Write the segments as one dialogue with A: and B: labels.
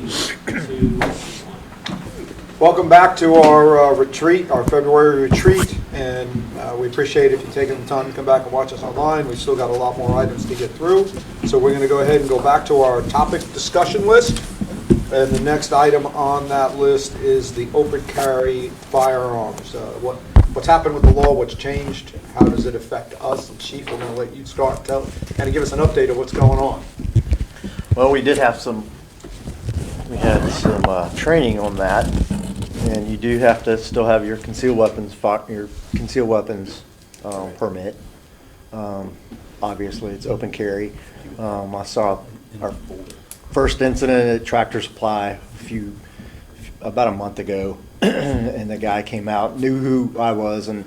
A: 2, 1.
B: Welcome back to our retreat, our February retreat, and we appreciate if you're taking the time to come back and watch us online. We've still got a lot more items to get through, so we're going to go ahead and go back to our topic discussion list. And the next item on that list is the open carry firearms. What's happened with the law? What's changed? How does it affect us? And Chief, we're going to let you start, kind of give us an update of what's going on.
C: Well, we had some training on that, and you do have to still have your concealed weapons permit. Obviously, it's open carry. I saw our first incident at Tractor Supply about a month ago, and the guy came out, knew who I was, and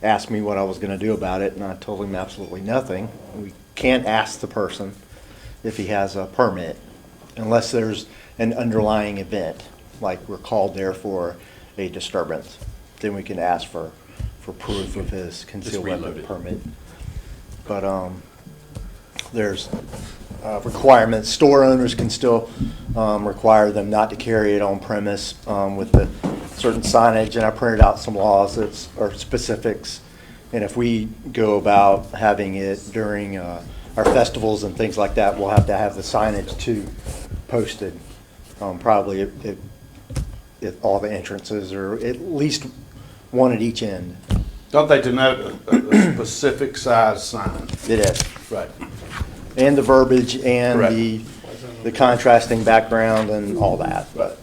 C: asked me what I was going to do about it, and I told him absolutely nothing. We can't ask the person if he has a permit unless there's an underlying event, like we're called there for a disturbance. Then we can ask for proof of his concealed weapon permit. But there's requirements. Store owners can still require them not to carry it on premise with the certain signage, and I printed out some laws that are specifics. And if we go about having it during our festivals and things like that, we'll have to have the signage too posted, probably at all the entrances, or at least one at each end.
D: Don't they denote a specific size sign?
C: It is.
D: Right.
C: And the verbiage and
D: Correct.
C: the contrasting background and all that.
D: Right.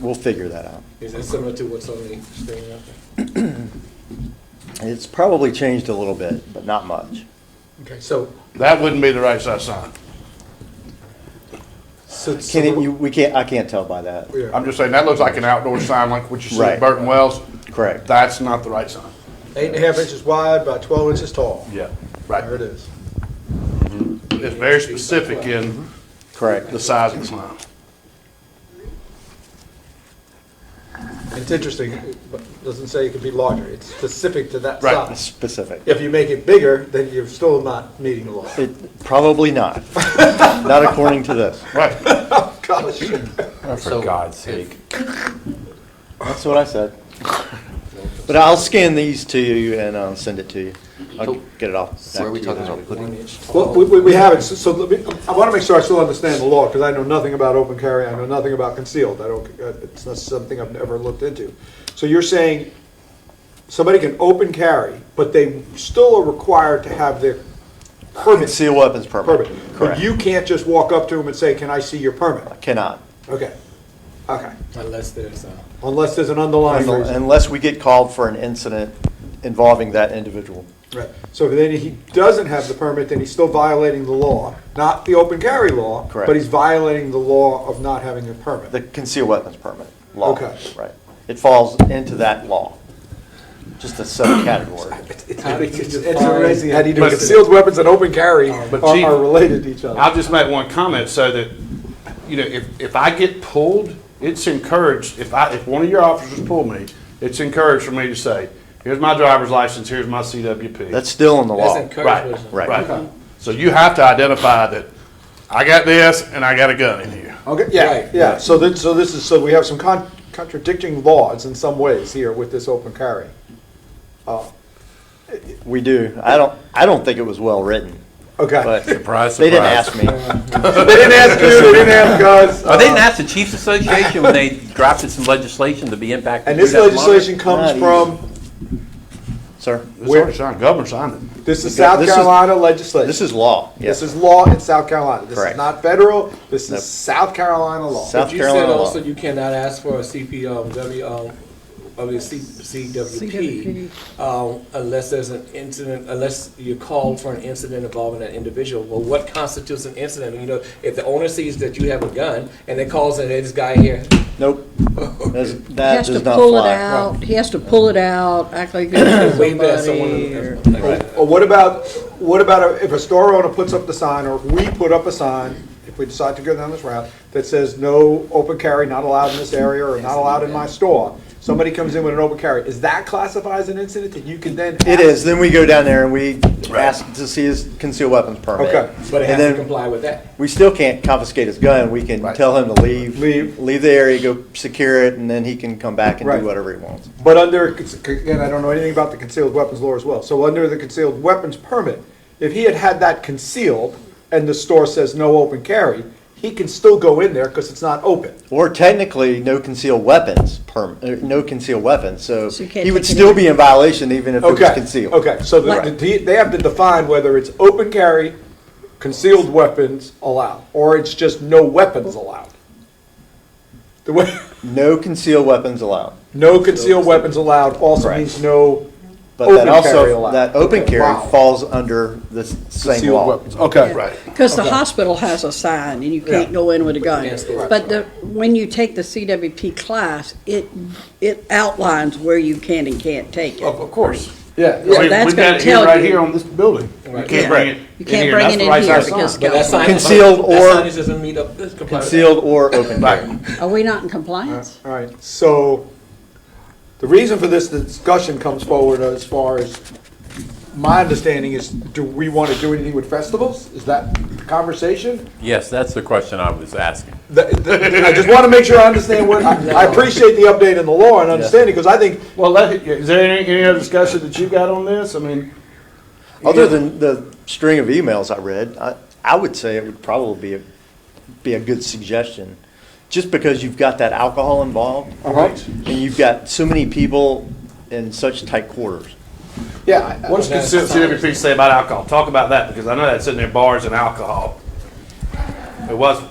C: We'll figure that out.
E: Is it similar to what's on the screen out there?
C: It's probably changed a little bit, but not much.
E: Okay, so
D: That wouldn't be the right size sign.
C: I can't tell by that.
E: yeah.
D: I'm just saying, that looks like an outdoor sign like what you see
C: Right.
D: at Burton Wells.
C: Correct.
D: That's not the right sign.
B: 8.5 inches wide, about 12 inches tall.
D: Yeah.
B: There
D: Right.
B: it is.
D: It's very specific in
C: Correct.
D: the size of the sign.
B: It's interesting, but it doesn't say it could be larger. It's specific to that
D: Right.
B: size.
C: Specific.
B: If you make it bigger, then you're still not meeting the law.
C: Probably not. Not according to this.
D: Right.
B: Gosh.
F: For God's sake.
C: That's what I said. But I'll scan these to you and send it to you. I'll get it off.
F: So are we talking about putting?
B: Well, we haven't, so let me, I want to make sure I still understand the law, because I know nothing about open carry, I know nothing about concealed, it's not something I've never looked into. So you're saying somebody can open carry, but they still are required to have their permit?
C: Concealed weapons permit.
B: But
C: Correct.
B: you can't just walk up to them and say, can I see your permit?
C: Cannot.
B: Okay, okay,
E: unless there's
B: unless there's an underlying reason.
C: Unless we get called for an incident involving that individual.
B: Right, so then if he doesn't have the permit, then he's still violating the law, not the open carry law.
C: Correct.
B: But he's violating the law of not having a permit.
C: The concealed weapons permit law.
B: Okay.
C: Right. It falls into that law. Just a subcategory.
B: It's amazing how do you do
D: But-
B: concealed weapons and open carry
D: But
B: are
D: Chief-
B: related to each other.
D: I'll just make one comment so that, if I get pulled, it's encouraged, if one of your officers pull me, it's encouraged for me to say, here's my driver's license, here's my CWP.
C: That's still in the law.
E: that's
D: Right,
E: encouragement.
C: Right.
D: So you have to identify that I got this and I got a gun in here.
B: Okay, yeah,
E: Right.
B: yeah, so we have some contradicting laws in some ways here with this open carry.
C: We do. I don't think it was well written.
B: Okay.
C: But
F: Surprise,
C: they didn't
F: surprise.
C: ask me.
B: They didn't ask you, they didn't ask us.
F: Oh, they didn't ask the Chiefs Association when they drafted some legislation to be impacted.
B: And this
F: through that tomorrow?
B: legislation comes
C: Not
B: from,
C: Sir,
D: It's already signed, governor signed it.
B: this is
C: Okay,
B: South
C: this is-
B: Carolina legislation.
C: this is law.
B: This
C: Yes.
B: is law in South Carolina. This is
C: Correct.
B: not federal, this
C: Nope.
B: is South Carolina law.
C: South
E: But you
C: Carolina
E: said
C: law.
E: also you cannot ask for a CWP unless there's an incident, unless you're called for an incident involving that individual. Well, what constitutes an incident? If the owner sees that you have a gun and they calls in, hey, this guy here,
C: Nope. That
G: He
C: does
G: has to
C: not
G: pull it
C: fly.
G: out, he has to pull it out, act like it's
E: wave that at
G: somebody, or...
E: someone.
B: Or what about if a store owner puts up the sign, or if we put up a sign, if we decide to go down this route, that says no open carry, not allowed in this area, or not allowed in my store, somebody comes in with an open carry, is that classified as an incident that you can then?
C: It
B: ask-
C: is, then we go down there and we ask to see his concealed weapons permit.
B: Okay.
E: But it
C: And
E: has to
C: then
E: comply with that.
C: we still can't confiscate his gun, we can
B: Right.
C: tell him to leave.
B: Leave.
C: The area, go secure it, and then he can come back and
B: Right.
C: do whatever he wants.
B: But under, again, I don't know anything about the concealed weapons law as well. So under the concealed weapons permit, if he had had that concealed and the store says no open carry, he can still go in there because it's not open.
C: Or technically, no concealed weapons no concealed weapons, so
G: So you can't
C: he would
G: take it
C: still
G: in.
C: be in violation even if it was
B: Okay,
C: concealed.
B: okay, so
G: Right.
B: they have to define whether it's open carry, concealed weapons allowed, or it's just no weapons allowed. The way,
C: No concealed weapons allowed.
B: no concealed weapons allowed also
C: Correct.
B: means no
C: But that
B: open carry
C: also,
B: allowed.
C: that open
B: Okay,
C: carry
B: wow.
C: falls under the same
B: Concealed
C: law.
B: weapons, okay.
D: Right.
G: Because the
B: Okay.
G: hospital has a sign and you can't
B: Yeah.
G: go in with a gun.
E: Against the-
G: But when you take the CWP class, it outlines where you can and can't take it.
D: Of course.
B: Yeah,
G: Yeah,
D: We-
G: that's
D: We've
G: gonna
D: got it here
G: tell
D: right
G: you.
D: here on this building. You
E: Right.
D: can't
G: Yeah.
D: bring it
G: You
D: in
G: can't
D: here.
G: bring
D: That's
G: it
D: the
G: in
D: right
G: here
D: size
G: because
D: sign.
E: But that signage.
C: Concealed
E: that
C: or-
E: signage doesn't meet up, doesn't comply with that.
C: Concealed or open
D: Right.
C: carry.
G: Are we not in compliance?
B: All right, so the reason for this discussion comes forward as far as my understanding is, do we want to do anything with festivals? Is that the conversation?
F: Yes, that's the question I was asking.
B: I just want to make sure I understand what, I appreciate the update in the law and understanding, because I think,
D: Well, is there any other discussion that you got on this? I mean,
C: Other than the string of emails I read, I would say it would probably be a good suggestion. Just because you've got that alcohol involved,
B: right,
C: and you've got so many people in such tight quarters.
B: yeah.
D: what does CWP say about alcohol? Talk about that, because I know that's in their bars and alcohol. It was,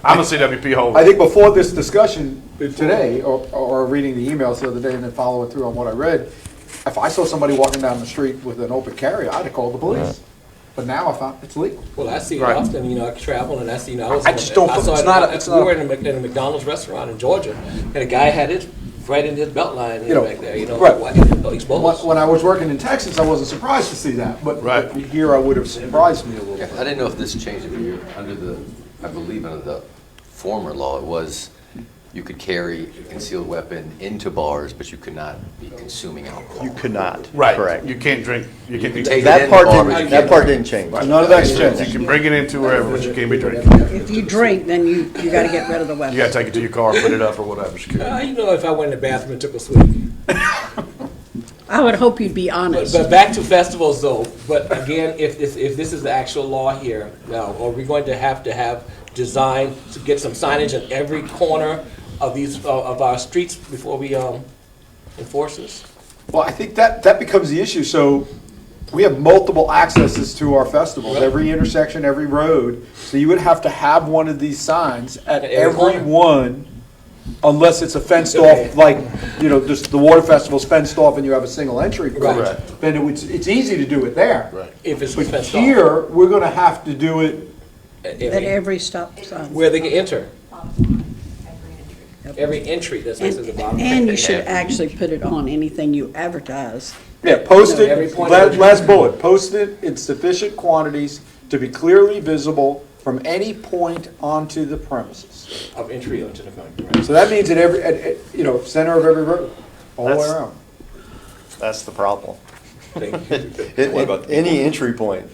D: I'm a CWP holder.
B: I think before this discussion today, or reading the emails the other day and then following through on what I read, if I saw somebody walking down the street with an open carry, I'd have called the police. But now I found it's legal.
E: Well, I see it
D: Right.
E: often, I travel and I see, I was.
B: I just don't-
E: I saw
B: it's
E: it-
B: not a-
E: I-
B: it's
E: We
B: not a-
E: were in a McDonald's restaurant in Georgia, and a guy had it right in his belt line,
B: You know,
E: back there,
B: right.
E: why didn't he exposed?
B: When I was working in Texas, I wasn't surprised to see that, but
D: Right.
B: here I would have surprised me a little
A: Yeah,
B: bit.
A: I didn't know if this changed, if you're under the, I believe under the former law, it was, you could carry a concealed weapon into bars, but you could not be consuming alcohol.
C: You could not.
D: Right.
C: Correct.
D: You can't drink, you
A: can
D: can't,
A: take
C: That
A: in
C: part
A: the bar,
C: didn't,
A: but you
C: that
A: can't-
C: part didn't change.
B: None of that's
D: you
B: changed.
D: can bring it into wherever, but you can't be drinking.
G: If you drink, then you got to get rid of the
D: You
G: weapon.
D: gotta take it to your car, put it up or whatever.
E: If I went in the bathroom and took a swig.
G: I would hope you'd be
E: But,
G: honest.
E: but back to festivals though, but again, if this is the actual law here, now, are we going to have design to get some signage in every corner of these, of our streets before we, enforce this?
B: Well, I think that becomes the issue. So we have multiple accesses to our festivals, every intersection, every road. So you would have to have one of these signs at
E: At every
B: every
E: corner.
B: one, unless it's a fenced
E: Okay.
B: off, like, just the water festival's fenced off and you have a single entry.
E: Right.
D: Right.
B: Then it's easy to do it there.
D: Right.
E: If it's
B: But
E: fenced off.
B: here, we're gonna have to do it,
G: At every stop sign.
E: Where they can enter. Every entry that's listed at the bottom.
G: And you should actually put it on anything you advertise.
B: post
E: Every
B: it,
E: point of
B: last bullet, post it in sufficient quantities to be clearly visible from any point onto the premises.
E: Of entry onto the country.
B: So that means at every, center of every road, all the way
C: That's-
B: around.
C: That's the problem.
E: Thank you.
C: It-
H: about the
C: Any entry point.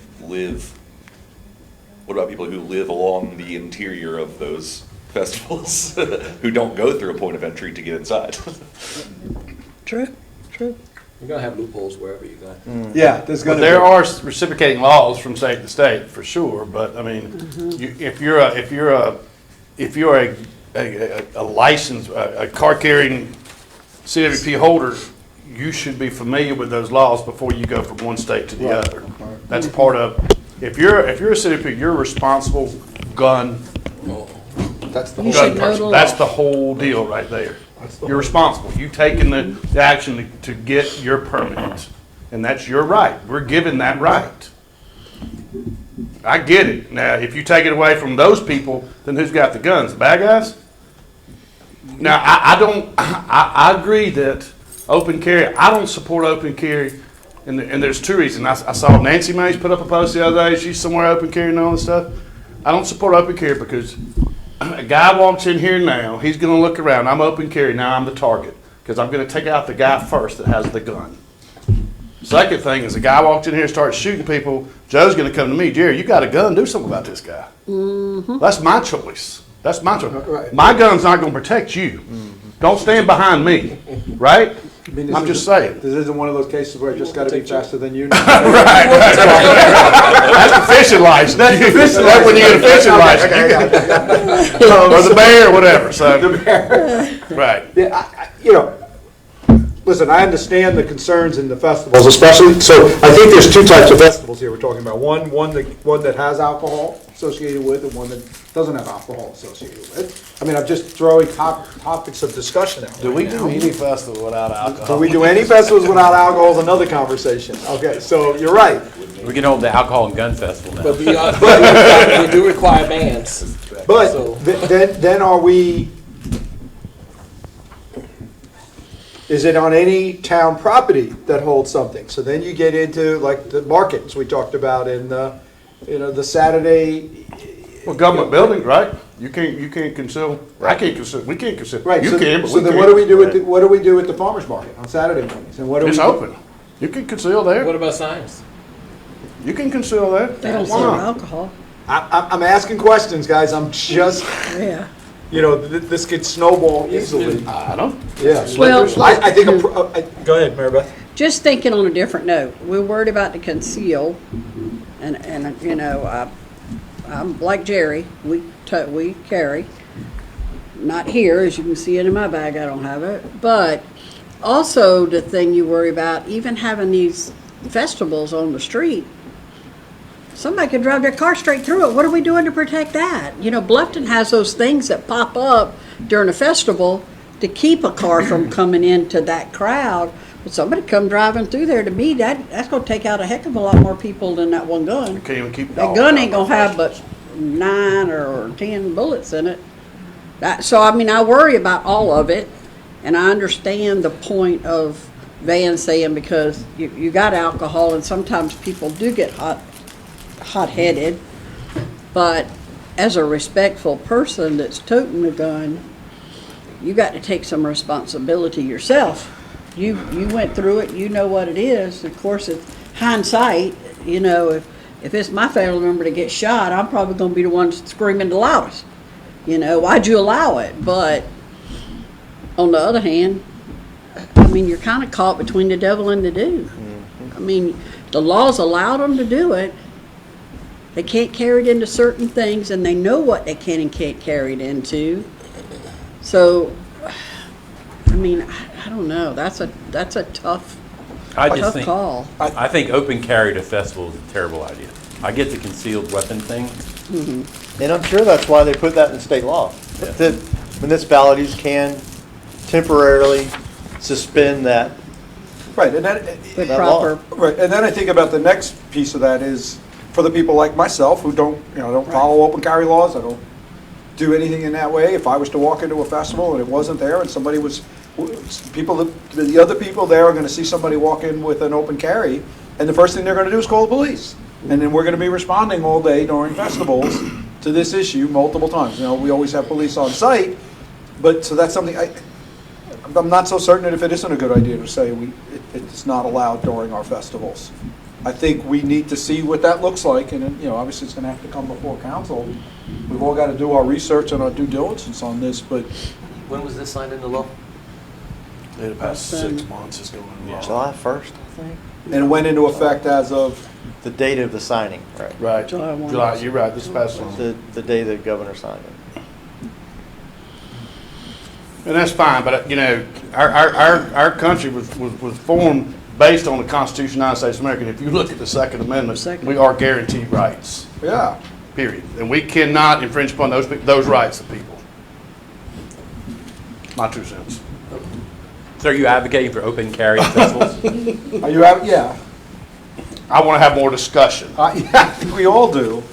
H: What about people who live along the interior of those festivals, who don't go through a point of entry to get inside?
G: True, true.
E: You're gonna have loopholes wherever you go.
B: Yeah, there's
D: But
B: gonna be.
D: there are reciprocating laws from state to state, for sure, but I mean, if you're a licensed, a car carrying CWP holder, you should be familiar with those laws before you go from one state to the
B: Right.
D: other. That's part of, if you're a CWP, you're a responsible gun
B: That's the
G: You
B: whole.
G: should
D: gun
G: know the
D: person.
G: law.
D: That's the whole deal right there. You're responsible. You taking the action to get your permit. And that's your right. We're given that right. I get it. Now, if you take it away from those people, then who's got the guns? The bad guys? Now, I agree that open carry, I don't support open carry. And there's two reasons. I saw Nancy Mays put up a post the other day. She's somewhere open carry and all this stuff. I don't support open carry because a guy walks in here now, he's going to look around. I'm open carry, now I'm the target. because I'm gonna take out the guy first that has the gun. Second thing is, a guy walks in here and starts shooting people, Joe's gonna come to me, Jerry, you got a gun, do something about this guy. That's my choice. That's my choice.
B: Right.
D: My gun's not gonna protect you. Don't stand behind me, right? I'm just saying.
B: This isn't one of those cases where I just gotta be faster than you.
D: Right. That's the fishing license. That's when you get a fishing license. Or the bear or whatever, so. Right.
B: Yeah, you know, listen, I understand the concerns in the festivals, especially, so I think there's two types of festivals here we're talking about. One that has alcohol associated with, and one that doesn't have alcohol associated with it. I mean, I'm just throwing topics of discussion out
D: Do
B: right
D: we
B: now.
D: do any festival without alcohol?
B: Do we do any festivals without alcohol is another conversation. Okay, so you're right.
F: We can hold the alcohol and gun festival now.
E: But we do require bans.
B: But
E: So-
B: then are we, is it on any town property that holds something? So then you get into like the markets we talked about in the, you know, the Saturday.
D: Well, government buildings, right? You can't conceal, I can't conceal, we can't conceal.
B: Right,
D: You
B: so,
D: can, but
B: so
D: we
B: then what do we
D: can't.
B: do with, what do we do at the farmer's market on Saturday mornings? And what do we?
D: It's open. You can conceal there.
E: What about signs?
D: You can conceal there.
G: They don't
D: Why
G: serve
D: not?
G: alcohol.
B: I'm asking questions, guys. I'm just,
G: Yeah.
B: you know, this could snowball easily.
D: I don't.
B: Yeah.
G: Well-
B: I think, go ahead, Mary Beth.
G: Just thinking on a different note, we're worried about the conceal, and you know, I'm like Jerry, we carry. Not here, as you can see it in my bag, I don't have it. But also the thing you worry about, even having these festivals on the street, somebody could drive their car straight through it. What are we doing to protect that? You know, Bluffton has those things that pop up during a festival to keep a car from coming into that crowd. But somebody come driving through there, to me, that's gonna take out a heck of a lot more people than that one gun.
D: Can't even keep.
G: That gun ain't gonna have but 9 or 10 bullets in it. So, I mean, I worry about all of it, and I understand the point of Van saying, because you got alcohol, and sometimes people do get hot-headed, but as a respectful person that's toting a gun, you got to take some responsibility yourself. You went through it, you know what it is. Of course, it's hindsight, you know, if it's my family member to get shot, I'm probably going to be the one screaming the loudest. You know, why'd you allow it? But on the other hand, I mean, you're kind of caught between the devil and the dude. I mean, the laws allowed them to do it. They can't carry it into certain things, and they know what they can and can't carry it into. So, I mean, I don't know. That's a tough call.
F: I think open carry at a festival is a terrible idea. I get the concealed weapon thing.
C: And I'm sure that's why they put that in state law.
F: Yeah.
C: That municipalities can temporarily suspend that.
B: Right, and that,
G: With
C: That
G: proper,
B: right, and then I think about the next piece of that is for the people like myself who don't follow open carry laws. I don't do anything in that way. If I was to walk into a festival and it wasn't there, and somebody was, the other people there are going to see somebody walk in with an open carry, and the first thing they're going to do is call the police. And then we're going to be responding all day during festivals to this issue multiple times. You know, we always have police on site, but so that's something I'm not so certain that if it isn't a good idea to say it's not allowed during our festivals. I think we need to see what that looks like, and you know, obviously it's going to have to come before council. We've all got to do our research and our due diligence on this, but
A: When was this signed into law?
D: In the past 6 months is going on.
C: July 1st, I think.
B: and it went into effect as of.
C: The date of the signing, right.
D: Right.
G: July 1.
D: July, you're right, this past one.
C: The day the governor signed it.
D: And that's fine, but you know, our country was formed based on the Constitution of the United States of America. If you look at the Second Amendment, we are guaranteed rights,
B: Yeah.
D: period. And we cannot infringe upon those rights of people. My 2 cents.
F: So are you advocating for open carry at festivals?
B: Are you yeah.
D: I want to have more discussion.
B: Yeah, I think we all do.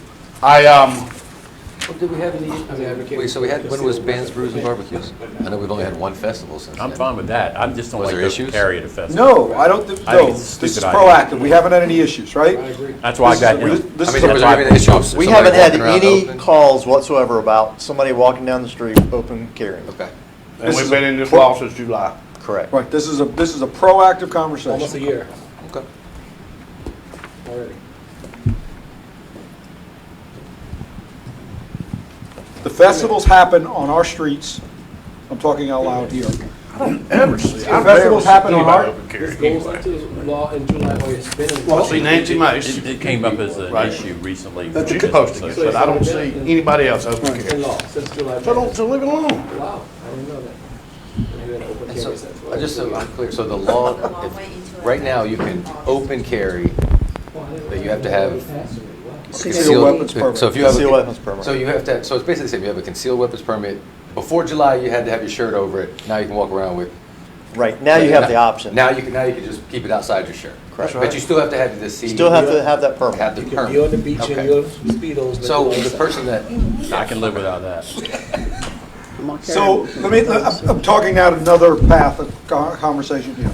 E: Did we have any?
A: Wait, so when was Bands, Brews, and Barbecues? I know we've only had one festival since then.
F: I'm fine with that. I just don't
A: Was
F: like
A: there
F: open
A: issues?
F: carry at a festival.
B: No, I don't think,
F: I think
B: no,
F: it's a
B: this is
F: stupid
B: proactive. We haven't had any issues, right?
F: That's why I got him.
B: This
A: I
B: is
A: mean,
B: a-
A: was there even an issue of
C: We
A: somebody
C: haven't had
A: walking around
C: any
A: open?
C: calls whatsoever about somebody walking down the street open carrying.
A: Okay.
D: And we've been in this law since July.
C: Correct.
B: Right, this is a proactive conversation.
E: Almost a year
A: Okay.
E: already.
B: The festivals happen on our streets. I'm talking out loud here.
D: Ever see, I've
B: festivals
D: never
B: happen
D: seen
B: on
D: anybody
B: our-
D: open carry
E: This goes
D: anyway.
E: into law in July, or it's been in.
B: Well,
D: See Nancy Mace,
F: It came up as an
D: Right.
F: issue recently.
D: she posted it, but I don't see anybody else open
E: In
D: carry.
E: law, since July.
D: So leave it alone.
E: Wow, I didn't know that. Maybe an open
A: And so,
E: carry since-
A: just so I'm clear, so the law, right now, you can open carry, but you have to have
B: Concealed weapons permit.
A: So if you have,
C: Concealed weapons permit.
A: so you have to, so it's basically the same, you have a concealed weapons permit. Before July, you had to have your shirt over it, now you can walk around with.
C: Right, now you have the option.
A: Now you can just keep it outside your shirt.
C: Correct.
A: But you still have to have the C.
C: Still have to have that permit.
A: Have the
E: You can be on the
A: permit.
E: beach in
A: Okay.
E: your Speedos. and
A: So
E: go
A: the
E: outside.
A: person that,
F: I can live without that.
G: I'm okay.
B: So, I'm talking out another path of conversation here.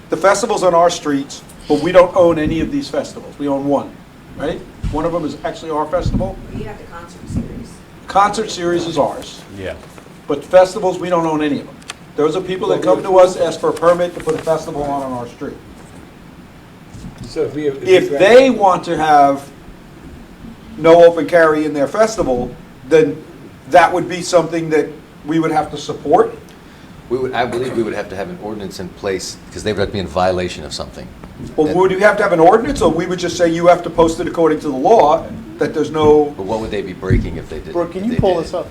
B: The festivals on our streets, but we don't own any of these festivals. We own one, right? One of them is actually our festival.
I: You have the concert series.
B: Concert series is ours,
F: Yeah.
B: but festivals, we don't own any of them. Those are people that come to us, ask for a permit to put a festival on our street.
E: So if we.
B: If they want to have no open carry in their festival, then that would be something that we would have to support.
A: I believe we would have to have an ordinance in place, because they would have to be in violation of something.
B: Well, would you have to have an ordinance, or we would just say you have to post it according to the law, that there's no,
A: But what would they be breaking if they did?
C: Brooke, can
A: if
C: you
A: they
C: pull
A: did?
C: this up?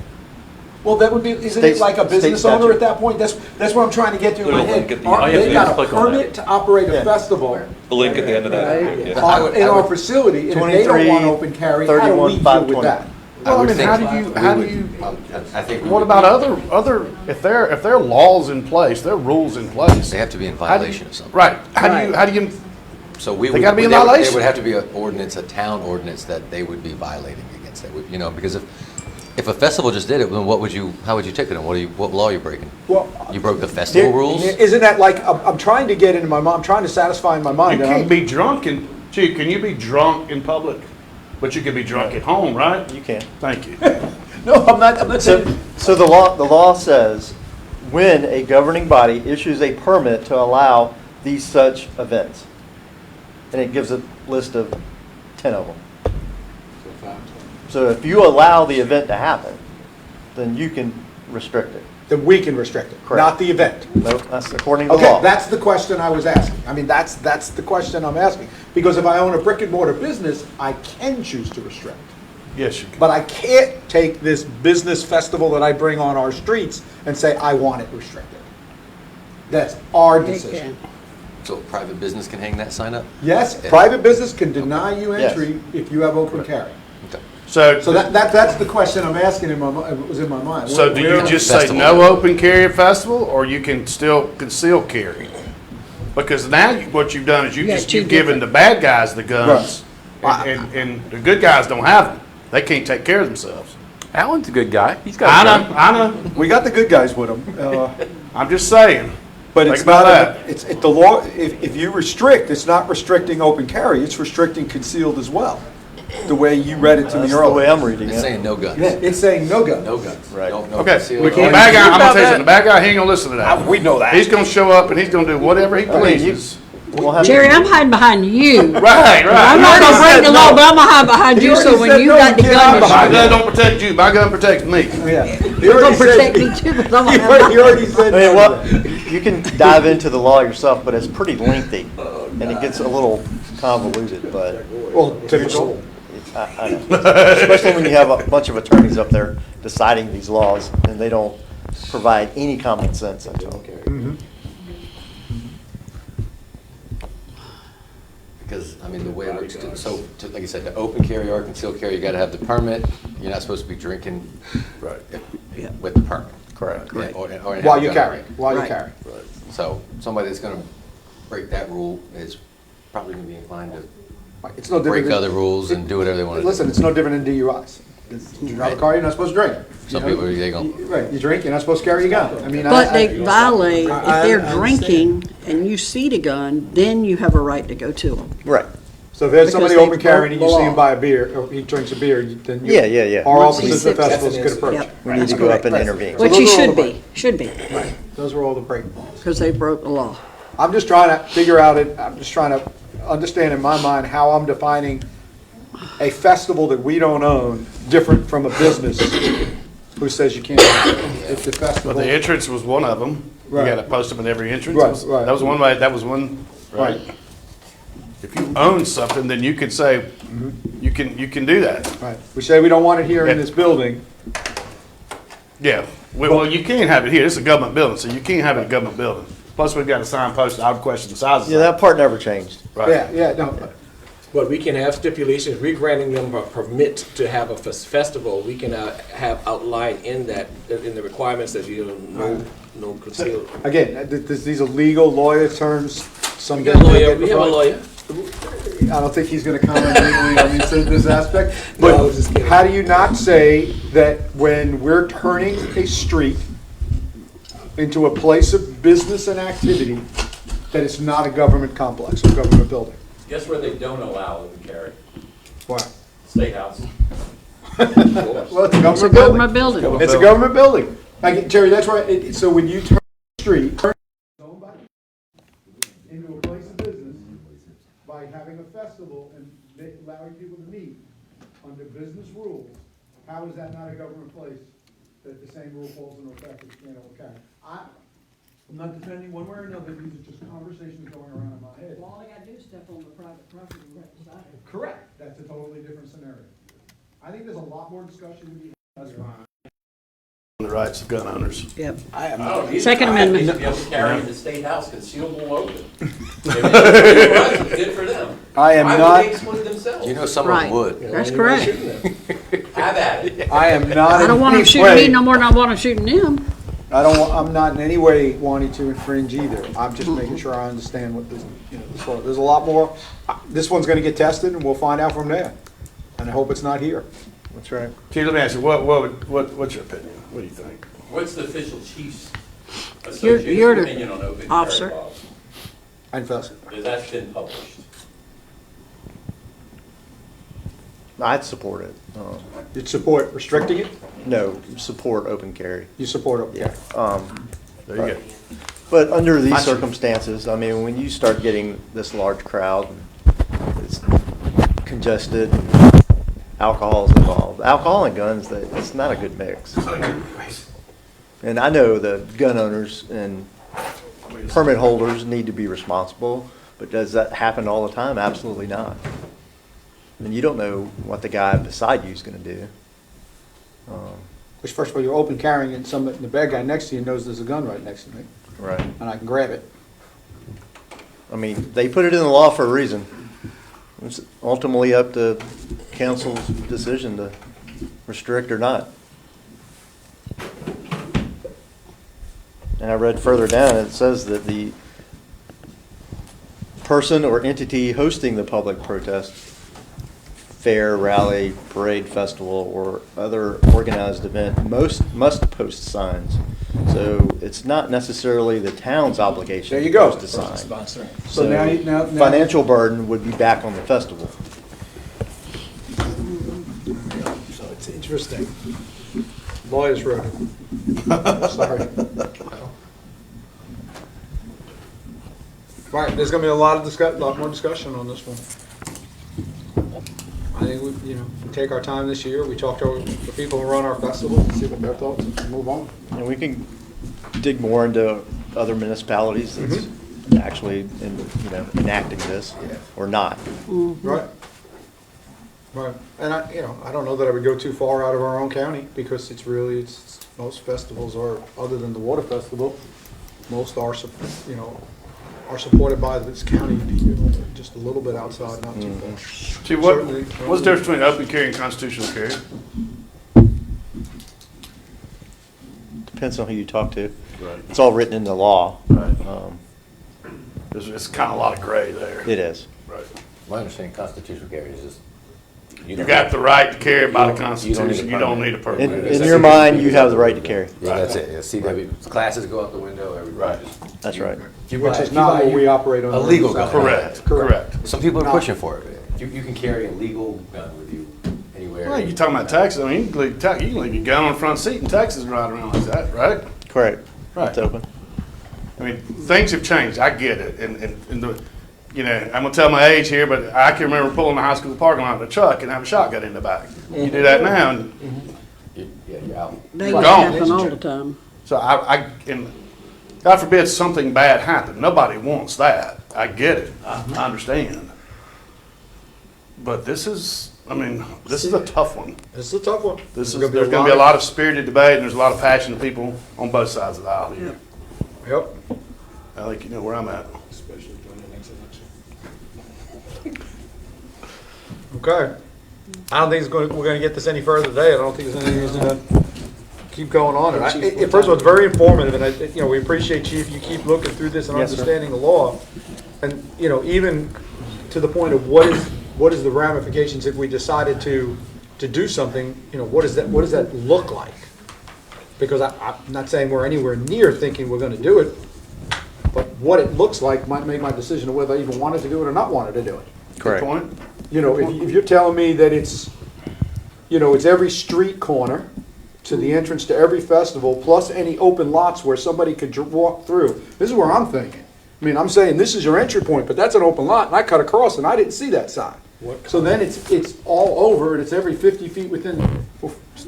B: well, that would be, isn't it
C: State-
B: like a business
C: state
B: owner
C: statute.
B: at that point? That's what I'm trying to get to in my
H: There's a link
B: head.
H: at the end.
F: All you have to
B: They
F: do is
B: got a
F: click on that.
B: permit to operate a
C: Yeah.
B: festival
H: The link at the end of that.
G: Right.
H: yeah.
A: I would-
B: in
A: I
B: our
A: would-
B: facility, and if they don't want open carry, how do we
C: 31,
B: deal with
C: 520.
B: that?
A: I
D: Well, I
A: would
D: mean,
A: think
D: how do you,
A: we
D: how do
A: would-
D: you,
A: I think. we
D: what
A: would
D: about
A: be-
D: other, if there are laws in place, there are rules in place.
A: They have to be in
D: how do you-
A: violation of something.
D: Right, how
G: Right.
D: do you,
A: So we
D: They
A: would.
D: gotta be in
A: there
D: violation.
A: would have to be an ordinance, a town ordinance that they would be violating against. That would, because if a festival just did it, then how would you ticket them? What law are you breaking?
B: Well,
A: You broke the festival rules?
B: Isn't that like, I'm trying to get into my mind, I'm trying to satisfy in my
D: you
B: mind. and I'm-
D: can't be drunk Chief, can you be drunk in public? But you can be drunk at home, right?
C: You can.
D: Thank you.
B: No, I'm not
C: So,
B: saying,
C: so the law says, when a governing body issues a permit to allow these such events, and it gives a list of 10 of them. So if you allow the event to happen, then you can restrict it.
B: then we can restrict it,
C: Correct.
B: not the event.
C: Nope, that's according to
B: Okay,
C: law.
B: that's the question I was asking. I mean, that's the question I'm asking. Because if I own a brick and mortar business, I can choose to restrict.
D: Yes, you can.
B: But I can't take this business festival that I bring on our streets and say, I want it restricted. That's our
G: They
B: decision.
G: can.
A: So a private business can hang that sign up?
B: Yes,
A: Yeah.
B: private business can deny you
C: Yes.
B: entry if you have open carry.
A: Okay.
B: So that's the question I'm asking in my, it was in my mind.
D: So do you
B: Where-
D: just say
A: Festival.
D: no open carry at festival, or you can still conceal carry? Because now what you've done is
G: You got two
D: you've given the bad guys the guns, and the good guys don't have them. They can't take care of themselves.
F: Alan's a good guy. He's
D: I
F: got a gun.
D: know, I know.
B: We got the good guys with them.
D: I'm just saying.
B: But
D: Think
B: it's
D: about
B: not,
D: that.
B: the law, if you restrict, it's not restricting open carry, it's restricting concealed as well. The way you read it to
C: That's
B: me
C: the way
B: earlier.
C: I'm reading
A: It's
C: it.
A: saying no guns.
B: Yeah, it's saying no guns.
A: No guns.
C: Right.
A: No
D: Okay,
A: concealed.
D: the bad guy, I'm gonna tell you something, the bad guy, he ain't gonna listen to that.
B: We know that.
D: He's gonna show up and he's gonna do whatever he
C: I mean,
D: pleases.
C: We'll have-
G: Jerry, I'm hiding behind you.
D: Right,
G: I'm not gonna break the law, but I'm gonna hide behind
B: He
G: you, so
B: already
G: when
B: said
G: you
B: no,
G: got the
B: you
G: gun,
B: cannot
G: to
D: My
B: behind
G: shoot,
D: gun don't protect you, my gun protects me.
B: Yeah. He
G: you're
B: already
G: gonna protect
B: said,
G: me too, but I'm
B: he
G: gonna have my
B: already
G: gun.
B: said.
C: I mean, well, you can dive into the law yourself, but it's pretty lengthy, and it gets a little convoluted, but
B: Well, typical.
C: I know. Especially when you have a bunch of attorneys up there deciding these laws, and they don't provide any common sense into them.
A: Because, I mean, the way it works, like you said, to open carry or concealed carry, you gotta have the permit. You're not supposed to be drinking
D: Right.
A: with the permit.
C: Correct.
A: Yeah, or have
B: While
A: a
B: you
A: gun
B: carry,
A: already.
B: while you
G: Right.
B: carry.
A: So somebody that's gonna break that rule is probably gonna be inclined to
B: It's no different
A: break
B: than.
A: other rules and do whatever they wanna do.
B: Listen, it's no different than DUIs. You drive a car, you're not supposed to drink.
A: Some
B: You know?
A: people, they go,
B: Right, you drink, you're not supposed to carry a gun. I mean,
G: But they violate, if
B: I
G: they're
B: understand.
G: drinking and you see the gun, then you have a right to go to them.
C: Right.
B: So if there's somebody
G: Because
B: open
G: they
B: carrying and you
G: broke
B: see
G: the
B: him
G: law.
B: buy a beer, or he drinks a beer, then
C: Yeah, yeah, yeah.
B: our
G: Once he
B: officers at
G: sips it.
B: festivals
E: That's
B: could
E: an
B: approach.
E: incident.
C: We need to go up and intervene.
G: Which
B: those
G: he
B: are all
G: should
B: the-
G: be, should be,
B: Those were all the break laws.
G: because they broke the law.
B: I'm just trying to figure out it, I'm just trying to understand in my mind how I'm defining a festival that we don't own different from a business who says you can't. If the
D: But
B: festival.
D: the entrance was one of them. You
B: Right.
D: gotta post them at every entrance.
B: Right, right.
D: That was one way, that was one, right? If you own something, then you could say, you can do that.
B: Right, we say we don't want it here in
D: Yeah.
B: this building.
D: Yeah, well, you can't have it here, it's a government building, so you can't have it in a government building. Plus, we've got a sign posted, I would question the size of
C: Yeah,
D: it.
C: that part never changed.
D: Right.
B: Yeah, no,
E: But we can have stipulations, we're granting them a permit to have a festival, we can have outlined in that, in the requirements that no concealed.
B: again, these are legal lawyer terms, some.
E: We got a lawyer, we have a lawyer.
B: I don't think he's gonna comment legally on this aspect.
E: No, I was just
B: But
E: kidding.
B: how do you not say that when we're turning a street into a place of business and activity, that it's not a government complex or government building?
F: Guess where they don't allow open carry?
B: Why?
F: State House.
B: Well, it's a
G: It's a
B: government
G: government
B: building.
G: building.
B: It's a government building. Like, Jerry, that's why, so when you turn the street into a place of business by having a festival and allowing people to meet under business rules, how is that not a government place that the same rule falls into effect as you can't open carry? I'm not defending one way or another, these are just conversations going around in my head.
G: All they gotta do is step on the private property right beside it.
B: Correct, that's a totally different scenario. I think there's a lot more discussion to be had. That's fine.
D: The rights of gun owners.
G: Yep.
F: Oh,
G: Second Amendment.
F: They should be able to carry in the State House concealable open. If it's good for them.
B: I am
F: Why would
B: not-
F: they exclude themselves?
A: You know, some of
G: Right.
A: them would.
G: That's correct.
F: Have at it.
B: I am not
G: I
B: in
G: don't want them
B: any
G: shooting me
B: way,
G: no more than I want them shooting them.
B: I'm not in any way wanting to infringe either. I'm just making sure I understand what this, this law, there's a lot more. This one's gonna get tested and we'll find out from there. And I hope it's not here.
C: That's right.
D: Chief, let me ask you, what's your opinion? What do you think?
F: What's the official chief's
G: You're
F: association
G: the
F: opinion on open carry
G: officer.
F: laws?
B: I'd fess.
F: Because that's been published.
C: I'd support it.
B: You'd support restricting it?
C: No, support open carry.
B: You support it?
C: Yeah.
D: There you go.
C: But under these
D: Gotcha.
C: circumstances, I mean, when you start getting this large crowd, it's congested, alcohol's involved. Alcohol and guns, it's not a good mix. And I know the gun owners and permit holders need to be responsible, but does that happen all the time? Absolutely not. And you don't know what the guy beside you is gonna do.
B: Which first of all, you're open carrying and the bad guy next to you knows there's a gun right next to me
C: Right.
B: and I can grab it.
C: I mean, they put it in the law for a reason. It's ultimately up to council's decision to restrict or not. And I read further down, it says that the person or entity hosting the public protest, fair, rally, parade, festival, or other organized event must post signs. So it's not necessarily the town's obligation
B: There you
C: to
B: go.
C: post a sign.
E: Sponsor.
B: So now now.
C: Financial burden would be back on the festival.
B: So it's interesting. Lawyers wrote it. Sorry. Right, there's gonna be a lot more discussion on this one. I think we take our time this year, we talk to the people who run our festival, and see what their thoughts, and move on.
C: And we can dig more into other municipalities that's actually enacting this or not.
B: Right. Right, and I don't know that I would go too far out of our own county, because most festivals are, other than the Water Festival, most are supported by this county, just a little bit outside, not too far.
D: See, what's the difference between open carry and constitutional carry?
C: Depends on who you talk to.
D: Right.
C: It's all written in the law.
D: Right. It's kind of a lot of gray there.
C: It is.
D: Right.
A: My understanding, constitutional carry is just.
D: You got the right to carry by the
A: You don't need a
D: Constitution, you don't need a
A: permit.
D: permit.
C: In your mind, you have the right to carry.
A: Yeah, that's it. Yeah, CW, classes go out the window, everybody.
C: That's right.
B: Which is not what we operate on.
A: A legal gun.
D: Correct, correct.
A: Some people are pushing for it. You can carry a legal gun with you anywhere.
D: Well, you're talking about Texas, I mean, you can leave your gun on the front seat in Texas and ride around like that, right?
C: Correct.
D: Right.
C: It's open.
D: I mean, things have changed, I get it, and the, you know, I'm gonna tell my age here, but I can remember pulling the high school parking lot in a truck and have a shotgun in the back. You do that now, and
A: Yeah, you're out.
G: They
D: Gone.
G: happen all the time.
D: so and God forbid something bad happen, nobody wants that, I get it, I understand. But this is a tough one.
B: This is a tough one.
D: There's gonna be a lot of spirited debate, and there's a lot of passionate people on both sides of the aisle here.
B: Yep.
D: I think you know where I'm at.
E: Especially during the next election.
B: Okay. I don't think we're gonna get this any further today. I don't think there's any reason to keep going on. And first of all, it's very informative, and we appreciate, Chief, you keep looking through this and
C: Yes, sir.
B: understanding the law. And, even to the point of what is the ramifications if we decided to do something, what does that look like? Because I'm not saying we're anywhere near thinking we're gonna do it, but what it looks like might make my decision of whether I even wanted to do it or not wanted to do it.
C: Correct.
D: Good point.
B: If you're telling me that it's every street corner to the entrance to every festival, plus any open lots where somebody could walk through, this is where I'm thinking. I mean, I'm saying this is your entry point, but that's an open lot, and I cut across and I didn't see that sign. So then it's all over, and it's every 50 feet within,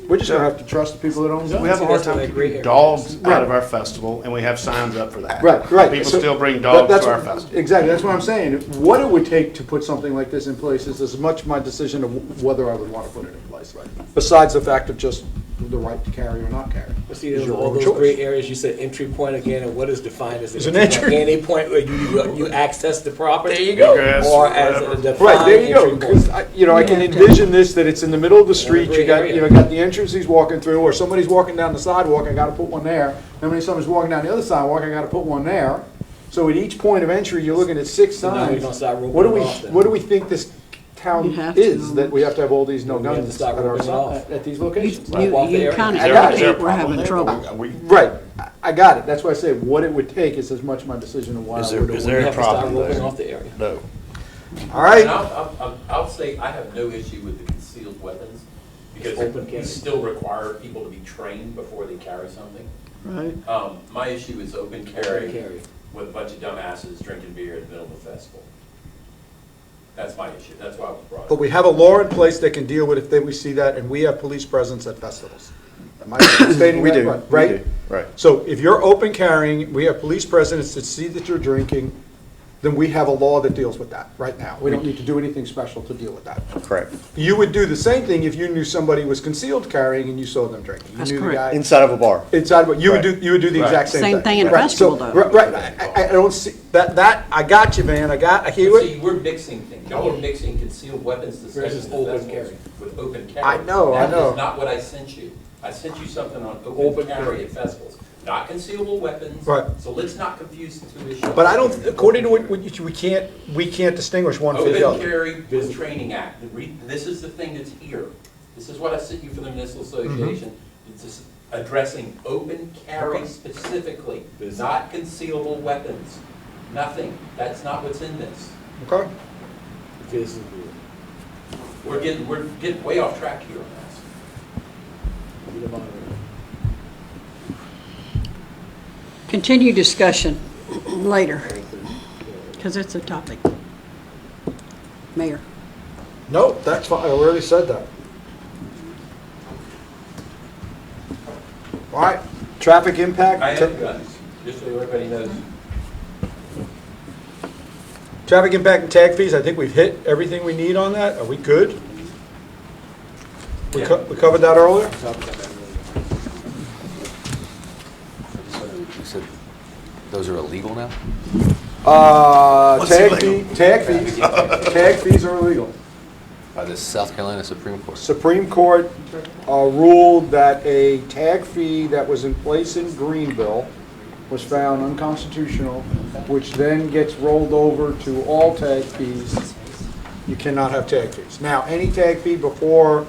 B: we're just gonna have to trust the people that own
D: We have a hard
E: That's where
D: time
E: that gray
D: keeping
E: area
D: dogs
E: is.
D: out of our festival, and we have signs up for that.
B: Right.
D: People
B: So-
D: still bring
B: But
D: dogs
B: that's
D: to our
B: what-
D: festival.
B: Exactly, that's what I'm saying. What it would take to put something like this in place is as much my decision of whether I would want to put it in place. Besides the fact of just the right to carry or not carry.
E: But see,
B: It's
E: there's
B: your
E: all
B: own
E: those
B: choice.
E: gray areas, you said entry point again, and what is defined as
B: It's
E: an
B: an
E: entry point?
B: entry.
E: Any point where you access the property? There you
D: go. Egress,
E: Or as a
D: whatever.
E: defined
B: Right, there you go,
E: entry
B: because,
E: point.
B: I can envision this, that it's in the middle of the street, you got,
E: gray area.
B: got the entrance he's walking through, or somebody's walking down the sidewalk, I gotta put one there. Then when somebody's walking down the other sidewalk, I gotta put one there. So at each point of entry, you're looking at 6
E: So now we
B: signs.
E: don't start roping
B: What do we,
E: them off then.
B: what do we think this town
G: You have to.
B: is, that we have to have all these no
E: We have to
B: guns
E: start
B: at our,
E: roping it off.
B: at these
G: You,
B: locations?
G: you,
E: Walk the
G: you
E: area.
G: kind of
B: I got it.
G: indicate we're having trouble.
B: Right, I got it, that's why I say what it would take is as much my decision of why I would.
E: We have to start roping off the area.
C: No.
B: All right,
F: And I'll say, I have no issue with the concealed weapons, because
E: Open carry.
F: we still require people to be trained before they carry something.
G: Right.
F: My issue is open
E: Open
F: carry
E: carry.
F: with a bunch of dumbasses drinking beer in the middle of a festival. That's my issue, that's why I was brought
B: but
F: up.
B: we have a law in place that can deal with if we see that, and we have police presence at festivals. Am I stating
C: We
B: that
C: do.
B: right?
C: We
B: Right?
C: do. Right.
B: So if you're open carrying, we have police presence that see that you're drinking, then we have a law that deals with that right now. We don't need to do anything special to deal with that.
C: Correct.
B: You would do the same thing if you knew somebody was concealed carrying and you saw them drinking. You
G: That's
B: knew the
G: correct.
B: guy
C: Inside of a bar.
B: inside, but you would
C: Right.
B: you would do the exact same thing.
G: Same thing at a
B: Right,
G: festival,
B: so-
G: though.
B: Right, I don't see, that, I got you, man, I hear
F: But
B: it.
F: see, we're mixing things, y'all are mixing concealed weapons
E: Versus
F: discussions at
E: open
F: festivals
E: carry.
F: with open carry.
B: I know.
F: That is not what I sent you. I sent you something on open
E: Open
F: carry
E: carry.
F: at festivals, not concealable weapons.
B: Right.
F: So let's not confuse the two issues.
B: But I don't, according to what we can't distinguish one from the
F: Open
B: other.
F: Carry Business Training Act, this is the thing that's here. This is what I sent you from the municipal association. It's just addressing open carry specifically, not concealable weapons. Nothing. That's not what's in this.
B: Okay?
E: This is
F: We're getting way off track here on this.
G: Continue discussion later, because it's a topic. Mayor.
B: Nope, that's fine, I already said that. All right, traffic impact.
F: I have guns, just so everybody knows.
B: Traffic impact and tag fees, I think we've hit everything we need on that. Are we good? We we covered that earlier?
A: You said those are illegal now?
B: Tag fees are illegal.
A: By the South Carolina Supreme Court?
B: Supreme Court ruled that a tag fee that was in place in Greenville was found unconstitutional, which then gets rolled over to all tag fees. You cannot have tag fees. Now, any tag fee before,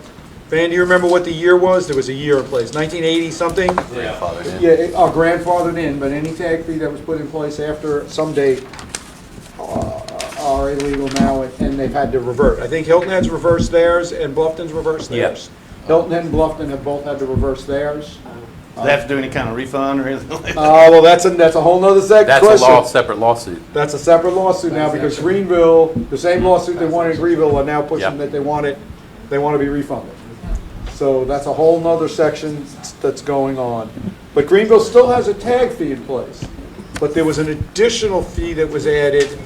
B: Van, do you remember what the year was? There was a year in place, 1980 something?
A: Grandfathered in?
B: Yeah, grandfathered in, but any tag fee that was put in place after some date are illegal now, and then they've had to revert. I think Hilton Head's reversed theirs and Bluffton's reversed theirs. Hilton Head and Bluffton have both had to reverse theirs.
D: Do they have to do any kind of refund or anything like that?
B: Well, that's a whole nother question.
F: That's a separate lawsuit.
B: That's a separate lawsuit now, because Greenville, the same lawsuit they wanted in Greenville, are now pushing that they want to be refunded. So that's a whole nother section that's going on. But Greenville still has a tag fee in place. But there was an additional fee that was added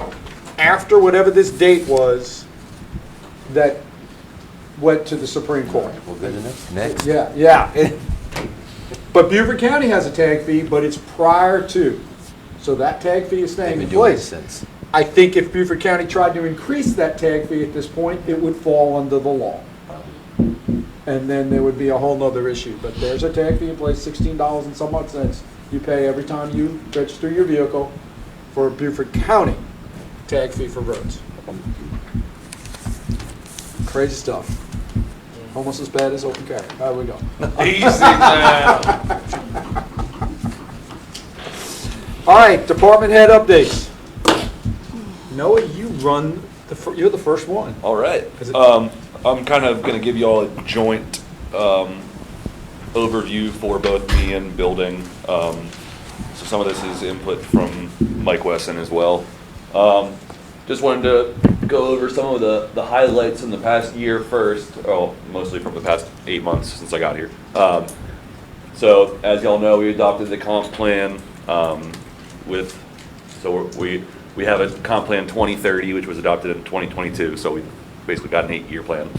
B: after whatever this date was that went to the Supreme Court.
A: Well, good enough. Next.
B: Yeah. But Beaufort County has a tag fee, but it's prior to. So that tag fee is staying
A: They've
B: in
A: been doing it
B: place.
A: since.
B: I think if Beaufort County tried to increase that tag fee at this point, it would fall under the law. And then there would be a whole nother issue. But there's a tag fee in place, $16 and some odd cents you pay every time you register your vehicle for Beaufort County tag fee for roads. Crazy stuff. Almost as bad as open carry. There we go.
D: Easy now.
B: All right, department head updates. Noah, you're the first one.
H: All right.
B: Is it-
H: I'm kind of going to give you all a joint overview for both me and building. So some of this is input from Mike Wesson as well. Just wanted to go over some of the highlights in the past year first, mostly from the past 8 months since I got here. So as y'all know, we adopted the comp plan we have a comp plan 2030, which was adopted in 2022, so we basically got an 8-year plan.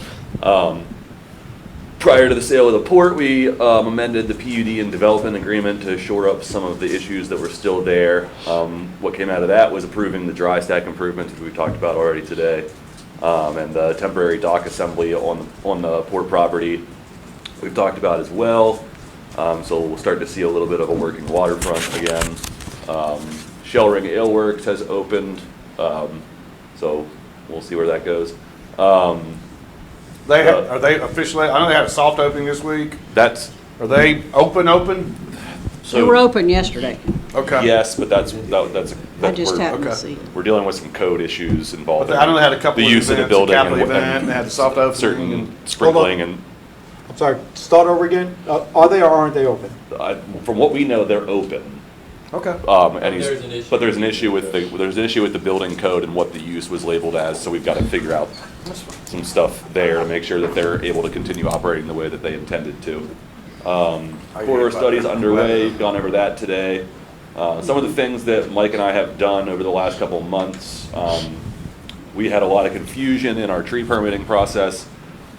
H: Prior to the sale of the port, we amended the PUD and development agreement to shore up some of the issues that were still there. What came out of that was approving the dry stack improvements, which we talked about already today, and the temporary dock assembly on the port property we've talked about as well. So we'll start to see a little bit of a working waterfront again. Shellring Aleworks has opened, so we'll see where that goes.
D: Are they officially, I know they had a soft opening this week. Are they open?
G: They were open yesterday.
D: Okay.
H: Yes, but that's
G: I just
H: we're-
G: happened to
D: okay.
G: see it.
H: We're dealing with some code issues
D: But
H: involved.
D: I know they had a couple
H: The
D: of
H: use of the
D: events,
H: building
D: a Capital
H: and
D: event, and they had the soft opening.
H: certain sprinkling and,
B: I'm sorry, start over again. Are they or aren't they open?
H: from what we know, they're open.
B: Okay.
F: There's an issue.
H: But there's an issue with the building code and what the use was labeled as, so we've got to figure out some stuff there to make sure that they're able to continue operating the way that they intended to. Corridor studies underway, gone over that today. Some of the things that Mike and I have done over the last couple of months, we had a lot of confusion in our tree permitting process,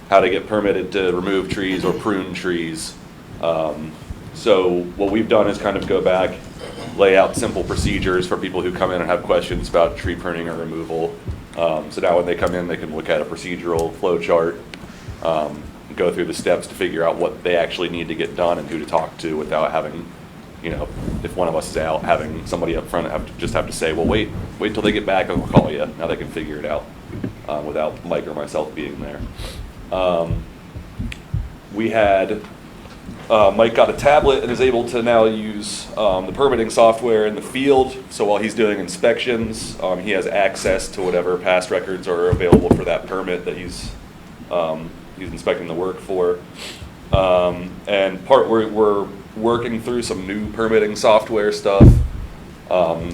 H: how to get permitted to remove trees or prune trees. So what we've done is kind of go back, lay out simple procedures for people who come in and have questions about tree pruning or removal. So now when they come in, they can look at a procedural flow chart, go through the steps to figure out what they actually need to get done and who to talk to without having, if one of us is out, having somebody up front have to say, well, wait till they get back and we'll call you. Now they can figure it out without Mike or myself being there. We had Mike got a tablet and is able to now use the permitting software in the field. So while he's doing inspections, he has access to whatever past records are available for that permit that he's inspecting the work for. And we're working through some new permitting software stuff,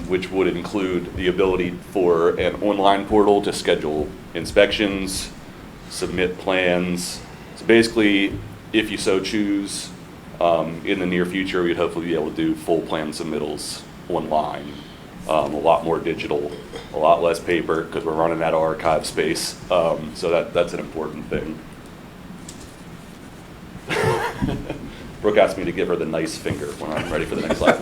H: which would include the ability for an online portal to schedule inspections, submit plans. So basically, if you so choose, in the near future, we'd hopefully be able to do full plan submittals online. A lot more digital, a lot less paper, because we're running out of archive space. So that's an important thing. Brooke asked me to give her the nice finger when I'm ready for the next slide.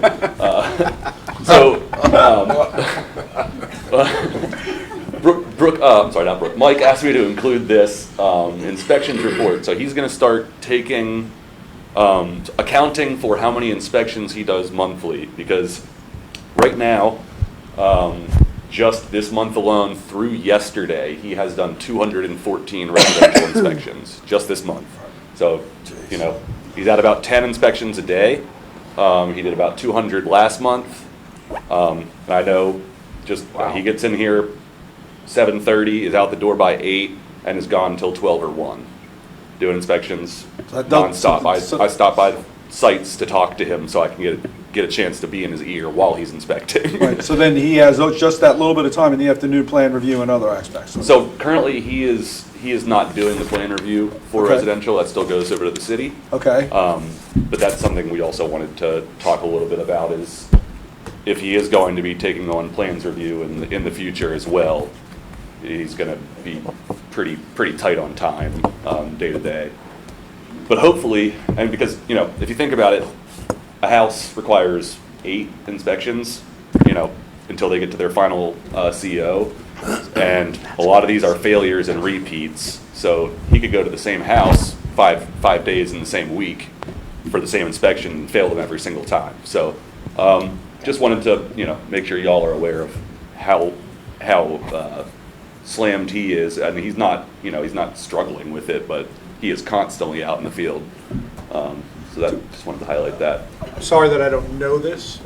H: Mike asked me to include this inspections report. So he's going to start taking, accounting for how many inspections he does monthly, because right now, just this month alone through yesterday, he has done 214 residential inspections, just this month. So, he's at about 10 inspections a day. He did about 200 last month. I know he gets in here 7:30, is out the door by 8, and is gone until 12 or 1, doing inspections
B: That does-
H: nonstop.
B: so-
H: I stop by sites to talk to him so I can get a chance to be in his ear while he's inspecting.
B: Right, so then he has just that little bit of time in the afternoon plan review and other aspects.
H: So currently, he is not doing the plan review for
B: Okay.
H: residential. That still goes over to the city.
B: Okay,
H: But that's something we also wanted to talk a little bit about, is if he is going to be taking on plans review in the future as well, he's gonna be pretty tight on time, day to day. But hopefully, and because, you know, if you think about it, a house requires 8 inspections, you know, until they get to their final CO. And a lot of these are failures and repeats. So he could go to the same house five days in the same week for the same inspection and fail them every single time. So just wanted to, you know, make sure y'all are aware of how slammed he is. I mean, he's not struggling with it, but he is constantly out in the field. So that, just wanted to highlight that.
B: sorry that I don't know this,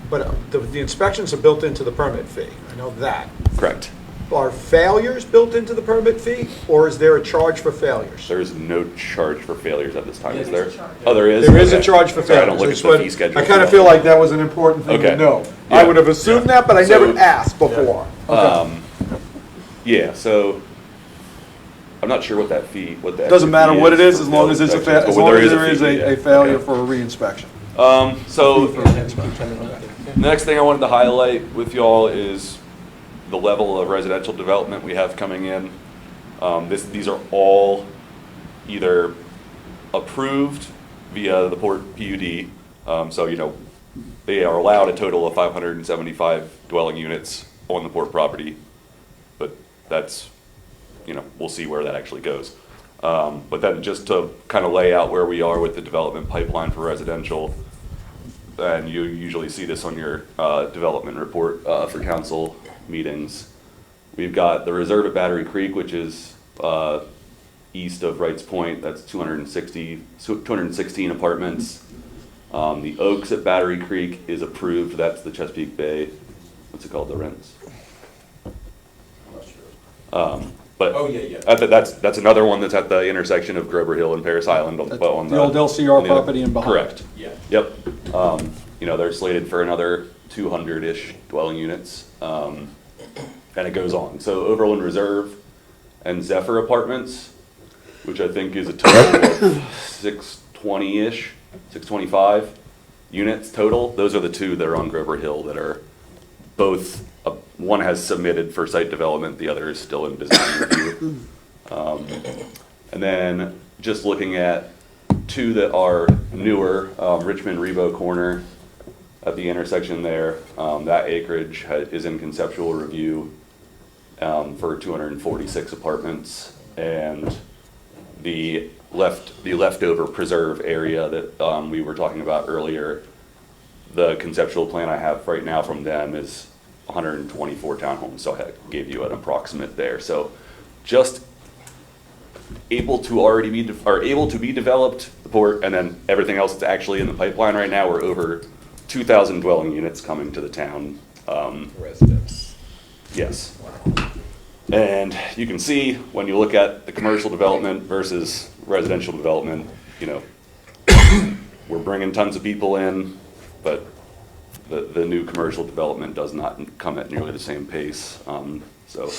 B: but the inspections are built into the permit fee, I know that.
H: Correct.
B: Are failures built into the permit fee, or is there a charge for failures?
H: There is no charge for failures at this time, is there?
F: There's a charge.
H: Oh, there is?
B: There is a
H: Okay.
B: charge for
H: Sorry,
B: failures.
H: I don't look at
B: That's
H: the
B: what-
H: fee schedule.
B: I kind of feel like that was an important thing to
H: Okay.
B: know. I
H: Yeah.
B: would have assumed that, but I
H: So-
B: never asked before. Okay.
H: Yeah, so I'm not sure what that fee, what that.
B: Doesn't matter what it is, as long as it's as long as there is a failure
H: for.
B: for a reinspection.
H: So the next thing I wanted to highlight with y'all is the level of residential development we have coming in. These are all either approved via the Port PUD, so, you know, they are allowed a total of 575 dwelling units on the Port property, but that's, you know, we'll see where that actually goes. But then just to kind of lay out where we are with the development pipeline for residential, and you usually see this on your development report for council meetings. We've got the reserve at Battery Creek, which is east of Wrights Point. That's 216 apartments. The Oaks at Battery Creek is approved. That's the Chesapeake Bay. What's it called? The Rents. But
F: Oh, yeah.
H: that's another one that's at the intersection of Grover Hill and Paris Island. On
B: The old LCR
H: on the-
B: property in behind.
H: Correct.
F: Yeah.
H: Yep. You know, they're slated for another 200-ish dwelling units, and it goes on. So Overland Reserve and Zephyr Apartments, which I think is a total of 620-ish, 625 units total. Those are the two that are on Grover Hill that are both, one has submitted for site development, the other is still in design review. And then just looking at two that are newer, Richmond Rebo Corner at the intersection there, that acreage is in conceptual review for 246 apartments. And the leftover preserve area that we were talking about earlier, the conceptual plan I have right now from them is 124 townhomes, so I gave you an approximate there. So just able to be developed, the port, and then everything else that's actually in the pipeline right now, we're over 2,000 dwelling units coming to the town.
E: Residents.
H: Yes. And you can see when you look at the commercial development versus residential development, you know, we're bringing tons of people in, but the new commercial development does not come at nearly the same pace. So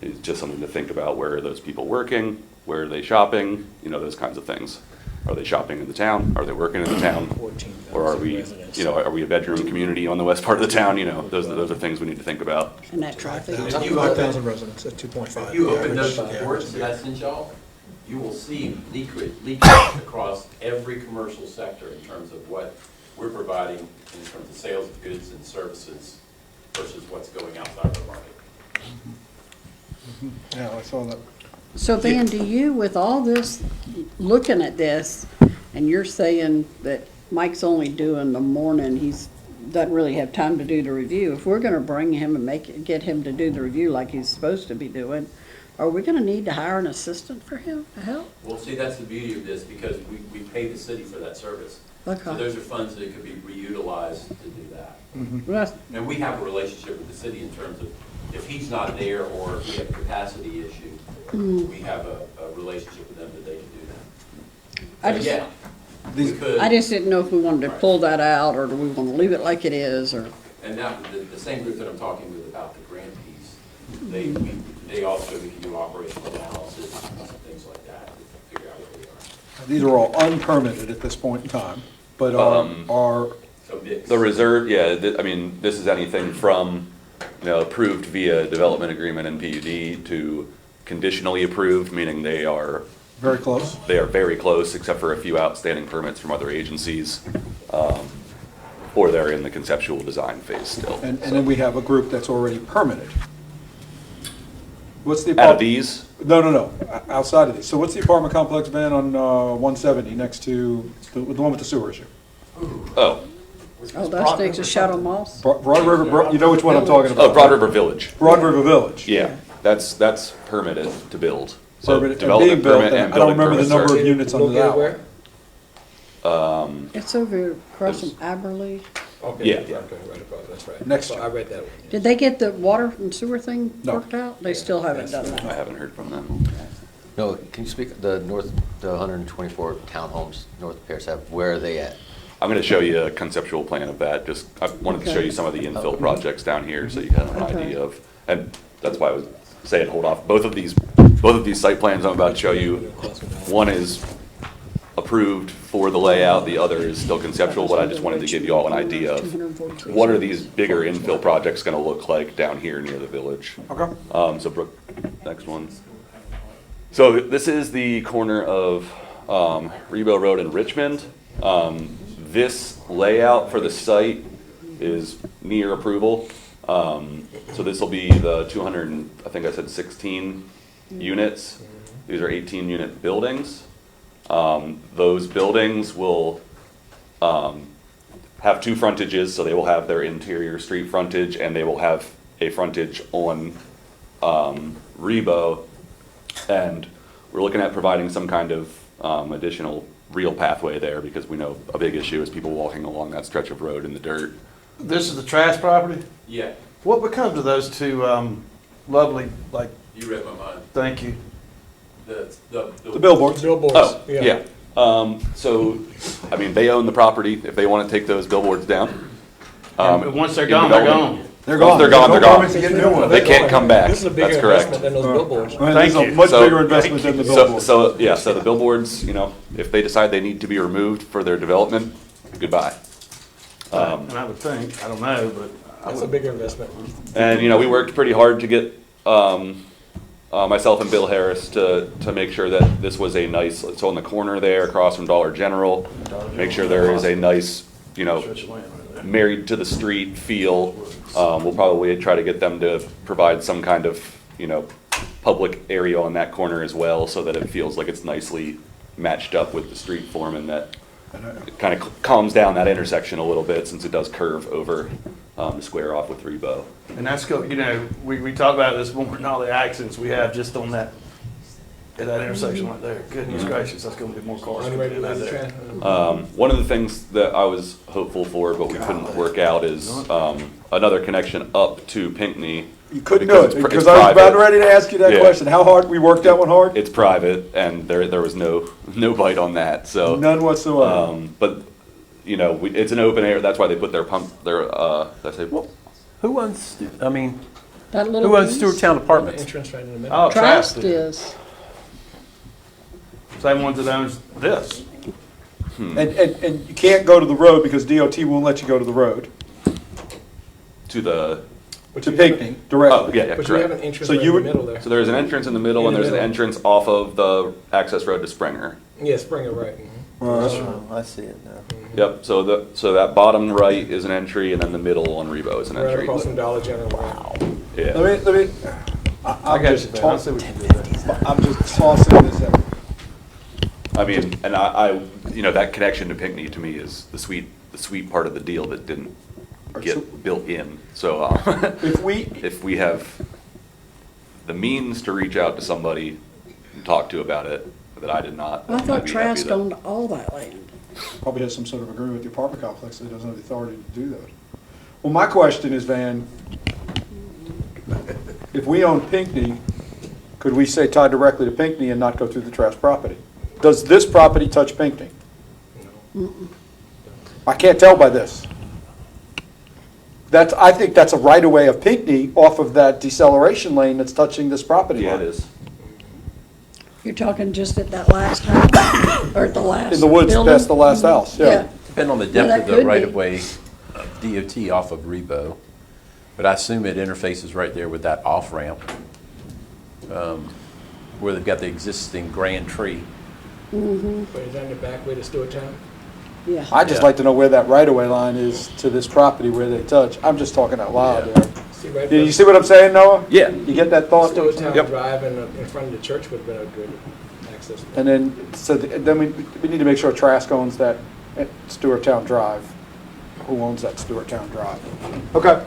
H: it's just something to think about. Where are those people working? Where are they shopping? You know, those kinds of things. Are they shopping in the town? Are they working in the town?
E: 14,000
H: Or are we,
E: residents.
H: you know, are we a bedroom community on the west part of the town? You know, those are things we need to think about.
G: And that traffic.
F: If you
B: 5,000 residents at 2.5.
F: If you open those reports that I sent y'all, you will see leakage across every commercial sector in terms of what we're providing in terms of sales of goods and services versus what's going outside the market.
B: Yeah, I saw that.
G: So Van, do you, with all this, looking at this, and you're saying that Mike's only doing the morning, doesn't really have time to do the review. If we're gonna bring him and get him to do the review like he's supposed to be doing, are we gonna need to hire an assistant for him to help?
F: Well, see, that's the beauty of this, because we pay the city for that service. So
G: Okay.
F: those are funds that could be reutilized to do that.
G: Well,
F: And we have a relationship with the city in terms of if he's not there or if we have a capacity issue, we have a relationship with them that they can do that.
G: I
F: So,
G: just-
F: yeah, we could.
G: I just didn't know if we wanted to pull that out, or do we want to leave it like it is, or,
F: And now, the same group that I'm talking with about the grant piece, they also, we can do operational analysis and things like that, to figure out what they are.
B: These are all unpermitted at this point in time, but are,
F: So mix.
H: The reserve, yeah, I mean, this is anything from, approved via development agreement and PUD to conditionally approved, meaning they are
B: very close.
H: very close, except for a few outstanding permits from other agencies, or they're in the conceptual design phase still.
B: And then we have a group that's already permitted. What's the
H: Out of
B: apartment?
H: these,
B: No, outside of these. So what's the apartment complex, Ben, on 170, next to the one with the sewer issue?
H: oh,
G: that's next to Shadow Moss?
B: Broad River, you know which one I'm talking about?
H: Broad River Village,
B: Broad River Village.
H: yeah, that's permitted to build. So
B: Permitted and
H: development
B: being built,
H: permit
B: and
H: and
B: I don't
H: building
B: remember the
H: permits
B: number
H: are-
B: of units under
E: Located
B: that
E: where?
B: one.
G: It's over across from Aberley.
E: Okay,
H: Yeah.
E: okay, right across, that's right.
B: Next
E: So I read that one.
G: Did they get the water and sewer thing
B: No.
G: worked out? They still haven't done
H: I
G: that.
H: haven't heard from them.
A: No, can you speak, the 124 townhomes north of Pierce Ave, where are they at?
H: I'm gonna show you a conceptual plan of that, I wanted to show
G: Okay.
H: you some of the infill projects down here, so you have an
G: Okay.
H: idea of, and that's why I was saying, hold off. Both of these site plans I'm about to show you, one is approved for the layout, the other is still conceptual, but I just wanted to give you all an idea of what are these bigger infill projects gonna look like down here near the village.
B: Okay.
H: So Brooke, next one. So this is the corner of Rebo Road and Richmond. This layout for the site is near approval. So this will be the 200, I think I said 16 units. These are 18-unit buildings. Those buildings will have two frontages, so they will have their interior street frontage, and they will have a frontage on Rebo. And we're looking at providing some kind of additional real pathway there, because we know a big issue is people walking along that stretch of road in the dirt.
D: This is the trash property?
F: Yeah,
D: What becomes of those two lovely,
F: you read my mind.
D: thank you.
B: The billboards.
E: Billboards,
H: Oh, yeah. So, I mean, they own the property if they want to take those billboards down.
D: And once they're
H: in
D: gone, they're
H: development.
D: gone.
B: They're
H: Once
B: gone.
H: they're gone,
B: There's
H: they're
B: no
H: gone.
B: permit to get new ones.
H: They can't come back.
E: This is a bigger
H: That's correct.
E: investment than those billboards.
B: I mean, this is
D: Thank
B: a
D: you.
B: much
H: So-
B: bigger investment than the
H: So,
B: billboards.
H: so the billboards, if they decide they need to be removed for their development, goodbye.
D: And I would think, I don't know, but I
E: That's a
D: would.
E: bigger investment.
H: And, we worked pretty hard to get, myself and Bill Harris to make sure that this was a nice, so on the corner there across from Dollar General, make sure there is a nice,
D: Stretch of land right there.
H: married to the street feel. We'll probably try to get them to provide some kind of, public area on that corner as well, so that it feels like it's nicely matched up with the street form, and that it kind of calms down that intersection a little bit, since it does curve over to square off with Rebo.
D: And that's go, we talked about this morning, all the accidents we have just on that, at that intersection right there. Goodness gracious, that's gonna be more cars. coming in out there.
H: One of the things that I was hopeful for, but we couldn't work out, is another connection up to Pinckney.
B: You couldn't do it,
H: it's
B: because I was about
H: private.
B: ready to ask you that
H: Yeah.
B: question. How hard, we worked that one hard?
H: It's private, and there was no bite on that, so.
B: None whatsoever.
H: But, it's an open air, that's why they put their did I say,
I: Who owns,
G: That little
I: who owns
G: piece?
I: Stewart Apartments?
E: Entrance right in the middle.
D: Oh,
G: Trust
D: Trask,
G: is,
D: same ones that owns this.
B: And you can't go to the road because DOT won't let you go to the road,
H: to the,
E: But
B: to
E: you have-
B: Pinckney
H: oh,
B: directly.
H: yeah,
E: But you have an
H: correct.
E: entrance
B: So
E: right
B: you
E: in the
B: would-
E: middle there.
H: So there's an entrance in the middle, and
E: In the
H: there's an
E: middle.
H: entrance off of the access road to Springer.
E: Yeah, Springer, right.
I: Oh, I see it now.
H: Yep, so that bottom right is an entry, and then the middle on Rebo is an
E: Right
H: entry.
E: across from Dollar General. Right.
H: Yeah.
B: Let me,
D: I
B: I'm
D: got you,
B: just
D: man. I see
B: tossing,
D: what you did there.
B: I'm just tossing this out.
H: I mean, and I that connection to Pinckney to me is the sweet part of the deal that didn't get built in. So if we have the means to reach out to somebody and talk to about it, that I did not.
G: I
H: I'd
G: thought
H: be happy
G: Trask
H: that-
G: owned all that land.
B: Probably has some sort of agreement with the apartment complex that he doesn't have the authority to do that. Well, my question is, Van, if we own Pinckney, could we say tie directly to Pinckney and not go through the trash property? Does this property touch Pinckney? I can't tell by this. I think that's a right-of-way of Pinckney off of that deceleration lane that's touching this property
H: Yeah,
B: line.
H: it is.
G: You're talking just at that last house, or at the last
B: In the woods
G: building?
B: past the last house, yeah.
J: Depending on the
G: Well,
J: depth
G: that
J: of
G: could
J: the
G: be.
J: right-of-way of DOT off of Rebo, but I assume it interfaces right there with that off-ramp, where they've got the existing grand tree.
E: But is that in the back way to Stewarttown?
G: Yeah.
B: I'd just
J: Yeah.
B: like to know where that right-of-way line is to this property where they touch. I'm just talking out loud
J: Yeah.
B: there.
E: See, right
B: Did you see what I'm saying, Noah?
H: Yeah.
B: You get that thought?
E: Stewarttown
H: Yep.
E: Drive in front of the church would have been a good access point.
B: And then, then we need to make sure Trask owns that at Stewarttown Drive. Who owns that Stewarttown Drive? Okay.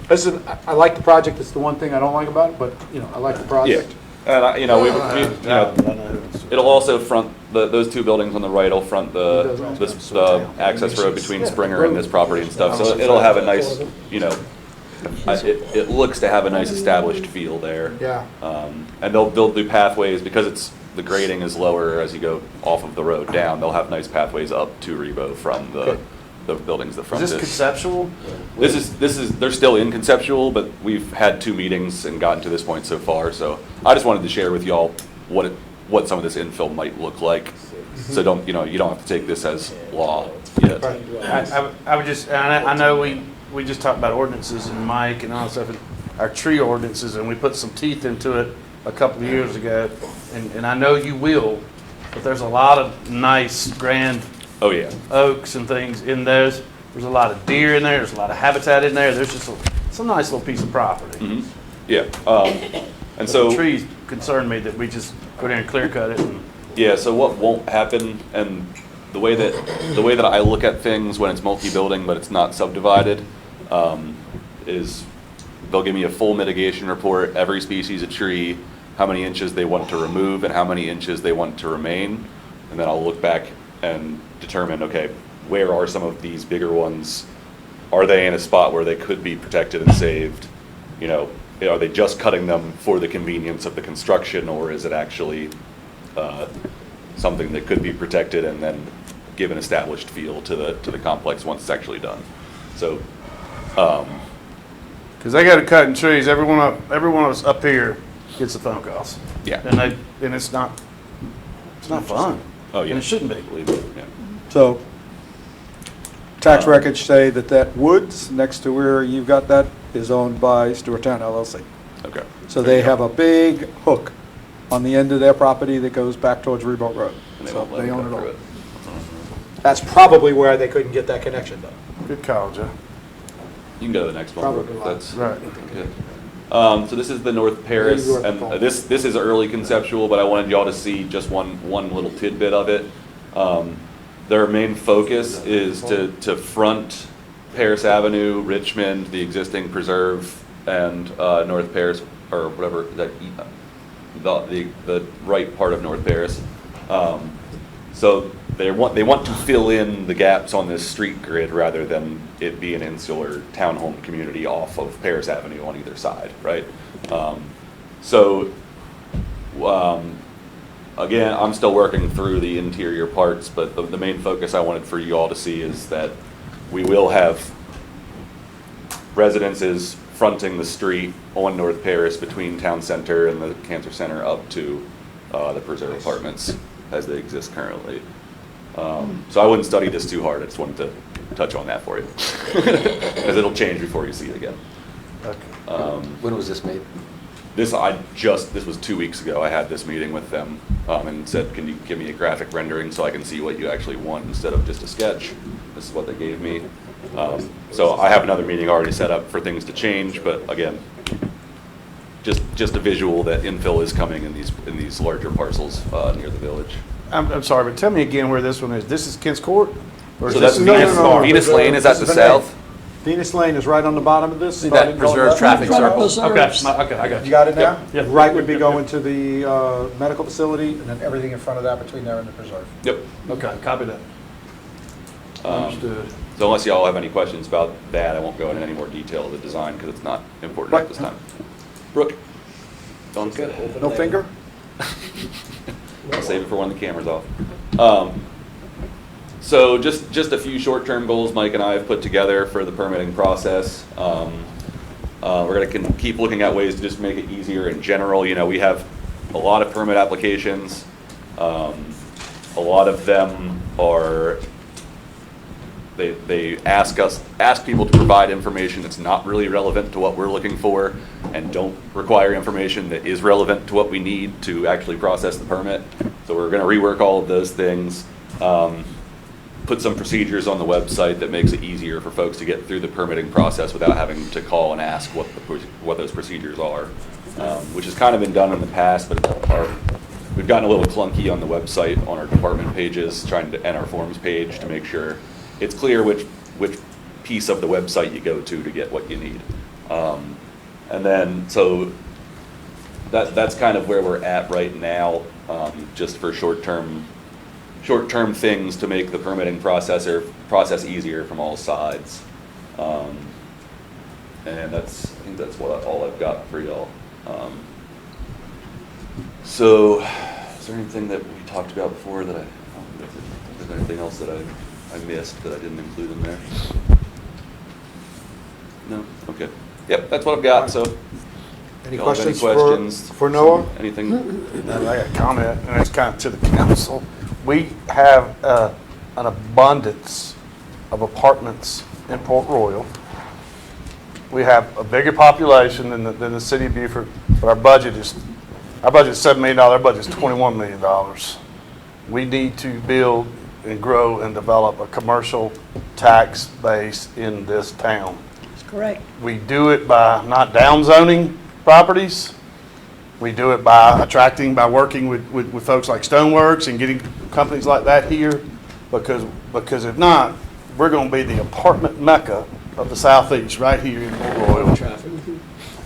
B: Listen, I like the project. It's the one thing I don't like about it, but, I like the
H: Yeah.
B: project.
H: And, it'll also front, those two buildings on the right will front the access road between Springer and this property and stuff. So it'll have a nice, it looks to have a nice established feel there.
B: Yeah.
H: And they'll do pathways, because the grading is lower as you go off of the road down, they'll have nice pathways up to Rebo from the buildings that front
D: Is this conceptual?
H: This is, they're still in conceptual, but we've had 2 meetings and gotten to this point so far, so I just wanted to share with y'all what some of this infill might look like. So you don't have to take this as law yet.
D: I would just, and I know we just talked about ordinances and Mike and all that stuff, and our tree ordinances, and we put some teeth into it a couple of years ago, and I know you will, but there's a lot of nice, grand
H: Oh, yeah.
D: oaks and things in those. There's a lot of deer in there, there's a lot of habitat in there, there's just it's a nice little piece of property.
H: Mhm. Yeah. And
D: But
H: so.
D: the trees concern me that we just go there and clear cut it and.
H: Yeah, so what won't happen, and the way that I look at things when it's multi-building but it's not subdivided, is they'll give me a full mitigation report, every species of tree, how many inches they want to remove and how many inches they want to remain, and then I'll look back and determine, okay, where are some of these bigger ones? Are they in a spot where they could be protected and saved? Are they just cutting them for the convenience of the construction, or is it actually something that could be protected and then give an established feel to the complex once it's actually done? So,
D: Because they got to cutting trees, every one of us up here gets the phone calls.
H: yeah.
D: And it's not fun.
H: Oh, yeah.
D: And it shouldn't be.
H: Believe me, yeah.
B: So, tax records say that woods next to where you've got that is owned by Stewarttown LLC.
H: Okay.
B: So they have a big hook on the end of their property that goes back towards Rebo Road.
H: And they
B: So
H: won't let
B: they
H: them
B: own it
H: cut
B: all.
H: through it.
B: That's probably why they couldn't get that connection done.
D: Good call, Joe.
H: You can go to the next one.
B: Probably
H: Brooke.
B: not.
H: That's
D: Right.
H: good. So this is the North Paris,
B: Yeah, you are
H: and
B: the
H: this is early conceptual, but I wanted y'all to see just one little tidbit of it. Their main focus is to front Paris Avenue, Richmond, the existing preserve, and North Paris, or whatever, the right part of North Paris. So they want to fill in the gaps on this street grid rather than it be an insular townhome community off of Paris Avenue on either side, right? Again, I'm still working through the interior parts, but the main focus I wanted for you all to see is that we will have residences fronting the street on North Paris between Town Center and the Cancer Center up to the Preserve Apartments as they exist currently. So I wouldn't study this too hard, I just wanted to touch on that for you. Because it'll change before you see it again.
A: When was this made?
H: This was 2 weeks ago, I had this meeting with them and said, can you give me a graphic rendering so I can see what you actually want instead of just a sketch? This is what they gave me. So I have another meeting already set up for things to change, but again, just a visual that infill is coming in these larger parcels near the village.
D: I'm sorry, but tell me again where this one is. This is Kent's Court? Or is
H: So
D: this
H: that's
B: No, no,
H: Venus,
B: no,
H: Venus Lane is at the
B: this is
H: south.
B: Venus Lane is right on the bottom of this.
J: See that preserve traffic circle?
D: Okay, I got
B: You got it now?
D: Yep.
B: Right would be going to the medical facility, and then everything in front of that between there and the preserve.
H: Yep.
D: Okay, copy that. Understood.
H: So unless y'all have any questions about that, I won't go into any more detail of the design because it's not important at this time. Brooke? Don't say it.
B: No finger?
H: I'll save it for when the camera's off. So just a few short-term goals Mike and I have put together for the permitting process. We're going to keep looking at ways to just make it easier in general. You know, we have a lot of permit applications. A lot of them are, they ask people to provide information that's not really relevant to what we're looking for and don't require information that is relevant to what we need to actually process the permit. So we're going to rework all of those things. Put some procedures on the website that makes it easier for folks to get through the permitting process without having to call and ask what those procedures are, which has kind of been done in the past, but we've gotten a little clunky on the website on our department pages, and our forms page to make sure it's clear which piece of the website you go to get what you need. And then, so that's kind of where we're at right now, just for short-term things to make the permitting process easier from all sides. And I think that's all I've got for y'all. So, is there anything that we talked about before that is there anything else that I missed that I didn't include in there? No? Okay. Yep, that's what I've got, so.
B: Any
H: y'all have
B: questions for Noah?
H: Anything?
D: I got a comment, and it's kind of to the council. We have an abundance of apartments in Port Royal. We have a bigger population than the city of Beaufort, but our budget is $7 million. Our budget is $21 million. We need to build and grow and develop a commercial tax base in this town.
G: That's correct.
D: We do it by not downzoning properties. We do it by working with folks like Stoneworks and getting companies like that here, because if not, we're going to be the apartment mecca of the southeast right here in Port Royal.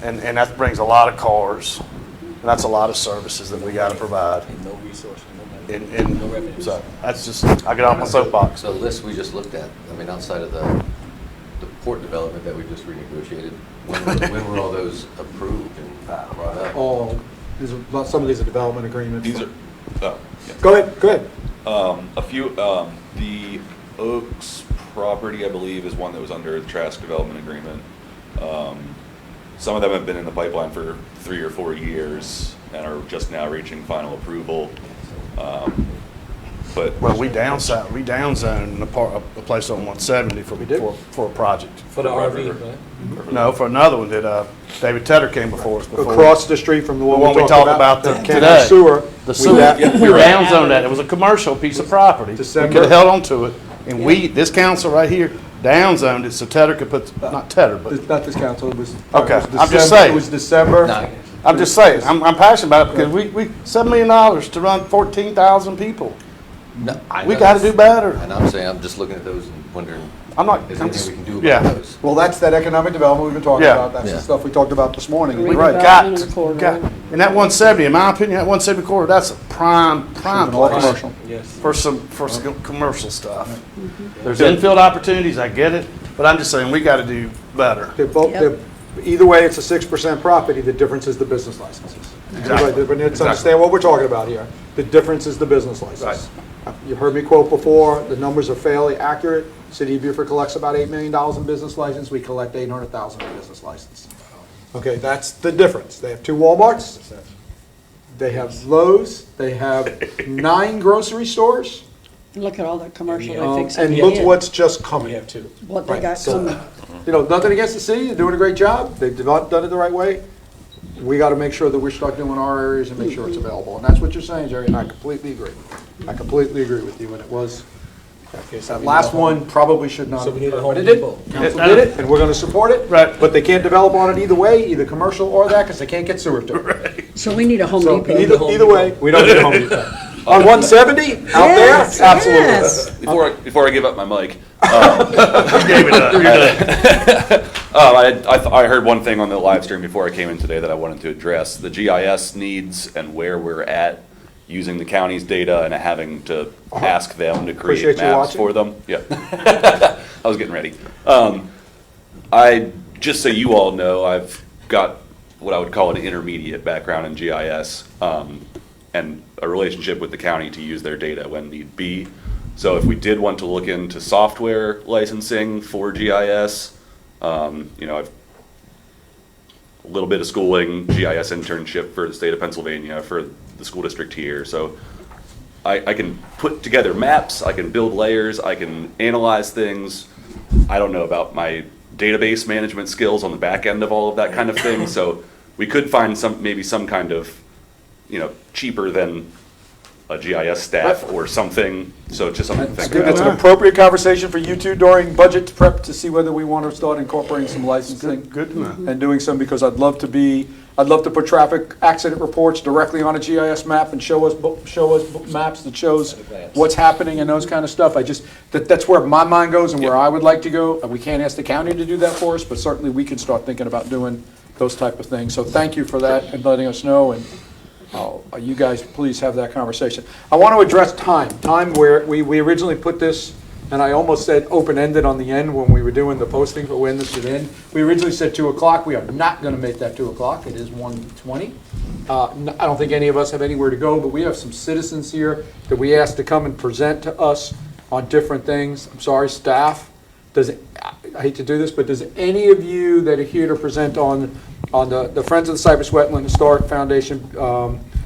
D: And that brings a lot of cars, and that's a lot of services that we got to provide.
E: And no resource, no money,
D: And
E: no revenue.
D: so that's just, I get off my soapbox.
A: So the list we just looked at, I mean, outside of the port development that we just renegotiated, when were all those approved and brought up?
B: All, some of these are development agreements.
H: These are, oh, yeah.
B: Go ahead.
H: A few, the Oaks property, I believe, is one that was under the Trask Development Agreement. Some of them have been in the pipeline for 3 or 4 years and are just now reaching final approval. But
D: Well, we downzoned a place on 170 for a project.
E: For the RV, right?
D: No, for another one that David Tedder came before us before.
B: Across the street from the one
D: we
B: we talked about, the
D: today.
B: county sewer.
D: The
B: we
D: sewer,
B: da-
D: we downzoned that. It was a commercial piece of property. We
B: December.
D: could have held on to it. And this council right here downzoned it so Tedder could put, not Tedder, but,
B: Not this council, it was.
D: Okay,
B: it was
D: I'm just
B: December-
D: saying.
B: It was December.
D: I'm just saying, I'm passionate about it because we $7 million to run 14,000 people.
A: No, I
D: We
A: know
D: got to
A: that's-
D: do better.
A: And I'm saying, I'm just looking at those and wondering,
D: I'm not,
A: is
D: I'm
A: there
D: just,
A: anything we can do
D: yeah.
A: about those?
B: Well, that's that economic development we've been talking
D: Yeah.
B: about. That's
A: Yeah.
B: the stuff we talked about this morning. You're
G: Redevelopment
B: right.
G: of the corridor.
D: got, and that 170, in my opinion, that 170 corridor, that's a prime
B: All
D: place
B: commercial.
E: Yes.
D: for some commercial stuff.
B: Mm-hmm.
D: There's infield opportunities, I get it, but I'm just saying, we got to do better.
B: They're both,
G: Yep.
B: either way, it's a 6% property. The difference is the business licenses.
D: Exactly.
B: But let's understand what we're talking about here. The difference is the business license. You heard me quote before, the numbers are fairly accurate. City of Beaufort collects about $8 million in business license. We collect $800,000 in business license. Okay, that's the difference. They have 2 Walmarts. They have Lowe's. They have 9 grocery stores.
G: Look at all that commercial they fix.
B: And
G: in
B: look
G: the end.
B: what's just
E: We
B: coming.
E: have two.
G: What they
B: Right,
G: got
B: so,
G: coming.
B: You know, nothing against the city, they're doing a great job, they've done it the right way. We gotta make sure that we start doing our areas and make sure it's available, and that's what you're saying, Jerry, and I completely agree. I completely agree with you, and it was,
E: Okay, so
B: that
E: we
B: last
E: need a
B: one probably should not
E: So
B: have
E: we need a
B: occurred,
E: Home
B: but it did.
E: Depot.
B: Council did it, and we're gonna support it.
D: Right.
B: But they can't develop on it either way, either commercial or that, because they can't get sewer to it.
G: So we need a Home
B: So
G: Depot.
B: either way, we don't need a Home Depot. On 170, out there,
G: Yes,
B: absolutely.
G: yes.
H: before I give up my mic,
D: You gave it up, you're done.
H: I heard one thing on the live stream before I came in today that I wanted to address. The GIS needs and where we're at using the county's data and having to ask them to create
B: Appreciate you
H: maps
B: watching.
H: for them. Yeah. I was getting ready. Just so you all know, I've got what I would call an intermediate background in GIS, and a relationship with the county to use their data when need be. So if we did want to look into software licensing for GIS, I've a little bit of schooling, GIS internship for the state of Pennsylvania, for the school district here. So I can put together maps, I can build layers, I can analyze things. I don't know about my database management skills on the back end of all of that kind of thing. So we could find maybe some kind of, cheaper than a GIS staff or something. So it's just something to think
B: It's an
H: about.
B: appropriate conversation for you two during budget prep to see whether we want to start incorporating some licensing.
D: Good to know.
B: And doing some, because I'd love to put traffic accident reports directly on a GIS map and show us maps that shows what's happening and those kind of stuff. That's where my mind goes and where I would like to go. We can't ask the county to do that for us, but certainly we can start thinking about doing those type of things. So thank you for that and letting us know, and you guys please have that conversation. I want to address time where we originally put this, and I almost said open-ended on the end when we were doing the posting for when this should end. We originally said 2 o'clock. We are not going to make that 2 o'clock. It is 1:20. I don't think any of us have anywhere to go, but we have some citizens here that we asked to come and present to us on different things. I'm sorry, staff. I hate to do this, but does any of you that are here to present on the Friends of the Cypress Wetland Historic Foundation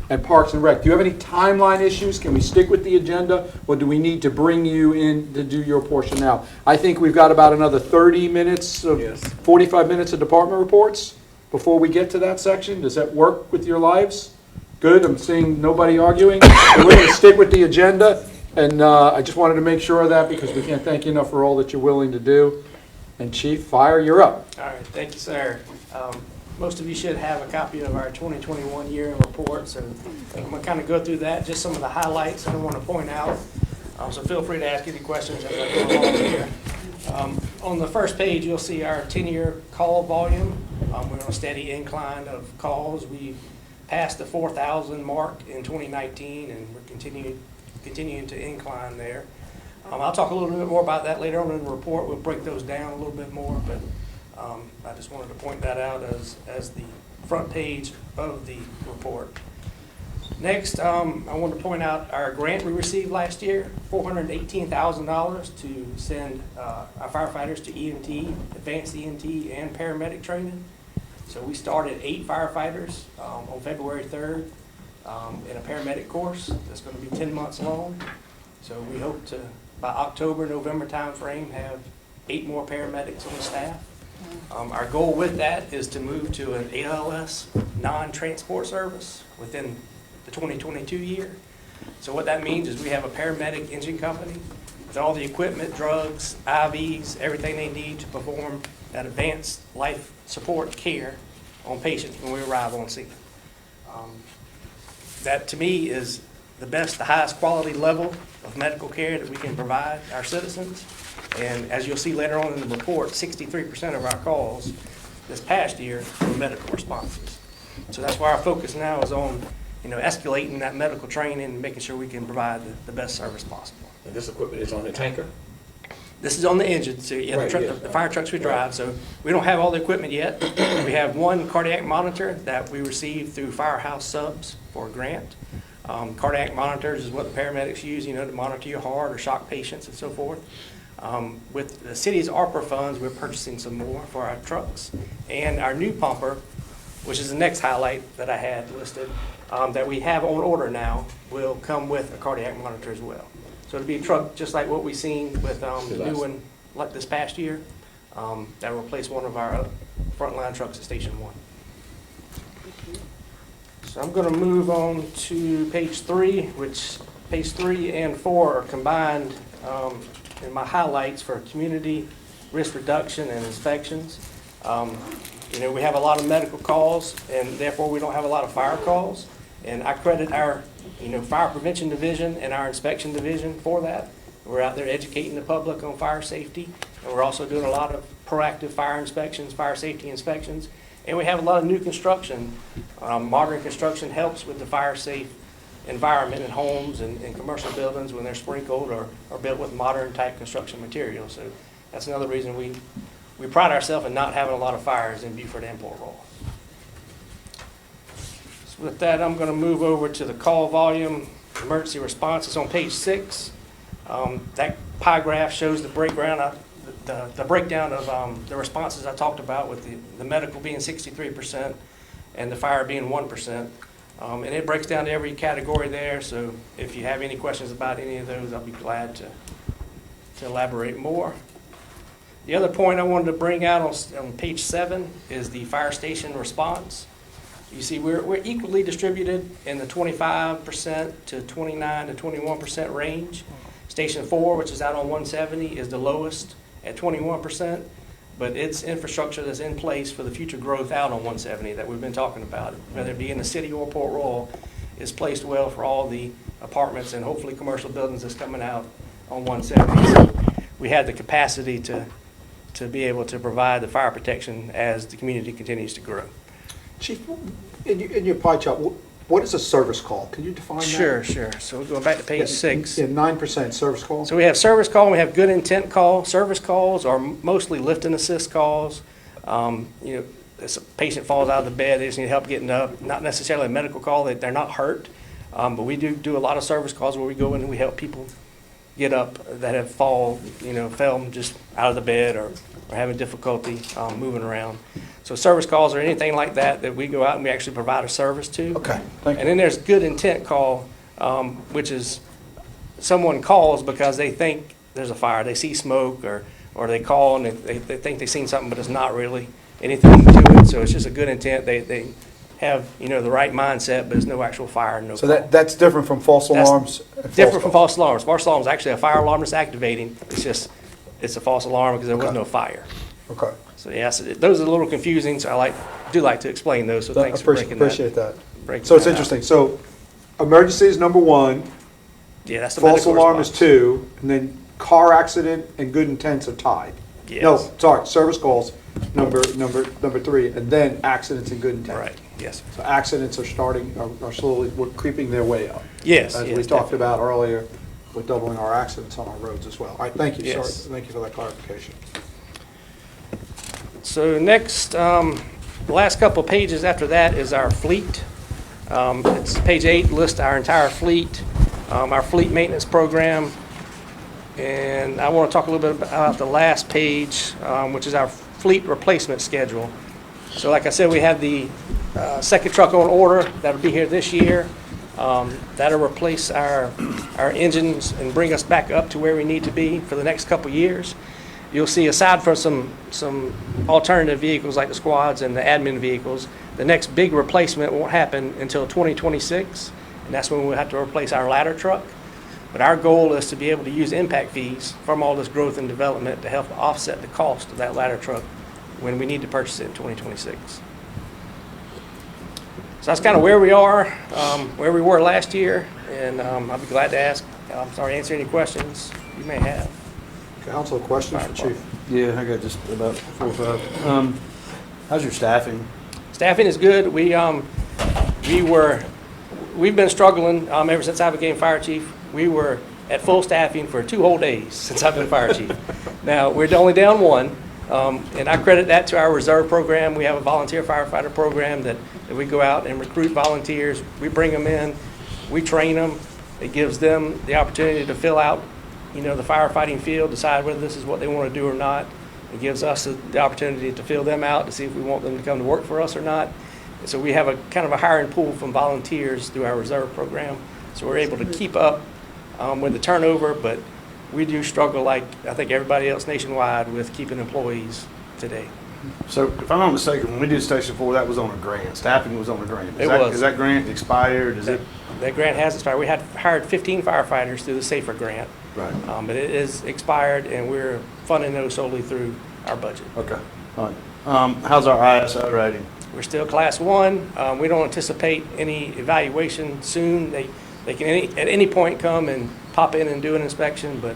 B: and Parks and Rec, do you have any timeline issues? Can we stick with the agenda, or do we need to bring you in to do your portion now? I think we've got about another 30 minutes, 45 minutes of department reports before we get to that section. Does that work with your lives? Good, I'm seeing nobody arguing. So we're going to stick with the agenda, and I just wanted to make sure of that because we can't thank you enough for all that you're willing to do. And Chief, Fire, you're up.
K: All right, thank you, sir. Most of you should have a copy of our 2021 year-end report, so I'm going to kind of go through that, just some of the highlights I want to point out. So feel free to ask any questions as I go along here. On the first page, you'll see our 10-year call volume. We're on a steady incline of calls. We passed the 4,000 mark in 2019, and we're continuing to incline there. I'll talk a little bit more about that later on in the report. We'll break those down a little bit more, but I just wanted to point that out as the front page of the report. Next, I want to point out our grant we received last year, $418,000 to send our firefighters to EMT, advanced EMT, and paramedic training. So we started 8 firefighters on February 3rd in a paramedic course that's going to be 10 months long. So we hope to, by October, November timeframe, have 8 more paramedics on the staff. Our goal with that is to move to an ALS non-transport service within the 2022 year. So what that means is we have a paramedic engine company with all the equipment, drugs, IVs, everything they need to perform that advanced life support care on patients when we arrive on scene. That to me is the best, the highest quality level of medical care that we can provide our citizens. And as you'll see later on in the report, 63% of our calls this past year were medical responses. So that's why our focus now is on, escalating that medical training and making sure we can provide the best service possible.
E: And this equipment is on the tanker?
K: This is on the engine, so yeah,
E: Right, yeah.
K: the fire trucks we drive. So we don't have all the equipment yet. We have one cardiac monitor that we received through Firehouse Subs for a grant. Cardiac monitors is what the paramedics use, to monitor your heart or shock patients and so forth. With the city's ARPA funds, we're purchasing some more for our trucks. And our new pumper, which is the next highlight that I had listed, that we have on order now, will come with a cardiac monitor as well. So it'll be a truck just like what we've seen with the new one like this past year. That will replace one of our frontline trucks at Station 1. So I'm going to move on to page 3, which page 3 and 4 are combined in my highlights for community risk reduction and inspections. We have a lot of medical calls, and therefore we don't have a lot of fire calls. And I credit our fire prevention division and our inspection division for that. We're out there educating the public on fire safety, and we're also doing a lot of proactive fire inspections, fire safety inspections. And we have a lot of new construction. Modern construction helps with the fire safe environment in homes and commercial buildings when they're sprinkled or built with modern type construction materials. So that's another reason we pride ourselves in not having a lot of fires in Beaufort and Port Royal. With that, I'm going to move over to the call volume emergency response. It's on page 6. That pie graph shows the breakdown of the responses I talked about, with the medical being 63% and the fire being 1%. And it breaks down to every category there, so if you have any questions about any of those, I'll be glad to elaborate more. The other point I wanted to bring out on page 7 is the fire station response. You see, we're equally distributed in the 25% to 29 to 21% range. Station 4, which is out on 170, is the lowest at 21%, but its infrastructure that's in place for the future growth out on 170 that we've been talking about, whether it be in the city or Port Royal, is placed well for all the apartments and hopefully commercial buildings that's coming out on 170. So we had the capacity to be able to provide the fire protection as the community continues to grow.
B: Chief, in your pie chart, what is a service call? Can you define that?
K: Sure. So we're going back to page 6.
B: Yeah, 9% service call.
K: So we have service call, and we have good intent call. Service calls are mostly lift and assist calls. If a patient falls out of the bed, they just need help getting up. Not necessarily a medical call, they're not hurt. But we do a lot of service calls where we go in and we help people get up that have fell just out of the bed or having difficulty moving around. So service calls are anything like that we go out and we actually provide a service to.
B: Okay, thank you.
K: And then there's good intent call, which is someone calls because they think there's a fire. They see smoke or they call and they think they've seen something, but it's not really anything to it. So it's just a good intent. They have, the right mindset, but there's no actual fire, no
B: So
K: call.
B: that's different from false
K: That's
B: alarms?
K: Different from false alarms. False alarm is actually a fire alarm that's activating. It's a false alarm because there was no fire.
B: Okay.
K: So yes, those are a little confusing, so I do like to explain those, so thanks for breaking that.
B: Appreciate that.
K: breaking
B: So it's
K: that out.
B: interesting. So emergency is number 1,
K: Yeah, that's the
B: false
K: medical
B: alarm is
K: response.
B: 2, and then car accident and good intents are tied.
K: Yes.
B: No, sorry, service calls, number 3, and then accidents and good intent.
K: Right, yes.
B: So accidents are slowly, we're creeping their way up.
K: Yes,
B: As
K: yes,
B: we talked
K: definitely.
B: about earlier, with doubling our accidents on our roads as well. All right, thank you, sir.
K: Yes.
B: Thank you for that clarification.
K: So next, the last couple of pages after that is our fleet. It's page 8, lists our entire fleet, our fleet maintenance program. And I want to talk a little bit about the last page, which is our fleet replacement schedule. So like I said, we have the second truck on order that'll be here this year. That'll replace our engines and bring us back up to where we need to be for the next couple years. You'll see, aside from some alternative vehicles like the squads and the admin vehicles, the next big replacement won't happen until 2026, and that's when we'll have to replace our ladder truck. But our goal is to be able to use impact fees from all this growth and development to help offset the cost of that ladder truck when we need to purchase it in 2026. So that's kind of where we are, where we were last year, and I'll be glad to answer any questions you may have.
B: Council, questions for Chief?
D: Yeah, I got just about 4 or 5. How's your staffing?
K: Staffing is good. We've been struggling ever since I became fire chief. We were at full staffing for 2 whole days since I've been fire chief. Now, we're only down 1, and I credit that to our reserve program. We have a volunteer firefighter program that we go out and recruit volunteers. We bring them in, we train them. It gives them the opportunity to fill out, the firefighting field, decide whether this is what they want to do or not. It gives us the opportunity to fill them out to see if we want them to come to work for us or not. So we have a kind of a hiring pool from volunteers through our reserve program. So we're able to keep up with the turnover, but we do struggle, like I think everybody else nationwide, with keeping employees today.
D: So if I'm not mistaken, when we did Station 4, that was on a grant. Staffing was on a grant.
K: It was.
D: Is that grant expired?
K: That grant has expired. We had hired 15 firefighters through the SAFER grant.
D: Right.
K: But it is expired, and we're funding those solely through our budget.
D: Okay. All right. How's our ISO rating?
K: We're still Class 1. We don't anticipate any evaluation soon. They can at any point come and pop in and do an inspection, but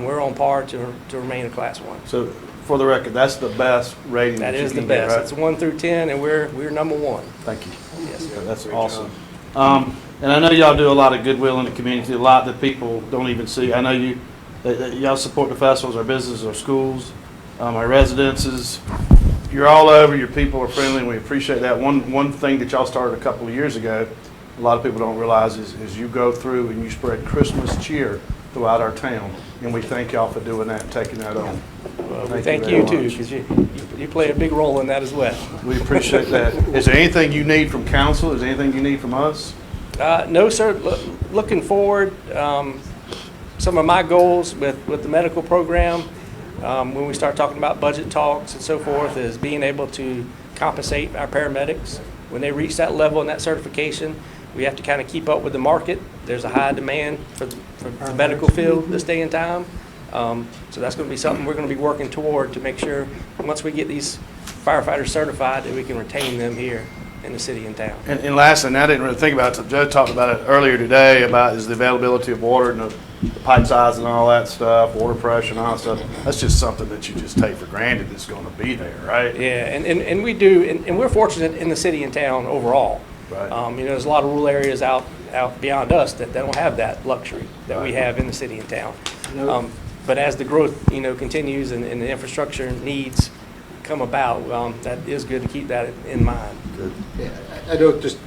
K: we're on par to remain a Class 1.
D: So for the record, that's the best rating
K: That
D: you
K: is the
D: can get,
K: best.
D: right?
K: It's 1 through 10, and we're number 1.
D: Thank you.
K: Yes.
D: Yeah, that's awesome. And I know y'all do a lot of goodwill in the community, a lot that people don't even see. I know y'all support the festivals, our businesses, our schools, our residences. you're all over, your people are friendly, and we appreciate that. One thing that y'all started a couple of years ago, a lot of people don't realize is you go through and you spread Christmas cheer throughout our town, and we thank y'all for doing that and taking that on.
K: Well, we thank you too, because you play a big role in that as well.
D: We appreciate that. Is there anything you need from council? Is there anything you need from us?
K: No, sir. Looking forward, some of my goals with the medical program, when we start talking about budget talks and so forth, is being able to compensate our paramedics. When they reach that level and that certification, we have to kind of keep up with the market. There's a high demand for the medical field this day and time. So that's going to be something we're going to be working toward to make sure once we get these firefighters certified that we can retain them here in the city and town.
D: And lastly, and I didn't really think about it, Joe talked about it earlier today, about is the availability of water and the pipe size and all that stuff, water pressure and all that stuff. That's just something that you just take for granted that's going to be there, right?
K: Yeah, and we do, and we're fortunate in the city and town overall.
D: Right.
K: There's a lot of rural areas out beyond us that don't have that luxury that we have in the city and town. But as the growth, continues and the infrastructure needs come about, that is good to keep that in mind.
D: Good.
B: Yeah, I know, just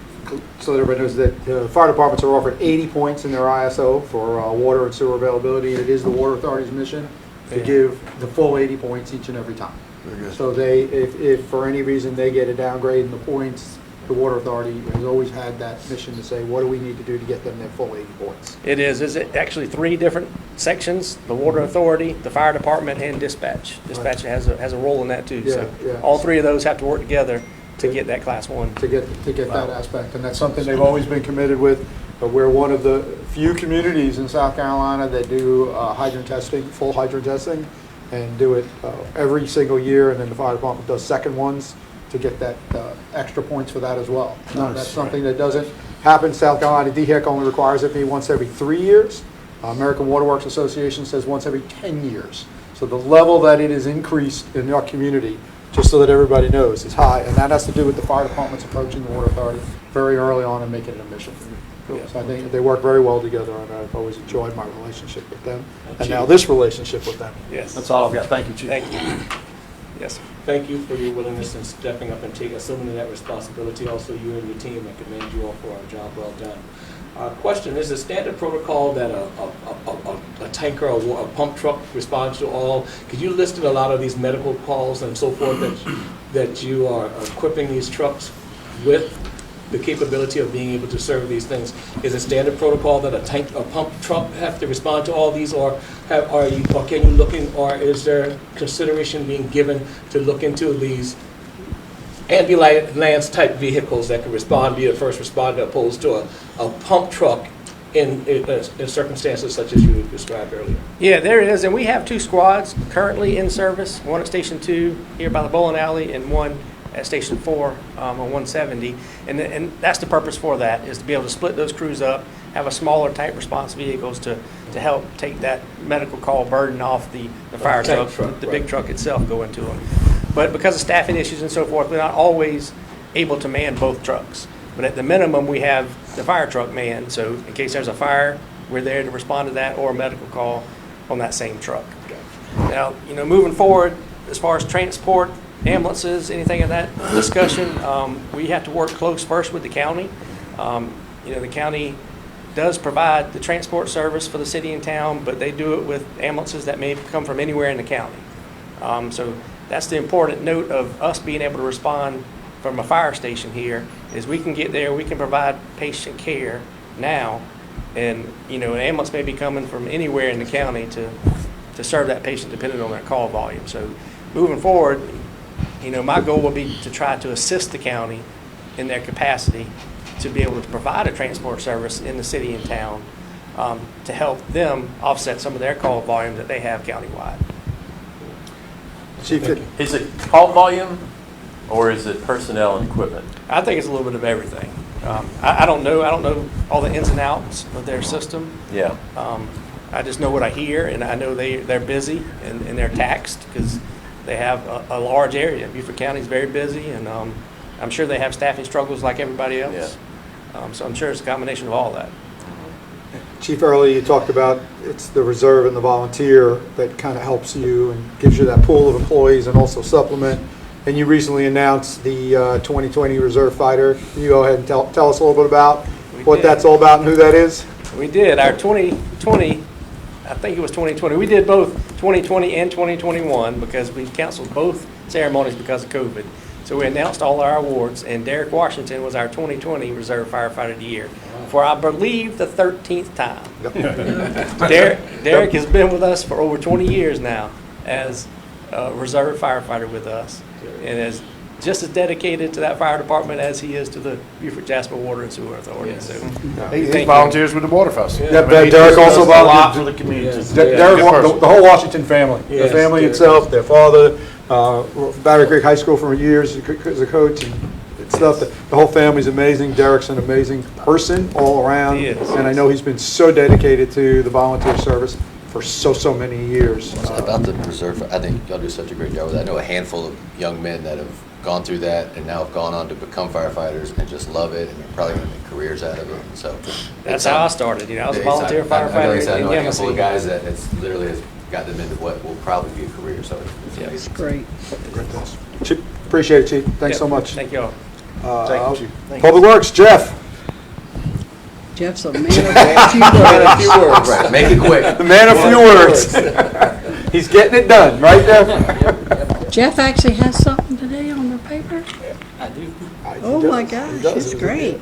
B: so that everybody knows that fire departments are offered 80 points in their ISO for water and sewer availability. It is the Water Authority's mission to give the full 80 points each and every time.
D: Very good.
B: So if for any reason they get a downgrade in the points, the Water Authority has always had that mission to say, what do we need to do to get them their full 80 points?
K: It is. Is it actually 3 different sections? The Water Authority, the Fire Department, and Dispatch. Dispatch has a role in that too.
B: Yeah,
K: So
B: yeah.
K: all 3 of those have to work together to get that Class 1.
B: To get that aspect, and that's something they've always been committed with. We're one of the few communities in South Carolina that do hydrant testing, full hydrant testing, and do it every single year, and then the fire department does second ones to get that extra points for that as well.
D: Nice.
B: That's something that doesn't happen. South Carolina DHEC only requires it be once every 3 years. American Water Works Association says once every 10 years. So the level that it is increased in our community, just so that everybody knows, is high, and that has to do with the fire departments approaching the Water Authority very early on and making it a mission. So I think they work very well together, and I've always enjoyed my relationship with them, and now this relationship with them.
K: Yes.
D: That's all I've got. Thank you, Chief.
K: Thank you. Yes, sir.
E: Thank you for your willingness in stepping up and assuming that responsibility. Also, you and your team, I commend you all for a job well done. Question, is it standard protocol that a tanker or a pump truck responds to all? Could you list a lot of these medical calls and so forth that you are equipping these trucks with the capability of being able to serve these things? Is it standard protocol that a pump truck have to respond to all these, or can you look in, or is there consideration being given to look into these ambulance type vehicles that can respond, be a first responder, opposed to a pump truck in circumstances such as you described earlier?
K: Yeah, there is, and we have 2 squads currently in service, one at Station 2 here by the bowling alley and one at Station 4 on 170. And that's the purpose for that, is to be able to split those crews up, have a smaller type response vehicles to help take that medical call burden off the fire truck, the big truck itself going to them. But because of staffing issues and so forth, we're not always able to man both trucks. But at the minimum, we have the fire truck manned, so in case there's a fire, we're there to respond to that, or a medical call on that same truck. Now, moving forward, as far as transport, ambulances, anything of that discussion, we have to work close first with the county. The county does provide the transport service for the city and town, but they do it with ambulances that may come from anywhere in the county. So that's the important note of us being able to respond from a fire station here, is we can get there, we can provide patient care now, and an ambulance may be coming from anywhere in the county to serve that patient depending on their call volume. So moving forward, my goal will be to try to assist the county in their capacity to be able to provide a transport service in the city and town to help them offset some of their call volume that they have countywide.
B: Chief,
J: Is it call volume or is it personnel and equipment?
K: I think it's a little bit of everything. I don't know all the ins and outs of their system.
J: Yeah.
K: I just know what I hear, and I know they're busy and they're taxed because they have a large area. Beaufort County is very busy, and I'm sure they have staffing struggles like everybody else.
J: Yeah.
K: So I'm sure it's a combination of all that.
B: Chief, earlier you talked about it's the reserve and the volunteer that kind of helps you and gives you that pool of employees and also supplement. and you recently announced the 2020 Reserve Fighter. Can you go ahead and tell us a little bit about what
K: did.
B: that's all about and who that is?
K: We did, our 2020, I think it was 2020, we did both 2020 and 2021 because we canceled both ceremonies because of COVID. So we announced all our awards, and Derek Washington was our 2020 Reserve Firefighter of the Year for, I believe, the 13th time. Derek has been with us for over 20 years now as a reserve firefighter with us, and is just as dedicated to that fire department as he is to the Beaufort Jasper Water and Sewer Authority. So,
D: He
K: thank you.
D: volunteers with the Water Festival.
B: Yeah,
D: I mean, he
B: Derek
D: just
B: also
D: does a lot
B: volunteers.
D: for the community.
E: Yes.
B: Derek,
D: Good person.
B: the whole Washington family, the
E: Yes,
B: family
E: Derek.
B: itself, their father, Battery Creek High School for years as a coach and stuff. The whole family's amazing. Derek's an amazing person all around.
K: He is.
B: And I know he's been so dedicated to the volunteer service for so many years.
A: About the reserve, I think y'all do such a great job with that. I know a handful of young men that have gone through that and now have gone on to become firefighters and just love it, and they're probably going to make careers out of it. So
K: That's how I started. I was a volunteer
A: I know
K: firefighter
A: I know
K: in
A: a handful of
K: Yemassee.
A: guys that it's literally has got them into what will probably be a career. So it's amazing.
G: Great.
B: Chief, appreciate it, Chief. Thanks so
K: Yep.
B: much.
K: Thank y'all.
D: Thank you, Chief.
B: Public Works, Jeff.
G: Jeff's a man of a few words.
A: Right, make it quick.
B: The man of few words. He's getting it done, right, Jeff?
G: Jeff actually has something today on the paper?
E: I do.
G: Oh my gosh, it's great.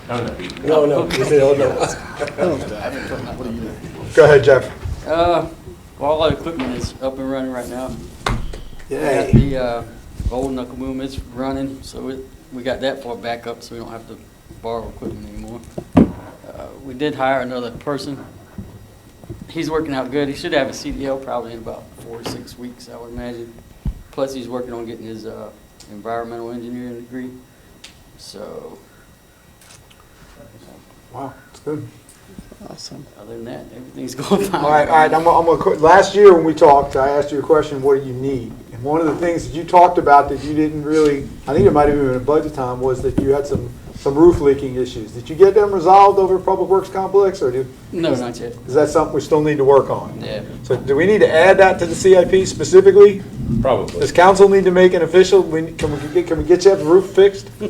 E: No, he said, oh, no.
B: Go ahead, Jeff.
L: All our equipment is up and running right now. We got
B: Yay.
L: the old knuckle boom, it's running, so we got that for backup, so we don't have to borrow equipment anymore. We did hire another person. He's working out good. He should have a CDL probably in about 4 to 6 weeks, I would imagine. Plus, he's working on getting his environmental engineering degree. So,
B: Wow, it's good.
G: Awesome.
L: other than that, everything's going fine.
B: All right, I'm gonna, last year when we talked, I asked you a question, what do you need? And one of the things that you talked about that you didn't really, I think it might have been in budget time, was that you had some roof leaking issues. Did you get them resolved over at Public Works Complex, or
L: No, not yet.
B: is that something we still need to work on?
L: Yeah.
B: So do we need to add that to the CIP specifically?
J: Probably.
B: Does council need to make an official, can we get you the roof fixed?
J: Yeah,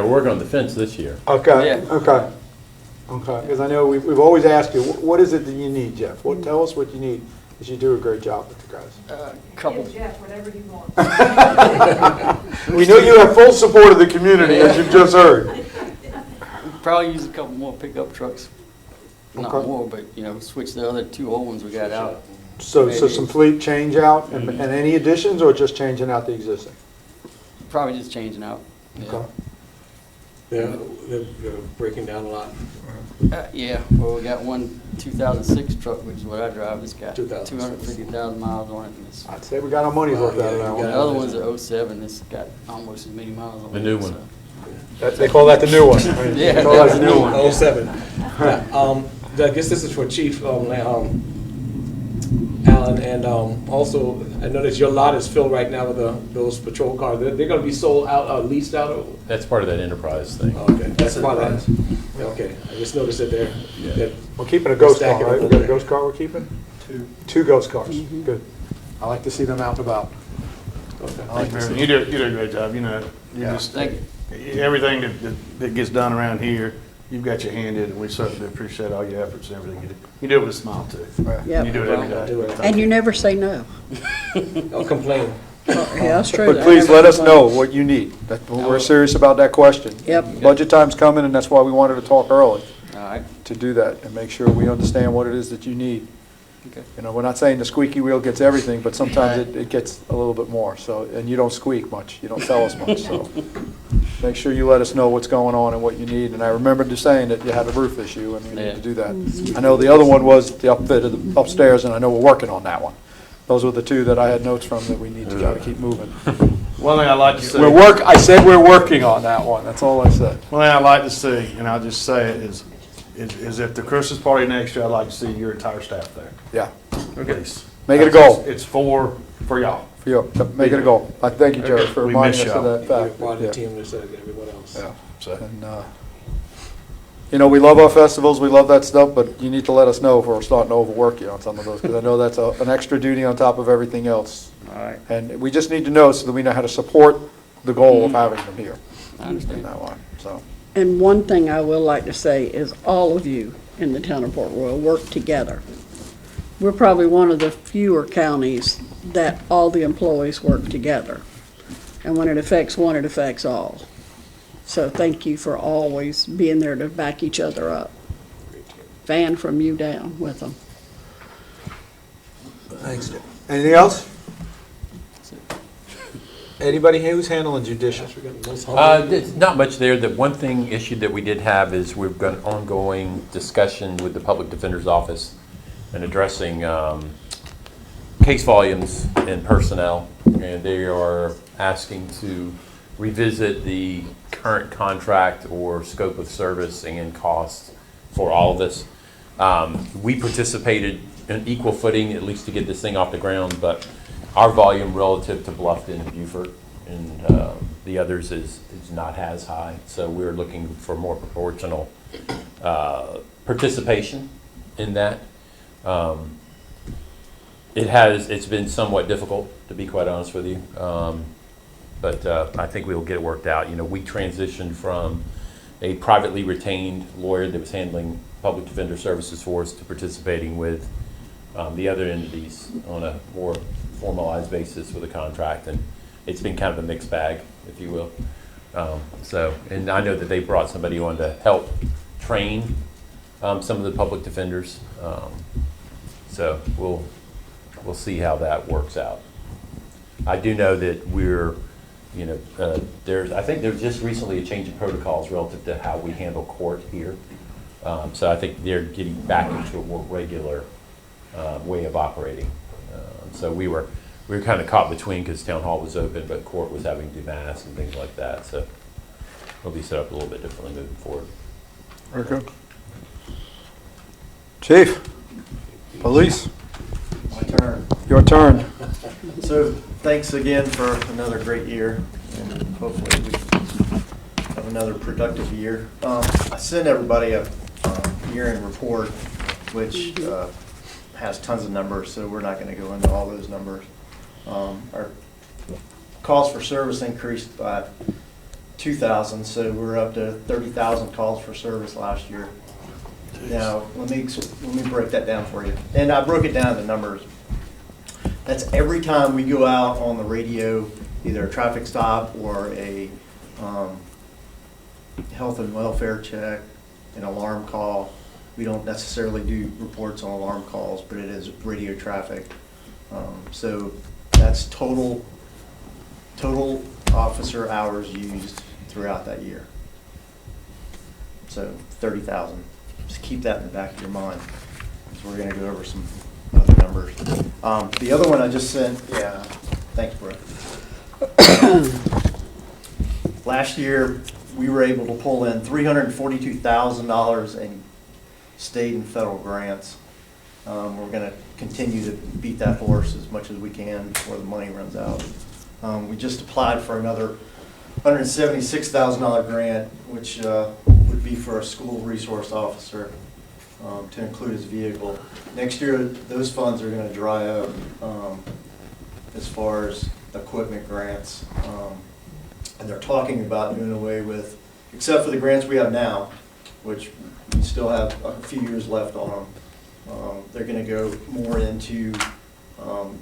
J: we're working on the fence this year.
B: Okay,
L: Yeah.
B: okay. Okay, because I know we've always asked you, what is it that you need, Jeff? Tell us what you need, because you do a great job with the guys.
L: Couple.
M: Jeff, whatever he wants.
B: We know you have full support of the community, as you've just heard.
L: Probably use a couple more pickup trucks. Not
B: Okay.
L: more, but, switch the other 2 old ones we got out.
B: So some fleet change out, and any additions, or just changing out the existing?
L: Probably just changing out. Yeah.
B: Okay.
E: They're breaking down a lot.
L: Yeah, well, we got one 2006 truck, which is what I drive. It's got
E: 2006.
L: 250,000 miles on it. And it's,
B: I'd say we got our money's worth out of that
L: the
B: one.
L: other one's a 07. It's got almost as many miles on it.
J: The new one.
L: so-
B: They call that the new one. Right?
L: Yeah.
B: They call that the new one.
E: 07. I guess this is for Chief Allen, and also, I noticed your lot is filled right now with those patrol cars. They're gonna be sold out, leased out?
J: That's part of that enterprise thing.
E: Okay, that's part of that. Okay, I just noticed that they're.
B: We're keeping a ghost car,
E: Stacking
B: right?
E: up
B: We got a
E: there.
B: ghost car we're keeping? Two ghost cars, good. I like to see them out and about. I like to see
D: You do a great job, you just,
L: Thank you.
D: everything that gets done around here, you've got your hand in, and we certainly appreciate all your efforts and everything you do. You do it with a smile, too.
G: Yep.
D: You do it every day.
E: Do it.
G: And you never say no.
E: Don't complain.
G: Yeah, that's true.
B: But please let us know what you need. We're serious about that question.
G: Yep.
B: Budget time's coming, and that's why we wanted to talk early,
L: All right.
B: to do that, and make sure we understand what it is that you need.
L: Okay.
B: We're not saying the squeaky wheel gets everything, but sometimes it gets a little bit more, so, and you don't squeak much, you don't tell us much, so. Make sure you let us know what's going on and what you need, and I remembered you saying that you had a roof issue, and we need to do that. I know the other one was the upfit of the upstairs, and I know we're working on that one. Those were the two that I had notes from that we need to try to keep moving.
D: One thing I'd like to say.
B: I said we're working on that one, that's all I said.
D: One thing I'd like to see, and I'll just say it, is at the Christmas party next year, I'd like to see your entire staff there.
B: Yeah,
D: Please.
B: Make it a goal.
D: It's for y'all.
B: for you, make it a goal. I thank you, Jerry, for
D: We
B: reminding
D: miss
B: us of
D: y'all.
B: that
E: You're
B: fact.
E: part of the
B: Yeah.
E: team, just like everyone else.
B: Yeah.
D: So,
B: And you know, we love our festivals, we love that stuff, but you need to let us know if we're starting to overwork you on some of those, because I know that's an extra duty on top of everything else.
L: All right,
B: And we just need to know so that we know how to support the goal of having them here
L: I
B: in
L: understand.
B: that line, so.
G: And one thing I will like to say is all of you in the town of Port Royal work together. We're probably one of the fewer counties that all the employees work together. And when it affects one, it affects all. So thank you for always being there to back each other up. Fan from you down with them.
B: Thanks. Anything else? Anybody who's handling judicial?
J: There's not much there. The one thing issue that we did have is we've got an ongoing discussion with the Public Defender's Office and addressing case volumes and personnel. And they are asking to revisit the current contract or scope of service and cost for all of this. We participated in equal footing, at least to get this thing off the ground, but our volume relative to Bluffton and Beaufort and the others is not as high. So we're looking for more proportional participation in that. It's been somewhat difficult, to be quite honest with you. But I think we will get it worked out. You know, we transitioned from a privately retained lawyer that was handling public defender services for us to participating with the other entities on a more formalized basis with a contract, and it's been kind of a mixed bag, if you will. And I know that they brought somebody on to help train some of the public defenders. So we'll see how that works out. I do know that we're, you know, I think there's just recently a change of protocols relative to how we handle court here. So I think they're getting back into a more regular way of operating. So we were kind of caught between because town hall was open, but court was having to do mass and things like that. So it'll be set up a little bit differently moving forward.
B: Very good. Chief, police,
C: My turn.
B: your turn.
C: So thanks again for another great year, and hopefully we have another productive year. I sent everybody a year-end report, which has tons of numbers, so we're not going to go into all those numbers. Our calls for service increased by 2,000, so we're up to 30,000 calls for service last year. Now, let me break that down for you. And I broke it down into numbers. That's every time we go out on the radio, either a traffic stop or a health and welfare check, an alarm call. We don't necessarily do reports on alarm calls, but it is radio traffic. So that's total officer hours used throughout that year. So 30,000. Just keep that in the back of your mind, because we're going to go over some other numbers. The other one I just sent, yeah, thanks, Brett. Last year, we were able to pull in $342,000 in state and federal grants. We're going to continue to beat that horse as much as we can before the money runs out. We just applied for another $176,000 grant, which would be for a school resource officer to include his vehicle. Next year, those funds are going to dry up as far as equipment grants. And they're talking about doing away with, except for the grants we have now, which we still have a few years left on them. They're going to go more into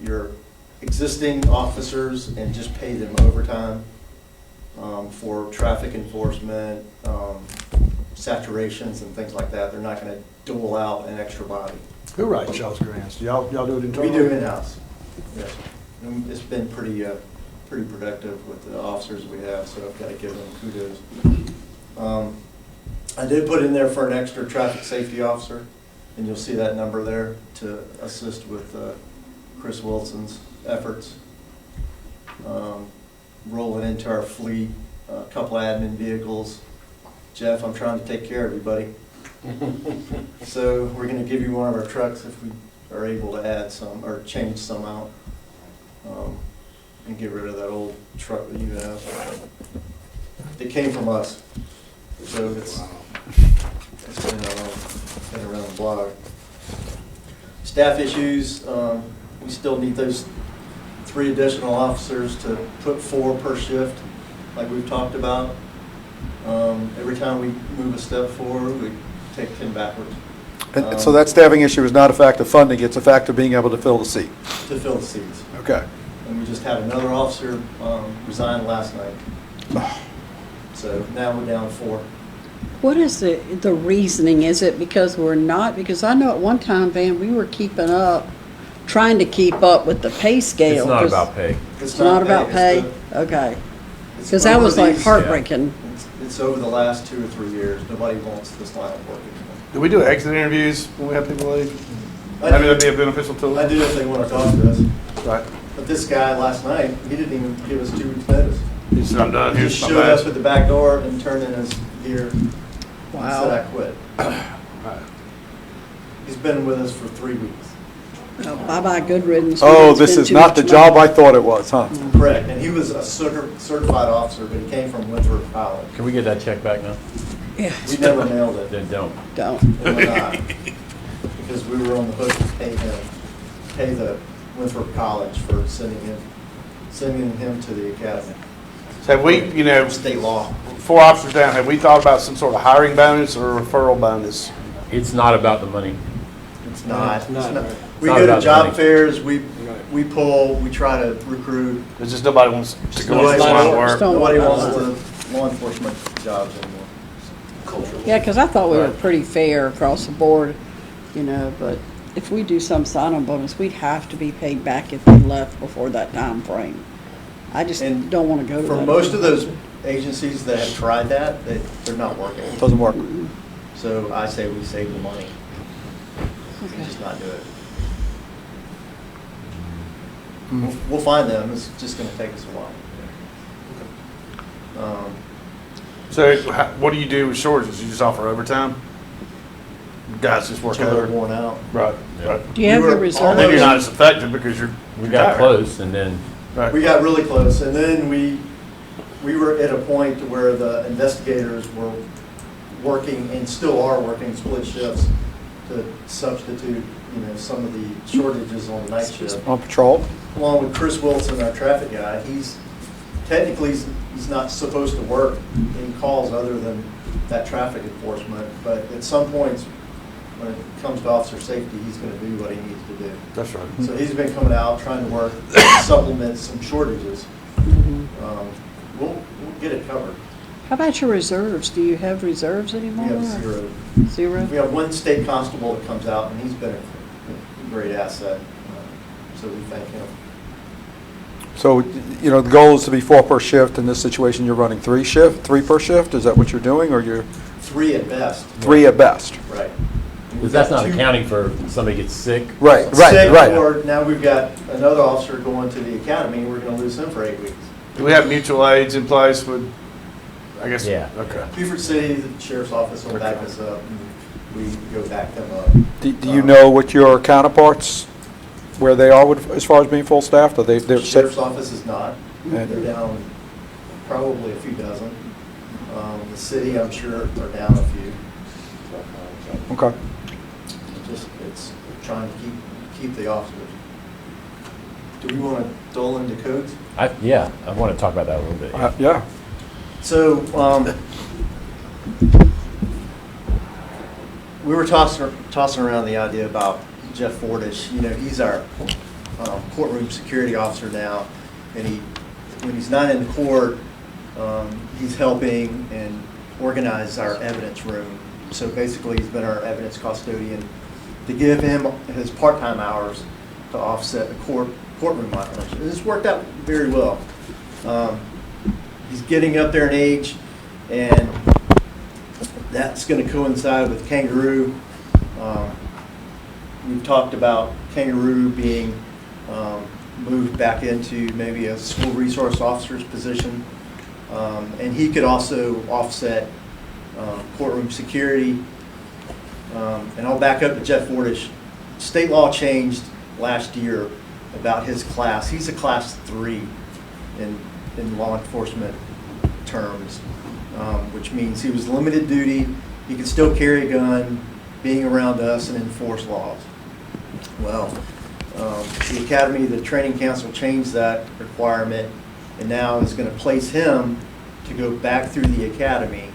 C: your existing officers and just pay them overtime for traffic enforcement, saturations and things like that. They're not going to dole out an extra body.
B: Who writes y'all's grants? Y'all do it internally?
C: We do in-house, yes. And it's been pretty productive with the officers we have, so I've got to give them kudos. I did put in there for an extra traffic safety officer, and you'll see that number there to assist with Chris Wilson's efforts. Rolling into our fleet, a couple admin vehicles. Jeff, I'm trying to take care of you, buddy. So we're going to give you one of our trucks if we are able to add some or change some out and get rid of that old truck that you have. It came from us, so it's It's been around the block. Staff issues, we still need those 3 additional officers to put 4 per shift, like we've talked about. Every time we move a step forward, we take 10 backwards.
B: And so that staffing issue is not a fact of funding, it's a fact of being able to fill the seat.
C: To fill the seats.
B: Okay.
C: And we just had another officer resign last night. So now we're down 4.
G: What is the reasoning? Is it because we're not? Because I know at one time, Van, we were trying to keep up with the pay scale.
J: It's not about pay.
G: It's not about pay? Okay. Because that was like heartbreaking.
C: It's over the last 2 or 3 years. Nobody wants this line of work anymore.
D: Do we do exit interviews when we have people leave?
C: I
D: Maybe
C: do.
D: that'd be a beneficial tool.
C: I do if they want to talk to us.
D: Right.
C: But this guy last night, he didn't even give us 2 weeks notice.
D: He said, I'm done,
C: He
D: here's
C: just
D: my
C: showed up
D: badge.
C: at the back door and turned in his gear and
G: Wow.
C: said, I quit. He's been with us for 3 weeks.
G: Oh, bye-bye, good riddance.
B: Oh,
G: It's
B: this
G: been
B: is
G: too
B: not the
G: much
B: job
G: money.
B: I thought it was, huh?
C: Correct. And he was a certified officer, but he came from Winthrop College.
J: Can we get that check back now?
G: Yeah,
C: We never nailed it.
J: Then don't.
G: don't.
C: And we're not. Because we were on the hook to pay the Winthrop College for sending him to the academy.
D: So have we, you know,
C: State law.
D: 4 officers down, have we thought about some sort of hiring bonus or referral bonus?
J: It's not about the money.
C: It's not.
E: It's not.
C: We
J: not
C: go to
J: about
C: job
J: money.
C: fairs, we pull, we try to recruit.
D: It's just nobody wants to go
C: Nobody
D: into this line of
C: wants-
D: work.
G: Don't
C: Nobody
G: worry
C: wants
G: about
C: the law enforcement jobs anymore.
G: Yeah, because I thought we were pretty fair across the board, you know, but if we do some sign-on bonus, we'd have to be paid back if we left before that time frame. I just
C: And
G: don't want to go to that.
C: For most of those agencies that have tried that, they're not working.
B: Doesn't work.
C: So I say we save the money.
G: Okay.
C: Just not do it. We'll find them, it's just gonna take us a while.
D: So what do you do with shortages? You just offer overtime? Guys just work
C: Until they're
D: over?
C: worn out.
D: Right,
J: Yeah.
D: right.
G: Do you have
C: We
G: your
C: were
G: reserve?
D: Then you're not as effective because you're.
J: We got
D: tired.
J: close and then,
D: Right.
C: We got really close, and then we were at a point where the investigators were working, and still are working, split shifts to substitute, some of the shortages on night shift.
B: On patrol?
C: Along with Chris Wilson, our traffic guy, he's not supposed to work in calls other than that traffic enforcement, but at some points, when it comes to officer safety, he's gonna do what he needs to do.
D: That's right.
C: So he's been coming out, trying to work, supplement some shortages. We'll get it covered.
G: How about your reserves? Do you have reserves anymore?
C: We have 0.
G: Zero?
C: We have one state constable that comes out, and he's been a great asset, so we thank him.
B: So, the goal is to be 4 per shift. In this situation, you're running 3 per shift? Is that what you're doing, or you're
C: 3 at best.
B: 3 at best?
C: Right.
J: because that's not accounting for if somebody gets sick.
B: Right,
C: Sick,
B: right.
C: or now we've got another officer going to the academy, and we're gonna lose him for 8 weeks.
D: Do we have mutual aids in place with, I guess?
J: Yeah.
D: Okay.
C: Beaufort City, the sheriff's office will back us up, and we go back them up.
B: Do you know what your counterparts, where they are as far as being full staffed? Are they're
C: The
B: set?
C: sheriff's office is not.
B: And-
C: They're down probably a few dozen. The city, I'm sure, are down a few.
B: Okay.
C: It's trying to keep the officers. Do we want to dull into codes?
J: Yeah, I want to talk about that a little bit. yeah.
B: Yeah.
C: So, we were tossing around the idea about Jeff Fordish. He's our courtroom security officer now, and when he's not in court, he's helping and organize our evidence room. So basically, he's been our evidence custodian to give him his part-time hours to offset the courtroom hours. And it's worked out very well. He's getting up there in age, and that's going to coincide with Kangaroo. We've talked about Kangaroo being moved back into maybe a school resource officer's position, and he could also offset courtroom security. And I'll back up to Jeff Fordish. State law changed last year about his class. He's a class 3 in law enforcement terms, which means he was limited duty. he can still carry a gun, being around us and enforce laws. Well, the academy, the training council changed that requirement, and now is going to place him to go back through the academy,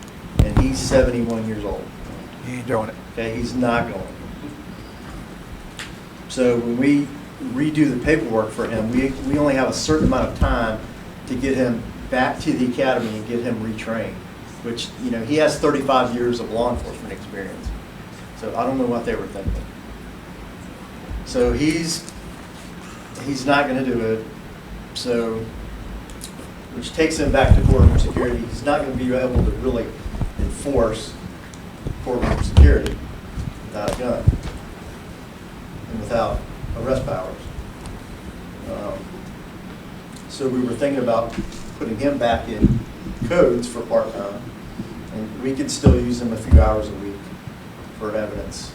C: and he's 71 years old.
B: He ain't doing it.
C: Okay, he's not going. So when we redo the paperwork for him, we only have a certain amount of time to get him back to the academy and get him retrained, which, you know, he has 35 years of law enforcement experience. So I don't know what they were thinking. So he's not going to do it. So, which takes him back to courtroom security. He's not going to be able to really enforce courtroom security without a gun and without arrest powers. So we were thinking about putting him back in codes for part-time, and we could still use him a few hours a week for evidence.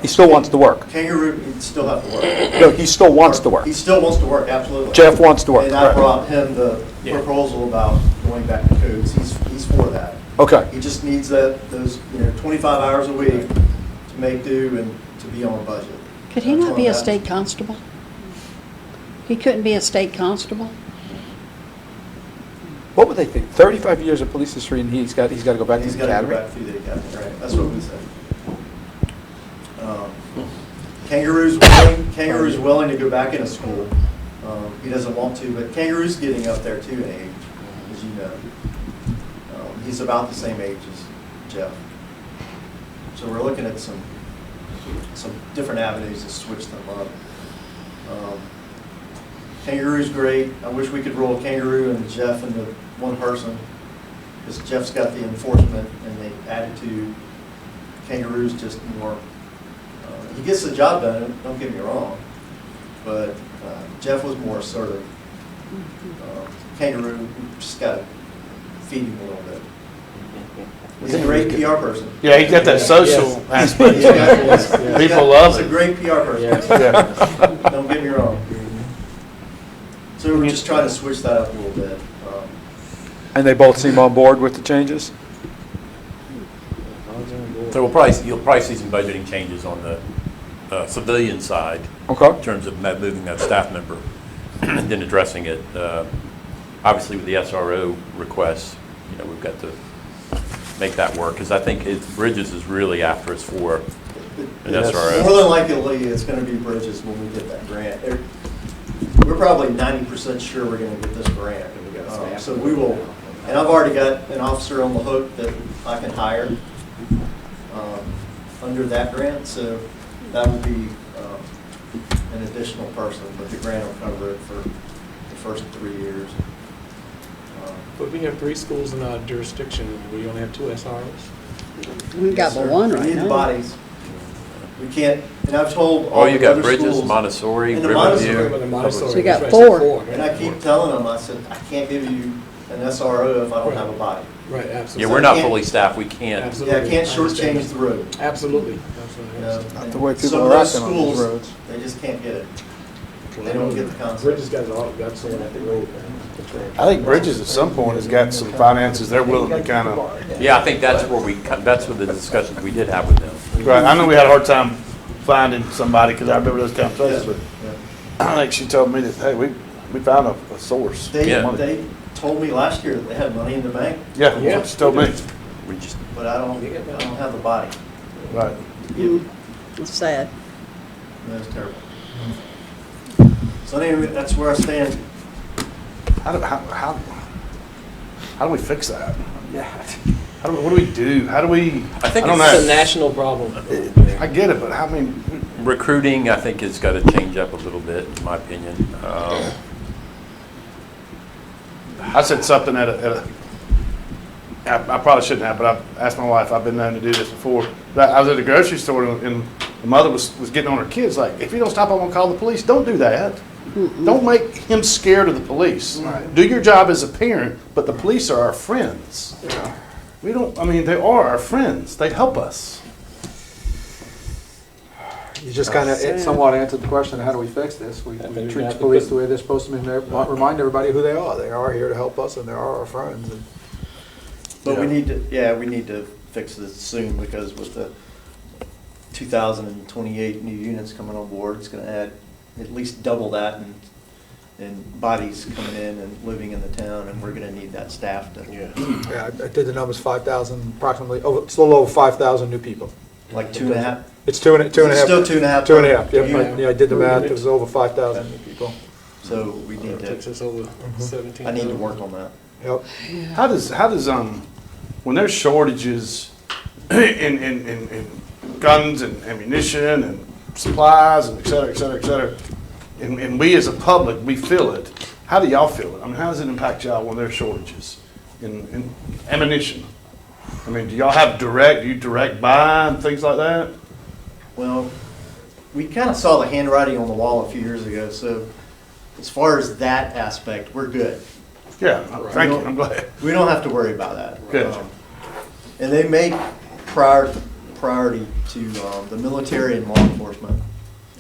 B: He still wants to work.
C: Kangaroo, he'd still have to work.
B: No, he still wants to work.
C: He still wants to work, absolutely.
B: Jeff wants to work.
C: And I
B: Right.
C: brought him the proposal about going back to codes. He's for that.
B: Okay.
C: He just needs those 25 hours a week to make do and to be on a budget.
G: Could he
C: That's
G: not
C: all
G: be a
C: that.
G: state constable? He couldn't be a state constable?
B: What would they think? 35 years of police history, and he's got to go back to
C: He's
B: the
C: got to go
B: academy?
C: back through the academy, right? That's what we said. Kangaroo's willing to go back into school. He doesn't want to, but Kangaroo's getting up there too in age, as you know. He's about the same age as Jeff. So we're looking at some different avenues to switch them up. Kangaroo's great. I wish we could roll Kangaroo and Jeff into one person, because Jeff's got the enforcement and the attitude. Kangaroo's just more. He gets the job done, don't get me wrong, but Jeff was more assertive. Kangaroo, we just got to feed him a little bit. He's a great PR person.
D: Yeah, he's got that social aspect. People love
C: He's a
D: it.
C: great PR person.
D: Yeah.
C: Don't get me wrong. So we're just trying to switch that up a little bit.
B: And they both seem on board with the changes?
J: So you'll probably see some budgeting changes on the civilian side
B: Okay.
J: in terms of moving that staff member and then addressing it. Obviously, with the SRO requests, we've got to make that work, because I think Bridges is really after us for an
C: More
J: SRO.
C: than likely, it's going to be Bridges when we get that grant. We're probably 90% sure we're going to get this grant. So we will, and I've already got an officer on the hook that I can hire under that grant, so that would be an additional person, but the grant will cover it for the first 3 years.
E: But we have 3 schools in our jurisdiction, we only have 2 SROs.
G: We've got
C: Yes,
G: the
C: sir.
G: one
C: We
G: right
C: need the
G: now.
C: bodies. We can't, and I've told all
J: Oh, you
C: the
J: got
C: other
J: Bridges,
C: schools,
J: Montessori,
C: And the Montessori,
J: Riverview.
E: But the Montessori,
G: So you got
E: that's right,
G: 4.
C: and I keep telling them, I said, I can't give you an SRO if I don't have a body.
E: Right, absolutely.
J: Yeah, we're not fully staffed. We can't.
E: Absolutely.
C: Yeah, I can't
E: understand
C: shortchange the road.
E: that. Absolutely.
C: You know,
B: Not the way
C: and
B: people
C: some of
B: are
C: those
B: acting on these
C: schools,
B: roads.
C: They just can't get it. They don't get the concept.
E: Bridges got it all, got someone at the road.
D: I think Bridges at some point has got some finances they're willing to kind of.
J: Yeah, I think that's where the discussions we did have with them.
D: Right. I know we had a hard time finding somebody, because I remember those conversations,
C: Yeah,
D: but
C: yeah.
D: I think she told me that, hey, we found a source.
J: Yeah.
C: They told me last year that they had money in the bank,
D: Yeah, that's what she told me.
J: We just
C: but I don't have a body.
D: Right.
G: It's sad.
C: That's terrible. So anyway, that's where I stand.
D: How do we fix that? Yeah. What do we do? How do we?
J: I think
D: don't
J: it's
E: It's a
D: know.
E: national problem.
D: I get it, but
J: recruiting, I think, has got to change up a little bit, in my opinion.
D: I said something I probably shouldn't have, but I've asked my wife, I've been known to do this before. But I was at the grocery store, and the mother was getting on her kids, like, if you don't stop, I'm going to call the police. Don't do that. Don't make him scared of the police. Do your job as a parent, but the police are our friends. They are our friends. They help us.
B: You just kind of somewhat answered the question, how do we fix this? We treat the police the way they're supposed to be, remind everybody who they are. They are here to help us, and they are our friends. And
C: But we
B: Yeah.
C: need to fix this soon, because with the 2,028 new units coming on board, it's gonna add at least double that and bodies coming in and living in the town, and we're gonna need that staff to,
B: Yeah, I did the numbers, 5,000, approximately, it's a little over 5,000 new people.
C: like 2.5.
B: It's two and a half.
C: Still 2.5.
B: 2.5, yeah,
C: unit.
B: yeah, I did the math, it was over 5,000 new people.
C: So we need
E: Takes
C: to,
E: us over 17.
C: I need to work on that.
B: Yep.
D: How does, when there's shortages in guns and ammunition and supplies and et cetera, and we as a public, we feel it, how do y'all feel it? I mean, how does it impact y'all when there's shortages in ammunition? I mean, do you direct buy and things like that?
C: Well, we kind of saw the handwriting on the wall a few years ago, so as far as that aspect, we're good.
D: Yeah, thank you, I'm glad.
C: We don't have to worry about that.
D: Good.
C: And they make priority to the military and law enforcement.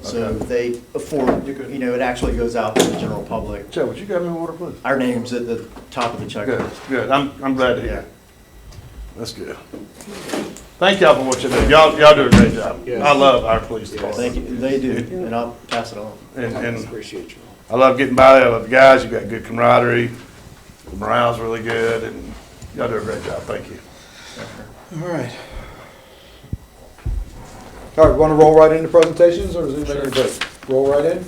C: So
D: Okay.
C: they afford, it actually goes out to the general public.
D: Joe, would you grab me water, please?
C: Our name's at the top of the
D: Good,
C: checklist.
D: good, I'm glad to hear. That's good. Thank y'all for what you do. Y'all do a great job.
E: Yes.
D: I love our police department.
C: Thank you, they do, and I'll pass it on.
D: And
E: Appreciate you.
D: I love getting by there. I love the guys. You got good camaraderie. The morale's really good, and y'all do a great job. Thank you.
B: All right. All right, want to roll right into presentations, or does anybody need a break? Roll right in?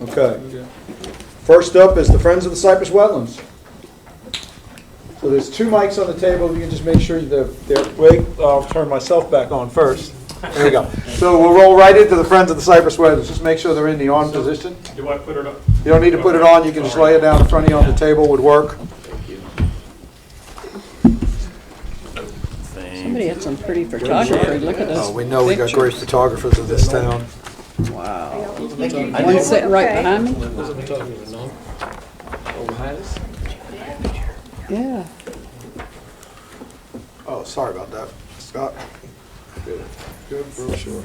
B: Okay. First up is the Friends of the Cypress Wetlands. So there's two mics on the table. You can just make sure wait, I'll turn myself back on first. There we go. So we'll roll right into the Friends of the Cypress Wetlands. Just make sure they're in the on position.
M: Do I put it up?
B: You don't need to put it on. You can just lay it down in front of you on the table would work.
G: Somebody had some pretty photography. Look at those.
B: Oh, we know we got great photographers in this town.
G: Wow.
C: I
G: One
C: do.
G: sitting right behind me?
E: Those are photographers, no? Oh, behind us?
G: Yeah.
B: Oh, sorry about that, Scott. Good brochure.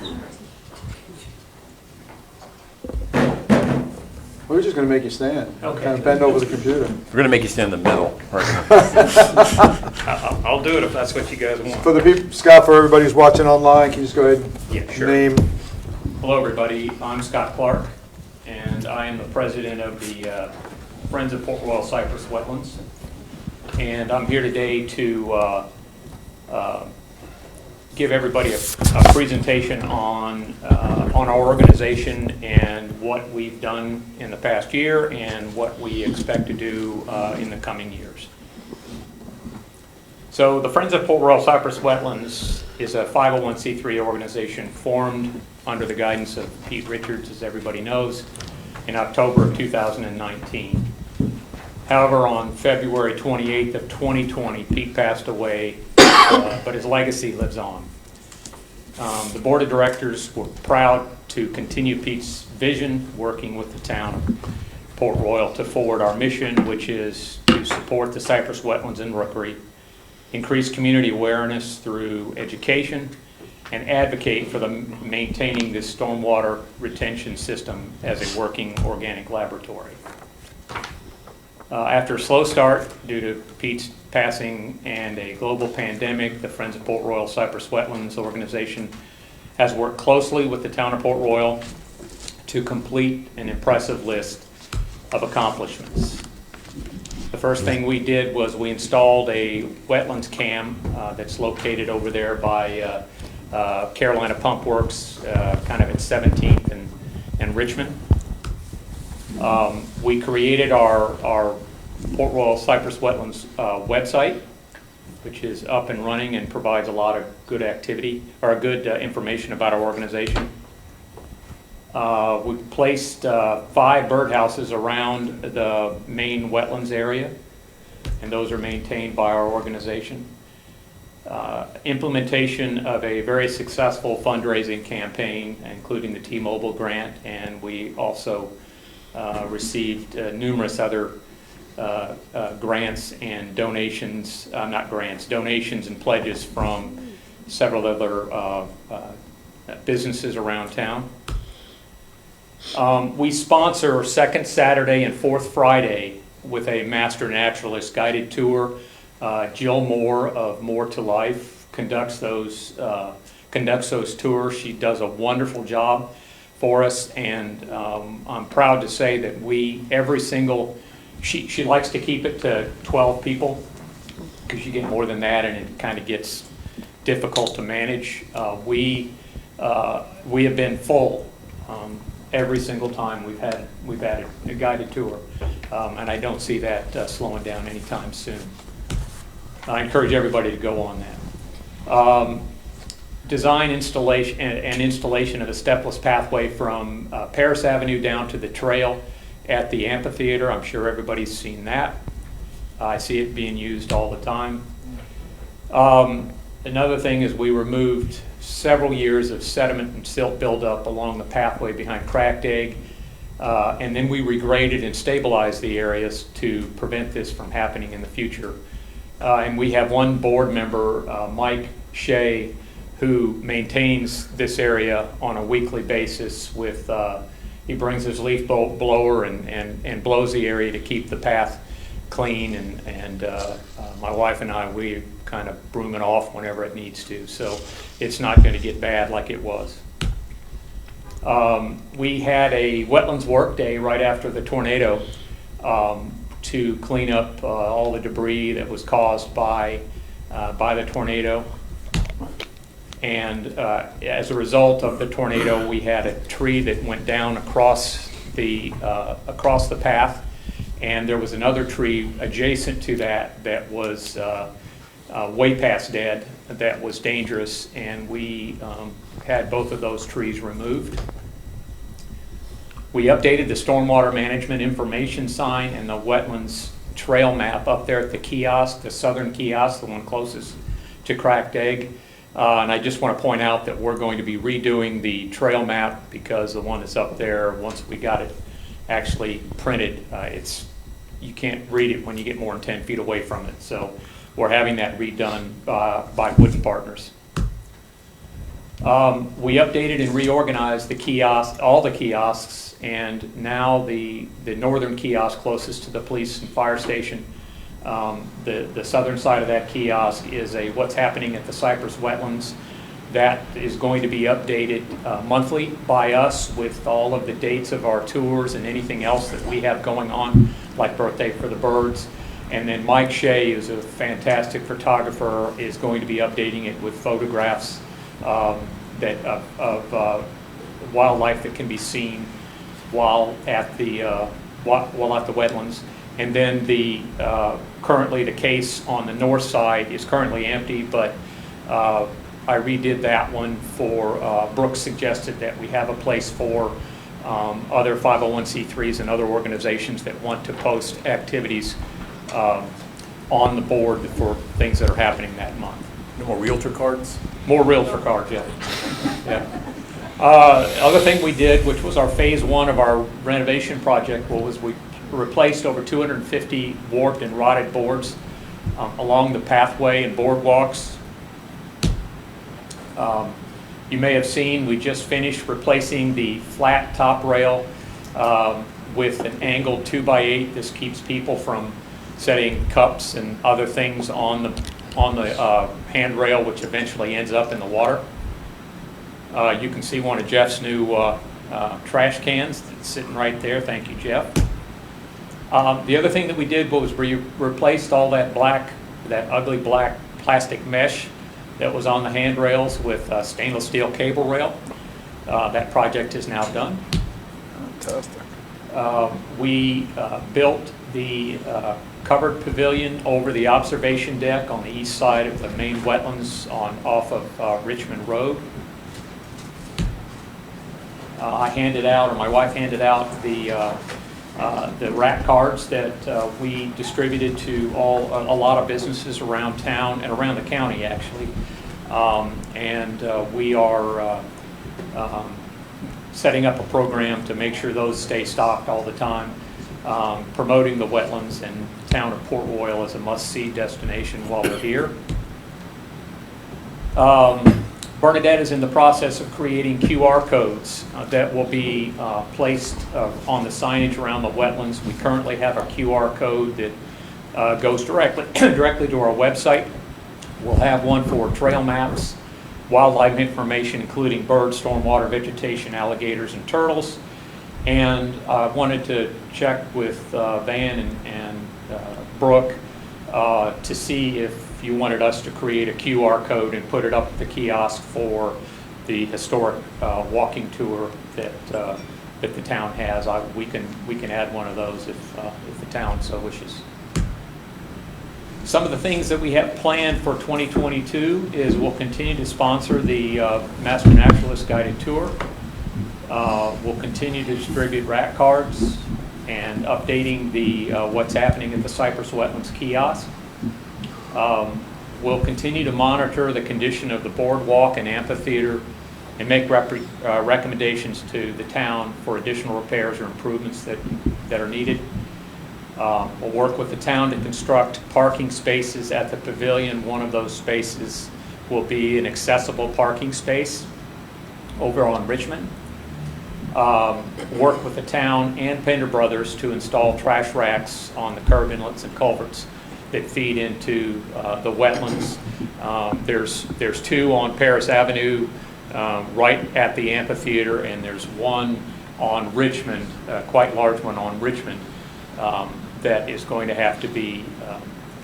B: We're just gonna make you stand.
M: Okay.
B: Kind of bend over the computer.
J: We're gonna make you stand in the middle.
M: I'll do it if that's what you guys want.
B: For the people, Scott, for everybody who's watching online, can you just go ahead
M: Yeah,
B: and
M: sure.
B: name?
M: Hello, everybody. I'm Scott Clark, and I am the president of the Friends of Port Royal Cypress Wetlands. And I'm here today to give everybody a presentation on our organization and what we've done in the past year and what we expect to do in the coming years. So the Friends of Port Royal Cypress Wetlands is a 501c3 organization formed under the guidance of Pete Richards, as everybody knows, in October of 2019. However, on February 28th of 2020, Pete passed away, but his legacy lives on. The board of directors were proud to continue Pete's vision, working with the town of Port Royal to forward our mission, which is to support the Cypress Wetlands and Rookery, increase community awareness through education, and advocate for maintaining this stormwater retention system as a working organic laboratory. After a slow start due to Pete's passing and a global pandemic, the Friends of Port Royal Cypress Wetlands organization has worked closely with the town of Port Royal to complete an impressive list of accomplishments. The first thing we did was we installed a wetlands cam that's located over there by Carolina Pump Works, kind of at 17th and Richmond. We created our Port Royal Cypress Wetlands website, which is up and running and provides a lot of good activity or good information about our organization. We placed 5 birdhouses around the main wetlands area, and those are maintained by our organization. Implementation of a very successful fundraising campaign, including the T-Mobile grant, and we also received numerous other grants and donations, donations and pledges from several other businesses around town. We sponsor second Saturday and fourth Friday with a Master Naturalist guided tour Jill Moore of More to Life conducts those tours. She does a wonderful job for us, and I'm proud to say that she likes to keep it to 12 people, because you get more than that and it kind of gets difficult to manage. We have been full every single time we've had a guided tour, and I don't see that slowing down anytime soon. I encourage everybody to go on that. Design installation and installation of a stepless pathway from Paris Avenue down to the trail at the amphitheater. I'm sure everybody's seen that. I see it being used all the time. Another thing is we removed several years of sediment and silt buildup along the pathway behind Cracked Egg, and then we regraded and stabilized the areas to prevent this from happening in the future. And we have one board member, Mike Shea, who maintains this area on a weekly basis with, he brings his leaf blower and blows the area to keep the path clean, and my wife and I, we kind of broom it off whenever it needs to, so it's not going to get bad like it was. We had a wetlands work day right after the tornado to clean up all the debris that was caused by the tornado. And as a result of the tornado, we had a tree that went down across the path, and there was another tree adjacent to that was way past dead, that was dangerous, and we had both of those trees removed. We updated the stormwater management information sign and the wetlands trail map up there at the kiosk, the southern kiosk, the one closest to Cracked Egg. And I just want to point out that we're going to be redoing the trail map, because the one that's up there, once we got it actually printed, you can't read it when you get more than 10 feet away from it. So we're having that redone by Wooden Partners. We updated and reorganized the kiosk, all the kiosks, and now the northern kiosk closest to the police and fire station, the southern side of that kiosk is a what's happening at the Cypress Wetlands. That is going to be updated monthly by us with all of the dates of our tours and anything else that we have going on, like Birthday for the Birds. And then Mike Shea, who's a fantastic photographer, is going to be updating it with photographs of wildlife that can be seen while at the wetlands. And then currently the case on the north side is currently empty, but I redid that one for, Brooks suggested that we have a place for other 501c3s and other organizations that want to post activities on the board for things that are happening that month.
J: No more realtor cards?
M: More realtor cards, yeah. Other thing we did, which was our phase one of our renovation project, was we replaced over 250 warped and rotted boards along the pathway and boardwalks. You may have seen we just finished replacing the flat top rail with an angled 2x8. This keeps people from setting cups and other things on the handrail, which eventually ends up in the water. You can see one of Jeff's new trash cans that's sitting right there. Thank you, Jeff. The other thing that we did was we replaced all that ugly black plastic mesh that was on the handrails with stainless steel cable rail. That project is now done.
B: Fantastic.
M: We built the covered pavilion over the observation deck on the east side of the main wetlands off of Richmond Road. My wife handed out the rat cards that we distributed to a lot of businesses around town and around the county, actually. We are setting up a program to make sure those stay stocked all the time, promoting the wetlands and the town of Port Royal as a must-see destination while we're here. Bernadette is in the process of creating QR codes that will be placed on the signage around the wetlands. We currently have a QR code that goes directly to our website. We'll have one for trail maps, wildlife information, including birds, stormwater, vegetation, alligators, and turtles. And I wanted to check with Van and Brooke to see if you wanted us to create a QR code and put it up at the kiosk for the historic walking tour that the town has. We can add one of those if the town so wishes. Some of the things that we have planned for 2022 is we'll continue to sponsor the Master Naturalist Guided Tour. We'll continue to distribute rat cards and updating the what's happening at the Cypress Wetlands kiosk. We'll continue to monitor the condition of the boardwalk and amphitheater and make recommendations to the town for additional repairs or improvements that are needed. We'll work with the town to construct parking spaces at the pavilion. One of those spaces will be an accessible parking space over on Richmond. Work with the town and Pender Brothers to install trash racks on the curb inlets and culverts that feed into the wetlands. There's two on Paris Avenue right at the amphitheater, and there's one on Richmond, quite large one on Richmond, that is going to have to be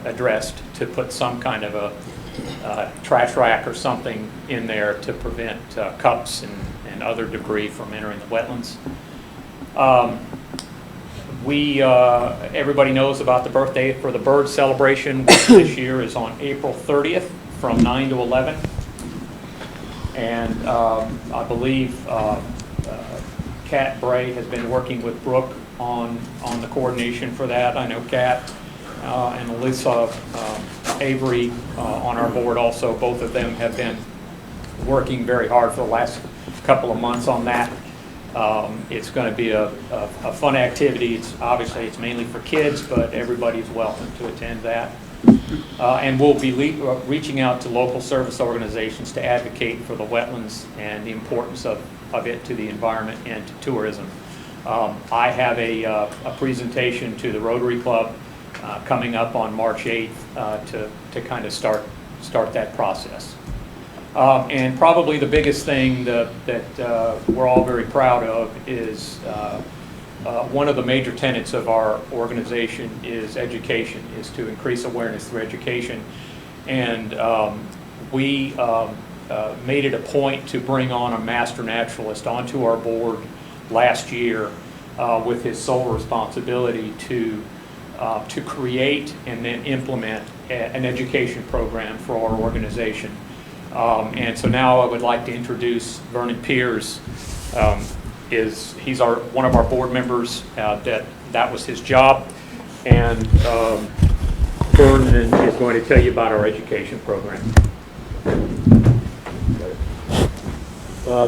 M: addressed to put some kind of a trash rack or something in there to prevent cups and other debris from entering the wetlands. Everybody knows about the birthday for the bird celebration, which this year is on April 30th from 9 to 11. And I believe Kat Bray has been working with Brooke on the coordination for that. I know Kat and Alyssa Avery on our board also, both of them have been working very hard for the last couple of months on that. It's going to be a fun activity. Obviously it's mainly for kids, but everybody's welcome to attend that. And we'll be reaching out to local service organizations to advocate for the wetlands and the importance of it to the environment and to tourism. I have a presentation to the Rotary Club coming up on March 8th to kind of start that process. And probably the biggest thing that we're all very proud of is one of the major tenets of our organization is education, is to increase awareness through education. And we made it a point to bring on a master naturalist onto our board last year with his sole responsibility to create and then implement an education program for our organization. And so now I would like to introduce Vernon Piers. He's one of our board members. That was his job, and Vernon is going to tell you about our education program.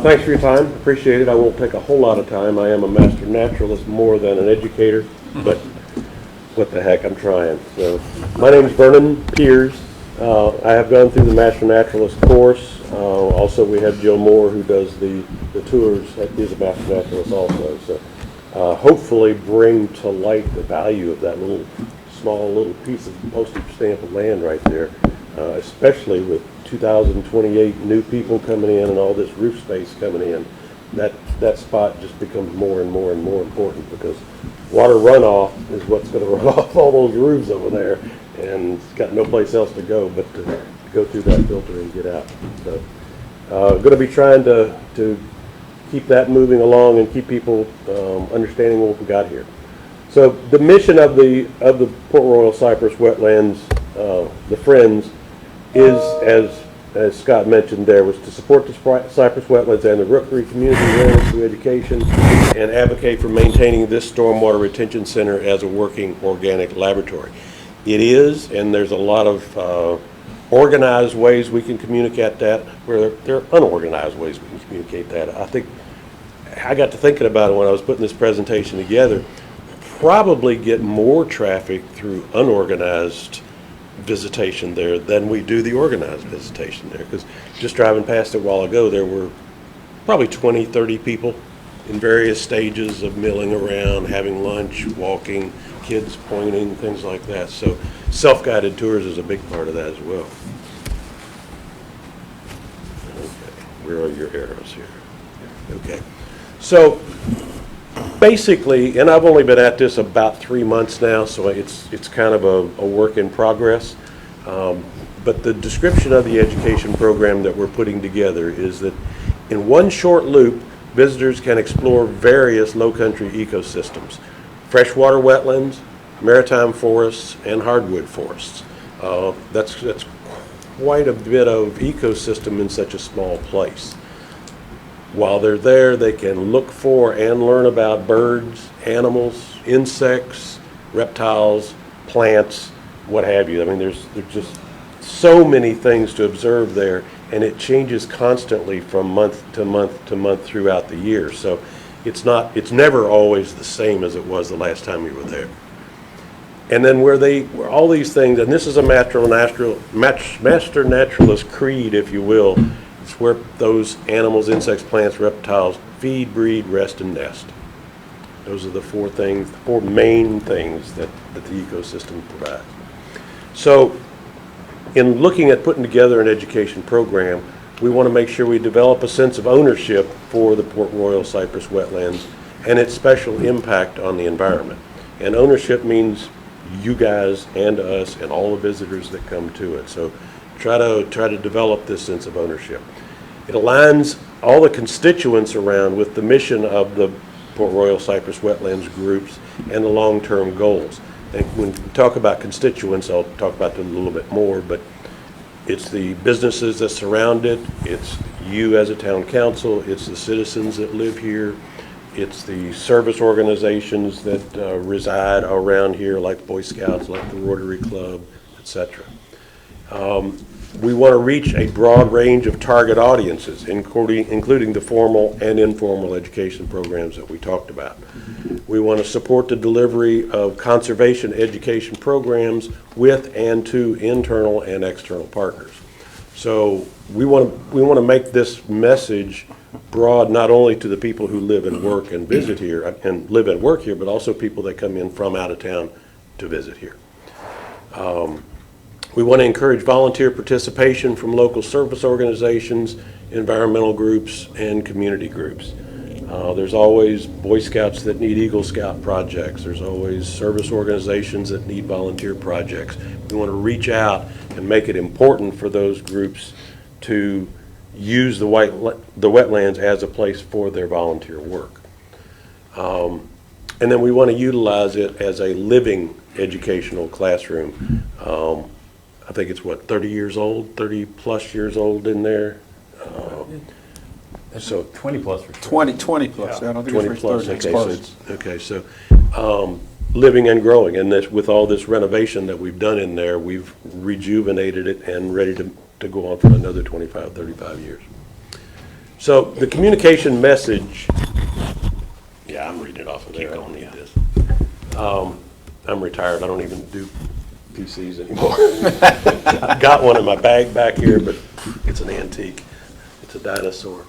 N: Thanks for your time. Appreciate it. I won't take a whole lot of time. I am a master naturalist more than an educator, but what the heck, I'm trying. So, my name is Vernon Piers. I have gone through the Master Naturalist course. Also, we have Joe Moore who does the tours. He's a Master Naturalist also. So, hopefully bring to light the value of that small little piece of postage stamp of land right there, especially with 2028 new people coming in and all this roof space coming in. That spot just becomes more and more and more important because water runoff is what's going to run off all those roofs over there, and it's got no place else to go but to go through that filter and get out. So, going to be trying to keep that moving along and keep people understanding what we got here. So the mission of the Port Royal Cypress Wetlands, the Friends, is as Scott mentioned there, was to support the Cypress Wetlands and the Rookery community awareness through education and advocate for maintaining this stormwater retention center as a working organic laboratory. It is, and there's a lot of organized ways we can communicate that, where there are unorganized ways we can communicate that. I think I got to thinking about it when I was putting this presentation together. Probably get more traffic through unorganized visitation there than we do the organized visitation there, because just driving past it a while ago, there were probably 20-30 people in various stages of milling around, having lunch, walking, kids pointing, things like that. So self-guided tours is a big part of that as well. Okay, where are your arrows here? Okay, so basically, and I've only been at this about 3 months now, so it's kind of a work in progress. But the description of the education program that we're putting together is that in one short loop, visitors can explore various low-country ecosystems, freshwater wetlands, maritime forests, and hardwood forests. That's quite a bit of ecosystem in such a small place. While they're there, they can look for and learn about birds, animals, insects, reptiles, plants, what have you. I mean, there's just so many things to observe there, and it changes constantly from month to month to month throughout the year. So it's never always the same as it was the last time we were there. And then where all these things, and this is a master naturalist creed, if you will. It's where those animals, insects, plants, reptiles feed, breed, rest, and nest. Those are the four things, the four main things that the ecosystem provides. So in looking at putting together an education program, we want to make sure we develop a sense of ownership for the Port Royal Cypress wetlands and its special impact on the environment. And ownership means you guys and us and all the visitors that come to it. So try to develop this sense of ownership. It aligns all the constituents around with the mission of the Port Royal Cypress Wetlands groups and the long-term goals. And when we talk about constituents, I'll talk about them a little bit more, but it's the businesses that surround it, it's you as a town council, it's the citizens that live here, it's the service organizations that reside around here, like Boy Scouts, like the Rotary Club, etc. We want to reach a broad range of target audiences, including the formal and informal education programs that we talked about. We want to support the delivery of conservation education programs with and to internal and external partners. So we want to make this message broad, not only to the people who live and work and visit here and live and work here, but also people that come in from out of town to visit here. We want to encourage volunteer participation from local service organizations, environmental groups, and community groups. There's always Boy Scouts that need Eagle Scout projects. There's always service organizations that need volunteer projects. We want to reach out and make it important for those groups to use the wetlands as a place for their volunteer work. And then we want to utilize it as a living educational classroom. I think it's 30 years old, 30 plus years old in there. So
J: 20 plus for sure.
B: 20 plus.
N: Yeah.
B: I don't think
N: 20
B: it's
N: plus.
B: Okay,
N: so living and growing, and this, with all this renovation that we've done in there, we've rejuvenated it and ready to go on for another 25, 35 years. So the communication message, yeah, I'm reading it off of there. I don't need this. I'm retired. I don't even do PCs anymore. I've got one in my bag back here, but it's an antique. It's a dinosaur.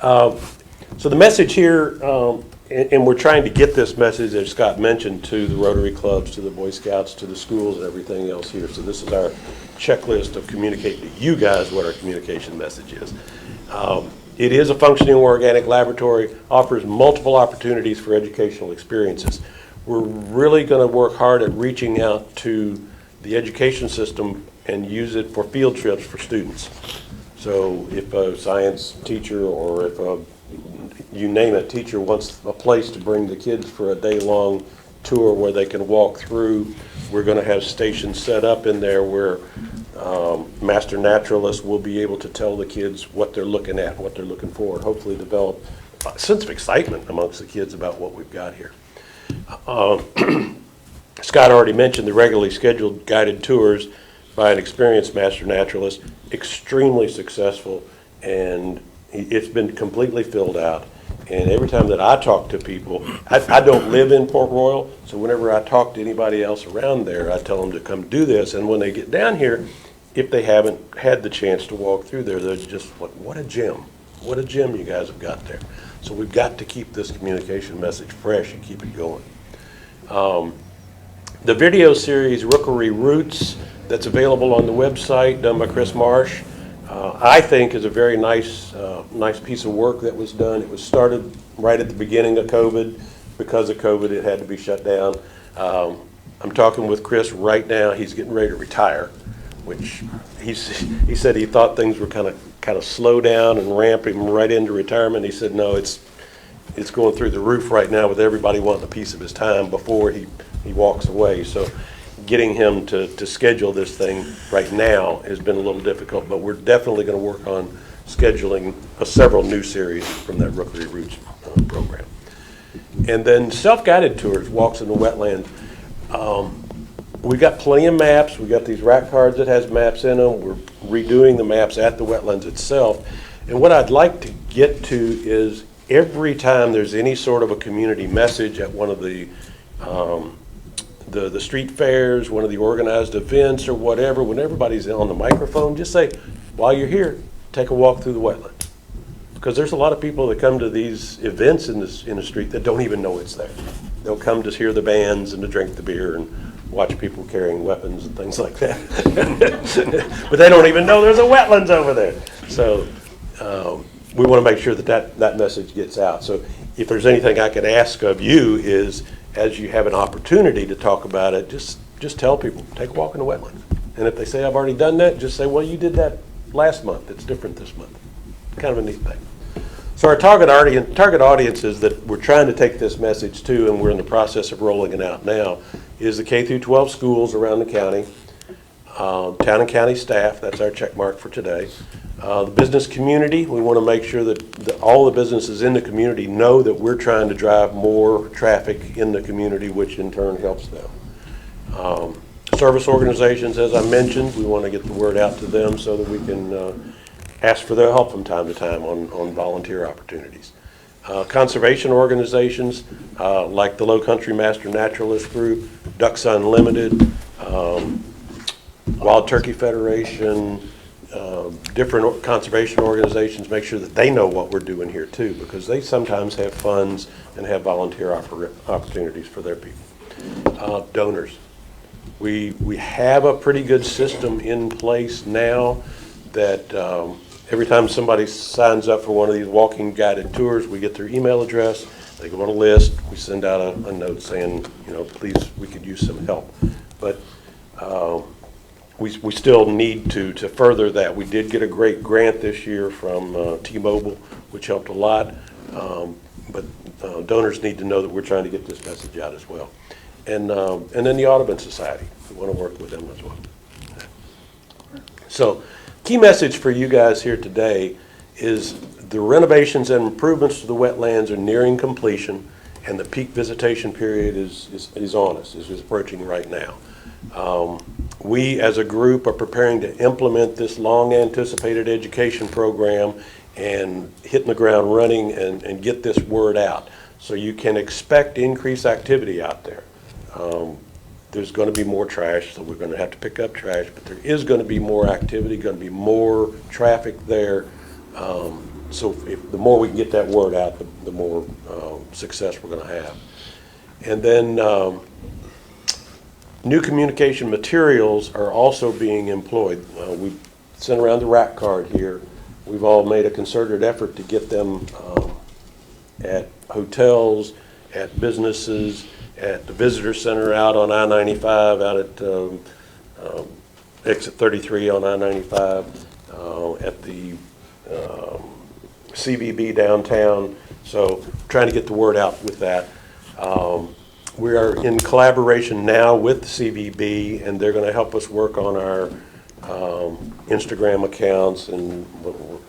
N: So the message here, and we're trying to get this message, as Scott mentioned, to the Rotary clubs, to the Boy Scouts, to the schools, and everything else here. So this is our checklist of communicating to you guys what our communication message is. It is a functioning organic laboratory, offers multiple opportunities for educational experiences. We're really going to work hard at reaching out to the education system and use it for field trips for students. So if a science teacher or if you name it, teacher wants a place to bring the kids for a day-long tour where they can walk through, we're going to have stations set up in there where master naturalists will be able to tell the kids what they're looking at, what they're looking for, and hopefully develop a sense of excitement amongst the kids about what we've got here. Scott already mentioned the regularly scheduled guided tours by an experienced master naturalist, extremely successful, and it's been completely filled out. And every time that I talk to people, I don't live in Port Royal, so whenever I talk to anybody else around there, I tell them to come do this. And when they get down here, if they haven't had the chance to walk through there, they're just like, what a gem. What a gem you guys have got there. So we've got to keep this communication message fresh and keep it going. The video series Rookery Roots that's available on the website, done by Chris Marsh, I think is a very nice piece of work that was done. It was started right at the beginning of COVID. Because of COVID, it had to be shut down. I'm talking with Chris right now. He's getting ready to retire, which he said he thought things were kind of slow down and ramp him right into retirement. He said, no, it's going through the roof right now with everybody wanting a piece of his time before he walks away. So getting him to schedule this thing right now has been a little difficult, but we're definitely going to work on scheduling several new series from that Rookery Roots program. And then self-guided tours, walks in the wetland. We've got plenty of maps. We've got these rack cards that has maps in them. We're redoing the maps at the wetlands itself. And what I'd like to get to is every time there's any sort of a community message at one of the street fairs, one of the organized events or whatever, when everybody's on the microphone, just say, while you're here, take a walk through the wetlands. Because there's a lot of people that come to these events in the street that don't even know it's there. They'll come to hear the bands and to drink the beer and watch people carrying weapons and things like that. But they don't even know there's a wetlands over there. So we want to make sure that message gets out. So if there's anything I could ask of you is, as you have an opportunity to talk about it, just tell people, take a walk in the wetlands. And if they say, I've already done that, just say, well, you did that last month. It's different this month. Kind of a neat thing. So our target audiences that we're trying to take this message to, and we're in the process of rolling it out now, is the K through 12 schools around the county, town and county staff, that's our check mark for today. The business community, we want to make sure that all the businesses in the community know that we're trying to drive more traffic in the community, which in turn helps them. Service organizations, as I mentioned, we want to get the word out to them so that we can ask for their help from time to time on volunteer opportunities. Conservation organizations like the Low Country Master Naturalist Group, Ducks Unlimited, Wild Turkey Federation, different conservation organizations, make sure that they know what we're doing here too, because they sometimes have funds and have volunteer opportunities for their people. Donors. We have a pretty good system in place now that every time somebody signs up for one of these walking guided tours, we get their email address, they go on a list, we send out a note saying, please, we could use some help. But we still need to further that. We did get a great grant this year from T-Mobile, which helped a lot. But donors need to know that we're trying to get this message out as well. And then the Audubon Society, we want to work with them as well. So, key message for you guys here today is the renovations and improvements to the wetlands are nearing completion, and the peak visitation period is on us, is approaching right now. We as a group are preparing to implement this long-anticipated education program and hitting the ground running and get this word out. So you can expect increased activity out there. There's going to be more trash, so we're going to have to pick up trash, but there is going to be more activity, going to be more traffic there. So the more we can get that word out, the more success we're going to have. And then new communication materials are also being employed. We sent around the rack card here. We've all made a concerted effort to get them at hotels, at businesses, at the visitor center out on I-95, out at exit 33 on I-95, at the CVB downtown. So trying to get the word out with that. We are in collaboration now with the CVB, and they're going to help us work on our Instagram accounts and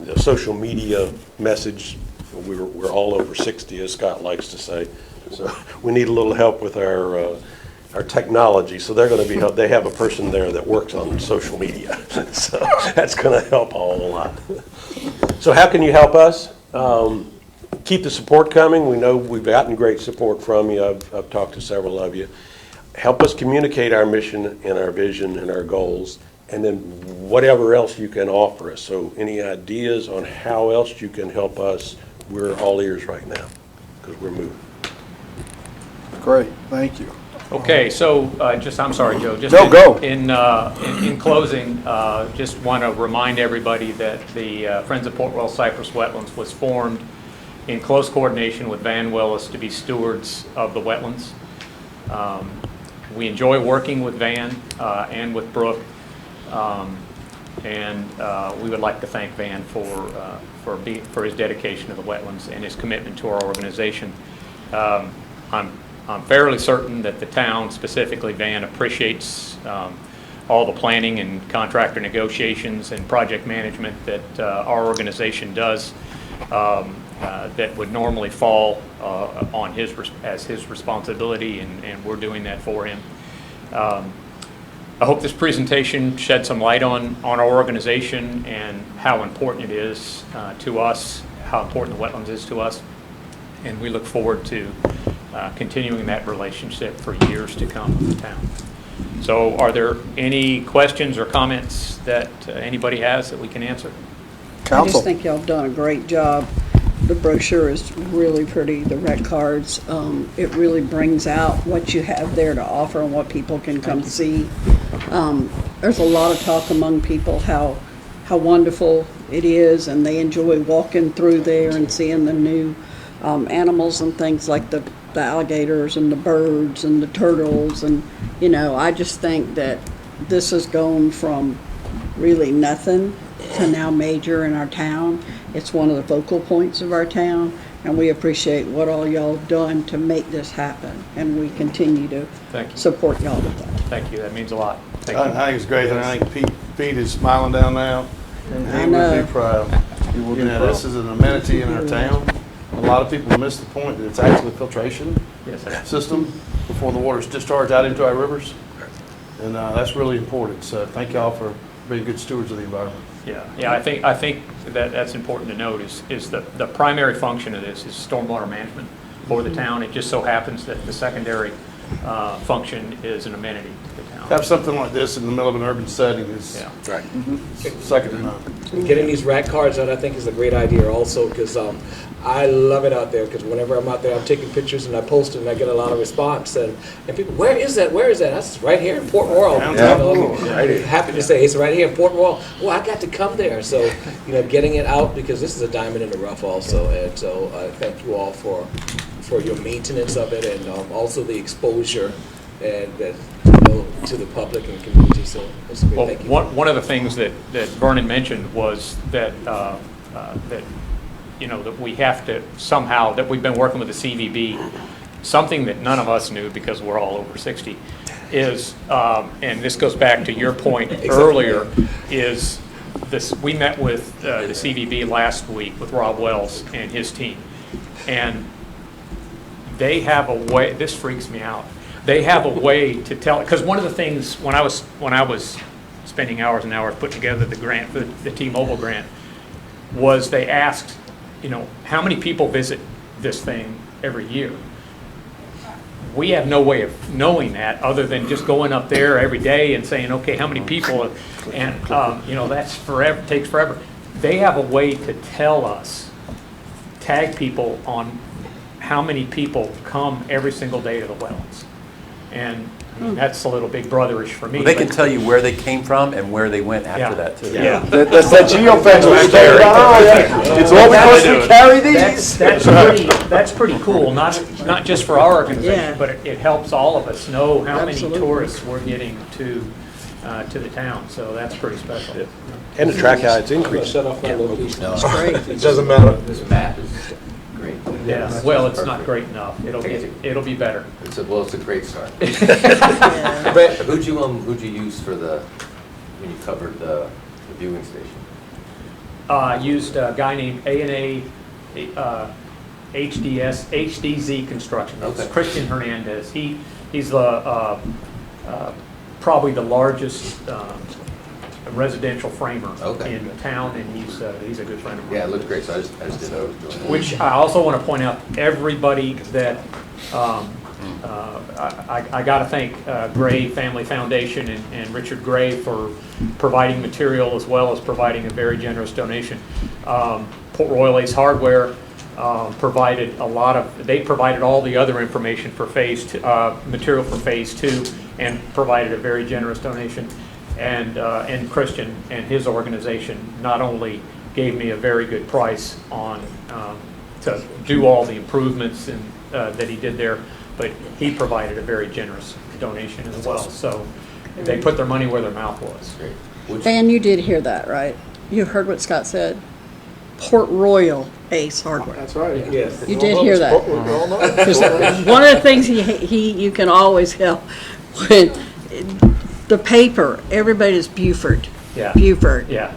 N: the social media message. We're all over 60, as Scott likes to say. So we need a little help with our technology. So they're going to be they have a person there that works on social media. So that's going to help a whole lot. So how can you help us? Keep the support coming. We know we've gotten great support from you. I've talked to several of you. Help us communicate our mission and our vision and our goals, and then whatever else you can offer us. So any ideas on how else you can help us, we're all ears right now because we're moving.
B: Great, thank you.
M: Okay, so I'm sorry, Joe. Just
C: No, go.
M: In closing, just want to remind everybody that the Friends of Port Royal Cypress Wetlands was formed in close coordination with Van Willis to be stewards of the wetlands. We enjoy working with Van and with Brooke, and we would like to thank Van for his dedication to the wetlands and his commitment to our organization. I'm fairly certain that the town, specifically Van, appreciates all the planning and contractor negotiations and project management that our organization does that would normally fall on as his responsibility, and we're doing that for him. I hope this presentation shed some light on our organization and how important it is to us, how important the wetlands is to us, and we look forward to continuing that relationship for years to come with the town. So are there any questions or comments that anybody has that we can answer?
G: I just think y'all have done a great job. The brochure is really pretty, the rec cards. It really brings out what you have there to offer and what people can come see. There's a lot of talk among people how wonderful it is, and they enjoy walking through there and seeing the new animals and things like the alligators and the birds and the turtles. And, you know, I just think that this has gone from really nothing to now major in our town. It's one of the focal points of our town, and we appreciate what all y'all have done to make this happen, and we continue to support y'all with that.
M: Thank you. That means a lot. Thank
D: I
M: you.
D: think it's great, and I think Pete is smiling down now, and
G: I
D: he
G: know.
D: would be proud. You know, this is an amenity in our town. A lot of people miss the point that it's actually a filtration system before the water's discharged out into our rivers, and that's really important. So thank y'all for being good stewards of the environment.
M: Yeah. I think that's important to note is the primary function of this is stormwater management for the town. It just so happens that the secondary function is an amenity to the town.
D: Have something like this in the middle of an urban setting is second to none.
E: Getting these rat cards out, I think, is a great idea also, because I love it out there, because whenever I'm out there, I'm taking pictures and I post it and I get a lot of response. And people, where is that? Where is that? That's right here in Port Royal. I'm happy to say it's right here in Port Royal. Well, I got to come there. So, you know, getting it out, because this is a diamond in the rough also. And so I thank you all for your maintenance of it, and also the exposure and that, you know, to the public and community. So it's great.
M: Well,
E: Thank you.
M: one of the things that Vernon mentioned was that you know, that we have to somehow, that we've been working with the CVB, something that none of us knew because we're all over 60, is, and this goes back to your point earlier, is this, we met with the CVB last week with Rob Wells and his team, and they have a way, this freaks me out, they have a way to tell, because one of the things, when I was spending hours and hours putting together the grant, the T-Mobile grant, was they asked, you know, how many people visit this thing every year? We have no way of knowing that other than just going up there every day and saying, okay, how many people? And, you know, that's forever, takes forever. They have a way to tell us, tag people on how many people come every single day to the wetlands. And I mean, that's a little big brotherish for me.
A: Well, they can tell you where they came from and where they went after that, too.
M: Yeah.
C: That's that geofence we carry. It's all because we carry these.
M: That's pretty cool, not just for our organization, but it helps all of us know how many tourists we're getting to the town, so that's pretty special.
N: And to track how it's increased.
E: Shut off my location.
A: No.
B: It doesn't matter.
A: This map is great.
M: Yeah, well, it's not great enough. It'll be better.
A: It's a great start.
G: Yeah.
A: But who'd you use for when you covered the viewing station?
M: Used a guy named A&A HDZ Construction. It's
A: Okay.
M: Christian Hernandez. He's the probably the largest residential framer in town, and he's a good friend of mine.
A: Yeah, it looked great, so I just did those.
M: Which I also want to point out, everybody that, I got to thank Gray Family Foundation and Richard Gray for providing material as well as providing a very generous donation. Port Royal Ace Hardware provided they provided all the other information for material for phase 2, and provided a very generous donation. And Christian and his organization not only gave me a very good price on to do all the improvements that he did there, but he provided a very generous donation as well. So they put their money where their mouth was.
G: And you did hear that, right? You heard what Scott said? Port Royal Ace Hardware.
B: That's right.
E: Yes.
G: You did hear that. One of the things you can always help when the paper, everybody's Buford.
M: Yeah.
G: Buford.
M: Yeah.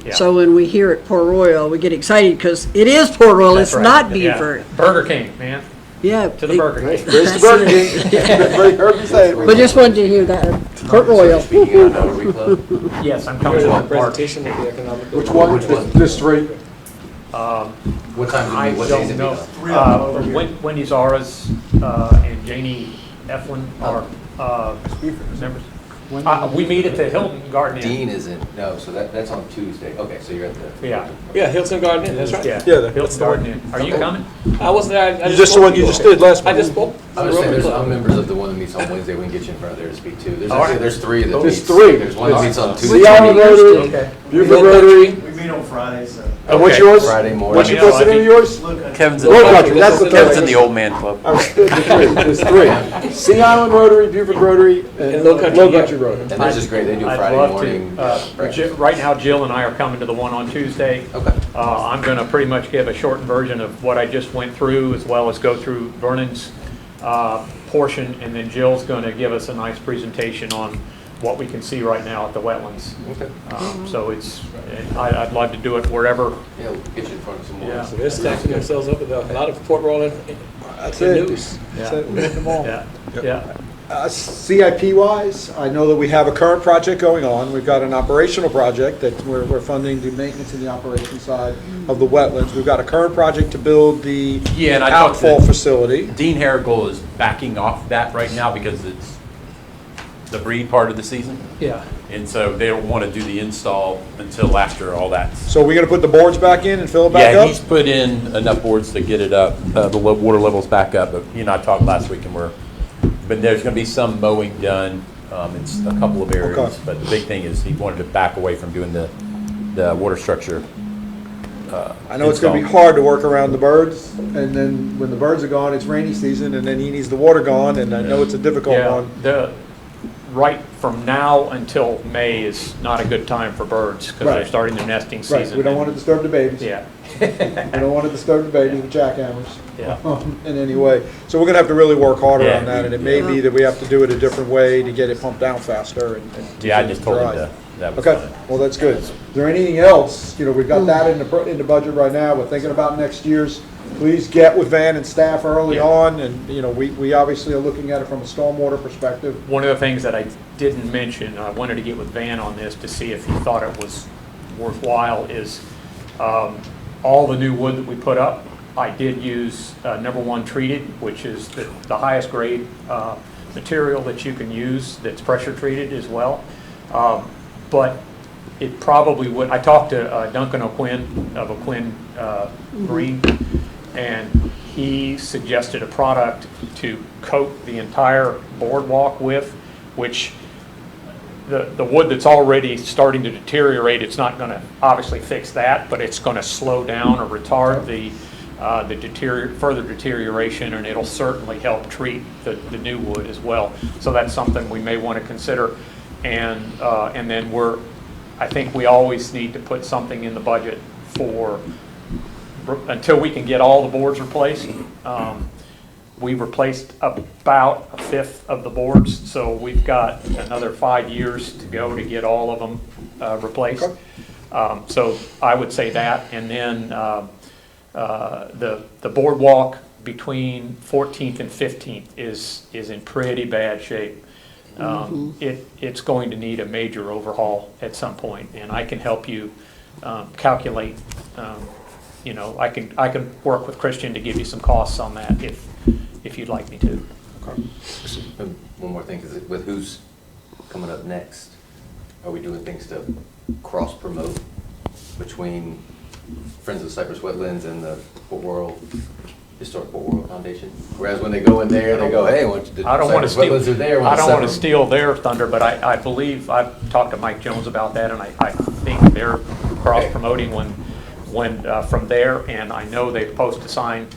M: Yeah.
G: So when we hear it Port Royal, we get excited because it is Port Royal,
M: That's
G: it's
M: right.
G: not
M: Yeah.
G: Buford.
M: Burger King, man.
G: Yeah.
M: To the Burger King.
B: Raise the Burger King. Heard me say it.
G: But just wanted to hear that, Port Royal.
A: Speaking on Rotary Club,
M: Yes, I'm coming to the park.
E: Presentation of the economic.
B: Which one? This three?
A: what time do
M: I
A: you meet? What days
M: don't
A: do you
M: know.
A: meet on?
M: Wendy Zara's and Janie Eflin are members. We meet at the Hilton Garden Inn.
A: Dean isn't, no, so that's on Tuesday. Okay, so you're at the.
M: Yeah.
E: Yeah, Hilton Garden Inn, that's right.
M: Yeah,
B: Yeah,
M: Hilton Garden Inn. Are you
E: Okay.
M: coming?
E: I was there. I
B: You just the one you just did last
E: I
B: month.
E: just spoke.
A: I'm just saying, I'm members of the one that meets on Wednesday. We can get you in front of there to speak too. There's
M: All right.
A: actually, there's three that
B: There's
A: meets.
B: three.
A: There's one that meets on
B: Sea
A: Tuesday.
B: Island Rotary,
M: Okay.
B: Buford Rotary.
I: We meet on Fridays.
B: And what's
M: Okay.
B: yours?
A: Friday morning.
B: What's your
M: Let me
B: what's
M: know
B: the name of yours?
H: Kevin's
B: Low Country, that's the
E: Kevin's
B: third.
H: in the old man club.
B: There's three. Sea Island Rotary, Buford Rotary, and
E: Low Country, yeah.
B: Rotary.
A: And theirs is great. They do
M: I'd
A: Friday
M: love
A: morning.
M: to.
A: breakfast.
M: Right now, Jill and I are coming to the one on Tuesday.
A: Okay.
M: I'm going to pretty much give a shortened version of what I just went through, as well as go through Vernon's portion, and then Jill's going to give us a nice presentation on what we can see right now at the wetlands.
A: Okay.
M: So I'd love to do it wherever.
A: Yeah, we'll get you in front of some more.
M: Yeah.
E: So they're stacking themselves up with a lot of Port Royal
B: That's
E: in
B: it.
E: news.
B: That's it. We hit them all.
M: Yeah, yeah.
B: CIP wise, I know that we have a current project going on. We've got an operational project that we're funding the maintenance and the operation side of the wetlands. We've got a current project to build the
J: Yeah, and I talked to-
B: outfall facility.
J: Dean Herrigle is backing off that right now because it's the breed part of the season.
M: Yeah.
J: And so they don't want to do the install until after all that.
B: So we're gonna put the boards back in and fill it back
J: Yeah,
B: up?
J: he's put in enough boards to get it up, the water levels back up. But you and I talked last week, and but there's going to be some mowing done in a couple of areas.
B: Okay.
J: But the big thing is he wanted to back away from doing the water structure.
B: I know it's gonna be
J: install.
B: hard to work around the birds, and then when the birds are gone, it's rainy season, and then he needs the water gone, and I know it's a difficult
M: Yeah,
B: one.
M: right from now until May is not a good time for birds, because they're
B: Right.
M: starting their nesting season.
B: Right, we don't want to disturb the babies.
M: Yeah.
B: We don't want to disturb the babies with jackhammers.
M: Yeah.
B: In any way. So we're gonna have to really work harder
J: Yeah,
B: on that, and it may be that we have to do it a different way to get it pumped down faster and
J: Yeah, I just told him
B: dry.
J: that was
B: Okay,
J: fine.
B: well, that's good. Is there anything else? You know, we've got that in the budget right now. We're thinking about next year's. Please get with Van and staff early
M: Yeah.
B: on, and, you know, we obviously are looking at it from a stormwater perspective.
M: One of the things that I didn't mention, I wanted to get with Van on this to see if he thought it was worthwhile, is all the new wood that we put up, I did use #1 treated, which is the highest grade material that you can use that's pressure treated as well. But it probably would, I talked to Duncan O'Quinn of O'Quinn Green, and he suggested a product to coat the entire boardwalk with, which the wood that's already starting to deteriorate, it's not going to obviously fix that, but it's going to slow down or retard the further deterioration, and it'll certainly help treat the new wood as well. So that's something we may want to consider. And then I think we always need to put something in the budget for, until we can get all the boards replaced. We replaced about a fifth of the boards, so we've got another 5 years to go to get all of them replaced. So I would say that, and then the boardwalk between 14th and 15th is in pretty bad shape. It's going to need a major overhaul at some point, and I can help you calculate. You know, I can work with Christian to give you some costs on that if you'd like me to.
A: And one more thing, is with who's coming up next, are we doing things to cross-promote between Friends of Cypress Wetlands and the Port Royal, Historic Port Royal Foundation. Whereas when they go in there, they go, hey,
M: I don't want to steal,
A: Wetlands are there.
M: I don't want to
A: separate-
M: steal their thunder, but I believe, I've talked to Mike Jones about that, and I think they're cross-promoting when from there, and I know they post a sign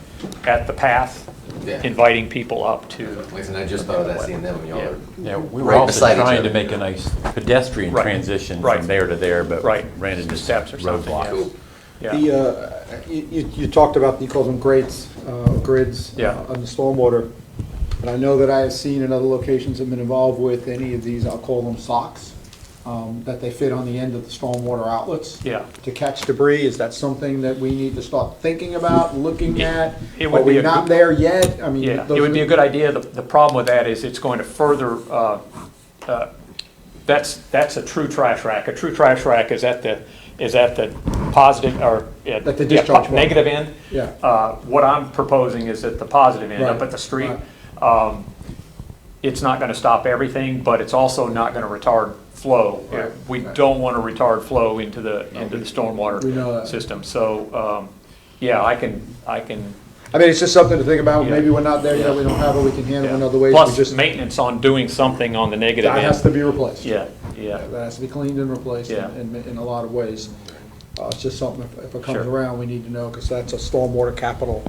M: at the path
A: Yeah.
M: inviting people up to.
A: Listen, I just thought of that seeing them, and y'all
M: Yeah.
A: are
J: Yeah, we were
A: right
J: also
A: beside each
J: trying
A: other.
J: to make a nice pedestrian
M: Right.
J: transition
M: Right.
J: from there to there, but
M: Right.
J: ran into
M: Steps or something,
J: roadblocks.
M: yeah.
A: Cool.
M: Yeah.
B: You talked about, you called them grids
M: Yeah.
B: on the stormwater. But I know that I have seen in other locations that have been involved with any of these, I'll call them socks, that they fit on the end of the stormwater outlets.
M: Yeah.
B: To catch debris. Is that something that we need to start thinking about, looking at?
M: it would
B: Are
M: be
B: we
M: a
B: not
M: good-
B: there yet? I mean,
M: Yeah,
B: those
M: it would
B: are-
M: be a good idea. The problem with that is it's going to further, that's a true trash rack. A true trash rack is at the positive, or
B: At the discharge point.
M: negative end.
B: Yeah.
M: What I'm proposing is at the positive end, up
B: Right,
M: at the street.
B: right.
M: It's not gonna stop everything, but it's also not gonna retard flow.
B: Right,
M: We
B: right.
M: don't wanna retard flow into the
B: We know
M: stormwater
B: that.
M: system. So, yeah, I can,
B: I mean, it's just something to think about.
M: Yeah.
B: Maybe we're not there yet, we don't have it, we can handle it in
M: yeah.
B: other ways. We
M: Plus,
B: just,
M: maintenance on doing something on the negative
B: that
M: end.
B: has to be replaced.
M: Yeah, yeah.
B: That has to be cleaned and replaced
M: Yeah.
B: in a lot of ways. It's just something, if it comes
M: Sure.
B: around, we need to know, because that's a stormwater capital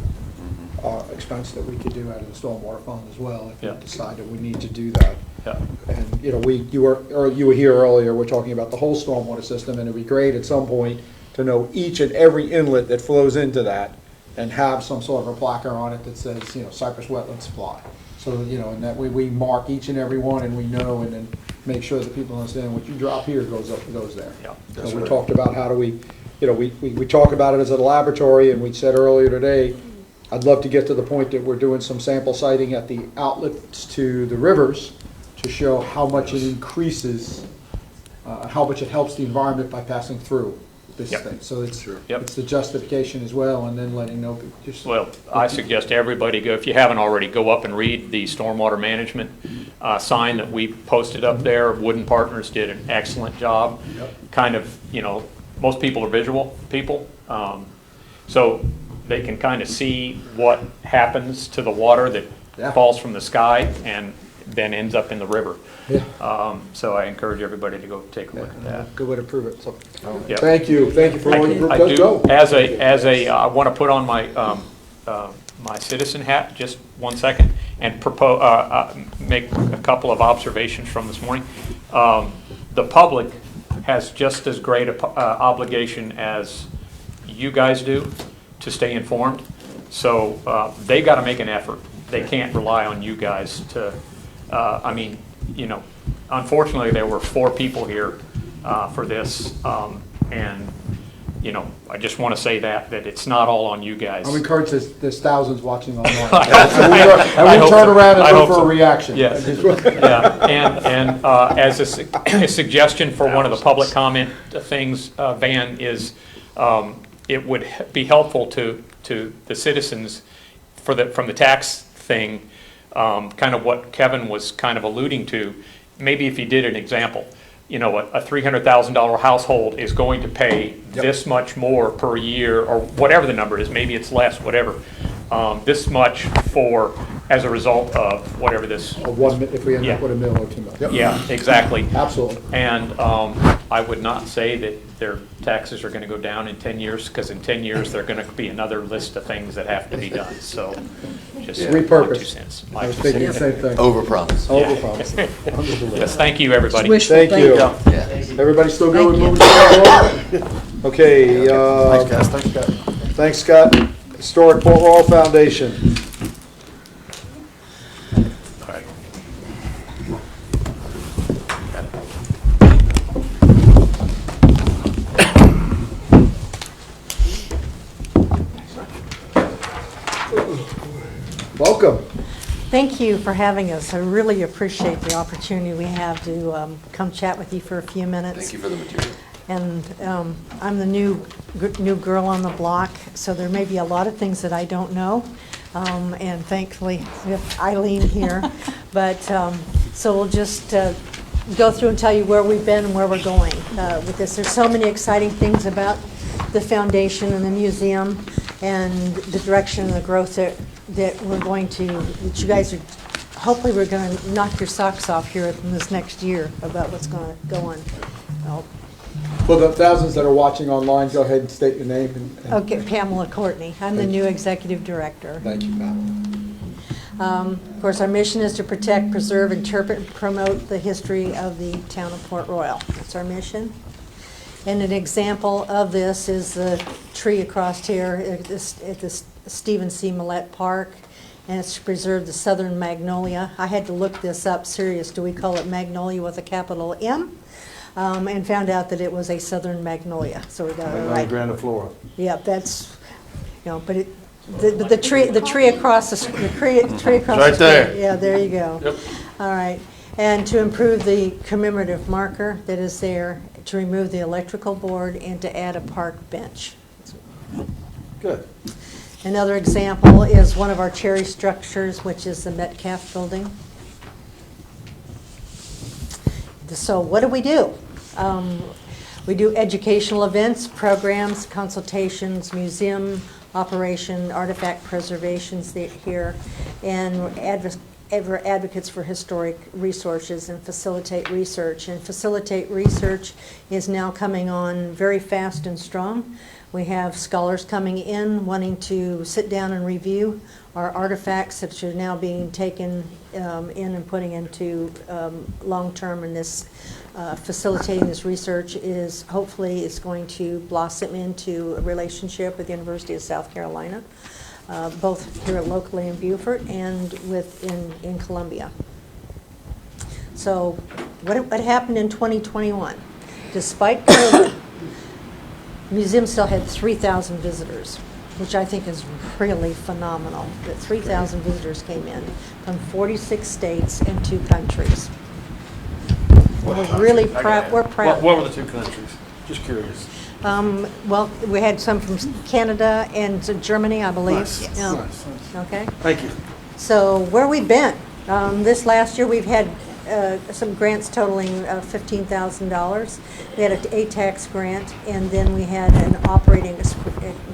B: expense that we could do out of the stormwater fund as well, if
M: Yeah.
B: we decide that we need to do that.
M: Yeah.
B: And, you know, you were here earlier, we're talking about the whole stormwater system, and it'd be great at some point to know each and every inlet that flows into that, and have some sort of a placard on it that says, you know, Cypress Wetland Supply. So, you know, and that way we mark each and every one, and we know, and then make sure that people understand what you drop here goes there.
M: Yeah.
B: So we talked about how do we, you know, we talk about it as a laboratory, and we said earlier today, I'd love to get to the point that we're doing some sample siting at the outlets to the rivers to show how much it increases, how much it helps the environment by passing through this
M: Yep.
B: thing. So it's
M: Yep.
B: the justification as well, and then letting know, just.
M: Well, I suggest everybody go, if you haven't already, go up and read the stormwater management sign that we posted up there. Wooden Partners did an excellent job.
B: Yep.
M: Kind of, you know, most people are visual people, so they can kind of see what happens to the water that
B: Yeah.
M: falls from the sky and then ends up in the river.
B: Yeah.
M: So I encourage everybody to go take a look at that.
B: Good way to prove it, so.
M: Yep.
B: Thank you for all your group
M: I
B: does.
M: do,
B: Go.
M: I want to put on my, my citizen hat, just 1 second, and make a couple of observations from this morning. The public has just as great a obligation as you guys do to stay informed. So they got to make an effort. They can't rely on you guys to, I mean, you know, unfortunately, there were 4 people here for this, and, you know, I just want to say that it's not all on you guys.
B: I'm encouraged there's thousands watching online.
M: I
B: And we
M: hope
B: turn
M: so.
B: around and
M: I
B: look
M: hope
B: for a
M: so.
B: reaction.
M: Yes, yeah, and as a suggestion for one of the public comment things, Van, is it would be helpful to the citizens from the tax thing, kind of what Kevin was kind of alluding to. Maybe if you did an example, you know, a $300,000 household is going to pay this much more per year, or whatever the number is, maybe it's less, whatever, this much as a result of whatever this.
B: If we end
M: Yeah.
B: up with $1 million or $2 million. Yep.
M: Yeah, exactly.
B: Absolutely.
M: And I would not say that their taxes are going to go down in 10 years, because in 10 years, there are going to be another list of things that have to be done, so just my 2
B: Repurpose.
M: cents.
B: I was thinking the same thing.
A: Overpromise.
B: Overpromise.
M: Yes, thank you, everybody.
B: Thank you. Everybody still good with moving forward? Okay. Thanks, Scott. Historic Port Royal Foundation. Welcome.
O: Thank you for having us. I really appreciate the opportunity we have to come chat with you for a few minutes.
A: Thank you for the material.
O: And I'm the new girl on the block, so there may be a lot of things that I don't know. And thankfully, we have Eileen here. But so we'll just go through and tell you where we've been and where we're going with this. There's so many exciting things about the foundation and the museum and the direction and the growth that we're going to, that you guys are, hopefully we're going to knock your socks off here in this next year about what's going to go on.
B: For the thousands that are watching online, go ahead and state your name.
O: Okay, Pamela Courtney. I'm the new executive director.
B: Thank you, Pamela.
O: Of course, our mission is to protect, preserve, interpret, and promote the history of the town of Port Royal. That's our mission. And an example of this is the tree across here at the Stephen C. Millett Park, and it's to preserve the southern magnolia. I had to look this up, serious. Do we call it magnolia with a capital M? And found out that it was a southern magnolia. So we got it right.
D: grandiflora.
O: Yeah, that's, but the tree across the tree across
D: Right
O: the
D: there.
O: street. Yeah, there you go.
D: Yep.
O: All right, and to improve the commemorative marker that is there, to remove the electrical board, and to add a park bench.
B: Good.
O: Another example is one of our cherry structures, which is the Metcalf Building. So what do? We do educational events, programs, consultations, museum operation, artifact preservations here, and we're advocates for historic resources and facilitate research. And facilitate research is now coming on very fast and strong. We have scholars coming in wanting to sit down and review our artifacts that are now being taken in and putting into long-term, and this facilitating this research is hopefully is going to blossom into a relationship with the University of South Carolina, both here locally in Beaufort and in Columbia. So what happened in 2021? Despite COVID, the museum still had 3,000 visitors, which I think is really phenomenal, that 3,000 visitors came in from 46 states and 2 countries. We're really proud. We're proud.
D: What were the 2 countries? Just curious.
O: Well, we had some from Canada and Germany, I believe.
D: Nice.
O: Yeah.
D: Nice.
O: Okay.
D: Thank you.
O: So where we've been, this last year we've had some grants totaling $15,000. We had an ATAX grant, and then we had an operating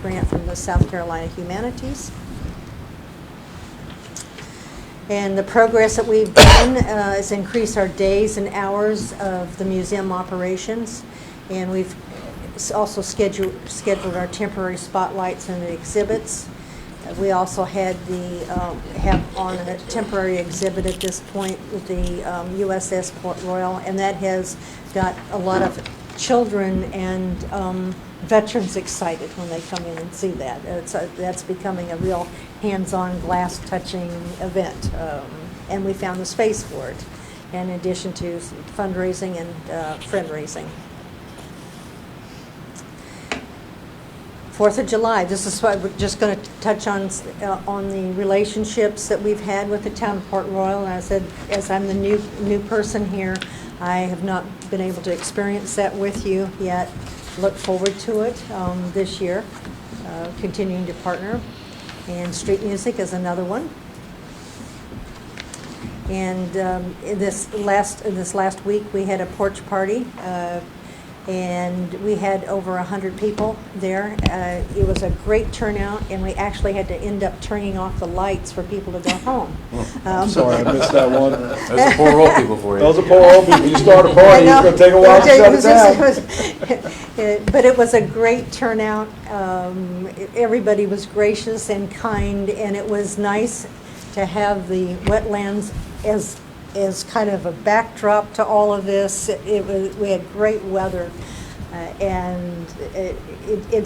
O: grant from the South Carolina Humanities. And the progress that we've done is increase our days and hours of the museum operations, and we've also scheduled our temporary spotlights and the exhibits. We also had have on a temporary exhibit at this point with the USS Port Royal, and that has got a lot of children and veterans excited when they come in and see that. That's becoming a real hands-on, glass-touching event, and we found the space for it, in addition to fundraising and friend-raising. 4th of July, this is what we're just going to touch on the relationships that we've had with the town of Port Royal. And I said, as I'm the new person here, I have not been able to experience that with you yet. Look forward to it this year, continuing to partner. And street music is another one. And in this last week, we had a porch party. And we had over 100 people there. It was a great turnout, and we actually had to end up turning off the lights for people to go home.
B: Sorry, I missed that one.
J: Those are poor old people for you.
B: Those are poor old people. You start a party, it's going to take a while to shut it down.
O: But it was a great turnout. Everybody was gracious and kind, and it was nice to have the wetlands as kind of a backdrop to all of this. We had great weather, and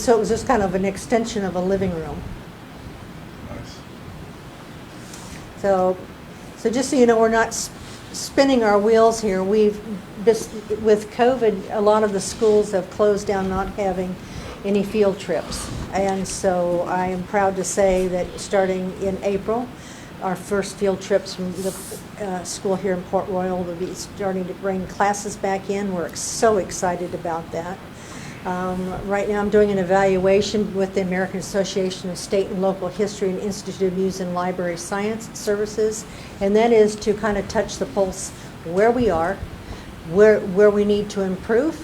O: so it was just kind of an extension of a living room.
D: Nice.
O: So just so you know, we're not spinning our wheels here. With COVID, a lot of the schools have closed down, not having any field trips, and so I am proud to say that starting in April, our first field trips from the school here in Port Royal will be starting to bring classes back in. We're so excited about that. Right now I'm doing an evaluation with the American Association of State and Local History and Institute of Museum and Library Science Services, and that is to kind of touch the pulse where we are, where we need to improve,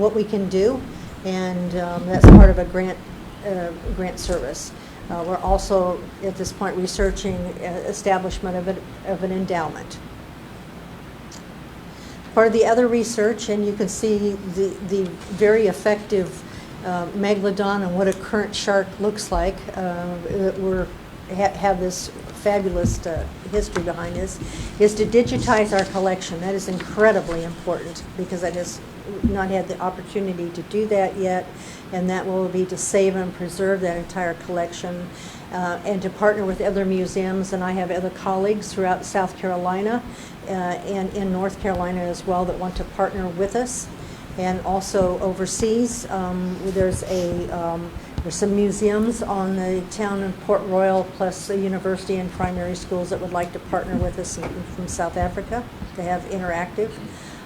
O: what we can do, and that's part of a grant service. We're also, at this point, researching establishment of an endowment. Part of the other research, and you can see the very effective megalodon and what a current shark looks like. Have this fabulous history behind us, is to digitize our collection. That is incredibly important because I has not had the opportunity to do that yet, and that will be to save and preserve that entire collection and to partner with other museums. And I have other colleagues throughout South Carolina and in North Carolina as well that want to partner with us. And also overseas, there's some museums on the town of Port Royal, plus a university and primary schools that would like to partner with us from South Africa to have interactive,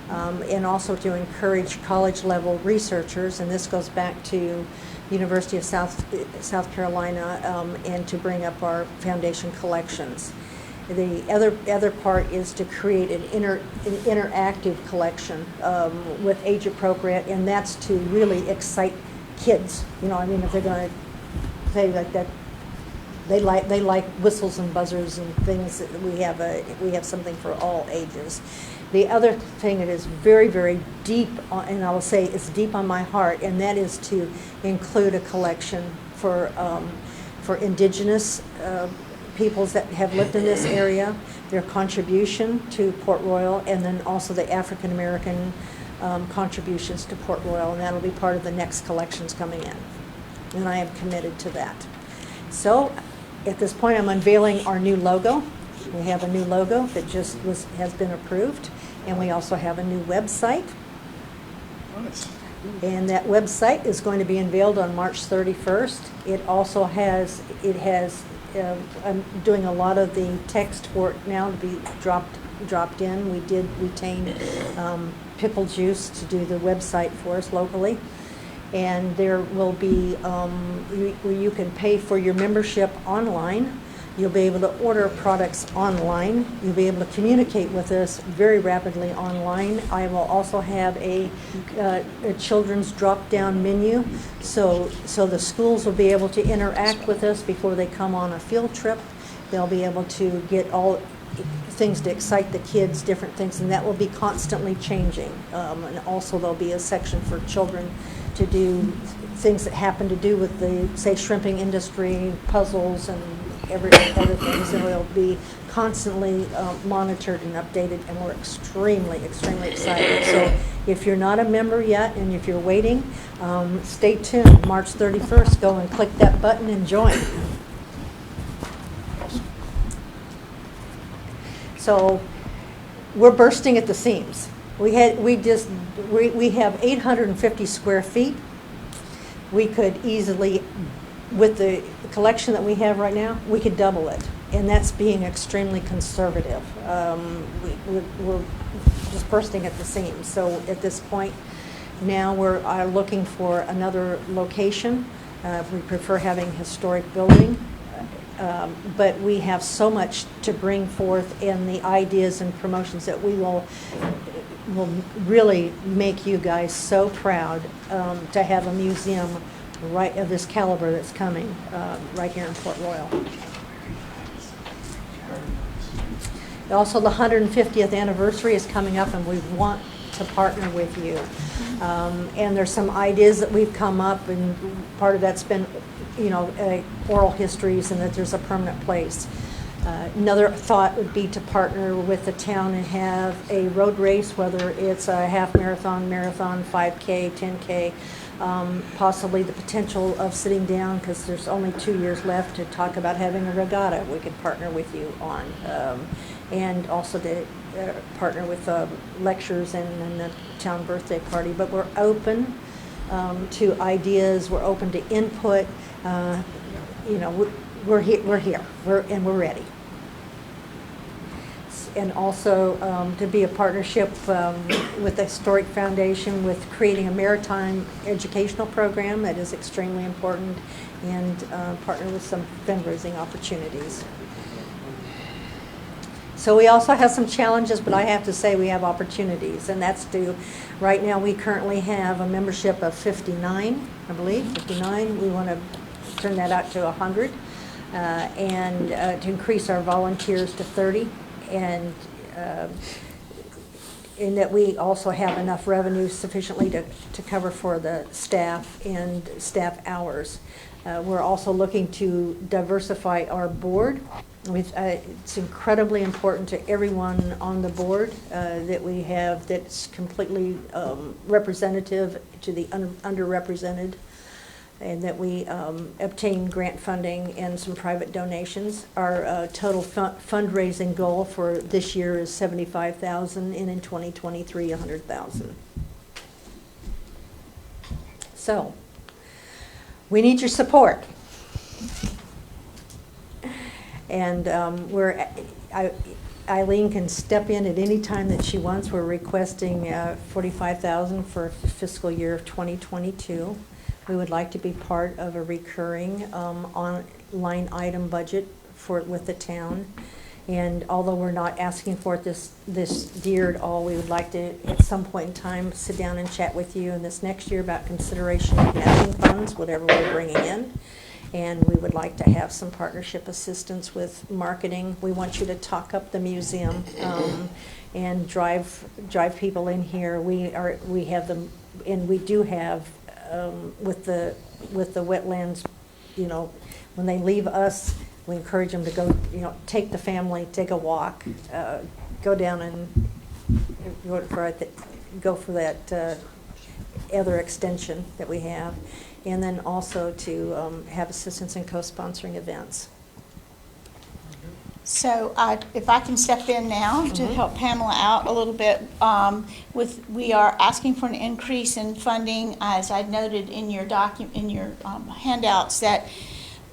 O: and also to encourage college-level researchers, and this goes back to University of South Carolina, and to bring up our foundation collections. The other part is to create an interactive collection with age appropriate, and that's to really excite kids. You know, I mean, if they're going to say like that, they like whistles and buzzers and things. That we have something for all ages. The other thing that is very, very deep, and I will say it's deep on my heart, and that is to include a collection for indigenous peoples that have lived in this area, their contribution to Port Royal, and then also the African American contributions to Port Royal, and that'll be part of the next collections coming in. And I am committed to that. So at this point, I'm unveiling our new logo. We have a new logo that just has been approved, and we also have a new website.
B: Nice.
O: And that website is going to be unveiled on March 31st. It also has, I'm doing a lot of the text for it now to be dropped in. We did retain Pickle Juice to do the website for us locally. And there will be, where you can pay for your membership online. You'll be able to order products online. You'll be able to communicate with us very rapidly online. I will also have a children's drop-down menu, so the schools will be able to interact with us before they come on a field trip. They'll be able to get all things to excite the kids, different things, and that will be constantly changing. And also there'll be a section for children to do things that happen to do with the, say, shrimping industry, puzzles, and every other things, and will be constantly monitored and updated, and we're extremely, extremely excited. So if you're not a member yet, and if you're waiting, stay tuned. March 31st, go and click that button and join. So we're bursting at the seams. We have 850 square feet. We could easily, with the collection that we have right now, we could double it, and that's being extremely conservative. We're just bursting at the seams. So at this point, now we're looking for another location. We prefer having a historic building, but we have so much to bring forth in the ideas and promotions that we will really make you guys so proud to have a museum right of this caliber that's coming right here in Port Royal. Also, the 150th anniversary is coming up, and we want to partner with you. And there's some ideas that we've come up, and part of that's been, oral histories, and that there's a permanent place. Another thought would be to partner with the town and have a road race, whether it's a half marathon, 5K, 10K, possibly the potential of sitting down, because there's only 2 years left, to talk about having a regatta we could partner with you on, and also to partner with lectures and the town birthday party. But we're open to ideas, we're open to input. We're here, and we're ready. And also to be a partnership with the Historic Foundation with creating a maritime educational program that is extremely important, and partner with some fundraising opportunities. So we also have some challenges, but I have to say we have opportunities, and that's right now we currently have a membership of 59, I believe, 59. We want to turn that out to 100, and to increase our volunteers to 30, and in that we also have enough revenue sufficiently to cover for the staff and staff hours. We're also looking to diversify our board. It's incredibly important to everyone on the board that we have that's completely representative to the underrepresented, and that we obtain grant funding and some private donations. Our total fundraising goal for this year is $75,000, and in 2023, $100,000. So, we need your support. And Eileen can step in at any time that she wants. We're requesting $45,000 for fiscal year of 2022. We would like to be part of a recurring line item budget with the town. And although we're not asking for it this year at all, we would like to, at some point in time, sit down and chat with you in this next year about consideration of matching funds, whatever we're bringing in. And we would like to have some partnership assistance with marketing. We want you to talk up the museum and drive people in here. We have them, and we do have with the wetlands. You know, when they leave us, we encourage them to go. You know, take the family, take a walk, go down and go for that other extension that we have. And then also to have assistance in co-sponsoring events.
P: So if I can step in now to help Pamela out a little bit, we are asking for an increase in funding, as I noted in your handouts, that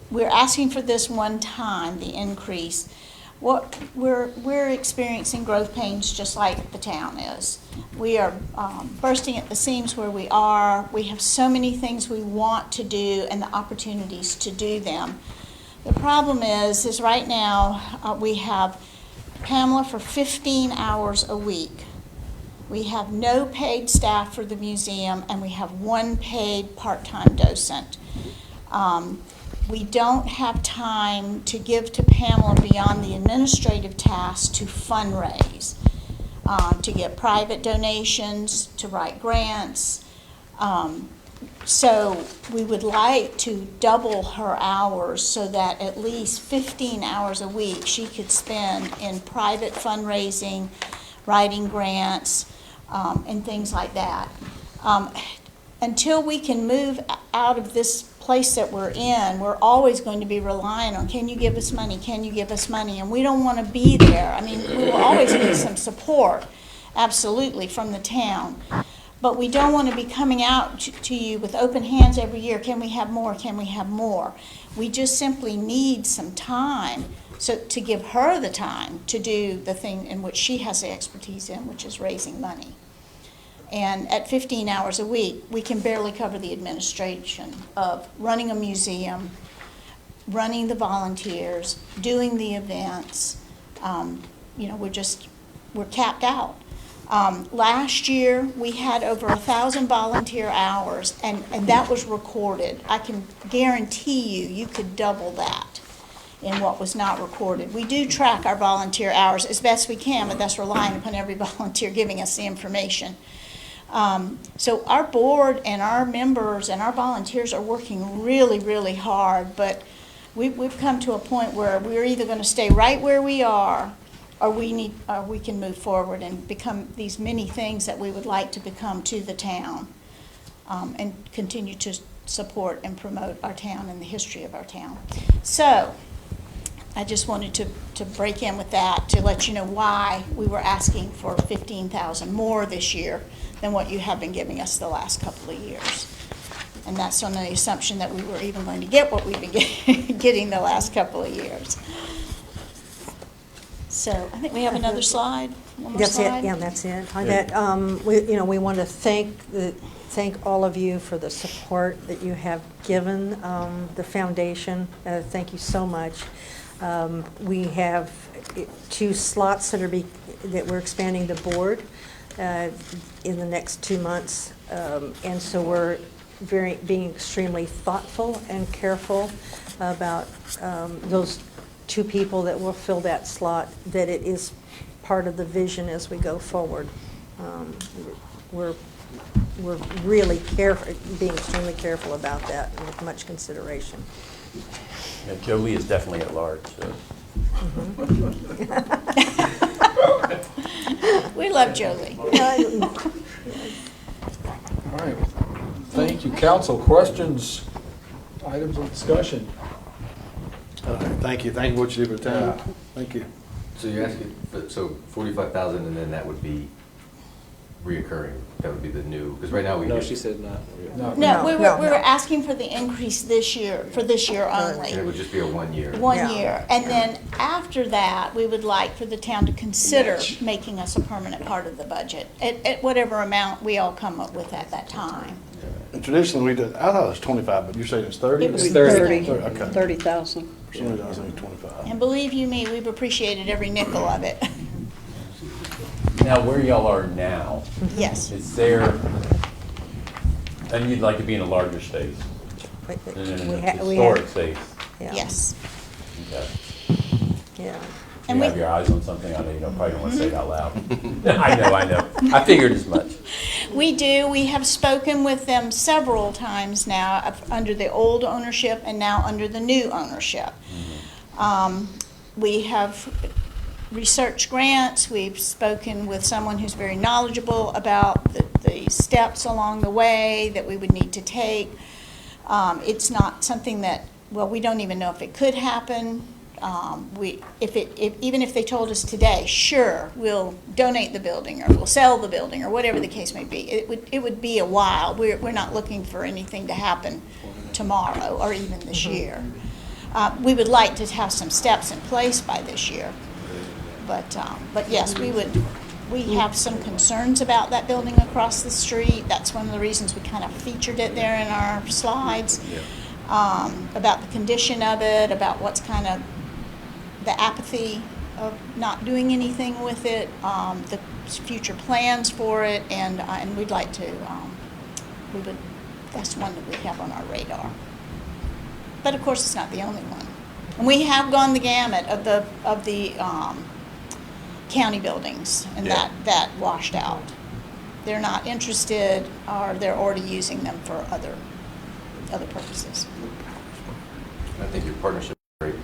P: we're asking for this one time, the increase. What we're experiencing growth pains just like the town is. We are bursting at the seams where we are. We have so many things we want to do and the opportunities to do them. The problem is right now we have Pamela for 15 hours a week. We have no paid staff for the museum, and we have one paid part-time docent. We don't have time to give to Pamela beyond the administrative tasks to fundraise, to get private donations, to write grants. So we would like to double her hours so that at least 15 hours a week she could spend in private fundraising, writing grants, and things like that. Until we can move out of this place that we're in, we're always going to be relying on, can you give us money, can you give us money? And we don't want to be there. I mean, we will always need some support, absolutely, from the town. But we don't want to be coming out to you with open hands every year, can we have more, can we have more? We just simply need some time to give her the time to do the thing in which she has the expertise in, which is raising money. And at 15 hours a week, we can barely cover the administration of running a museum, running the volunteers, doing the events. You know, we're capped out. Last year, we had over 1,000 volunteer hours, and that was recorded. I can guarantee you could double that in what was not recorded. We do track our volunteer hours as best we can, but that's relying upon every volunteer giving us the information. So our board and our members and our volunteers are working really, really hard, but we've come to a point where we're either going to stay right where we are, or we can move forward and become these many things that we would like to become to the town, and continue to support and promote our town and the history of our town. So I just wanted to break in with that to let you know why we were asking for $15,000 more this year than what you have been giving us the last couple of years. And that's on the assumption that we were even going to get what we've been getting the last couple of years. So I think we have another slide. One more slide.
O: It. Yeah, that's it. We want to thank all of you for the support that you have given the foundation. Thank you so much. We have 2 slots that we're expanding the board in the next 2 months. And so we're being extremely thoughtful and careful about those 2 people that will fill that slot, that it is part of the vision as we go forward. We're really being extremely careful about that with much consideration.
J: Yeah, Jolie is definitely at large, so.
P: We love Jolie.
Q: All right. Thank you, council. Questions, items of discussion?
D: Thank you for what you did with the town. Thank you.
A: So you're asking, so 45,000 and then that would be reoccurring? That would be the new, because right now we.
E: No, she said not.
P: No, we were asking for the increase this year, for this year only.
A: And it would just be a 1 year?
P: 1 year. And then after that, we would like for the town to consider making us a permanent part of the budget at whatever amount we all come up with at that time.
D: And traditionally, we did, I thought it was 25, but you're saying it's 30?
P: It was
G: 30.
D: Okay.
G: 30,000.
D: For some reason I was thinking 25.
P: And believe you me, we've appreciated every nickel of it.
J: Now, where y'all are now,
P: Yes.
J: is there, and you'd like to be in a larger space? In a historic space?
O: Yeah.
P: Yes.
J: Okay.
O: Yeah.
P: And
J: You
P: we-
J: have your eyes on something, I know you probably don't want to say it out loud. I know. I figured as much.
P: We do. We have spoken with them several times now under the old ownership and now under the new ownership. We have research grants. We've spoken with someone who's very knowledgeable about the steps along the way that we would need to take. It's not something that, well, we don't even know if it could happen. Even if they told us today, sure, we'll donate the building or we'll sell the building or whatever the case may be, it would be a while. We're not looking for anything to happen tomorrow or even this year. We would like to have some steps in place by this year. But yes, we have some concerns about that building across the street. That's one of the reasons we kind of featured it there in our slides. About the condition of it, about what's kind of the apathy of not doing anything with it, the future plans for it, and we'd like to, that's one that we have on our radar. But of course, it's not the only one. And we have gone the gamut of the county buildings, and that washed out. They're not interested, or they're already using them for other purposes.
A: I think your partnership is great.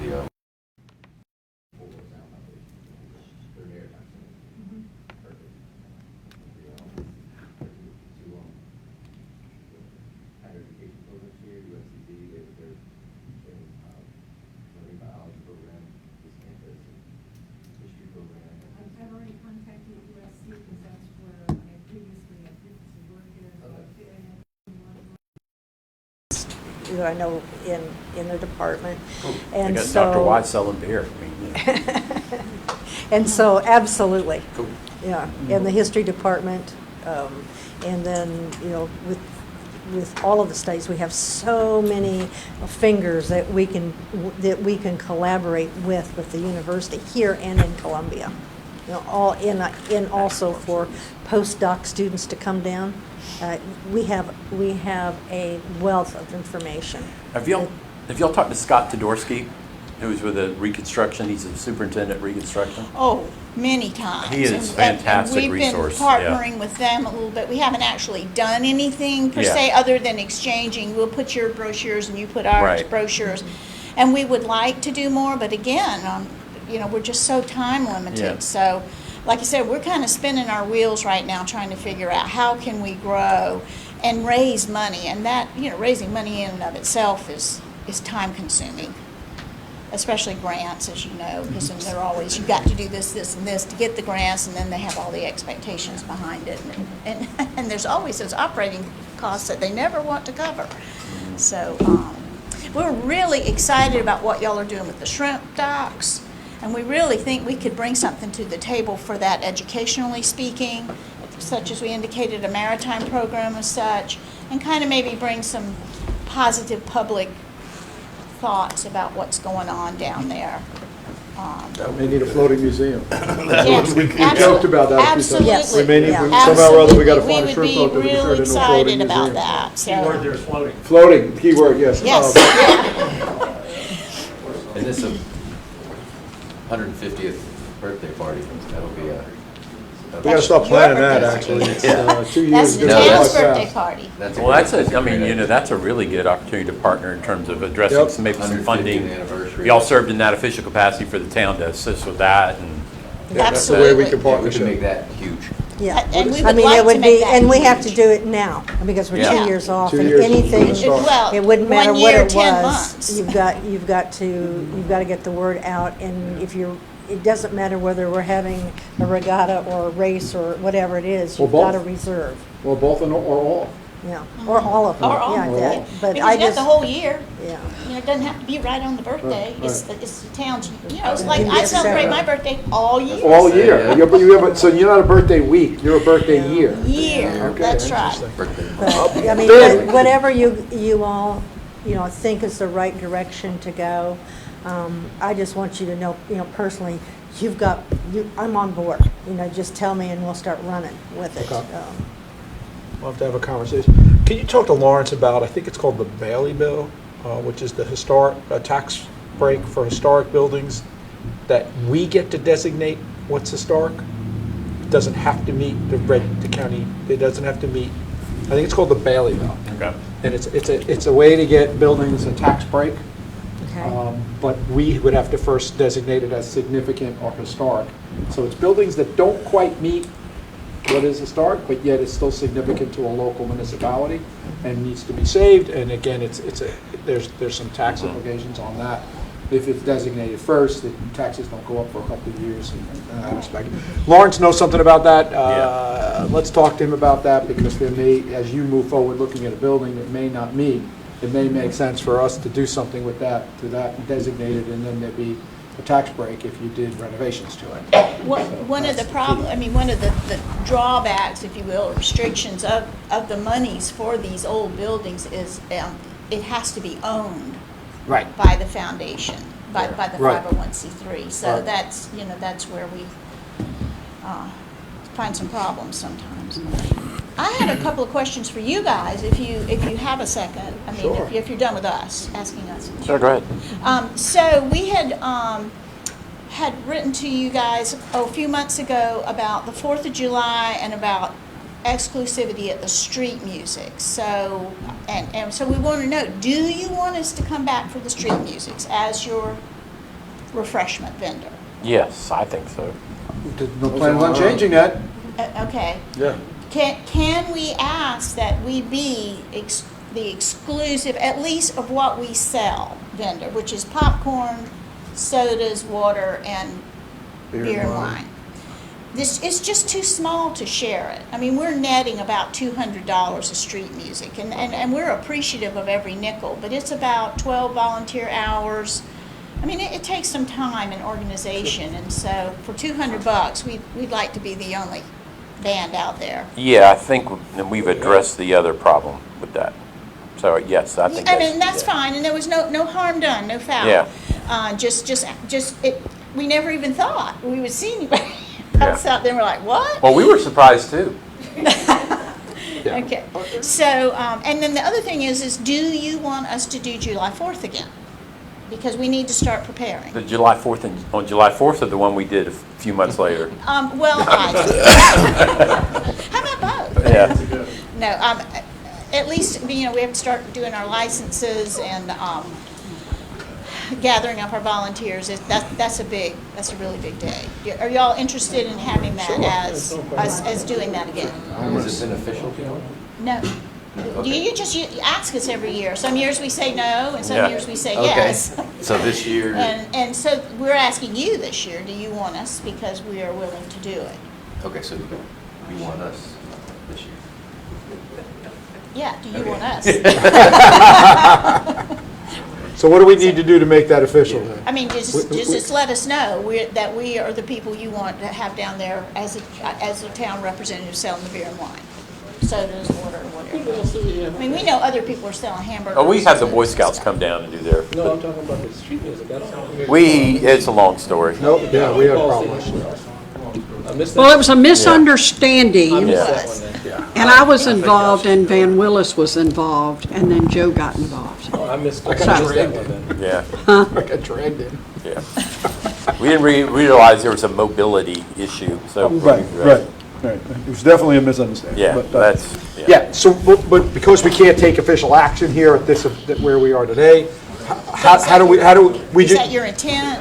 R: I've already contacted USC because that's where I previously had previously worked there.
O: That I know in the department.
J: I
O: And
J: got
O: so,
J: Dr. White selling beer. I mean,
O: and so, absolutely.
A: Cool.
O: Yeah, in the history department, and then, with all of the states, we have so many fingers that we can collaborate with the university here and in Columbia. All in also for postdoc students to come down. We have a wealth of information.
J: Have y'all talked to Scott Todorsky, who's with the Reconstruction? He's a superintendent at Reconstruction.
P: Oh, many times.
J: He is a fantastic resource.
P: We've been partnering with them a little bit. We haven't actually done anything per
J: Yeah.
P: se other than exchanging. We'll put your brochures and you put our
J: Right.
P: brochures. And we would like to do more, but again, we're just so time limited.
J: Yeah.
P: So, like I said, we're kind of spinning our wheels right now trying to figure out how can we grow and raise money. And that, raising money in and of itself is time consuming. Especially grants, as you know, because then they're always, you've got to do this, this, and this to get the grants, and then they have all the expectations behind it. And there's always those operating costs that they never want to cover. So we're really excited about what y'all are doing with the shrimp docks, and we really think we could bring something to the table for that educationally speaking, such as we indicated, a maritime program as such, and kind of maybe bring some positive public thoughts about what's going on down there.
B: May need a floating museum.
P: Yes,
B: We joked about that a few times.
P: absolutely.
B: We may need,
P: Yeah.
B: somehow or other, we gotta
P: Absolutely.
B: find a shrimp
P: We
B: boat
P: would
B: that we
P: be
B: can turn
P: real
B: into a floating
P: excited about
B: museum.
P: that, so.
M: Keyword there is floating.
B: Floating, keyword, yes.
P: Yes,
A: And this is 150th birthday party. That'll be a.
B: We gotta start planning that,
P: Your
B: actually. It's,
A: birthday.
B: 2 years.
P: That's the
B: is gonna
A: No,
B: go
P: town's
B: by
P: birthday
B: fast.
P: party.
J: Well, that's a, I mean, you know, that's a really good opportunity to partner in terms of addressing
B: Yep.
J: some, maybe some
A: 150th
J: funding.
A: anniversary.
J: Y'all served in that official capacity for the town to assist with that, and
B: Yeah, that's the way we can
A: Yeah, we can
B: partnership.
A: make that huge.
O: Yeah.
P: And we
O: I
P: would
O: mean,
P: like
O: it
P: to
O: would
P: make
O: be,
P: that
O: and we have to
P: huge.
O: do it now, because we're
P: Yeah.
O: 2 years off,
B: 2
O: and
B: years is when
O: anything,
B: we start.
P: Well,
O: it wouldn't matter
P: 1
O: what
P: year,
O: it
P: 10
O: was.
P: months.
O: You've got to get the word out, and if you're, it doesn't matter whether we're having a regatta or a race or whatever it is,
B: Or
O: you've got to
B: both.
O: reserve,
B: Well, both or all.
O: yeah, or all of them,
P: Or all
O: yeah,
P: of
O: that,
P: them.
O: but
P: Because
O: I
P: you got
O: just,
P: the whole year.
O: yeah.
P: You know, it doesn't have to be right on the birthday.
B: Right,
P: It's the town's, you know, it's like
O: Can be
P: I celebrate
O: separate.
P: my birthday all year.
B: All year.
A: Yeah.
B: So you're not a birthday week, you're a birthday year.
P: Year,
B: Okay,
P: that's right.
B: interesting.
A: Birthday.
O: But, I mean,
B: Then-
O: whatever you all, you know, think is the right direction to go, I just want you to know, you know, personally, I'm on board. You know, just tell me and we'll start running with it.
B: Okay. We'll have to have a conversation. Can you talk to Lawrence about, I think it's called the Bailey Bill, which is the historic, tax break for historic buildings, that we get to designate what's historic? It doesn't have to meet the county, it doesn't have to meet, I think it's called the Bailey Bill.
J: okay.
B: And it's a way to get buildings a tax break.
O: Okay.
B: But we would have to first designate it as significant or historic. So it's buildings that don't quite meet what is historic, but yet it's still significant to a local municipality and needs to be saved. And again, there's some tax implications on that. If it's designated first, the taxes don't go up for a couple of years in that respect. Lawrence knows something about that. Let's talk to him about that, because there may, as you move forward looking at a building that may not meet, it may make sense for us to do something with that, designated, and then there'd be a tax break if you did renovations to it.
P: One of the one of the drawbacks, if you will, or restrictions of the monies for these old buildings is it has to be owned
B: Right.
P: by the foundation, by the
B: Right.
P: 501c3. So
B: Right.
P: that's, you know, that's where we find some problems sometimes. I had a couple of questions for you guys, if you have a second. I mean,
B: Sure.
P: if you're done with us, asking us.
H: Sure, go ahead.
P: So we had written to you guys a few months ago about the 4th of July and about exclusivity at the street music. So, and so we want to know, do you want us to come back for the street music as your refreshment vendor?
H: Yes, I think so.
B: No plans on changing that.
P: Okay.
B: Yeah.
P: Can we ask that we be the exclusive, at least of what we sell, vendor, which is popcorn, sodas, water, and beer and wine? This is just too small to share it. I mean, we're netting about $200 of street music, and we're appreciative of every nickel, but it's about 12 volunteer hours. I mean, it takes some time and organization, and so for $200, we'd like to be the only band out there.
H: Yeah, I think we've addressed the other problem with that. So, yes, I think
P: I mean, that's fine, and there was no harm done, no foul.
H: Yeah.
P: We never even thought we would see anybody else out there. And we're like, what?
H: Well, we were surprised too.
P: Okay. So, and then the other thing is do you want us to do July 4th again? Because we need to start preparing.
H: The July 4th on July 4th or the one we did a few months later?
P: Well, how about both?
H: Yeah.
P: No, at least, you know, we have to start doing our licenses and gathering up our volunteers. That's a really big day. Are y'all interested in having that as doing that again?
A: Is this an official deal?
P: No.
A: Okay.
P: You just ask us every year. Some years we say no, and some
A: Yeah.
P: years we say
A: Okay.
P: yes.
A: So this year,
P: And so we're asking you this year, do you want us, because we are willing to do it?
A: okay, so you want us this year?
P: Yeah, do you
A: Okay.
P: want us?
B: So what do we need to do to make that official then?
P: I mean, just let us know that we are the people you want to have down there as a town representative selling the beer and wine. sodas, water, whatever. I mean, we know other people are selling hamburgers.
J: Oh, we have the Boy
P: and
J: Scouts
P: stuff.
J: come down and do their,
E: No, I'm talking about the street music. I don't.
J: it's a long story.
B: Nope, yeah, we had a problem.
E: I missed that.
G: Well, it was a misunderstanding.
E: I missed
P: It
E: that
P: was.
E: one then.
G: And I was involved, and Van Willis was involved, and then Joe got involved.
E: Oh, I missed
B: I got
E: that
B: dragged
E: one
B: in.
E: then.
J: Yeah,
B: I got dragged in.
J: yeah. We didn't realize there was a mobility issue, so.
Q: Right. It was definitely a misunderstanding.
J: Yeah,
Q: but,
J: that's,
B: Yeah, so, but because we can't take official action here at this, where we are today, how do we
P: Is
B: just,
P: that your intent?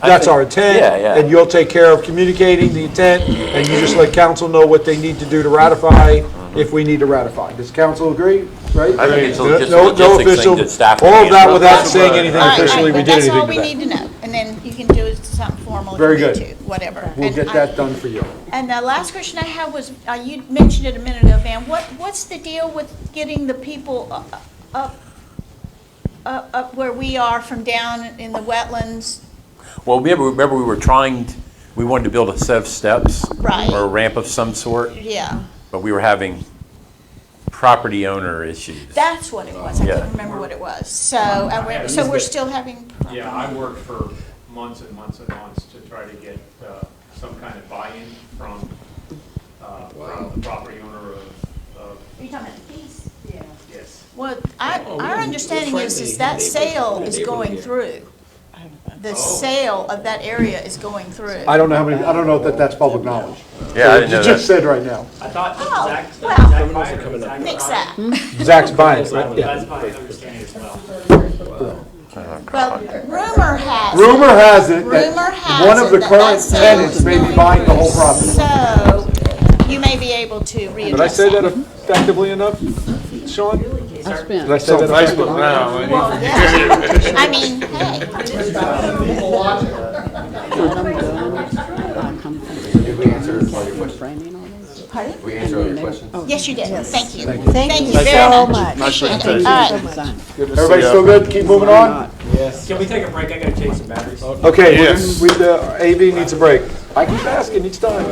B: that's our intent?
J: Yeah, yeah.
B: And you'll take care of communicating the intent, and you just let council know what they need to do to ratify, if we need to ratify. Does council agree, right?
J: I think it's
B: No-
J: just a
B: no
J: logistics thing
B: official-
J: that staff
B: All
J: can
B: of that
J: handle.
B: without saying anything
P: All right,
B: officially, we
P: but
B: did
P: that's
B: anything
P: all
B: to
P: we
B: that.
P: need to know, and then you can do something formal if
B: Very
P: you need
B: good.
P: to, whatever.
B: We'll
P: And
B: get that done for you.
P: And the last question I had was, you mentioned it a minute ago, Van, what's the deal with getting the people up where we are from down in the wetlands?
J: Well, remember we wanted to build a set of steps.
P: Right.
J: Or a ramp of some sort,
P: Yeah,
J: but we were having property owner issues.
P: that's what it was, I
J: Yeah.
P: couldn't remember what it was. So we're still having.
M: Yeah, I worked for months and months and months to try to get some kind of buy-in from the property owner of,
P: Are you talking about the piece?
R: Yeah.
M: yes.
P: Well,
E: Oh,
P: our understanding is that sale is going through. The sale of that area is going through.
B: I don't know if that's public knowledge.
J: Yeah, I didn't know
B: You just
J: that.
B: said right now.
M: I thought
P: Oh,
M: Zach,
P: well,
M: Zach Meyer,
E: coming up.
M: Zach
P: Nix
M: Meyer-
P: that.
B: Zach's buying it, right? Yeah.
M: That's my understanding as well.
P: Well, rumor has.
B: Rumor has it
P: Rumor
B: that
P: has
B: one of the
P: it that
B: current
P: sale
B: tenants
P: is
B: may be
P: going
B: buying the
P: through.
B: whole property.
P: So, you may be able to readdress
B: Did I say that effectively enough, Sean?
G: I spent.
B: Did I say that effectively?
P: Well, yeah. I mean, hey,
A: Did we answer all your questions?
P: pardon?
A: Did we answer all your questions?
P: Yes, you did. Thank you.
O: Thank you
P: very
O: so
P: much.
O: much.
P: Appreciate it. All right.
B: Everybody still good? Keep moving on?
M: Can we take a break? I gotta change some batteries.
B: Okay, AV needs a break. I keep asking each time.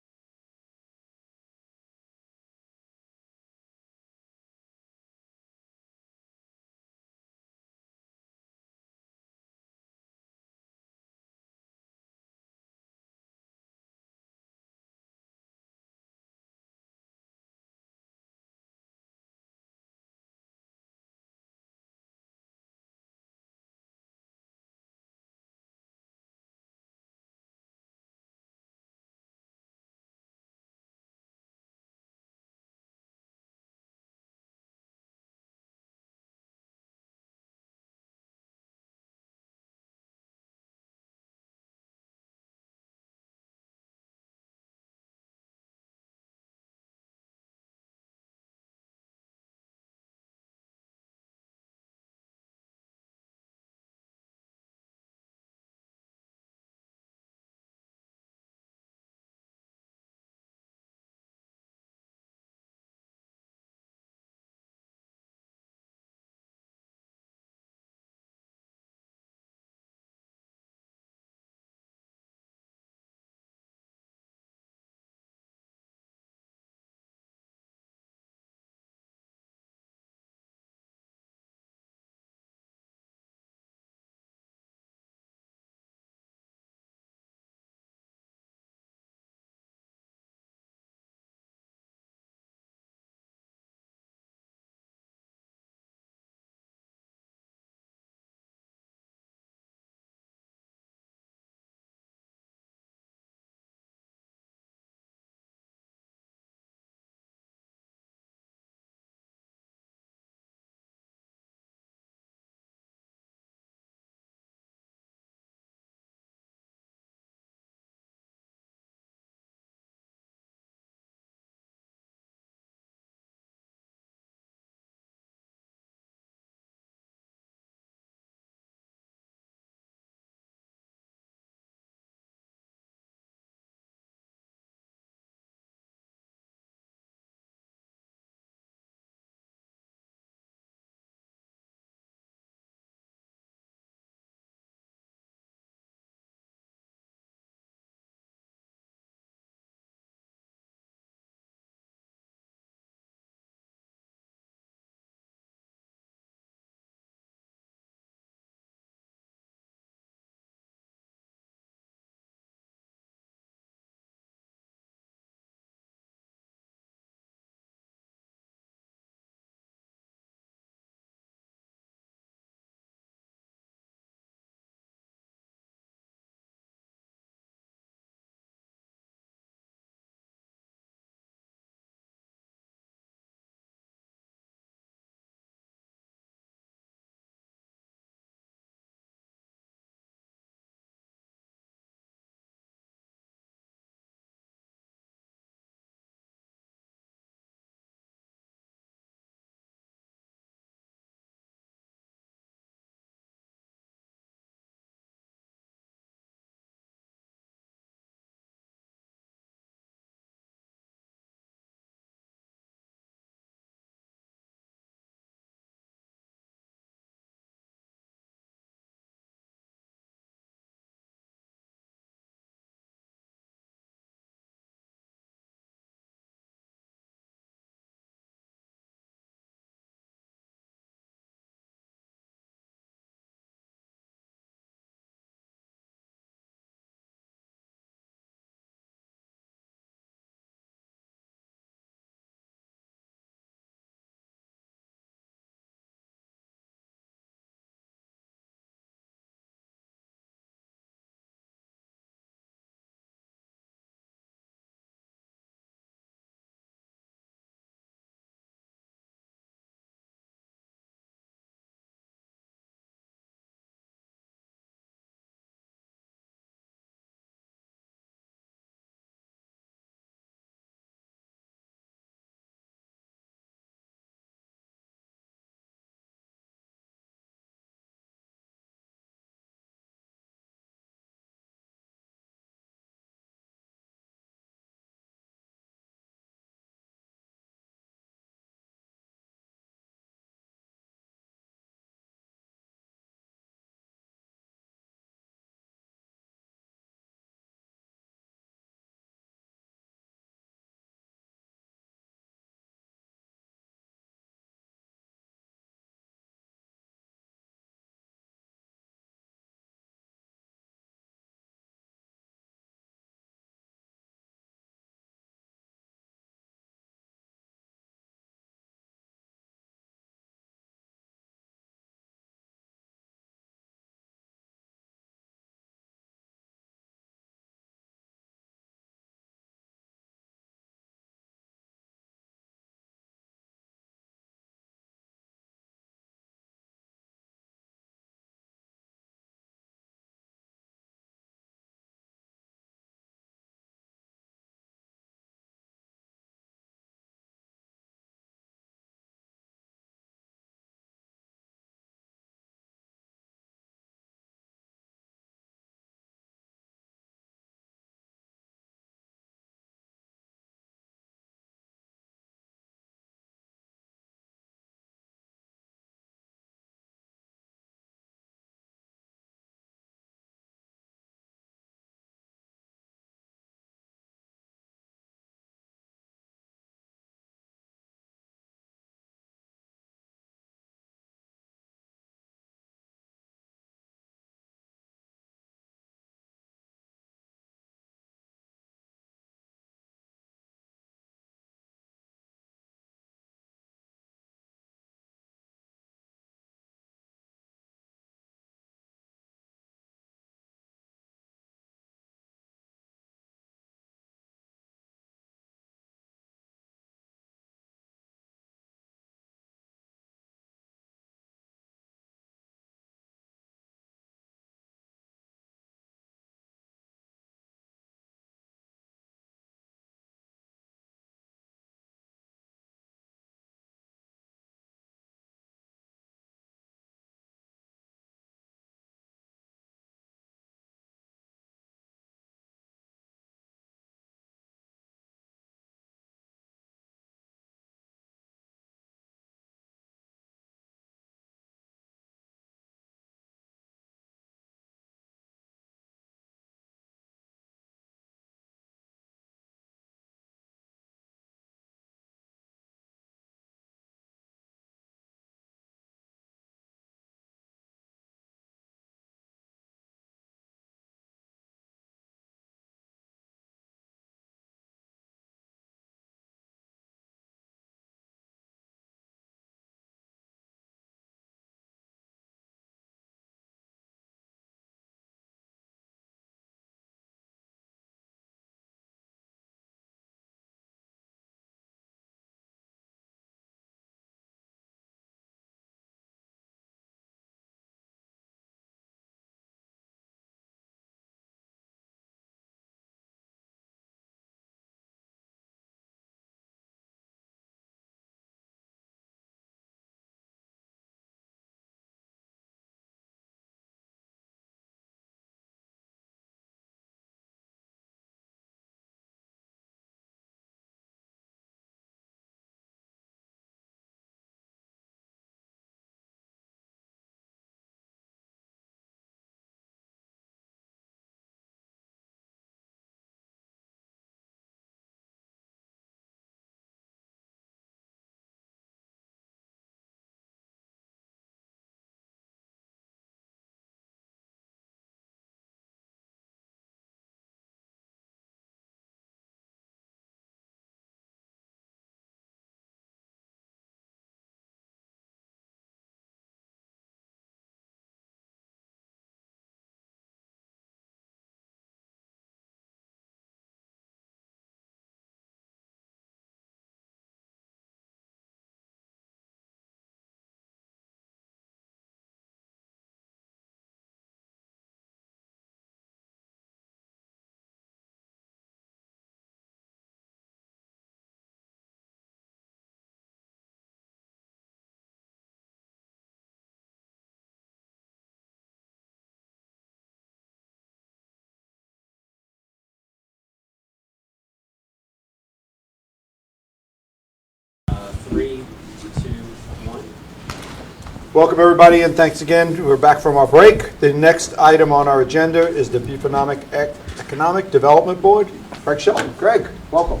B: Welcome, everybody, and thanks again. We're back from our break. The next item on our agenda is the Economic Development Board. Greg Shelton. Greg, welcome.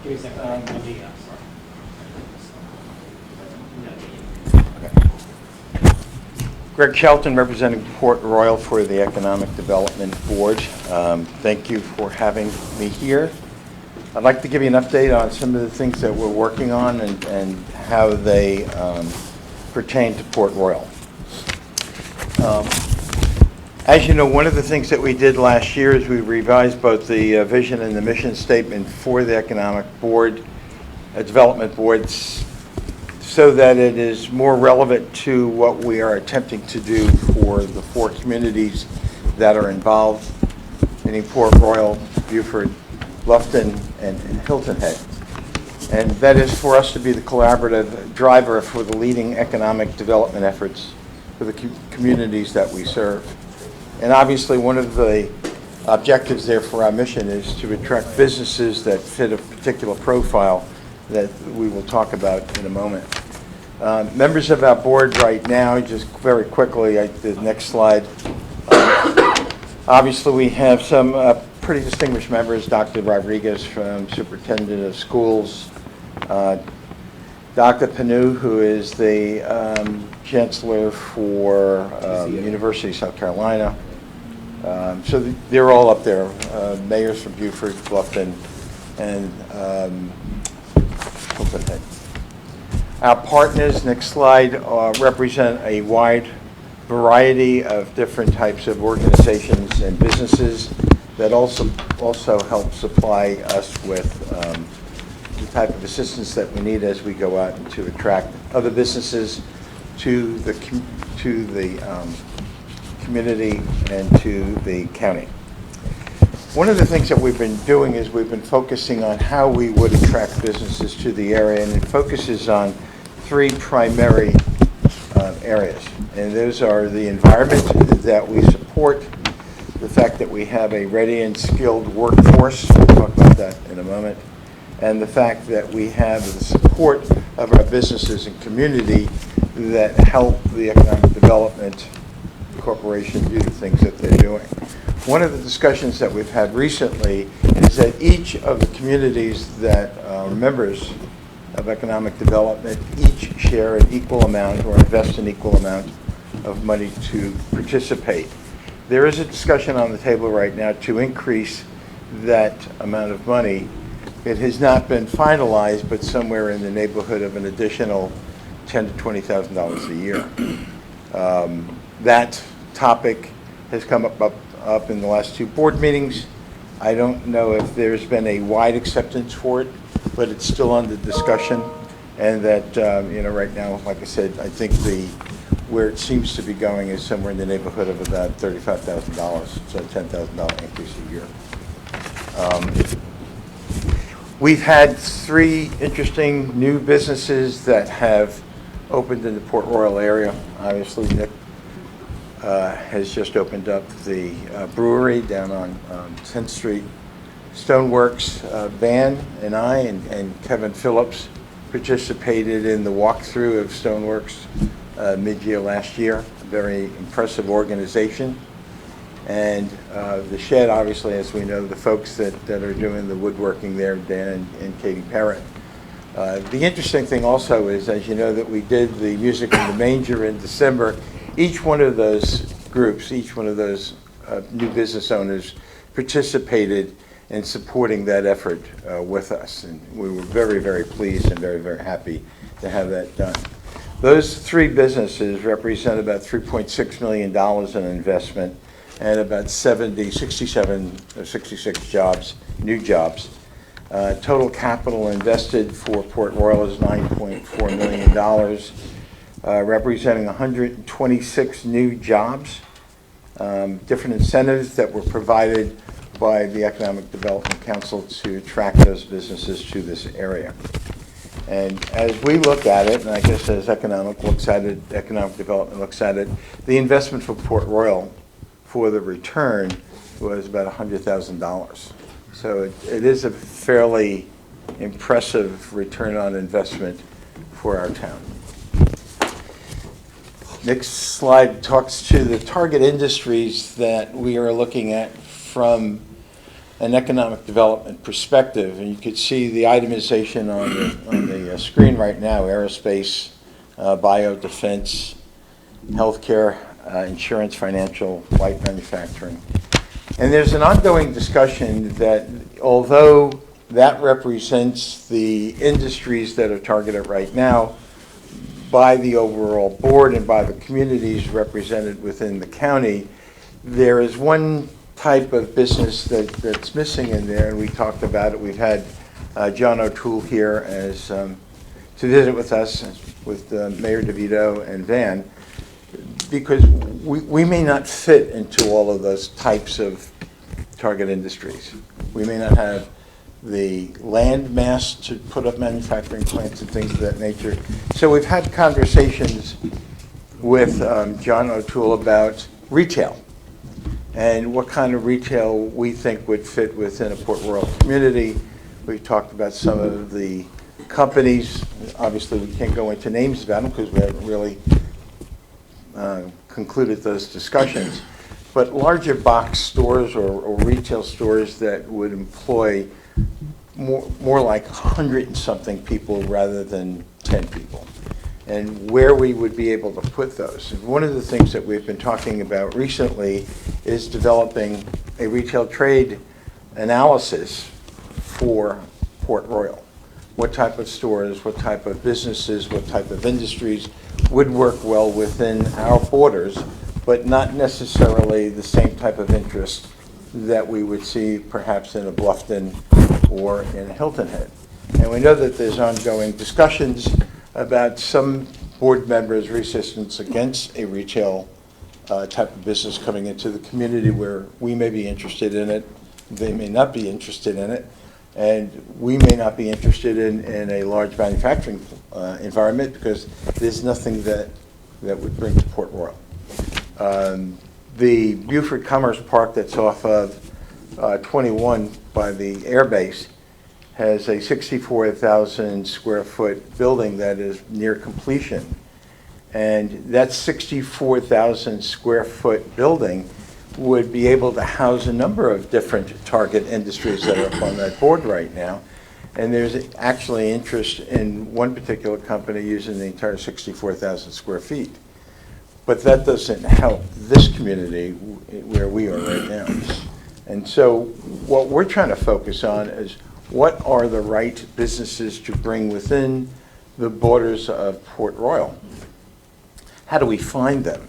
S: Give me a second.
C: Greg Shelton, representing Port Royal for the Economic Development Board. Thank you for having me here. I'd like to give you an update on some of the things that we're working on and how they pertain to Port Royal. As you know, one of the things that we did last year is we revised both the vision and the mission statement for the Economic Board, Development Boards, so that it is more relevant to what we are attempting to do for the 4 communities that are involved, meaning Port Royal, Beaufort, Bluffton, and Hilton Head. And that is for us to be the collaborative driver for the leading economic development efforts for the communities that we serve. And obviously, one of the objectives there for our mission is to attract businesses that fit a particular profile that we will talk about in a moment. Members of our board right now, just very quickly, the next slide. Obviously, we have some pretty distinguished members, Dr. Rodriguez from Superintendent of Schools, Dr. Panu, who is the Chancellor for University of South Carolina. So they're all up there, mayors from Beaufort, Bluffton, and Hilton Head. Our partners, next slide, represent a wide variety of different types of organizations and businesses that also help supply us with the type of assistance that we need as we go out and to attract other businesses to the community and to the county. One of the things that we've been doing is we've been focusing on how we would attract businesses to the area, and it focuses on 3 primary areas. And those are the environment that we support, the fact that we have a ready and skilled workforce, we'll talk about that in a moment, and the fact that we have the support of our businesses and community that help the Economic Development Corporation do the things that they're doing. One of the discussions that we've had recently is that each of the communities that are members of economic development each share an equal amount or invest an equal amount of money to participate. There is a discussion on the table right now to increase that amount of money. It has not been finalized, but somewhere in the neighborhood of an additional $10,000 to $20,000 a year. That topic has come up in the last 2 board meetings. I don't know if there's been a wide acceptance for it, but it's still under discussion. And that, right now, like I said, I think where it seems to be going is somewhere in the neighborhood of about $35,000, so a $10,000 increase a year. We've had 3 interesting new businesses that have opened in the Port Royal area. Obviously, Nick has just opened up the brewery down on 10th Street. Stoneworks, Van and I and Kevin Phillips participated in the walkthrough of Stoneworks mid-year last year. A very impressive organization. And the shed, obviously, as we know, the folks that are doing the woodworking there, Dan and Katie Parrott. The interesting thing also is, as you know, that we did the Music in the Manger in December. Each one of those groups, each one of those new business owners participated in supporting that effort with us. And we were very, very pleased and very, very happy to have that done. Those 3 businesses represent about $3.6 million in investment and about 67 or 66 jobs, new jobs. Total capital invested for Port Royal is $9.4 million, representing 126 new jobs. Different incentives that were provided by the Economic Development Council to attract those businesses to this area. And as we look at it, and I guess as economic development looks at it, the investment for Port Royal for the return was about $100,000. So it is a fairly impressive return on investment for our town.
I: Next slide talks to the target industries that we are looking at from an economic development perspective. And you can see the itemization on the screen right now: aerospace, bio, defense, healthcare, insurance, financial, light manufacturing. And there's an ongoing discussion that although that represents the industries that are targeted right now by the overall board and by the communities represented within the county, there is one type of business that's missing in there, and we talked about it. We've had John O'Toole here as to visit with us, with Mayor DeVito and Van, because we may not fit into all of those types of target industries. We may not have the land mass to put up manufacturing plants and things of that nature. So we've had conversations with John O'Toole about retail and what kind of retail we think would fit within a Port Royal community. We've talked about some of the companies. Obviously, we can't go into names about them because we haven't really concluded those discussions. But larger box stores or retail stores that would employ more like 100 and something people rather than 10 people, and where we would be able to put those. And one of the things that we've been talking about recently is developing a retail trade analysis for Port Royal. What type of stores, what type of businesses, what type of industries would work well within our borders, but not necessarily the same type of interest that we would see perhaps in a Bluffton or in Hilton Head. And we know that there's ongoing discussions about some board members' resistance against a retail type of business coming into the community where we may be interested in it, they may not be interested in it, and we may not be interested in a large manufacturing environment because there's nothing that would bring to Port Royal. The Beaufort Commerce Park that's off of 21 by the air base has a 64,000 square foot building that is near completion. And that 64,000 square foot building would be able to house a number of different target industries that are up on that board right now. And there's actually interest in one particular company using the entire 64,000 square feet. But that doesn't help this community where we are right now. And so what we're trying to focus on is what are the right businesses to bring within the borders of Port Royal? How do we find them?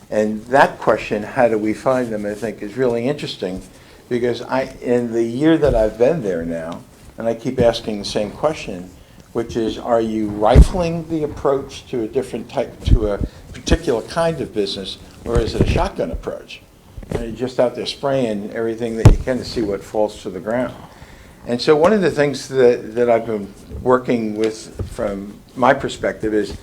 I: And that question, how do we find them, I think is really interesting because in the year that I've been there now, and I keep asking the same question, which is, are you rifling the approach to a different type, to a particular kind of business, or is it a shotgun approach? And you're just out there spraying everything that you can to see what falls to the ground. And so one of the things that I've been working with from my perspective is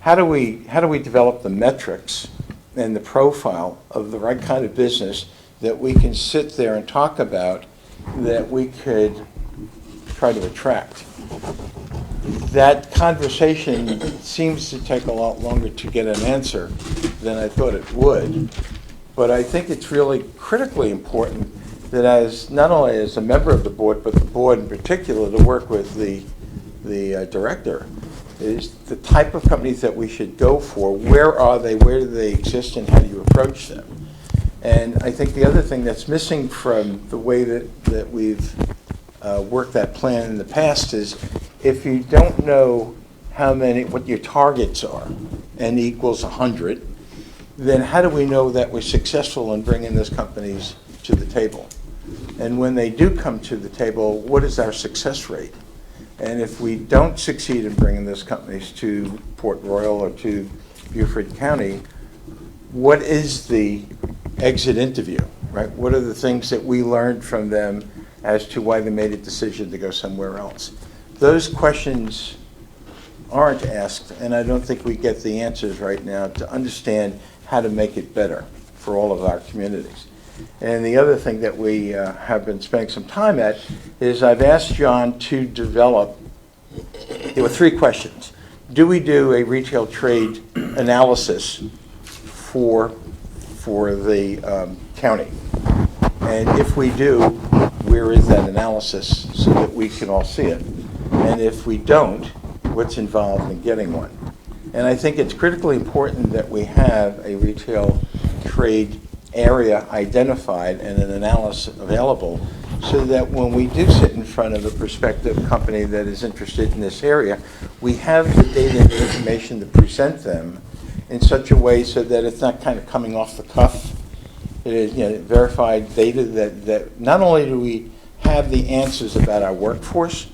I: how do we develop the metrics and the profile of the right kind of business that we can sit there and talk about that we could try to attract. That conversation seems to take a lot longer to get an answer than I thought it would. But I think it's really critically important that as not only as a member of the board, but the board in particular, to work with the director, is the type of companies that we should go for. Where are they? Where do they exist? And how do you approach them? And I think the other thing that's missing from the way that we've worked that plan in the past is if you don't know what your targets are, n equals 100, then how do we know that we're successful in bringing those companies to the table? And when they do come to the table, what is our success rate? And if we don't succeed in bringing those companies to Port Royal or to Beaufort County, what is the exit interview, right? What are the things that we learned from them as to why they made a decision to go somewhere else? Those questions aren't asked, and I don't think we get the answers right now to understand how to make it better for all of our communities. And the other thing that we have been spending some time at is I've asked John to develop, there were 3 questions. Do we do a retail trade analysis for the county? And if we do, where is that analysis so that we can all see it? And if we don't, what's involved in getting one? And I think it's critically important that we have a retail trade area identified and an analysis available so that when we do sit in front of a prospective company that is interested in this area, we have the data and information to present them in such a way so that it's not kind of coming off the cuff. It is, verified data that not only do we have the answers about our workforce,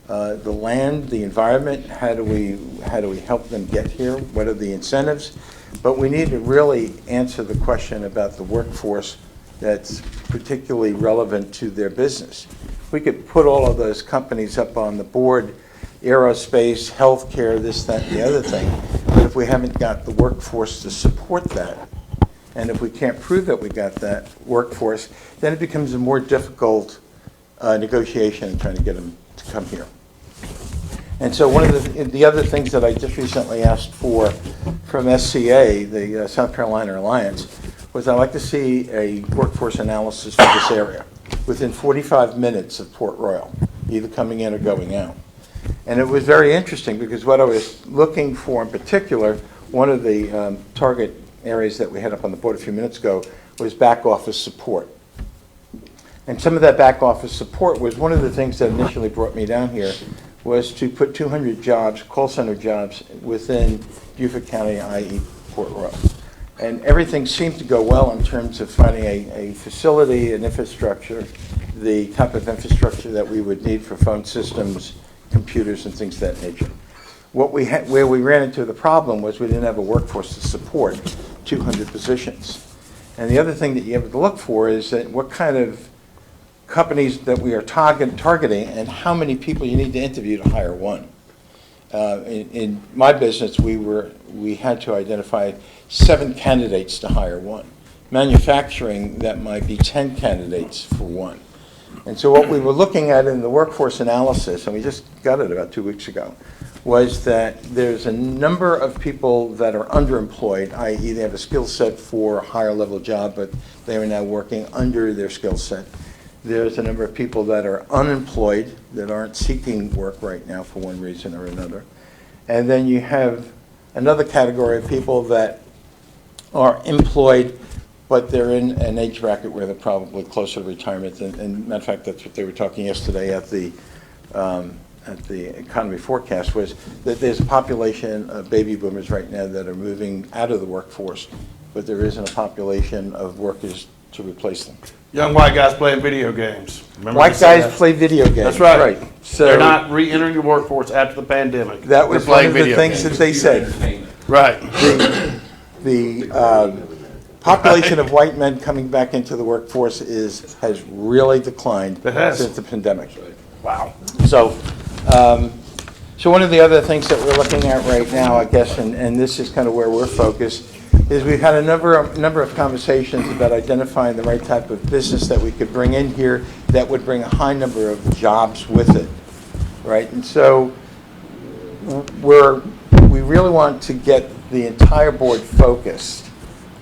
I: the land, the environment, how do we help them get here? What are the incentives? But we need to really answer the question about the workforce that's particularly relevant to their business. We could put all of those companies up on the board, aerospace, healthcare, this, that, and the other thing, but if we haven't got the workforce to support that, and if we can't prove that we got that workforce, then it becomes a more difficult negotiation in trying to get them to come here. And so one of the other things that I just recently asked for from SCA, the South Carolina Alliance, was I'd like to see a workforce analysis for this area within 45 minutes of Port Royal, either coming in or going out. And it was very interesting because what I was looking for in particular, one of the target areas that we had up on the board a few minutes ago was back office support. And some of that back office support was one of the things that initially brought me down here was to put 200 jobs, call center jobs, within Beaufort County, i.e. Port Royal. And everything seemed to go well in terms of finding a facility, an infrastructure, the type of infrastructure that we would need for phone systems, computers, and things of that nature. Where we ran into the problem was we didn't have a workforce to support 200 positions. And the other thing that you have to look for is that what kind of companies that we are targeting and how many people you need to interview to hire one. In my business, we had to identify 7 candidates to hire one. Manufacturing, that might be 10 candidates for one. And so what we were looking at in the workforce analysis, and we just got it about 2 weeks ago, was that there's a number of people that are underemployed, i.e. they have a skill set for a higher level job, but they are now working under their skill set. There's a number of people that are unemployed, that aren't seeking work right now for one reason or another. And then you have another category of people that are employed, but they're in an age bracket where they're probably closer to retirement. And matter of fact, that's what they were talking yesterday at the economy forecast, was that there's a population of baby boomers right now that are moving out of the workforce, but there isn't a population of workers to replace them.
D: Young white guys playing video games. Remember
I: White guys play video games.
D: That's right.
I: So
D: they're not re-entering the workforce after the pandemic.
I: that was one of the things that they said.
D: Right.
I: The population of white men coming back into the workforce has really declined since the pandemic.
D: Wow.
I: So one of the other things that we're looking at right now, I guess, and this is kind of where we're focused, is we've had a number of conversations about identifying the right type of business that we could bring in here that would bring a high number of jobs with it, right? And so we really want to get the entire board focused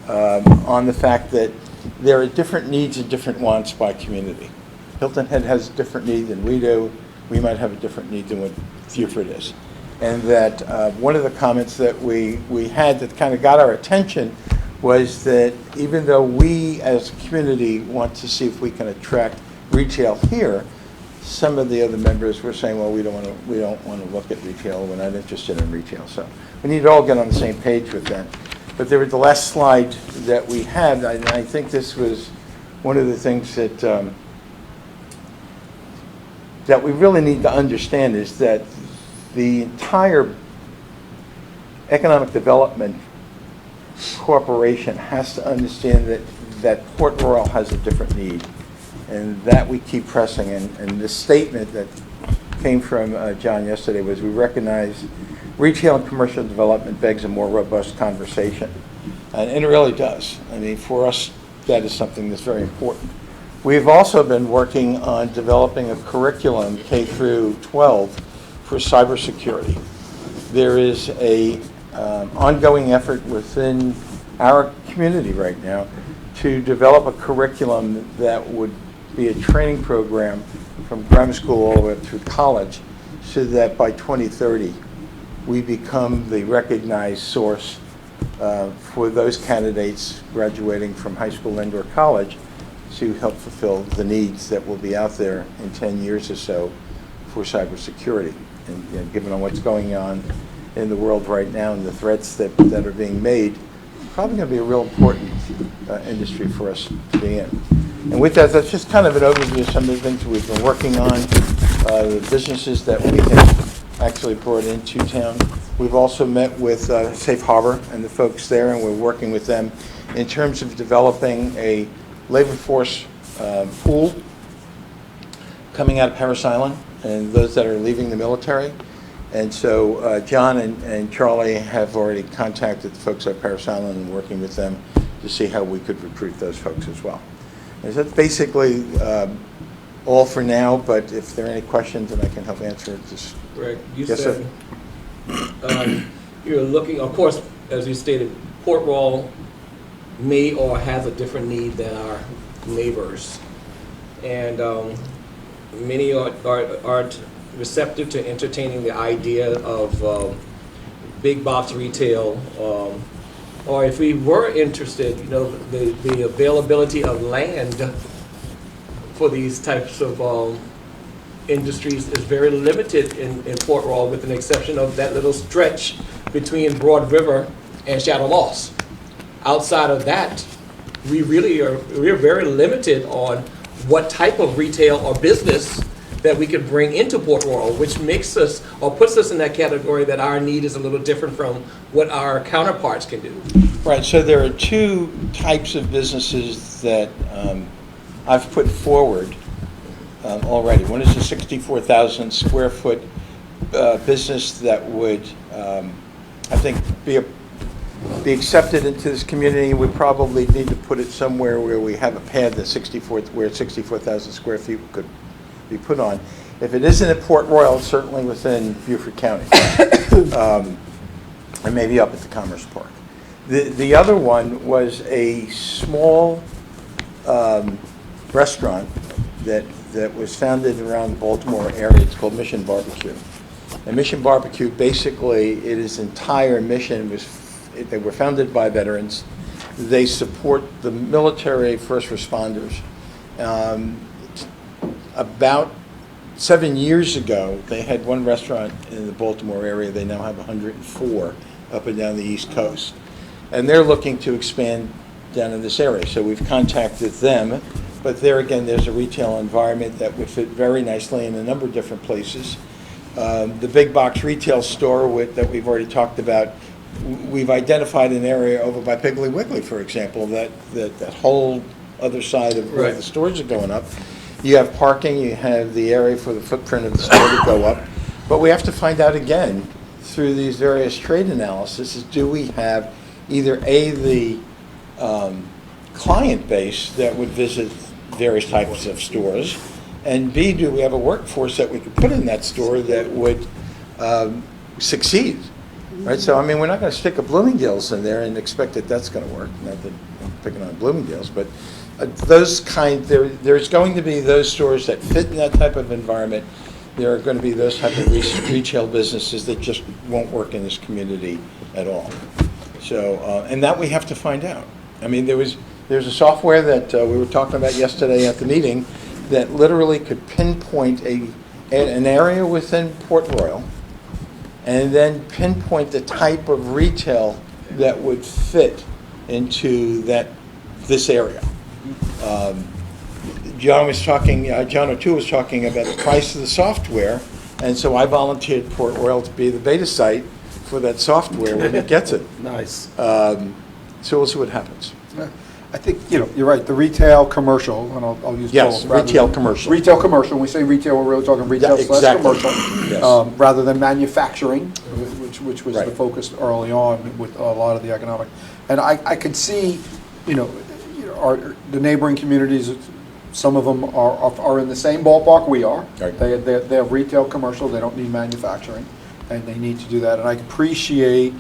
I: on the fact that there are different needs and different wants by community. Hilton Head has a different need than we do. We might have a different need than what Beaufort is. And that one of the comments that we had that kind of got our attention was that even though we as a community want to see if we can attract retail here, some of the other members were saying, well, we don't want to look at retail, we're not interested in retail. So we need to all get on the same page with that. But there was the last slide that we had, and I think this was one of the things that that we really need to understand is that the entire economic development corporation has to understand that Port Royal has a different need, and that we keep pressing. And the statement that came from John yesterday was, we recognize retail and commercial development begs a more robust conversation. And it really does. I mean, for us, that is something that's very important. We've also been working on developing a curriculum, K through 12, for cybersecurity. There is a ongoing effort within our community right now to develop a curriculum that would be a training program from grammar school all the way up through college, so that by 2030, we become the recognized source for those candidates graduating from high school and or college to help fulfill the needs that will be out there in 10 years or so for cybersecurity. And given on what's going on in the world right now and the threats that are being made, probably going to be a real important industry for us to be in. And with that, that's just kind of an overview of some of the things we've been working on, the businesses that we have actually brought into town. We've also met with Safe Harbor and the folks there, and we're working with them in terms of developing a labor force pool coming out of Parris Island and those that are leaving the military. And so John and Charlie have already contacted the folks at Parris Island and working with them to see how we could recruit those folks as well. And so that's basically all for now, but if there are any questions and I can help answer it, just...
E: Greg, you
I: yes,
E: said you're looking, of course, as you stated, Port Royal may or has a different need than our neighbors. And many aren't receptive to entertaining the idea of big box retail, or if we were interested, you know, the availability of land for these types of industries is very limited in Port Royal, with an exception of that little stretch between Broad River and Shadow Moss. Outside of that, we're very limited on what type of retail or business that we could bring into Port Royal, which makes us, or puts us in that category that our need is a little different from what our counterparts can do.
I: Right, so there are two types of businesses that I've put forward already. One is a 64,000 square foot business that would, I think, be accepted into this community. We probably need to put it somewhere where we have a pad that 64,000 square feet could be put on. If it isn't at Port Royal, certainly within Beaufort County, and maybe up at the Commerce Park. The other one was a small restaurant that was founded around the Baltimore area. It's called Mission Barbecue. And Mission Barbecue, basically, its entire mission was, they were founded by veterans. They support the military, first responders. About 7 years ago, they had one restaurant in the Baltimore area. They now have 104 up and down the East Coast. And they're looking to expand down in this area. So we've contacted them. But there again, there's a retail environment that would fit very nicely in a number of different places. The big box retail store that we've already talked about, we've identified an area over by Piggly Wiggly, for example, that whole other side of where the stores are going up. You have parking, you have the area for the footprint of the store to go up. But we have to find out again, through these various trade analysis, is do we have either the client base that would visit various types of stores, and B, do we have a workforce that we could put in that store that would succeed, right? So, I mean, we're not going to stick a Bloomingdale's in there and expect that that's going to work. Not that I'm picking on Bloomingdale's, but there's going to be those stores that fit in that type of environment. There are going to be those type of retail businesses that just won't work in this community at all. So, and that we have to find out. I mean, there's a software that we were talking about yesterday at the meeting that literally could pinpoint an area within Port Royal and then pinpoint the type of retail that would fit into this area. John O'Toole was talking about the price of the software, and so I volunteered Port Royal to be the beta site for that software when it gets it.
B: Nice.
I: So we'll see what happens.
B: I think, you're right, the retail commercial, and I'll use
I: yes,
B: both,
I: retail commercial.
B: Retail commercial, when we say retail, we're really talking retail slash commercial,
I: yes.
B: Rather than manufacturing, which was the focus early on with a lot of the economic. And I could see, the neighboring communities, some of them are in the same ballpark we are. Right. They have retail commercial, they don't need manufacturing, and they need to do that. And I appreciate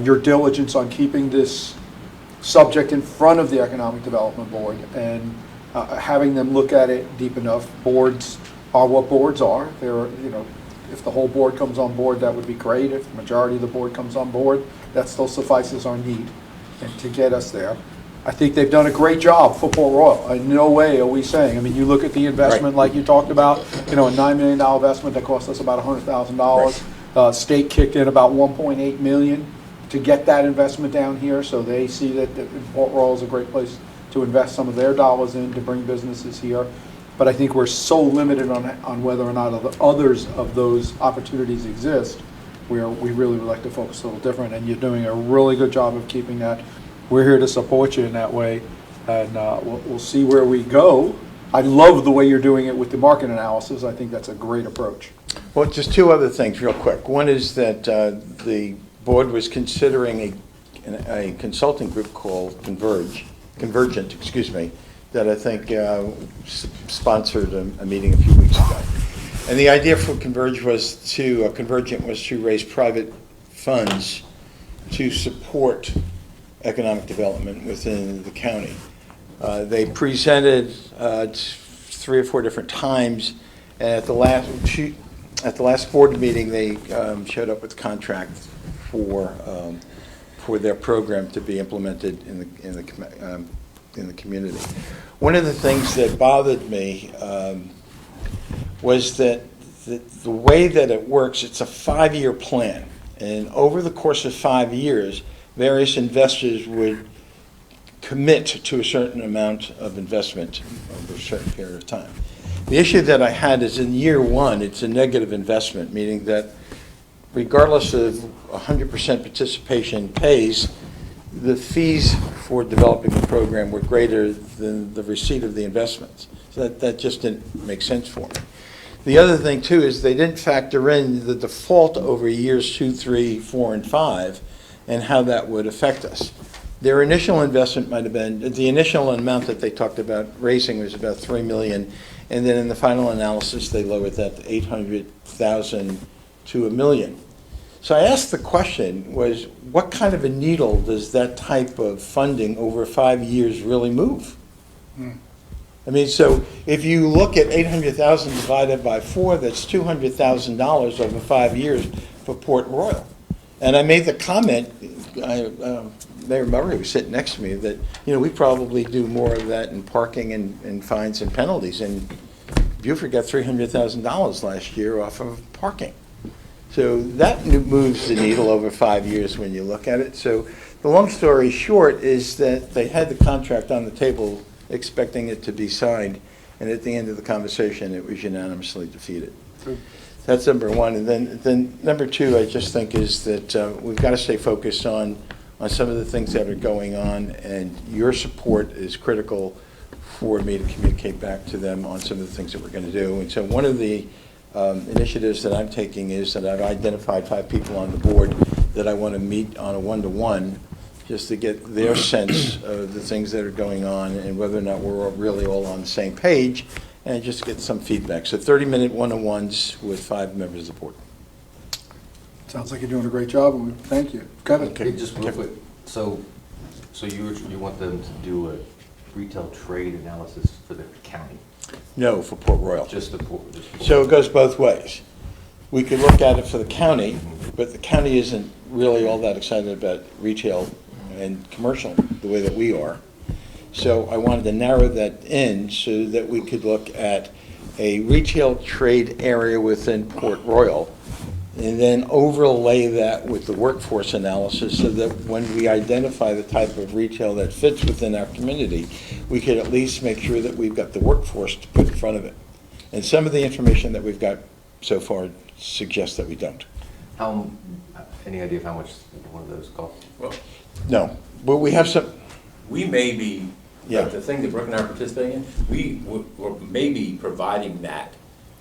B: your diligence on keeping this subject in front of the Economic Development Board and having them look at it deep enough. Boards are what boards are. They're, if the whole board comes on board, that would be great. If the majority of the board comes on board, that still suffices our need and to get us there. I think they've done a great job for Port Royal. In no way are we saying, I mean, you look at the investment like you talked about, a $9 million investment that cost us about $100,000. State kicked in about $1.8 million to get that investment down here, so they see that Port Royal is a great place to invest some of their dollars in to bring businesses here. But I think we're so limited on whether or not others of those opportunities exist, where we really would like to focus a little different, and you're doing a really good job of keeping that. We're here to support you in that way, and we'll see where we go. I love the way you're doing it with the market analysis. I think that's a great approach.
I: Well, just two other things real quick. One is that the board was considering a consulting group called Convergent, that I think sponsored a meeting a few weeks ago. And the idea for Convergent was to raise private funds to support economic development within the county. They presented 3 or 4 different times, and at the last board meeting, they showed up with a contract for their program to be implemented in the community. One of the things that bothered me was that the way that it works, it's a 5-year plan, and over the course of 5 years, various investors would commit to a certain amount of investment over a certain period of time. The issue that I had is in year 1, it's a negative investment, meaning that regardless of 100% participation pays, the fees for developing the program were greater than the receipt of the investments. So that just didn't make sense for me. The other thing, too, is they didn't factor in the default over years 2, 3, 4, and 5 and how that would affect us. Their initial investment might have been, the initial amount that they talked about raising was about $3 million, and then in the final analysis, they lowered that to $800,000 to $1 million. So I asked the question was, what kind of a needle does that type of funding over 5 years really move? I mean, so if you look at $800,000 divided by 4, that's $200,000 over 5 years for Port Royal. And I made the comment, Mayor Murray was sitting next to me, that we probably do more of that in parking and fines and penalties. And Beaufort got $300,000 last year off of parking. So that moves the needle over 5 years when you look at it. So the long story short is that they had the contract on the table expecting it to be signed, and at the end of the conversation, it was unanimously defeated. That's number one. And then number two, I just think is that we've got to stay focused on some of the things that are going on, and your support is critical for me to communicate back to them on some of the things that we're going to do. And so one of the initiatives that I'm taking is that I've identified 5 people on the board that I want to meet on a one-to-one just to get their sense of the things that are going on and whether or not we're really all on the same page, and just get some feedback. So 30-minute one-on-ones with 5 members of the board.
B: Sounds like you're doing a great job, and we thank you. Kevin?
A: Okay, just real quick. So you want them to do a retail trade analysis for the county?
I: No, for Port Royal.
A: Just the Port.
I: So it goes both ways. We could look at it for the county, but the county isn't really all that excited about retail and commercial the way that we are. So I wanted to narrow that in so that we could look at a retail trade area within Port Royal and then overlay that with the workforce analysis so that when we identify the type of retail that fits within our community, we could at least make sure that we've got the workforce to put in front of it. And some of the information that we've got so far suggests that we don't.
A: Any idea of how much one of those costs?
F: Well,
I: no, but we have some.
F: We may be,
I: Yeah.
F: the thing that Brooke and I are participating in, we may be providing that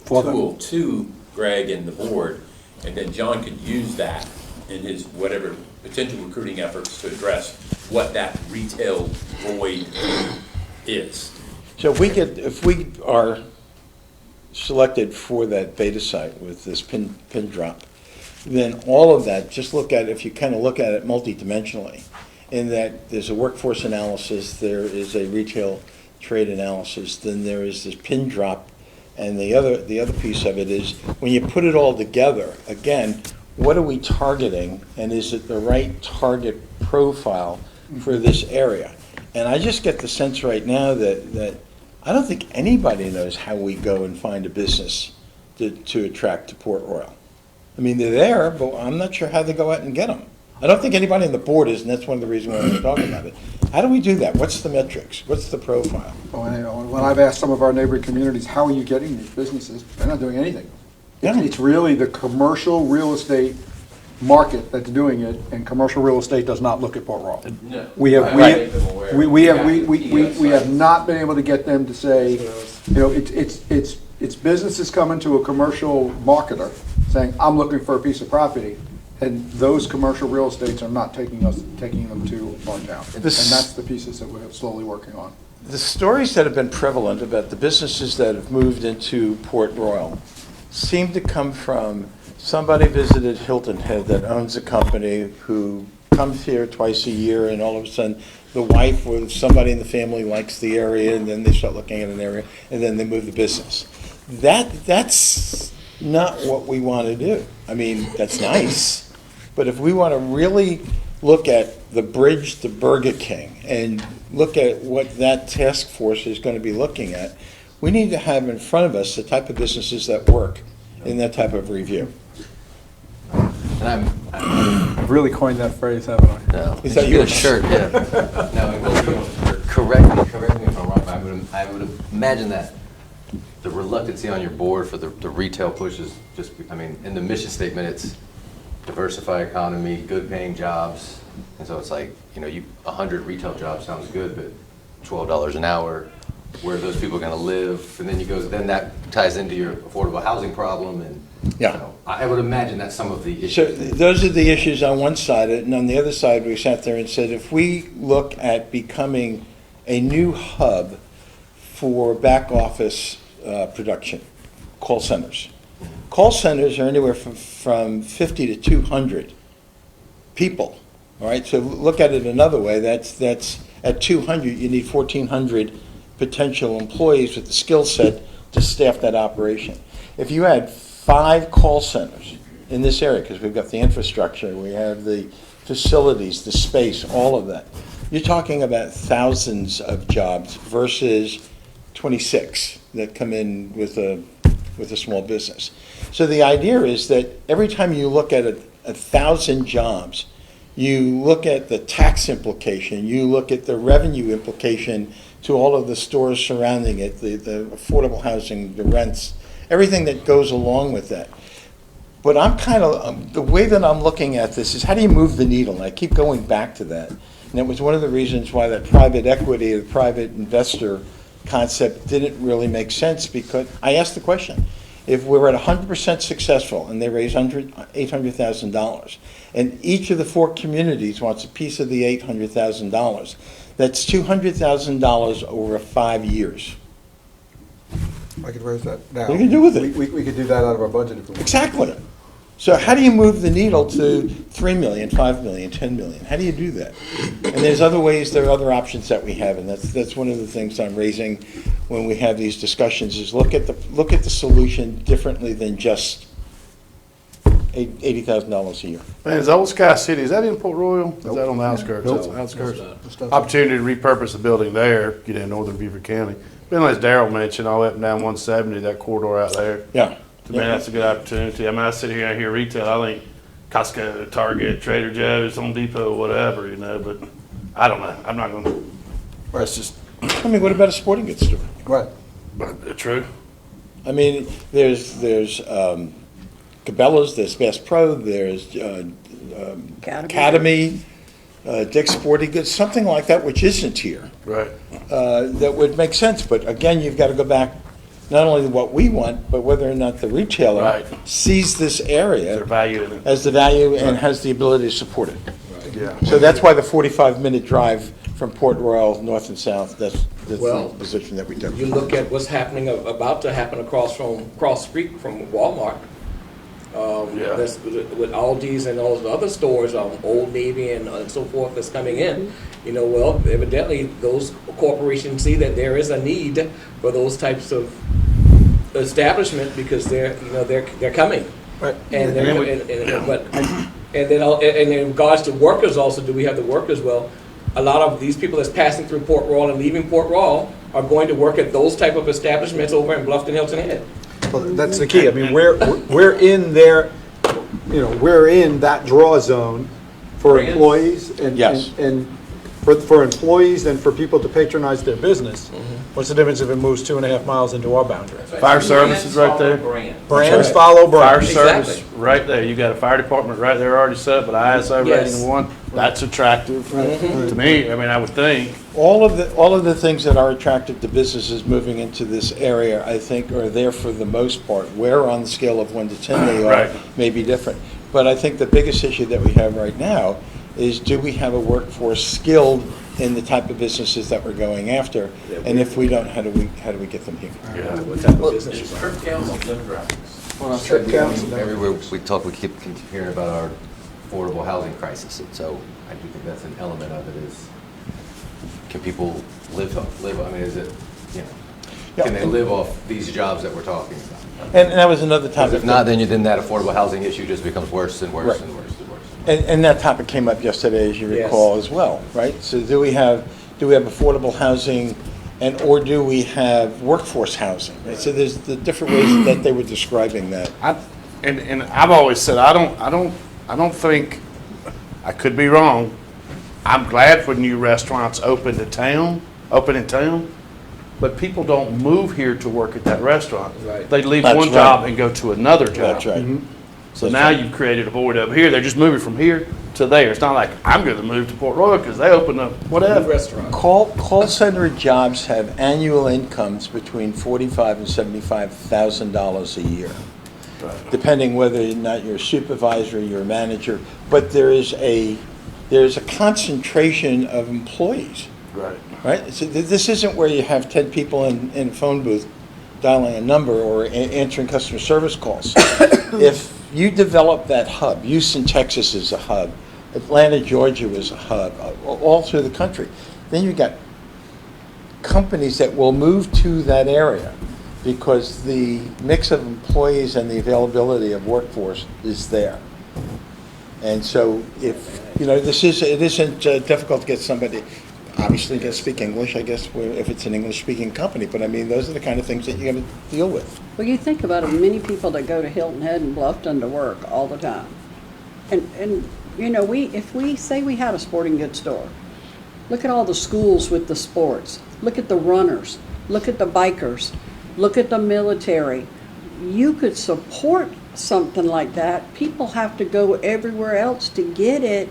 B: For them.
F: tool to Greg and the board, and then John could use that in his whatever potential recruiting efforts to address what that retail void is.
I: So if we are selected for that beta site with this pin drop, then all of that, just look at, if you kind of look at it multidimensionally, in that there's a workforce analysis, there is a retail trade analysis, then there is this pin drop, and the other piece of it is when you put it all together, again, what are we targeting, and is it the right target profile for this area? And I just get the sense right now that I don't think anybody knows how we go and find a business to attract to Port Royal. I mean, they're there, but I'm not sure how they go out and get them. I don't think anybody on the board is, and that's one of the reasons why we're talking about it. How do we do that? What's the metrics? What's the profile?
Q: When I've asked some of our neighboring communities, how are you getting these businesses? They're not doing anything.
I: Yeah.
Q: It's really the commercial real estate market that's doing it, and commercial real estate does not look at Port Royal.
F: No.
Q: We have
F: Right.
Q: not been able to get them to say, you know, it's businesses coming to a commercial marketer saying, I'm looking for a piece of property, and those commercial real estates are not taking them to our town. And that's the pieces that we're slowly working on.
I: The stories that have been prevalent about the businesses that have moved into Port Royal seem to come from somebody visited Hilton Head that owns a company who comes here twice a year, and all of a sudden the wife or somebody in the family likes the area, and then they start looking at an area, and then they move the business. That's not what we want to do. I mean, that's nice, but if we want to really look at the bridge to Burger King and look at what that task force is going to be looking at, we need to have in front of us the type of businesses that work in that type of review.
A: And
Q: I've really coined that phrase, haven't I?
A: No.
I: Is that
A: You get a
I: yours?
A: shirt, yeah. No, it goes, correct me if I'm wrong, but I would imagine that the reluctancy on your board for the retail push is just, I mean, in the mission statement, it's diversify economy, good paying jobs. And so it's like, you know, 100 retail jobs sounds good, but $12 an hour, where are those people gonna live? And then that ties into your affordable housing problem, and
I: Yeah.
A: you know, I would imagine that's some of the
I: So
A: issues.
I: those are the issues on one side, and on the other side, we sat there and said, if we look at becoming a new hub for back office production, call centers. Call centers are anywhere from 50 to 200 people, all right? So look at it another way, that's at 200, you need 1,400 potential employees with the skill set to staff that operation. If you had 5 call centers in this area, because we've got the infrastructure, we have the facilities, the space, all of that, you're talking about thousands of jobs versus 26 that come in with a small business. So the idea is that every time you look at 1,000 jobs, you look at the tax implication, you look at the revenue implication to all of the stores surrounding it, the affordable housing, the rents, everything that goes along with that. But I'm kind of, the way that I'm looking at this is how do you move the needle? And I keep going back to that. And it was one of the reasons why that private equity, the private investor concept didn't really make sense, because I asked the question, if we're at 100% successful and they raise $800,000, and each of the 4 communities wants a piece of the $800,000, that's $200,000 over 5 years.
Q: I could raise that now.
I: What do you do with it?
Q: We could do that out of our budget if we want.
I: Exactly. So how do you move the needle to 3 million, 5 million, 10 million? How do you do that? And there's other ways, there are other options that we have, and that's one of the things I'm raising when we have these discussions, is look at the solution differently than just $80,000 a year.
D: Man, is Old Sky City, is that in Port Royal? Is that on the outskirts?
Q: Nope.
D: That's on the outskirts.
Q: Nope.
D: Opportunity to repurpose the building there, get in northern Beaufort County. Been as Darrell mentioned, all up and down 170, that corridor out there.
I: Yeah.
D: To me, that's a good opportunity. I mean, I sit here, I hear retail, I think Costco, Target, Trader Joe's, Home Depot, whatever, you know, but I don't know. I'm not gonna, that's just.
I: I mean, what about a sporting goods store?
Q: Right.
D: True.
I: I mean, there's Cabela's, there's Bass Pro, there's Academy, Dick's Sporting Goods, something like that, which isn't here.
D: Right.
I: That would make sense, but again, you've got to go back, not only what we want, but whether or not the retailer
D: Right.
I: sees this area
D: Their value in it.
I: as the value and has the ability to support it.
D: Yeah.
I: So that's why the 45-minute drive from Port Royal, north and south, that's
E: Well,
I: the position that we took.
E: You look at what's happening, about to happen across the street from Walmart.
D: Yeah.
E: That's with Aldi's and all the other stores, Old Navy and so forth that's coming in. You know, well, evidently those corporations see that there is a need for those types of establishment because they're coming.
B: Right.
E: And and in regards to workers also, do we have the workers? Well, a lot of these people that's passing through Port Royal and leaving Port Royal are going to work at those type of establishments over in Bluffton, Hilton Head.
B: Well, that's the key. I mean, we're in there, you know, we're in that draw zone for employees and,
C: Yes.
B: and for employees and for people to patronize their business. What's the difference if it moves 2.5 miles into our boundary?
D: Fire service is right there.
B: Brands follow
D: Fire
B: brands.
D: service, right there. You got a fire department right there already set, but ISO
E: Yes.
D: rating 1, that's attractive to me. I mean, I would think.
I: All of the things that are attractive to businesses moving into this area, I think, are there for the most part. Where on the scale of 1 to 10 they are
D: Right.
I: may be different. But I think the biggest issue that we have right now is, do we have a workforce skilled in the type of businesses that we're going after? And if we don't, how do we get them here?
E: What type of business?
F: It's trip counts and demographics.
A: Well,
B: Trip counts.
A: everywhere we talk, we keep hearing about our affordable housing crisis, and so I do think that's an element of it is, can people live, I mean, is it, you know, can they live off these jobs that we're talking about?
I: And that was another
A: Because
I: topic.
A: if not, then that affordable housing issue just becomes worse and worse
I: Right.
A: and worse and worse.
I: And that topic came up yesterday, as you
E: Yes.
I: recall, as well, right? So do we have affordable housing, or do we have workforce housing? Right? So there's the different ways that they were describing that.
D: And I've always said, I don't think, I could be wrong. I'm glad for new restaurants open in town, but people don't move here to work at that restaurant.
E: Right.
D: They leave
I: That's
D: one
I: right.
D: job and go to another job.
I: That's right.
D: So
I: That's
D: now
I: right.
D: you've created a void over here. They're just moving from here to there. It's not like I'm going to move to Port Royal because they opened up whatever.
E: Restaurant.
I: Call center jobs have annual incomes between $45,000 and $75,000 a year, depending whether or not you're a supervisor, you're a manager. But there's a concentration of employees,
D: Right.
I: right? So this isn't where you have 10 people in a phone booth dialing a number or answering customer service calls. If you develop that hub, Houston, Texas is a hub, Atlanta, Georgia is a hub, all through the country, then you got companies that will move to that area because the mix of employees and the availability of workforce is there. And so if, you know, it isn't difficult to get somebody, obviously can speak English, I guess, if it's an English-speaking company, but I mean, those are the kind of things that you got to deal with.
G: Well, you think about it, many people that go to Hilton Head and Bluffton to work all the time. And you know, if we say we had a sporting goods store, look at all the schools with the sports, look at the runners, look at the bikers, look at the military. You could support something like that. People have to go everywhere else to get it.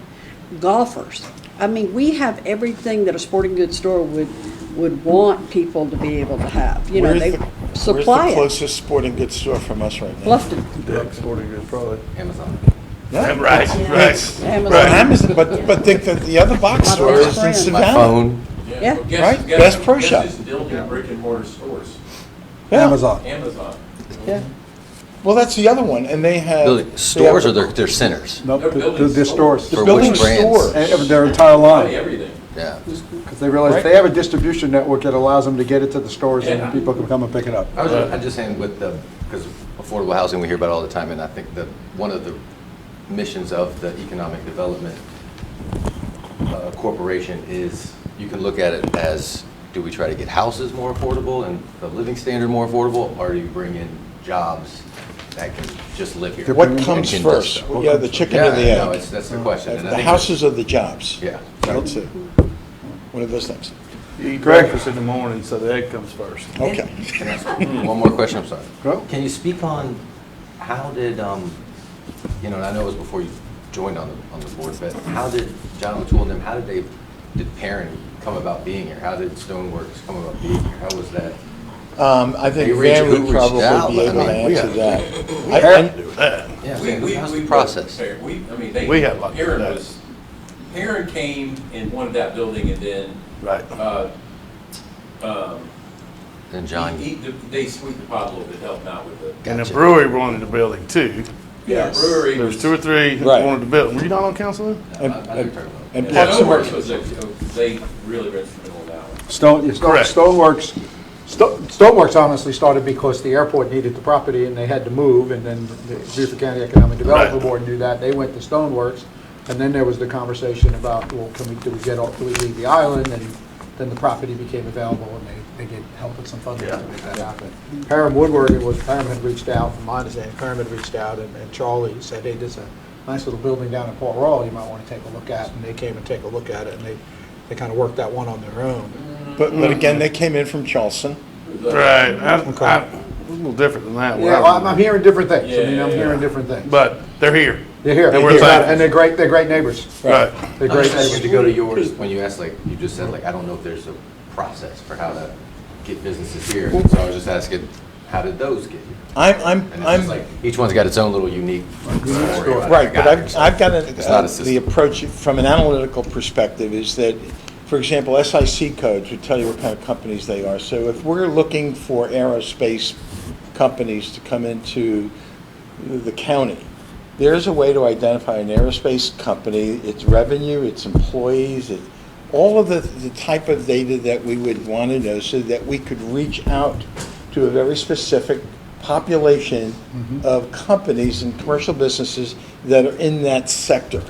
G: Golfers. I mean, we have everything that a sporting goods store would want people to be able to have. You know,
I: Where's
G: they
I: the
G: supply it.
I: closest sporting goods store from us right now?
G: Bluffton.
D: Dick's Sporting Goods, probably.
A: Amazon.
I: Yeah.
D: Right.
G: Amazon.
I: Amazon, but think that the other box
G: My
I: store
G: best
I: is in
G: friend.
I: Savannah.
A: My phone.
G: Yeah.
F: Well,
I: Right? Best Pro
F: guess
I: Shop.
F: who's building brick and mortar stores?
I: Yeah.
B: Amazon.
F: Amazon.
G: Yeah.
I: Well, that's the other one, and they have.
A: Building stores or they're centers?
Q: Nope,
F: They're building
Q: the stores.
A: For
I: building
A: which brands?
I: stores.
Q: And their entire line.
F: Everything.
A: Yeah.
Q: Because they realize if they have a distribution network that allows them to get it to the stores and
F: Yeah.
Q: people can come and pick it up.
A: I'm just saying with because affordable housing we hear about all the time, and I think that one of the missions of the Economic Development Corporation is, you can look at it as, do we try to get houses more affordable and the living standard more affordable, or do you bring in jobs that can just live here?
I: What
A: and
I: comes
A: can
I: first?
A: just-
I: Yeah, the chicken or the
A: Yeah, no,
I: egg?
A: that's the question. And I
I: The
A: think
I: houses or the jobs?
A: Yeah.
I: Let's see. One of those things.
D: You eat breakfast in the morning, so the egg comes first.
I: Okay.
A: Can I ask one more question? I'm sorry.
Q: Go.
A: Can you speak on how did, you know, and I know it was before you joined on the board, but how did John O'Toole and them, how did Perrin come about being here? How did Stoneworks come about being here? How was that?
I: I think
A: They reached-
I: Van
A: who
I: would
A: reached
I: probably
A: out,
I: be
A: but I
I: able to
A: mean, we
I: answer
A: got-
I: that.
A: Yeah, I'm saying, how's the
F: worked
A: process?
F: there.
D: We had luck with
F: Perrin
D: that.
F: Perrin came and wanted that building, and then,
D: Right.
A: Then John,
F: they sweetened the pot a little bit, helped out with it.
D: And the
A: Gotcha.
D: brewery wanted the building too.
F: Yeah, brewery.
D: There's 2 or 3 that
C: Right.
D: wanted to build. Were you not on council then?
C: And
F: Yeah,
C: Parks and Rec-
F: Stoneworks was they really were instrumental in that one.
B: Stoneworks honestly started because the airport needed the property and they had to move, and then the Beaufort County Economic Development
D: Right.
B: Board knew that. They went to Stoneworks, and then there was the conversation about, well, do we leave the island? And then the property became available, and they did help with some funding to make that happen. Parham Woodward, Parham had reached out, from my understanding, Parham had reached out, and Charlie said, hey, there's a nice little building down in Port Royal you might want to take a look at, and they came and take a look at it, and they kind of worked that one on their own.
C: But again, they came in from Charleston.
D: Right. A little different than that.
B: Yeah, well, I'm hearing different things. I'm hearing different things.
D: But they're here.
B: They're here,
D: And we're
B: and
D: thankful.
B: they're great neighbors.
D: Right.
B: They're
A: I
B: great
A: was asking
B: neighbors.
A: to go to yours, when you asked, like, you just said, like, I don't know if there's a process for how to get businesses here. So I was just asking, how did those get here? And it's just like, each one's got its own little unique story.
C: Right, but I've got
A: It's not a system.
C: the approach from an analytical perspective is that, for example, SIC codes would tell you what kind of companies they are. So if we're looking for aerospace companies to come into the county, there's a way to identify an aerospace company, its revenue, its employees, all of the type of data that we would want to know so that we could reach out to a very specific population of companies and commercial businesses that are in that sector.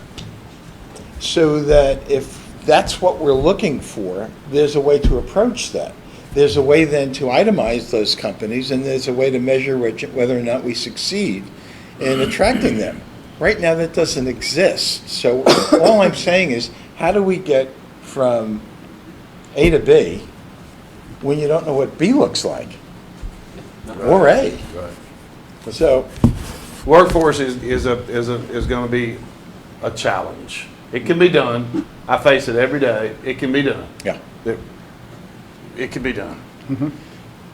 C: So that if that's what we're looking for, there's a way to approach that. There's a way then to itemize those companies, and there's a way to measure whether or not we succeed in attracting them. Right now, that doesn't exist. So all I'm saying is, how do we get from A to B when you don't know what B looks like? Or A.
D: Right.
C: So
D: Workforce is going to be a challenge. It can be done. I face it every day. It can be done.
C: Yeah.
D: It can be done.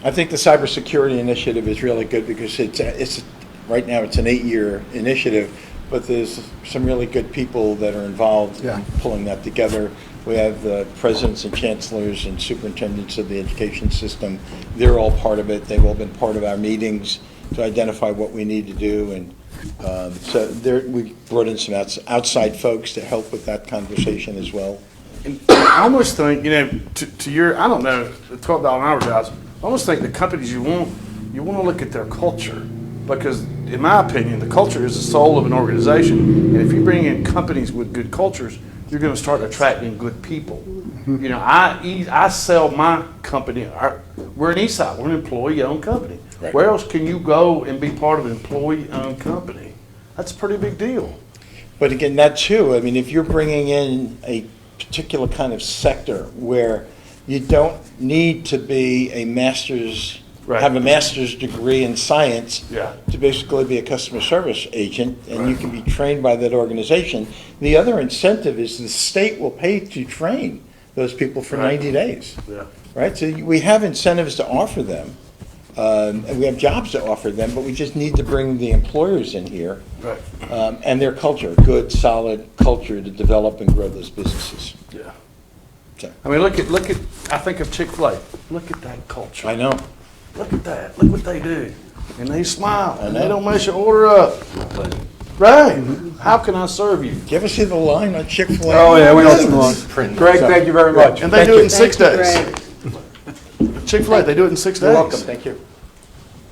C: I think the cybersecurity initiative is really good because it's right now it's an 8-year initiative, but there's some really good people that are involved in pulling that together. We have the presidents and chancellors and superintendents of the education system. They're all part of it. They've all been part of our meetings to identify what we need to do. And so we brought in some outside folks to help with that conversation as well.
D: And I almost think, to your, I don't know, the $12 an hour guys, I almost think the companies you want to look at their culture. Because in my opinion, the culture is the soul of an organization. And if you bring in companies with good cultures, you're going to start attracting good people. I sell my company. We're an ESOP. We're an employee-owned company.
C: Right.
D: Where else can you go and be part of an employee-owned company? That's a pretty big deal.
C: But again, that too, I mean, if you're bringing in a particular kind of sector where you don't need to be a master's, have a master's degree in science to basically be a customer service agent, and you can be trained by that organization. The other incentive is the state will pay to train those people for 90 days. Right? So we have incentives to offer them, and we have jobs to offer them, but we just need to bring the employers in here and their culture, good, solid culture to develop and grow those businesses.
D: Yeah. I mean, look at. I think of Chick-fil-A. Look at that culture.
C: I know.
D: Look at that. Look what they do. And they smile. And they don't mess your order up. Right. How can I serve you?
C: Do you ever see the line on Chick-fil-A?
B: Oh, yeah, we know the line. Greg, thank you very much.
D: And they do it in 6 days. Chick-fil-A, they do it in 6 days.
B: You're welcome. Thank you.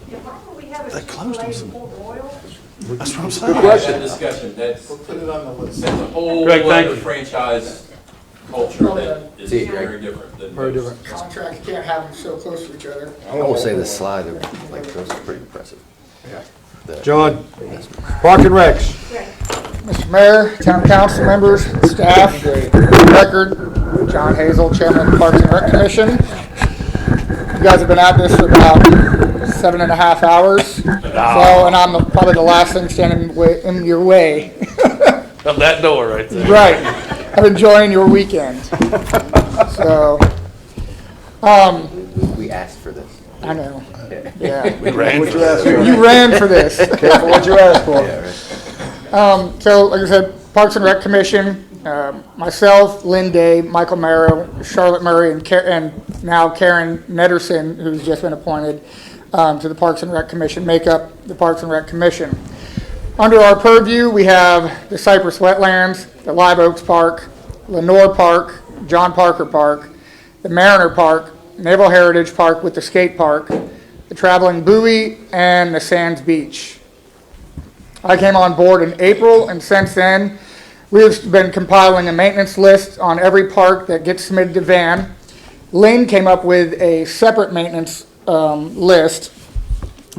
D: They closed them some. That's what I'm saying.
B: Good question.
F: Discussion,
D: We'll put it on the list.
F: That's a whole
D: Greg, thank
F: other
D: you.
F: franchise culture that is very different than
B: Very
F: most.
B: different.
K: Contracts can't have them so close to each other.
A: I will say the slide, like, those are pretty impressive.
B: John, Park and Recs.
K: Mr. Mayor, town council members, staff, record, John Hazel, Chairman of the Parks and Rec Commission. You guys have been at this for about 7.5 hours. So, and I'm probably the last thing standing in your way.
D: Of that door right there.
K: Right. I'm enjoying your weekend. So,
A: We asked for this.
K: I know. Yeah.
D: We ran for
B: this.
K: You ran for this.
B: Careful what you ask for.
K: So, like I said, Parks and Rec Commission, myself, Lynn Day, Michael Marrow, Charlotte Murray, and now Karen Nederson, who's just been appointed to the Parks and Rec Commission, make up the Parks and Rec Commission.
T: Under our purview, we have the Cypress Wetlands, the Live Oaks Park, Lenore Park, John Parker Park, the Mariner Park, Naval Heritage Park with the skate park, the Traveling Buoy, and the Sands Beach. I came on board in April, and since then, we've been compiling a maintenance list on every park that gets submitted to VAN. Lynn came up with a separate maintenance list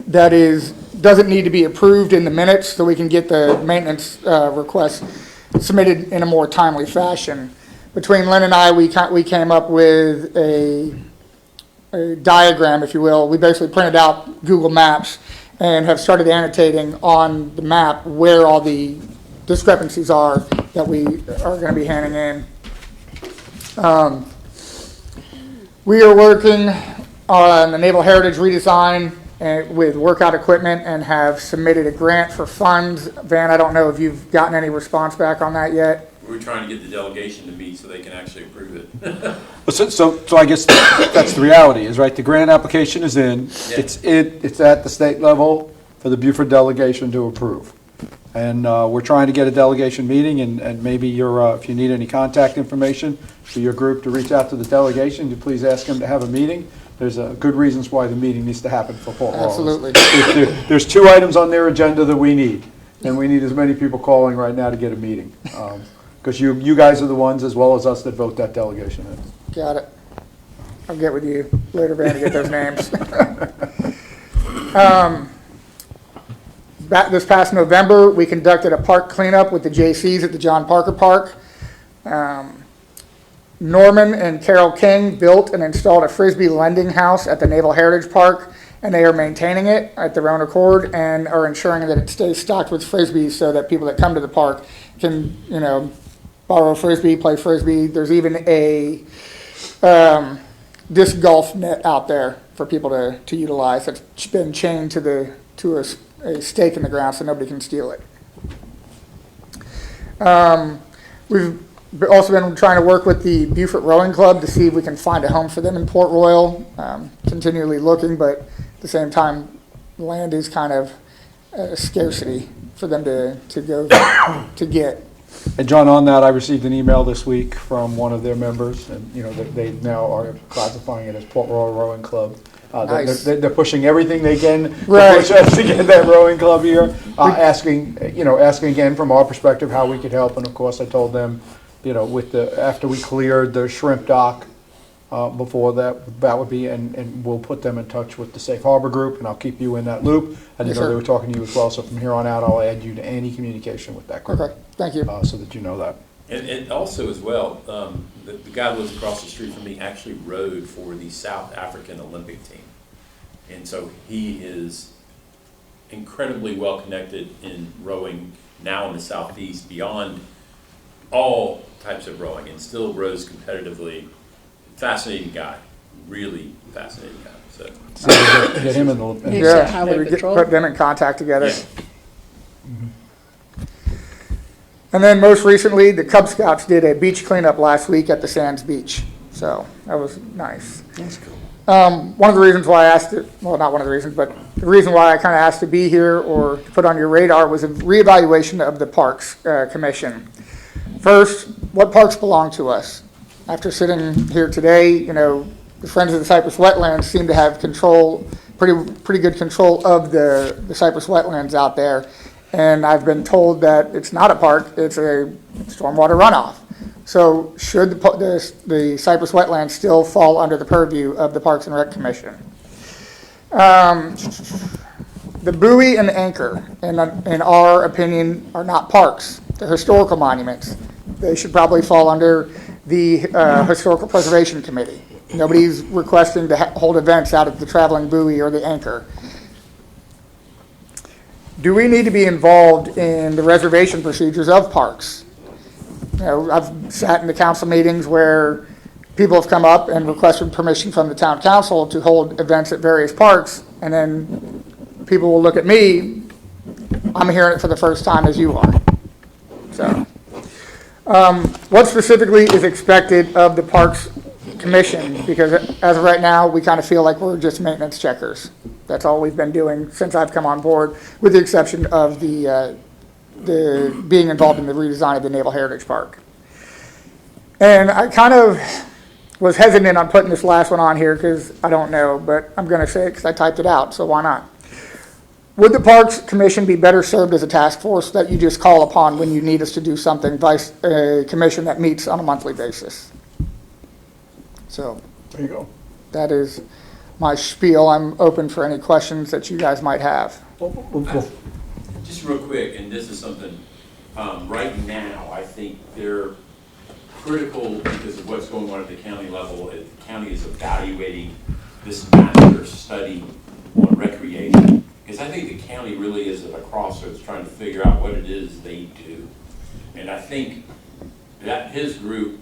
T: that doesn't need to be approved in the minutes, so we can get the maintenance requests submitted in a more timely fashion. Between Lynn and I, we came up with a diagram, if you will. We basically printed out Google Maps and have started annotating on the map where all the discrepancies are that we are going to be handing in. We are working on the Naval Heritage redesign with workout equipment and have submitted a grant for funds. Van, I don't know if you've gotten any response back on that yet.
J: We're trying to get the delegation to meet so they can actually approve it.
Q: So I guess that's the reality, is right, the grant application is in,
J: Yeah.
Q: it's at the state level for the Beaufort delegation to approve. And we're trying to get a delegation meeting, and maybe if you need any contact information for your group to reach out to the delegation, you please ask them to have a meeting. There's good reasons why the meeting needs to happen for Port Royal.
T: Absolutely.
Q: There's 2 items on their agenda that we need, and we need as many people calling right now to get a meeting. Because you guys are the ones, as well as us, that vote that delegation in.
T: Got it. I'll get with you later, Van, to get those names. This past November, we conducted a park cleanup with the JCs at the John Parker Park. Norman and Carol King built and installed a Frisbee lending house at the Naval Heritage Park, and they are maintaining it at their own accord and are ensuring that it stays stocked with Frisbees so that people that come to the park can, borrow a Frisbee, play Frisbee. There's even a disc golf net out there for people to utilize that's been chained to a stake in the ground so nobody can steal it. We've also been trying to work with the Beaufort Rowing Club to see if we can find a home for them in Port Royal. Continually looking, but at the same time, land is kind of a scarcity for them to go to get.
Q: And John, on that, I received an email this week from one of their members, and they now are classifying it as Port Royal Rowing Club.
T: Nice.
Q: They're pushing everything they can to
T: Right.
Q: push us to get that rowing club here. Asking again from our perspective how we could help, and of course I told them, after we cleared the shrimp dock, before that would be, and we'll put them in touch with the Safe Harbor Group, and I'll keep you in that loop. I didn't know they were talking to you as well, so from here on out, I'll add you to any communication with that group.
T: Okay, thank you.
Q: So that you know that.
J: And also as well, the guy who lives across the street from me actually rowed for the South African Olympic team. And so he is incredibly well connected in rowing now in the Southeast beyond all types of rowing, and still rows competitively. Fascinating guy, really fascinating guy. So
Q: get him in the
T: put them in contact together.
J: Yeah.
T: And then most recently, the Cub Scouts did a beach cleanup last week at the Sands Beach. So that was nice.
Q: That's cool.
T: One of the reasons why I asked it, well, not one of the reasons, but the reason why I kind of asked to be here or to put on your radar was a reevaluation of the Parks Commission. First, what parks belong to us? After sitting here today, the Friends of the Cypress Wetlands seem to have control, pretty good control of the Cypress Wetlands out there. And I've been told that it's not a park, it's a stormwater runoff. So should the Cypress Wetlands still fall under the purview of the Parks and Rec Commission? The buoy and the anchor, in our opinion, are not parks. They're historical monuments. They should probably fall under the Historical Preservation Committee. Nobody's requesting to hold events out of the traveling buoy or the anchor. Do we need to be involved in the reservation procedures of parks? I've sat in the council meetings where people have come up and requested permission from the town council to hold events at various parks, and then people will look at me, I'm hearing it for the first time as you are. So, what specifically is expected of the Parks Commission? Because as of right now, we kind of feel like we're just maintenance checkers. That's all we've been doing since I've come on board, with the exception of the being involved in the redesign of the Naval Heritage Park. And I kind of was hesitant on putting this last one on here because I don't know, but I'm going to say it because I typed it out, so why not? Would the Parks Commission be better served as a task force that you just call upon when you need us to do something, a commission that meets on a monthly basis? So
Q: There you go.
T: that is my spiel. I'm open for any questions that you guys might have.
J: Just real quick, and this is something, right now, I think they're critical because of what's going on at the county level. The county is evaluating this master study on recreation. Because I think the county really is at a crossroads trying to figure out what it is they do. And I think that his group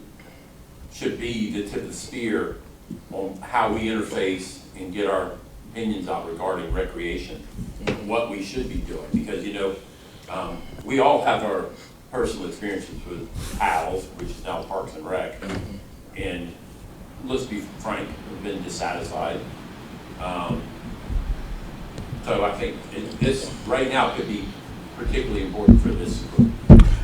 J: should be the tip of the spear on how we interface and get our opinions out regarding recreation, and what we should be doing. Because, you know, we all have our personal experiences with PALS, which is now Parks and Rec. And let's be frank, we've been dissatisfied. So I think this right now could be particularly important for this group.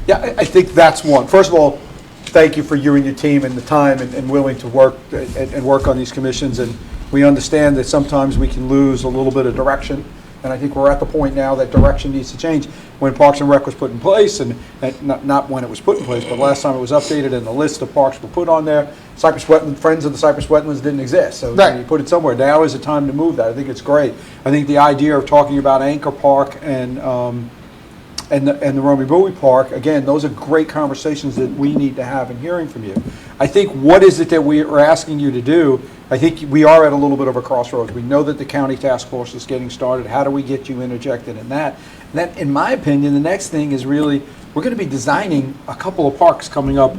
B: Yeah, I think that's one. First of all, thank you for you and your team and the time and willing to work and work on these commissions. And we understand that sometimes we can lose a little bit of direction. And I think we're at the point now that direction needs to change. When Parks and Rec was put in place, and not when it was put in place, but last time it was updated and the list of parks were put on there, Cypress Wetland, Friends of the Cypress Wetlands didn't exist. So you put it somewhere. Now is the time to move that. I think it's great. I think the idea of talking about Anchor Park and the Romy Bowie Park, again, those are great conversations that we need to have and hearing from you. I think what is it that we are asking you to do? I think we are at a little bit of a crossroads. We know that the county task force is getting started. How do we get you interjected in that? And then, in my opinion, the next thing is really, we're going to be designing a couple of parks coming up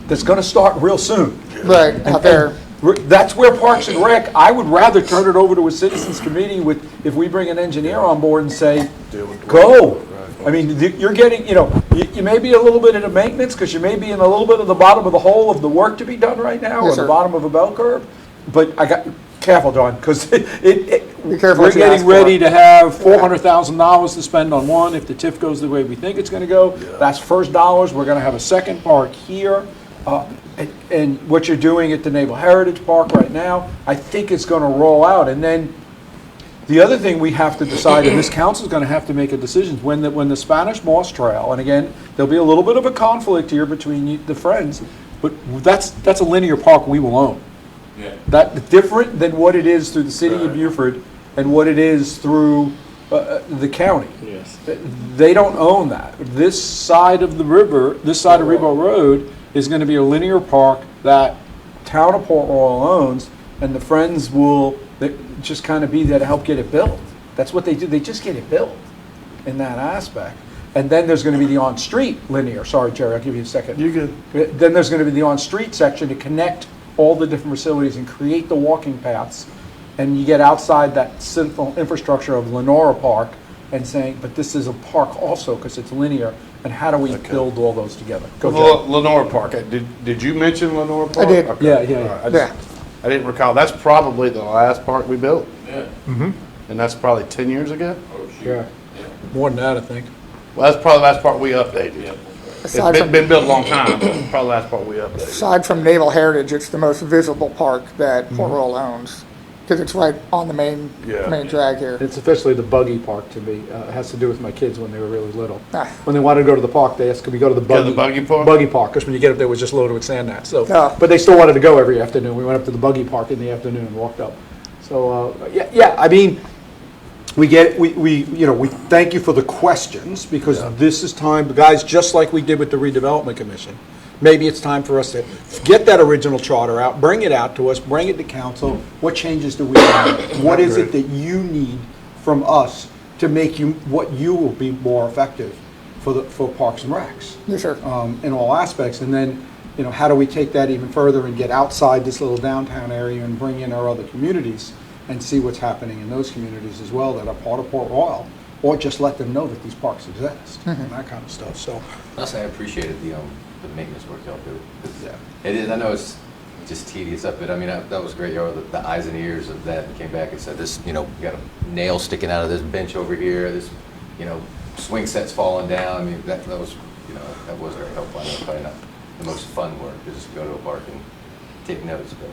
B: that's going to start real soon.
T: Right, out there.
B: That's where Parks and Rec, I would rather turn it over to a citizens committee with, if we bring an engineer on board and say, go. I mean, you're getting, you may be a little bit into maintenance because you may be in a little bit of the bottom of the hole of the work to be done right now, or the bottom of a bell curve. But careful, John, because we're getting ready to have $400,000 to spend on one. If the TIF goes the way we think it's going to go, that's first dollars. We're going to have a second park here. And what you're doing at the Naval Heritage Park right now, I think it's going to roll out. And then the other thing we have to decide, and this council is going to have to make a decision, when the Spanish Moss Trail, and again, there'll be a little bit of a conflict here between the Friends, but that's a linear park we will own.
J: Yeah.
B: That different than what it is through the city of Beaufort and what it is through the county.
E: Yes.
B: They don't own that. This side of the river, this side of Rebo Road, is going to be a linear park that town of Port Royal owns, and the Friends will just kind of be there to help get it built. That's what they do. They just get it built in that aspect. And then there's going to be the on-street linear. Sorry, Jerry, I'll give you a second.
D: You're good.
B: Then there's going to be the on-street section to connect all the different facilities and create the walking paths. And you get outside that simple infrastructure of Lenora Park and saying, but this is a park also because it's linear. And how do we build all those together? Go, Jerry.
D: Lenora Park. Did you mention Lenora Park?
T: I did.
D: Okay.
B: Yeah.
D: I didn't recall. That's probably the last park we built.
J: Yeah.
B: Mm-hmm.
D: And that's probably 10 years ago?
J: Oh, shoot.
B: Yeah. More than that, I think.
D: Well, that's probably the last part we updated.
J: Yeah.
D: It's been built a long time, but it's probably the last part we updated.
T: Aside from Naval Heritage, it's the most visible park that Port Royal owns, because it's right on the main drag here.
B: It's officially the buggy park to me. It has to do with my kids when they were really little.
T: Ah.
B: When they wanted to go to the park, they asked, could we go to the buggy
D: park?
B: Buggy park, because when you get up there, it was just loaded with sand gnats. So,
T: Oh.
B: but they still wanted to go every afternoon. We went up to the buggy park in the afternoon and walked up. So, I mean, we thank you for the questions, because this is time, guys, just like we did with the redevelopment commission. Maybe it's time for us to get that original charter out, bring it out to us, bring it to council. What changes do we have? What is it that you need from us to make what you will be more effective for Parks and Recs?
T: Yes, sir.
B: In all aspects. And then, how do we take that even further and get outside this little downtown area and bring in our other communities and see what's happening in those communities as well that are part of Port Royal, or just let them know that these parks exist and that kind of stuff. So,
A: Plus, I appreciated the maintenance work y'all do. It is. I know it's just tedious up, but I mean that was great. The eyes and ears of that came back and said this. We got a nail sticking out of this bench over here. This, swing sets falling down, I mean, that was, you know, that was very helpful. I know it's probably not the most fun work, to just go to a park and take notes, but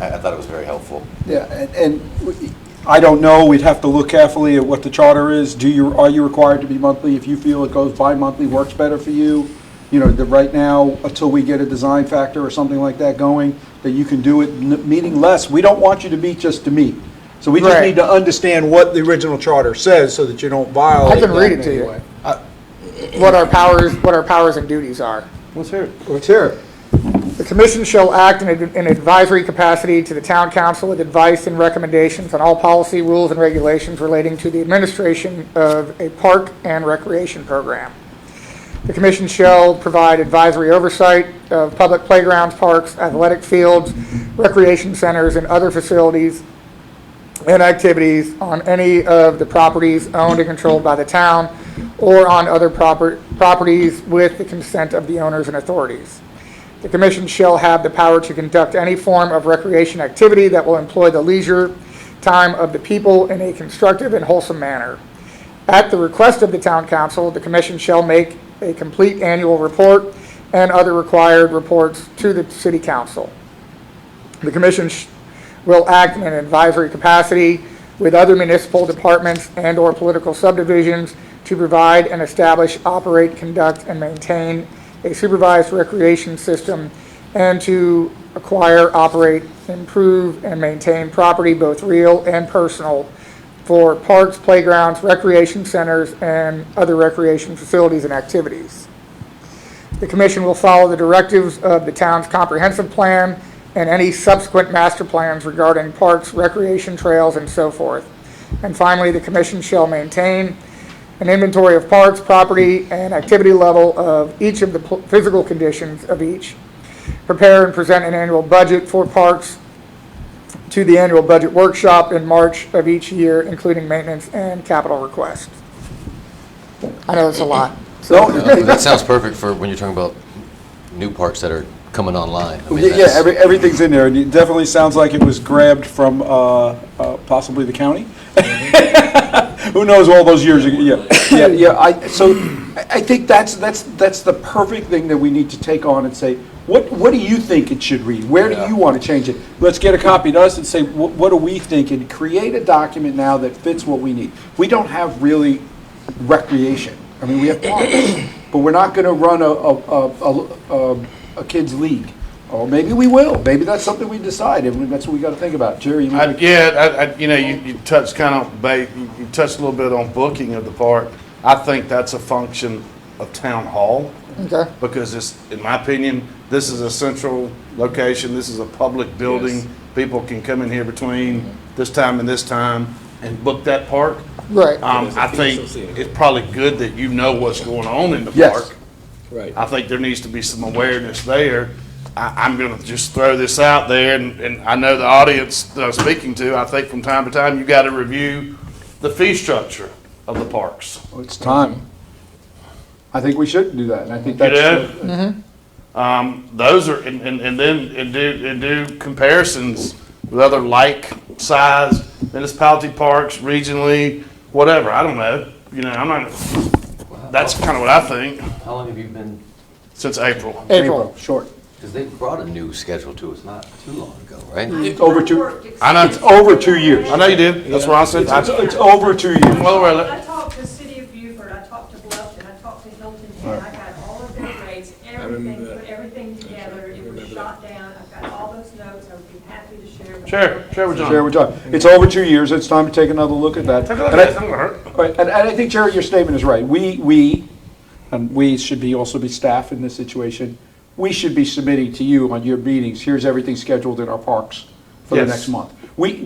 A: I thought it was very helpful.
Q: Yeah, and I don't know, we'd have to look carefully at what the charter is. Are you required to be monthly? If you feel it goes bi-monthly, works better for you, you know, right now, until we get a design factor or something like that going, that you can do it meeting less. We don't want you to meet just to meet. So we just
T: Right.
Q: need to understand what the original charter says so that you don't violate
T: I can
Q: that
T: read
Q: in
T: it to
Q: any
T: you.
Q: way.
T: What our powers and duties are.
Q: Let's hear it. Let's hear it.
T: The commission shall act in an advisory capacity to the town council with advice and recommendations on all policy, rules, and regulations relating to the administration of a park and recreation program. The commission shall provide advisory oversight of public playgrounds, parks, athletic fields, recreation centers, and other facilities and activities on any of the properties owned and controlled by the town or on other properties with the consent of the owners and authorities. The commission shall have the power to conduct any form of recreation activity that will employ the leisure time of the people in a constructive and wholesome manner. At the request of the town council, the commission shall make a complete annual report and other required reports to the city council. The commission will act in an advisory capacity with other municipal departments and/or political subdivisions to provide and establish, operate, conduct, and maintain a supervised recreation system, and to acquire, operate, improve, and maintain property, both real and personal, for parks, playgrounds, recreation centers, and other recreation facilities and activities. The commission will follow the directives of the town's comprehensive plan and any subsequent master plans regarding parks, recreation trails, and so forth. And finally, the commission shall maintain an inventory of parks, property, and activity level of each of the physical conditions of each. Prepare and present an annual budget for parks to the annual budget workshop in March of each year, including maintenance and capital requests. I know it's a lot.
A: No, that sounds perfect for when you're talking about new parks that are coming online. I mean,
Q: Yeah,
A: that's-
Q: everything's in there, and it definitely sounds like it was grabbed from possibly the county. Who knows all those years ago, yeah. I think that's the perfect thing that we need to take on and say, what do you think it should read? Where do you want to change it? Let's get a copy to us and say, what do we think? And create a document now that fits what we need. We don't have really recreation. I mean, we have parks, but we're not going to run a kids' league. Or maybe we will. Maybe that's something we decide, and that's what we got to think about. Jerry, you want to...
D: You touched kind of, you touched a little bit on booking of the park. I think that's a function of town hall.
T: Okay.
D: Because it's, in my opinion, this is a central location, this is a public building.
E: Yes.
D: People can come in here between this time and this time and book that park.
T: Right.
D: I think it's probably good that you know what's going on in the
Q: Yes.
D: park.
E: Right.
D: I think there needs to be some awareness there. I'm going to just throw this out there, and I know the audience that I'm speaking to, I think from time to time, you got to review the fee structure of the parks.
Q: Well, it's time. I think we should do that, and I think
D: You
Q: that's...
D: know? Those are, and then do comparisons with other like-sized municipality parks, regionally, whatever. I don't know. I'm not, that's kind of what I think.
A: How long have you been?
D: Since April.
T: April.
Q: Short.
A: Because they brought a new schedule to us not too long ago, right?
Q: It's over two...
D: I know.
Q: It's over 2 years.
D: I know you did. That's what I said.
Q: It's over 2 years.
R: I talked to City of Beaufort, I talked to Bluffton, I talked to Hilton Head, I got all of their rates, everything, put everything together, it was shot down, I've got all those notes, I would be happy to share. with you.
D: Share with John.
Q: Share with John. It's over 2 years. It's time to take another look at that.
D: Take a look
Q: And
D: at it. It's not gonna hurt.
Q: Right, and I think, Jerry, your statement is right. We should also be staff in this situation. We should be submitting to you on your meetings, here's everything scheduled in our parks for the
D: Yes.
Q: next month.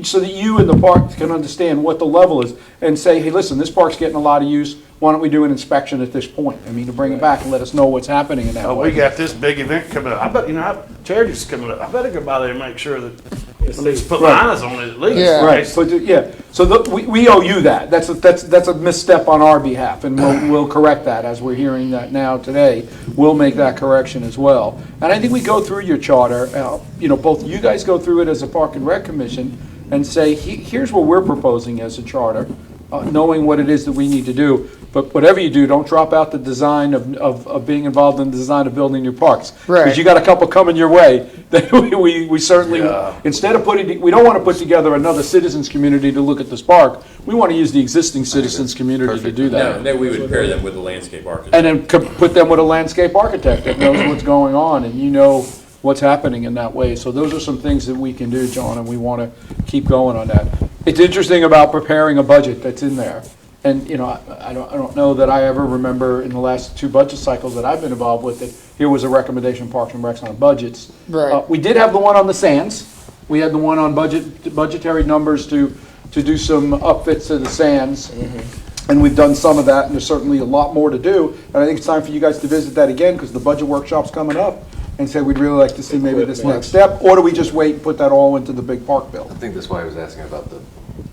Q: So that you and the park can understand what the level is and say, hey, listen, this park's getting a lot of use. Why don't we do an inspection at this point? I mean, to bring it back and let us know what's happening in that
D: Oh,
Q: way.
D: we got this big event coming up. I bet, charity's coming up. I better go by there and make sure that, at least put my
Q: Right.
D: eyes on it at least.
T: Yeah.
Q: Right, so we owe you that. That's a misstep on our behalf, and we'll correct that as we're hearing that now today. We'll make that correction as well. And I think we go through your charter, both you guys go through it as a Park and Rec Commission and say, here's what we're proposing as a charter. knowing what it is that we need to do. But whatever you do, don't drop out the design of being involved in the design of building new parks.
T: Right.
Q: Because you got a couple coming your way. That we certainly, instead of we don't want to put together another citizens community to look at this park. We want to use the existing citizens community to do that.
J: No, then we would pair them with the landscape architect.
Q: And then put them with a landscape architect that knows what's going on, and you know what's happening in that way. So those are some things that we can do, John, and we want to keep going on that. It's interesting about preparing a budget that's in there. And, you know, I don't know that I ever remember in the last 2 budget cycles that I've been involved with that here was a recommendation Parks and Recs on budgets.
T: Right.
Q: We did have the one on the sands. We had the one on budgetary numbers to do some upfits to the sands. And we've done some of that, and there's certainly a lot more to do. And I think it's time for you guys to visit that again, because the budget workshop's coming up, and say we'd really like to see maybe this next step, or do we just wait and put that all into the big park bill?
A: I think that's why I was asking about the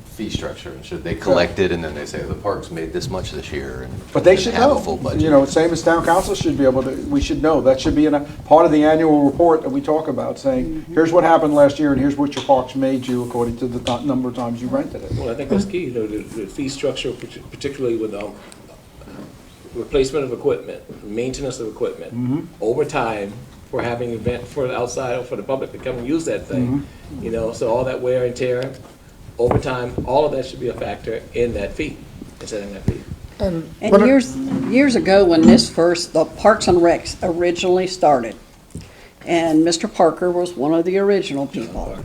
A: fee structure, and should they collect it, and then they say, the park's made this much this year, and
Q: But they should
A: have
Q: know.
A: a full budget.
Q: You know, same as town council should be able to, we should know. That should be in a part of the annual report that we talk about, saying, here's what happened last year, and here's what your parks made you according to the number of times you rented it.
E: Well, I think that's key, you know, the fee structure, particularly with replacement of equipment, maintenance of equipment, over time, for having event for the outside or for the public to come and use that thing. You know, so all that wear and tear, over time, all of that should be a factor in that fee, in setting that fee.
T: And
G: years ago, when the Parks and Recs originally started, and Mr. Parker was one of the original people.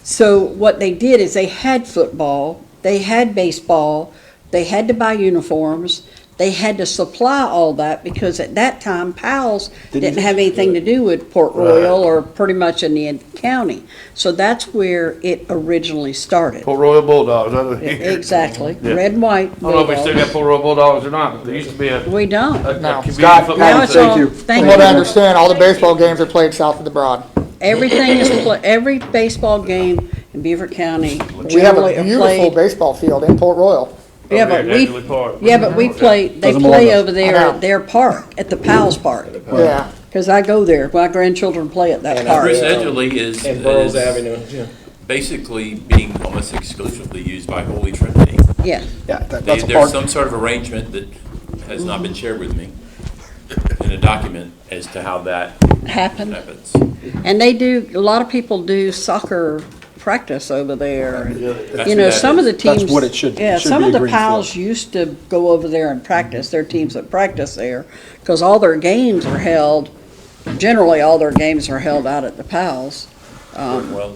G: So what they did is they had football, they had baseball, they had to buy uniforms, they had to supply all that, because at that time, PALS didn't have anything to do with Port Royal or pretty much in the county. So that's where it originally started.
D: Port Royal Bulldogs.
G: Exactly,
D: Yeah.
G: red and white.
D: I don't know if we still got Port Royal Bulldogs or not, but there used to be a.
G: We don't.
D: a
T: No.
D: convenient
Q: Scott,
D: football
G: now it's
D: team.
G: all-
Q: you.
G: Thank
T: From what
G: you.
T: I understand, all the baseball games are played south of the Broad.
G: Everything is, every baseball game in Beaver County
T: We have
G: generally
T: a
G: are
T: beautiful
G: played.
T: baseball field in Port Royal.
G: Yeah, but
D: Over there at Edgley Park.
G: we play, they
Q: Doesn't belong
G: play
Q: to us.
G: over there
T: I know.
G: at their park, at the Pals Park.
T: Yeah.
G: Because I go there, my grandchildren play at that
E: And
G: park.
J: Bruce Edgerly is,
E: And Burroughs
J: is
E: Avenue, yeah.
J: basically being almost exclusively used by Holy Trinity.
G: Yeah,
Q: Yeah, that's a
J: There's
Q: part.
J: some sort of arrangement that has not been shared with me in a document as to how that
G: happened.
J: happens.
G: And they do, a lot of people do soccer practice over there.
J: That's
G: You know,
J: what that
G: some of the
J: is.
G: teams.
Q: That's what it should-
G: Yeah,
Q: should
G: some
Q: be
G: of
Q: a
G: the
Q: green
G: pals
Q: field.
G: used to go over there and practice, their teams that practice there, because all their games are held, generally all their games are held out at the pals.
J: Well,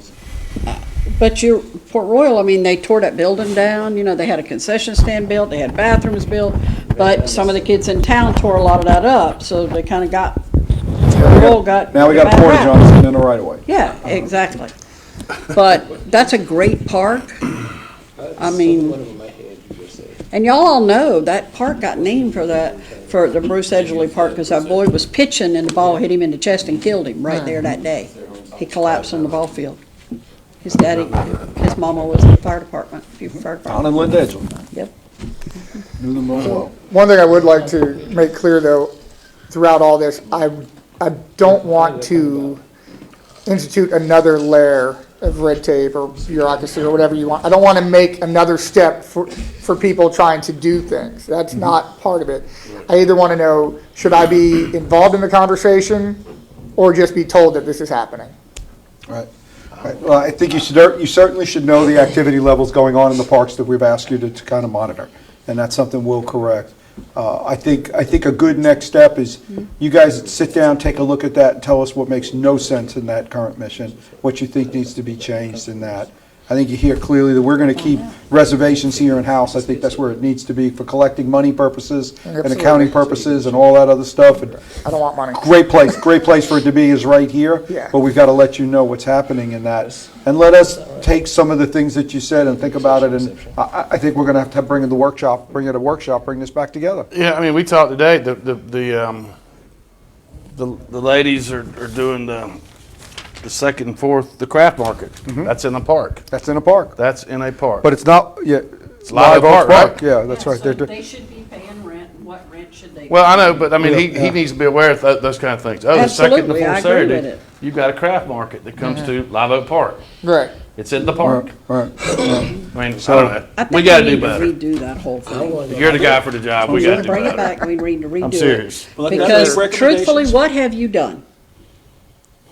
G: But Port Royal, I mean, they tore that building down, you know, they had a concession stand built, they had bathrooms built, but some of the kids in town tore a lot of that up, so they kind of got, Royal got.
Q: Now we got a
G: bad
Q: porta
G: rap.
Q: john sitting in the right of way.
G: Yeah, exactly. But that's a great park. I mean,
E: One of my head, you just said.
G: and y'all all know that park got named for the Bruce Edgerly Park, because our boy was pitching and the ball hit him in the chest and killed him right there that day. He collapsed on the ball field. His daddy, his mama was in the fire department, fire
Q: Don
G: department.
Q: and Linda Edgeland.
G: Yep.
Q: Knew them both well.
T: One thing I would like to make clear, though, throughout all this, I don't want to institute another layer of red tape or bureaucracy or whatever you want. I don't want to make another step for people trying to do things. That's not part of it. I either want to know, should I be involved in the conversation or just be told that this is happening?
Q: Right. Right. Well, I think you certainly should know the activity levels going on in the parks that we've asked you to kind of monitor, and that's something we'll correct. I think a good next step is you guys sit down, take a look at that, and tell us what makes no sense in that current mission, what you think needs to be changed in that. I think you hear clearly that we're going to keep reservations here in-house. I think that's where it needs to be for collecting money purposes and
T: Absolutely.
Q: accounting purposes and all that other stuff. And
T: I don't want money.
Q: great place for it to be is right here.
T: Yeah.
Q: But we've got to let you know what's happening in that. And let us take some of the things that you said and think about it. And I think we're going to have to bring it a workshop, bring this back together.
D: Yeah, I mean, we talked today, the ladies are doing the second and fourth, the craft market. That's in the park.
Q: That's in a park.
D: That's in a park.
Q: But it's not, yeah.
D: It's Live Oak Park, right?
Q: Yeah, that's right. They're
G: They should be paying rent, and what rent should they?
D: Well, I know, but I mean,
Q: Yeah.
D: he needs to be aware of those kind of things. Oh, the second and the
G: Absolutely, I
D: fourth
G: agree with
D: Saturday,
G: it.
D: you've got a craft market that comes to Live Oak Park.
T: Right.
D: It's in the park.
Q: Right.
D: I mean, I don't know.
G: I think
D: We gotta
G: need
D: do
G: to
D: better.
G: redo that whole thing.
D: You're the guy for the job. We
G: We're
D: gotta
G: gonna
D: do
G: bring it
D: better.
G: back, we need to redo it.
D: I'm serious.
G: Because truthfully, what have you done?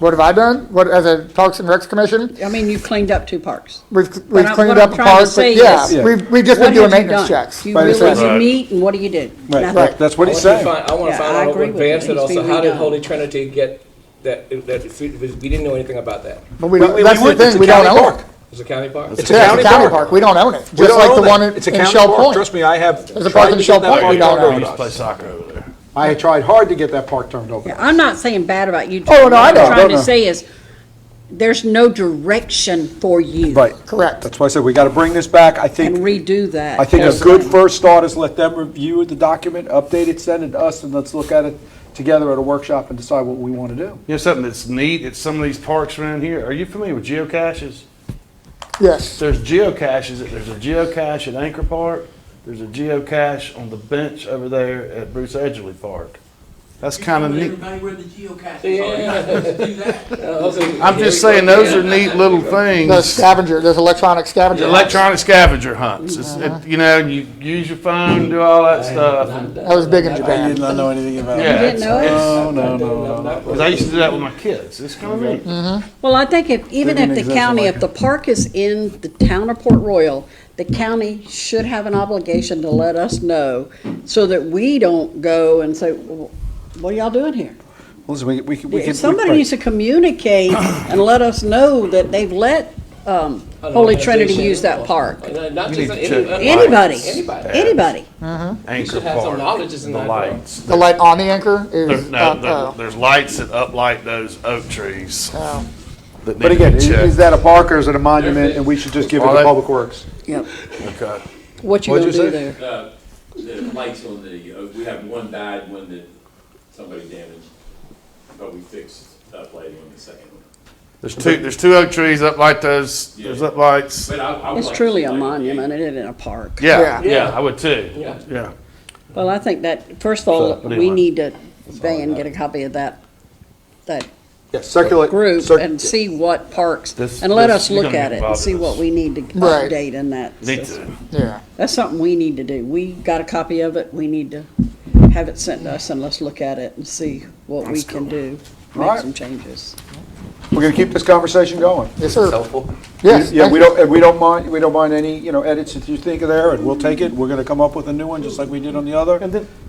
T: What have I done? What, as a Parks and Recs Commission?
G: I mean, you've cleaned up 2 parks.
T: We've
G: But
T: cleaned
G: what
T: up
G: I'm
T: the
G: trying to
T: park,
G: say
T: but yeah,
G: is,
T: we've just been
G: what
T: doing
G: have you
T: maintenance
G: done?
T: checks.
G: You
Q: Right,
G: really,
Q: exactly.
G: you
D: Right.
G: meet, and what do you do?
Q: Right,
G: Nothing.
Q: that's what he's
E: I want
Q: saying.
E: to
G: Yeah,
E: find
G: I
E: out
G: agree
E: what
G: with
E: Van
G: you.
E: said
G: It needs to
E: also,
G: be
E: how did
G: redone.
E: Holy Trinity get that, we didn't know anything about that.
T: But we
Q: We-
T: don't,
Q: we
T: that's the
Q: wouldn't. It's
T: thing,
Q: a
T: we don't
Q: county
T: own
Q: park.
T: it.
E: It's a county park?
Q: It's
T: Yeah, it's a county park, we don't own it.
Q: We
T: Just
Q: don't
T: like
Q: own
T: the
Q: that.
T: one
Q: It's a
T: in
Q: county
T: Shell
Q: park.
T: Point.
Q: Trust me, I have
T: There's a
Q: tried
T: park in
Q: to
T: Shell
Q: get that
T: Point
Q: park
T: we don't
Q: turned
T: own.
Q: over
D: We
Q: to
D: used to play
Q: us.
D: soccer over there.
Q: I tried hard to get that park turned over.
G: Yeah, I'm not saying bad about you.
T: Oh, no, I
G: What
T: know.
G: I'm trying
Q: No,
G: to
Q: no.
G: say is, there's no direction for you.
Q: Right.
T: Correct.
Q: That's why I said we got to bring this back. I
G: And
Q: think,
G: redo that.
Q: I think a
G: whole
Q: good
G: thing.
Q: first start is let them review the document, update it, send it to us, and let's look at it together at a workshop and decide what we want to do.
D: You know something that's neat at some of these parks around here? Are you familiar with geocaches?
T: Yes.
D: There's geocaches. There's a geocache at Anchor Park. There's a geocache on the bench over there at Bruce Edgerly Park. That's kind of neat.
F: Everybody where the geocaches are. You can do that.
D: I'm just saying, those are neat little things.
T: There's electronic scavenger.
D: Electronic scavenger hunts. You know, you use your phone, do all that stuff.
T: That was big in
Q: I
T: Japan.
Q: did not know anything about
D: Yeah,
Q: it.
G: You didn't know it?
Q: Oh, no.
D: Because I used to do that with my kids. It's kind of neat.
G: Well, I think even
Q: didn't
G: if the
Q: exist
G: county,
Q: like
G: if the park is in the town of Port Royal, the county should have an obligation to let us know so that we don't go and say, "Well, what are y'all doing here?"
Q: Listen, we can.
G: Somebody needs to communicate and let us know that they've let Holy Trinity use that park.
E: Not
D: You
E: just
D: need to check
G: Anybody,
E: Anybody.
G: anybody.
E: You
D: Anchor
E: should have some
D: Park.
E: knowledge in
D: The
E: that.
D: lights.
T: The light on the anchor is,
D: There's lights that uplight those oak trees.
T: oh.
D: that need
Q: But
D: to
Q: again,
D: be
Q: is
D: checked.
Q: that a park or is it a monument, and we should just give it
D: Well,
Q: to
D: that-
Q: Public Works?
G: Yep.
D: Okay.
G: What you
Q: What'd
G: gonna
Q: you
G: do
Q: say?
G: there?
F: The lights on the, we have one died, one that somebody damaged, but we fixed uplighting on the second one.
D: There's two oak trees uplight those. There's uplights.
F: But I would
G: It's
F: like to
G: truly
F: see
G: a
F: like
G: monument, it isn't a park.
D: Yeah,
E: Yeah.
D: yeah, I would too.
E: Yeah.
D: Yeah.
G: Well, I think that, first of all,
D: So, what do you
G: we
D: want?
G: need to, Van, get a copy of that
Q: Yeah, circulate.
G: group and see what parks,
D: This-
G: and let
D: this-
G: us
D: you
G: look
D: don't get
G: at it and
D: involved
G: see
D: in
G: what
D: this.
G: we need to
T: Right.
G: update in that
D: Need
G: system.
D: to.
T: Yeah.
G: That's something we need to do. We got a copy of it, we need to have it sent to us and let's look at it and see what we can do,
Q: All
G: make
Q: right.
G: some changes.
Q: We're gonna keep this conversation going.
T: Yes, sir.
A: Helpful?
T: Yes.
Q: Yeah,
T: thank
Q: we
T: you.
Q: don't, and we don't mind any, edits that you think are there, and we'll take it. We're gonna come up with a new one, just like we did on the other.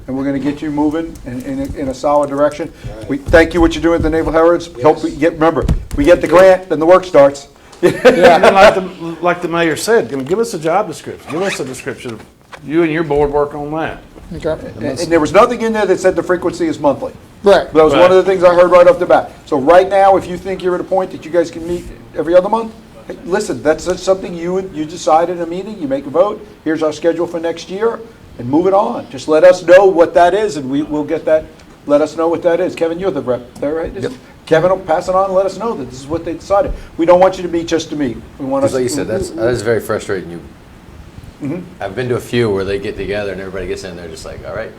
Q: And we're gonna get you moving in a solid direction. We thank you what you're doing at the Naval Heritage. Hope we get, remember, we get the grant, then the work starts.
D: And then like the mayor said, give us a job description. Give us a description of you and your board work on that.
T: Okay.
Q: And there was nothing in there that said the frequency is monthly.
T: Right.
Q: That was one of the things I heard right off the bat. So right now, if you think you're at a point that you guys can meet every other month, hey, listen, that's something you decide in a meeting, you make a vote, here's our schedule for next year, and move it on. Just let us know what that is, and we'll get that, let us know what that is. Kevin, you're the rep there, right? Yep. Kevin will pass it on and let us know that this is what they decided. We don't want you to meet just to meet. We want us.
A: Because like you said, that is very frustrating. I've been to a few where they get together and everybody gets in there just like, all right.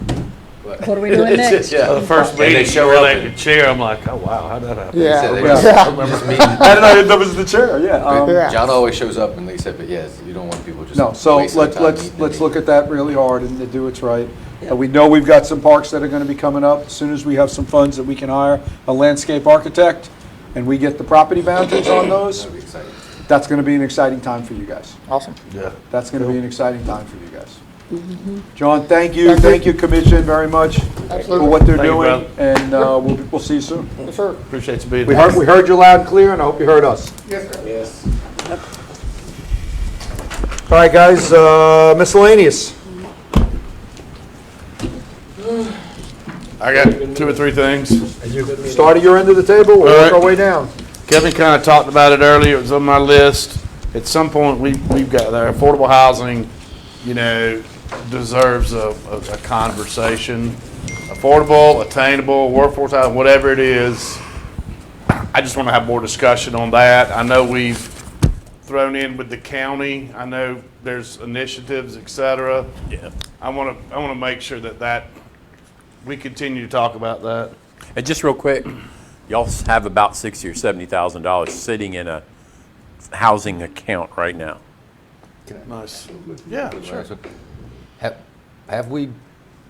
G: What are we doing next?
A: Yeah.
D: The first
A: And they
D: meeting,
A: show
D: where
A: up
D: they
A: and-
D: could chair, I'm like, oh wow, how'd that happen?
T: Yeah.
A: They
T: Yeah.
A: just- I remember this meeting.
Q: I don't know, that was the chair, yeah.
T: Yeah.
A: John always shows up and they said, but yes, you don't want people just.
Q: No, so
A: wasting their time
Q: let's
A: meeting.
Q: look at that really hard and to do what's right. We know we've got some parks that are gonna be coming up. As soon as we have some funds that we can hire a landscape architect and we get the property boundaries on those,
A: That'd be exciting.
Q: that's gonna be an exciting time for you guys.
T: Awesome.
D: Yeah.
Q: That's gonna be an exciting time for you guys. John, thank you, Commission, very much for
T: Absolutely.
Q: what they're
D: Thank you,
Q: doing,
D: brother.
Q: and we'll see you soon.
T: Yes, sir.
D: Appreciate you being
Q: We
D: here.
Q: heard you loud and clear, and I hope you heard us.
T: Yes, sir.
E: Yes.
Q: All right, guys, miscellaneous.
D: I got 2 or 3 things.
Q: Start at your end of the table, we'll
D: All
Q: work
D: right.
Q: our way down.
D: Kevin kind of talked about it earlier. It was on my list. At some point, we've got there. Affordable housing, deserves a conversation. Affordable, attainable, workforce housing, whatever it is. I just want to have more discussion on that. I know we've thrown in with the county. I know there's initiatives, et cetera.
J: Yeah.
D: I want to make sure that we continue to talk about that.
J: And just real quick, y'all have about $60,000 or $70,000 sitting in a housing account right now.
D: Nice. Yeah, sure.
A: Have we,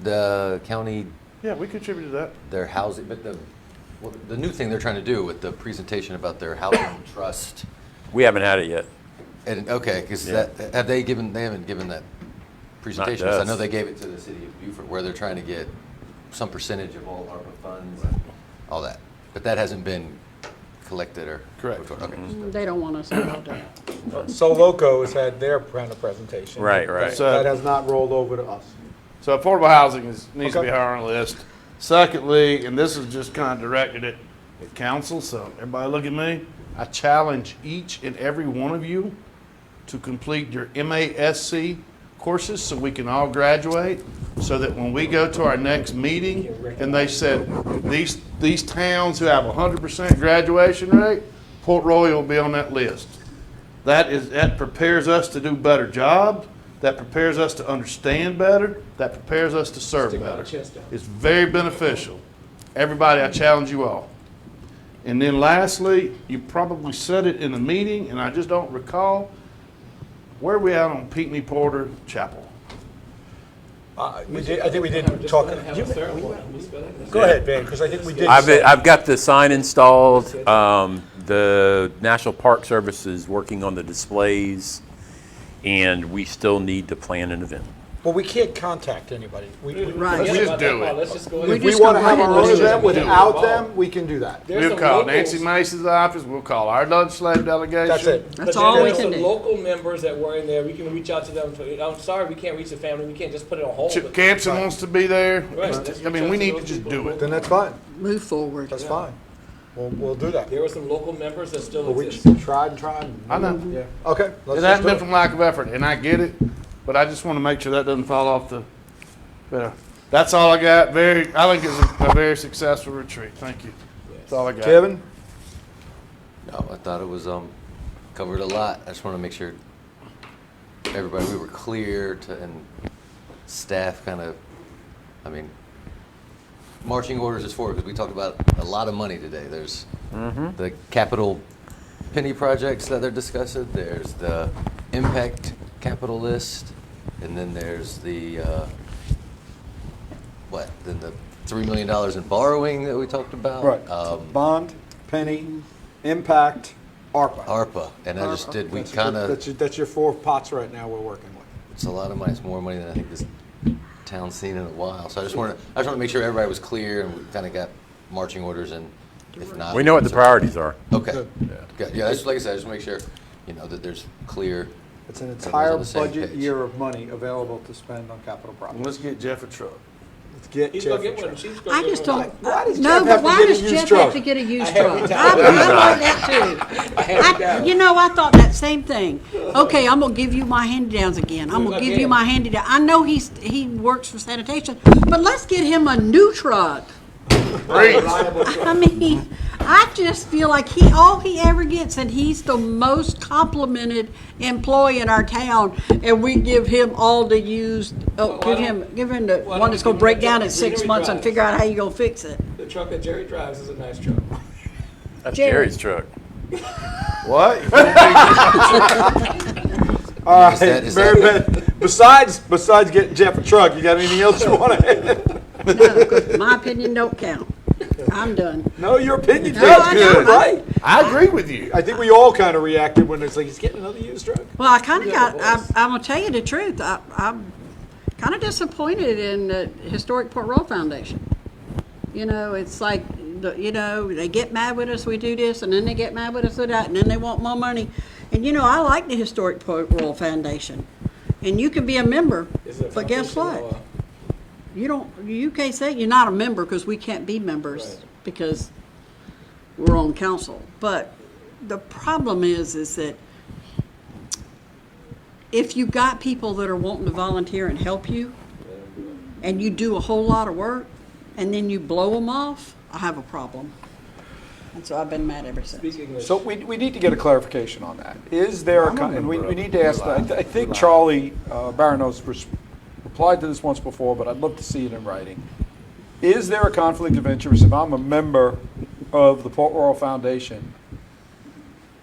A: the county,
D: Yeah, we contributed to that.
A: their housing, but the new thing they're trying to do with the presentation about their housing trust.
J: We haven't had it yet.
A: And, okay, because
J: Yeah.
A: they haven't given that presentation.
J: Not to
A: I know
J: us.
A: they gave it to the city of Beaufort, where they're trying to get some percentage of all ARPA funds, and all that. But that hasn't been collected or?
D: Correct.
A: Okay.
G: They don't want us involved in it.
B: So Loco has had their kind of presentation.
J: Right, right.
B: That has not rolled over to us.
D: So affordable housing needs to
B: Okay.
D: be higher on the list. Secondly, and this is just kind of directed at council, so everybody look at me. I challenge each and every one of you to complete your MASC courses so we can all graduate, so that when we go to our next meeting and they said, these towns who have 100% graduation rate, Port Royal will be on that list. That prepares us to do better jobs. That prepares us to understand better. That prepares us to serve
E: Stick my
D: better.
E: chest out.
D: It's very beneficial. Everybody, I challenge you all. And then lastly, you probably said it in a meeting, and I just don't recall, where are we at on Pinckney Porter Chapel?
B: I think we did talk. Go ahead, Ben, because I think we did.
J: I've got the sign installed. The National Park Service is working on the displays, and we still need to plan an event.
B: Well, we can't contact anybody.
G: Right.
D: Let's just do it.
E: Let's just go
B: If
E: ahead.
B: we want to have our own
E: Let's just
B: event
E: do it.
B: without them, we can do that.
E: There's
D: We'll
E: some
D: call
E: locals-
D: Nancy Mason's office, we'll call our legislative delegation.
B: That's it.
G: That's
E: But
G: all
E: there
G: we
E: are
G: can
E: some
G: do.
E: local members that were in there, we can reach out to them. I'm sorry, we can't reach the family, we can't just put it on hold.
D: Chip
E: but-
D: Campson wants to be there.
E: Right, let's
D: I mean,
E: reach
D: we
E: out
D: need
E: to
D: to
E: those
D: just
E: people.
D: do it.
B: Then that's fine.
G: Move forward.
B: That's fine. We'll do that.
E: There were some local members that still
B: But we
E: exist.
B: tried.
D: I know.
B: Yeah. Okay.
D: It
B: Let's
D: hasn't
B: just
D: been
B: do
D: from
B: it.
D: lack of effort, and I get it, but I just want to make sure that doesn't fall off the, that's all I got. I think it's a very successful retreat. Thank you. That's all I got.
B: Kevin?
A: No, I thought it was, covered a lot. I just want to make sure everybody, we were clear and staff kind of, I mean, marching orders is forward, because we talked about a lot of money today. There's the capital penny projects that they're discussing, there's the impact capital list, and then there's the, then the $3 million in borrowing that we talked about.
B: Right. Bond, penny, impact, ARPA.
A: ARPA, and I just did, we
B: That's-
A: kind of,
B: That's your 4 pots right now we're working with.
A: it's a lot of money, it's more money than I think this town's seen in a while. So I just want to make sure everybody was clear and we kind of got marching orders, and if not.
J: We know what the priorities are.
A: Okay.
B: Good.
A: Good. Yeah, that's like I said, I just want to make sure, that there's clear.
B: It's an
A: everyone's
B: entire
A: on the same
B: budget
A: page.
B: year of money available to spend on capital projects.
D: Let's get Jeff a truck.
B: Let's get
E: He's
B: Jeff
E: gonna
B: a
E: get one,
B: truck.
E: she's gonna
G: I
E: get
G: just
E: one.
G: don't.
B: Why does
G: No,
B: Jeff
G: but
B: have to
G: why
B: get a
G: does
B: used
G: Jeff
B: truck?
G: have to get a used
E: I have
G: truck?
E: it down.
G: I like that too.
E: I have it down.
G: You know, I thought that same thing. Okay, I'm gonna give you my hand-me-downs again. I'm gonna give you my handy-down. I know he works for sanitation, but let's get him a new truck. I mean, I just feel like all he ever gets, and he's the most complimented employee in our town, and we give him all the used, give him the one that's gonna break down in 6 months and figure out how you gonna fix it.
E: The truck that Jerry drives is a nice truck.
J: That's
G: Jerry.
J: Jerry's truck.
D: What?
B: All right,
A: is
B: Mary
A: that-
B: Beth, besides getting Jeff a truck, you got anything else you want to add?
G: No, 'cause my opinion don't count. I'm done.
B: No, your opinion
G: No,
B: does
G: I
B: good,
G: don't.
B: right?
D: I agree with you.
B: I think we all kind of reacted when it's like, he's getting another used truck.
G: Well, I kind of I'm gonna tell you the truth. I'm kind of disappointed in the Historic Port Royal Foundation. It's like, they get mad with us, we do this, and then they get mad with us with that, and then they want more money. And I like the Historic Port Royal Foundation. And you can be a member, but guess what? You can't say you're not a member, because we can't be members because we're on council. But the problem is that if you got people that are wanting to volunteer and help you, and you do a whole lot of work, and then you blow them off, I have a problem. And so I've been mad ever since.
Q: So we need to get a clarification on that. Is there, and we need to ask, I think Charlie Baranos replied to this once before, but I'd love to see it in writing. Is there a conflict of interest if I'm a member of the Port Royal Foundation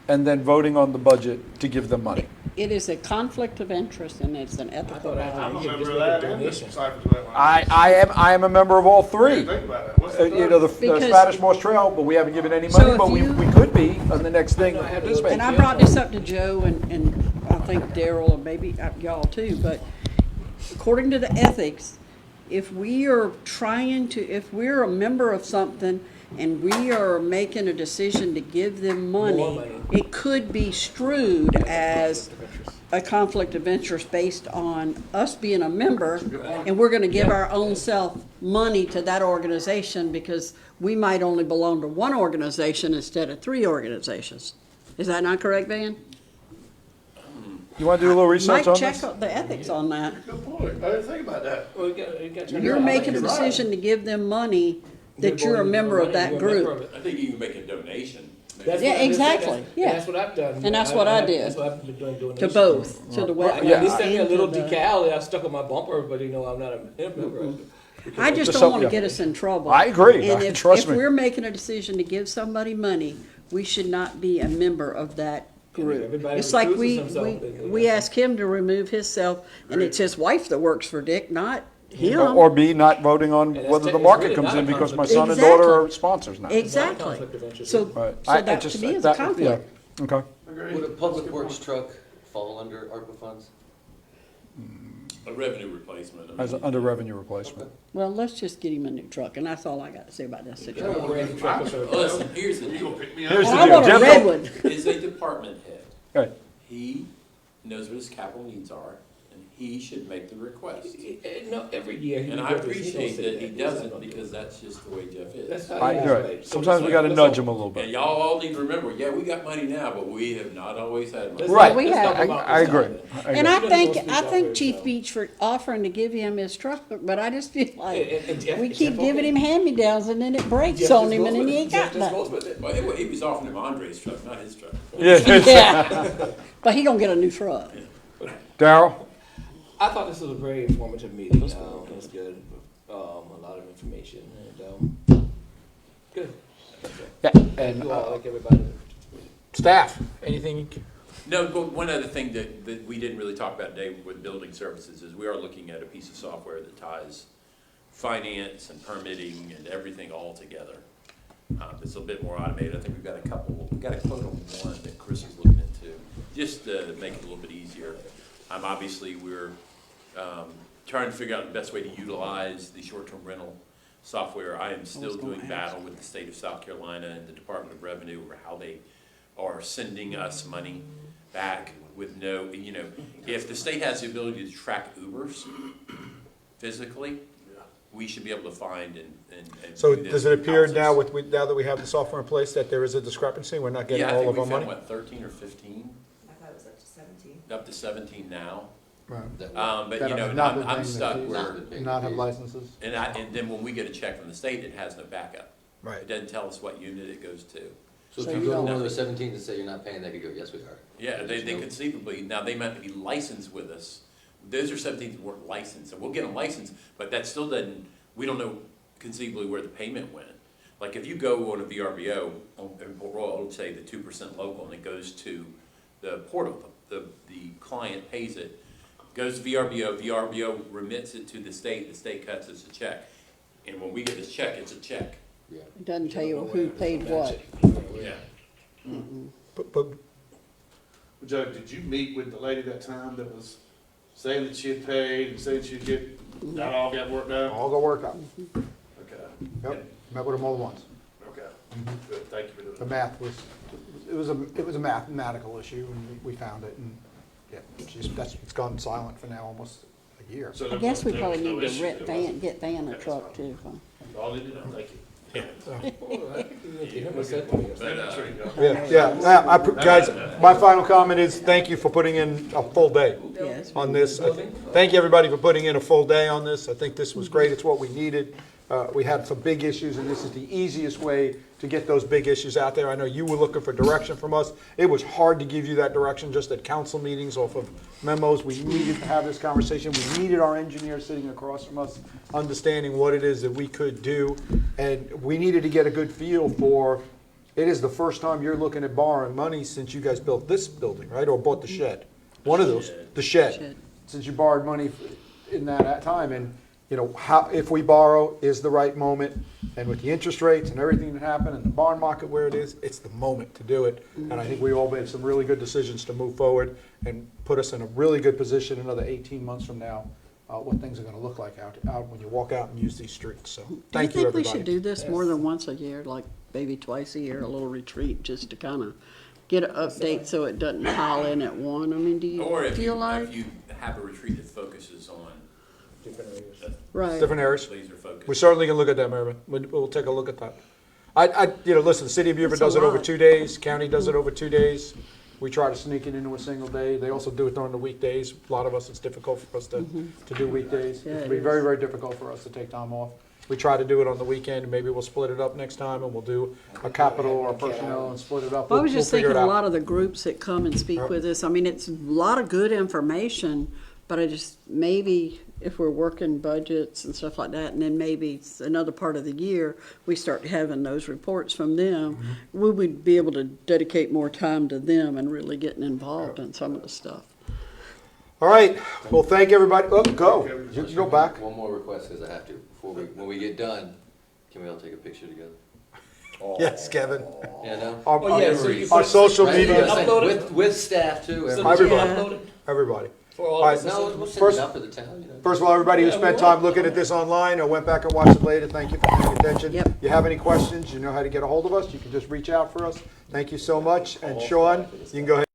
Q: and then voting on the budget to give them money.
G: It is a conflict of interest and it's an ethical violation.
Q: I am a member of all three. You know, the
G: Because-
Q: Spanish Moss Trail, but we haven't given any
G: So
Q: money,
G: if
Q: but we
G: you-
Q: could be on the next thing. Participate.
G: And I brought this up to Joe and I think Daryl and maybe y'all too, but according to the ethics, if we are if we're a member of something and we are making a decision to give them
E: More
G: money,
E: money.
G: it could be strewed as a conflict of interest based on us being a member, and we're gonna give our own self money to that organization because we might only belong to one organization instead of 3 organizations. Is that not correct, Van?
Q: You want to do a little research
G: Mike,
Q: on
G: check
Q: this?
G: out the ethics on that.
D: Good point. I didn't think about that.
E: Well, you got to-
G: You're making a decision to give them money that you're a member of that group.
F: I think you can make a donation.
E: That's
G: Yeah,
E: what- that's-
G: exactly,
E: that's-
G: yeah.
E: That's what I've done.
G: And that's what I did.
E: That's what I've been doing.
G: To
E: donations.
G: both, to the
E: Right,
G: wetlands.
E: They sent me a
G: and
E: little
G: to the-
E: decal that I stuck on my bumper, but you know, I'm not a member of it.
G: I just
Q: Just
G: don't want
Q: something-
G: to get us in trouble.
Q: I agree.
G: And
Q: Trust
G: if
Q: me.
G: we're making a decision to give somebody money, we should not be a member of that group.
E: Everybody
G: It's like
E: recuses
G: we
E: themselves.
G: ask him to remove himself, and it's his wife that works for Dick, not him.
Q: Or B, not voting on
E: that's
Q: whether the
E: it's
Q: market
E: really
Q: comes
E: not
Q: in
E: a
Q: because my
E: conflict.
Q: son and daughter
G: Exactly.
Q: are sponsors now.
G: Exactly.
E: conflict of interest.
G: So,
Q: Right.
G: so that to me is a conflict.
Q: Yeah. Okay.
A: Would a public works truck fall under ARPA funds?
F: A revenue replacement.
Q: As under revenue replacement.
G: Well, let's just get him a new truck, and that's all I got to say about that situation.
F: Listen, here's the deal.
Q: Here's the
G: I
Q: deal.
G: want a
Q: Jeff,
G: red one.
F: Is a department head.
Q: Right.
F: He knows what his capital needs are, and he should make the request.
E: No, every year. he
F: And I
E: does this. He don't
F: appreciate
E: say
F: that he
E: He's not
F: doesn't,
E: gonna do
F: because
E: it.
F: that's just the way Jeff is.
E: That's how
Q: I
E: he
Q: do
E: is,
Q: it.
E: right? So
Q: Sometimes we got to
E: let's
Q: nudge
E: all-
Q: him a little
F: And
Q: bit.
F: y'all all need to remember, yeah, we got money now, but we have not always had money.
E: Let's
Q: Right.
E: talk-
G: We
E: let's
G: have-
E: talk about
Q: I
E: this
Q: agree.
E: topic.
Q: I
G: And
Q: agree.
G: I
E: He doesn't
G: think,
E: speak
G: I
E: out
G: think
E: for
G: Chief
E: himself.
G: Beach for offering to give him his truck, but I just feel like
E: And Jeff-
G: we keep
E: Jeff
G: giving
E: okay?
G: him hand-me-downs and then it breaks
E: Jeff
G: on
E: just
G: him
E: goes
G: and then
E: with
G: he
E: it.
G: ain't
E: Jeff
G: got
E: just
G: nothing.
E: goes with it.
F: Well, he was offering him Andre's truck, not his truck.
G: Yeah. But he gonna get a new truck.
Q: Daryl?
E: I thought this was a very informative meeting. It was good. A lot of information and good.
Q: Yeah.
E: And you all, like everybody.
B: Staff, anything?
F: No, but one other thing that we didn't really talk about today with building services is we are looking at a piece of software that ties finance and permitting and everything all together. It's a bit more automated. I think we've got a quote on one that Chris is looking into, just to make it a little bit easier. Obviously, we're trying to figure out the best way to utilize the short-term rental software. I am still doing battle with the state of South Carolina and the Department of Revenue over how they are sending us money back with no, if the state has the ability to track Ubers physically, we should be able to find and
B: So
F: do this
B: does it appear
F: houses.
B: now now that we have the software in place that there is a discrepancy? We're not getting
F: Yeah, I
B: all
F: think
B: of our
F: we
B: money?
F: found, what, 13 or 15?
R: I thought it was up to 17.
F: Up to 17 now.
B: Right.
F: But
Q: That
F: you know,
Q: have not been
F: I'm
Q: paying
F: stuck
Q: the fees.
F: where,
Q: Not have licenses.
F: and then when we get a check from the state, it has no backup.
B: Right.
F: It doesn't tell us what unit it goes to.
A: So
G: So
A: if you
G: you
A: go to
G: don't-
A: one of those 17s and say you're not paying, they could go, yes, we are.
F: Yeah, they conceivably, now they might be licensed with us. Those are 17s that weren't licensed, so we'll get them licensed, but that still doesn't, we don't know conceivably where the payment went. Like if you go on a VRBO, in Port Royal, it'll say the 2% local, and it goes to the portal. The client pays it, goes to VRBO remits it to the state cuts us a check. And when we get this check, it's a check.
G: It doesn't tell you who paid what.
F: Yeah.
B: But
D: Joe, did you meet with the lady that time that was saying that she had paid and saying she'd get, that all got worked out?
B: all go work out.
D: Okay.
B: Yep, met with them all at once.
D: Okay. Good, thank you for doing
B: The
D: that.
B: math was, it was a mathematical issue, and we found it, and, yeah, it's gone silent for now almost a year.
D: So
G: I
D: there
G: guess we
D: was
G: probably
D: no
G: need to
D: issue,
G: get
D: there wasn't?
G: Van a truck too. Huh?
D: All they did, thank you.
B: Guys, my final comment is thank you for putting in a full day
G: Yes.
B: on this. Thank you, everybody, for putting in a full day on this. I think this was great. It's what we needed. We had some big issues, and this is the easiest way to get those big issues out there. I know you were looking for direction from us. It was hard to give you that direction just at council meetings off of memos. We needed to have this conversation. We needed our engineer sitting across from us, understanding what it is that we could do. And we needed to get a good feel for it is the first time you're looking at borrowing money since you guys built this building, right? Or bought the shed? One of those, the shed. Since you borrowed money in that time, and, you know, how, if we borrow, is the right moment, and with the interest rates and everything that happened, and the bond market where it is, it's the moment to do it. And I think we all made some really good decisions to move forward and put us in a really good position another 18 months from now, what things are gonna look like out when you walk out and use these streets, so, thank you,
G: Do you think
B: everybody.
G: we should do this more than once a year, like maybe twice a year, a little retreat, just to kind of get an update so it doesn't pile in at one? I mean, do you
F: Or if
G: feel
F: you,
G: like?
F: if you have a retreat that focuses on
E: Different areas.
G: Right.
B: Different areas.
F: laser focus.
B: We certainly can look at that, Mervyn. We'll take a look at that. You know, listen, the city of Beaufort
G: That's a
B: does it over
G: lot.
B: 2 days, county does it over 2 days. We try to sneak it into a single day. They also do it during the weekdays. A lot of us, it's difficult for us to do weekdays.
G: Yeah,
B: It
G: it
B: can be
G: is.
B: very, very difficult for us to take time off. We try to do it on the weekend, and maybe we'll split it up next time, and we'll do a capital or a personnel and split it up.
G: Well, I was
B: We'll
G: just
B: figure
G: thinking
B: it
G: a
B: out.
G: lot of the groups that come and speak with us, I mean, it's a lot of good information, but I just, maybe if we're working budgets and stuff like that, and then maybe it's another part of the year, we start having those reports from them, we would be able to dedicate more time to them and really getting involved in some of the stuff.
B: All right, well, thank everybody. Oh, go. You can go back.
A: One more request, because I have to. Before when we get done, can we all take a picture together?
B: Yes, Kevin.
A: Yeah, no?
B: Our,
E: Oh, yeah, so you
B: our
E: put-
B: social
A: Right?
B: media,
E: Upload it?
A: With staff too.
E: So
A: everybody.
E: did you
B: Everybody.
E: upload it
B: everybody.
E: for all
B: All
E: of
B: right,
E: us?
A: No, we'll send
B: First-
A: it out for the town, you know.
B: First of all, everybody who
E: Yeah,
B: spent
E: we
B: time
E: will.
B: looking at this online or went back and watched it later, thank you for paying attention.
G: Yep.
B: You have any questions, you know how to get a hold of us, you can just reach out for us. Thank you so much, and Sean, you can go ahead.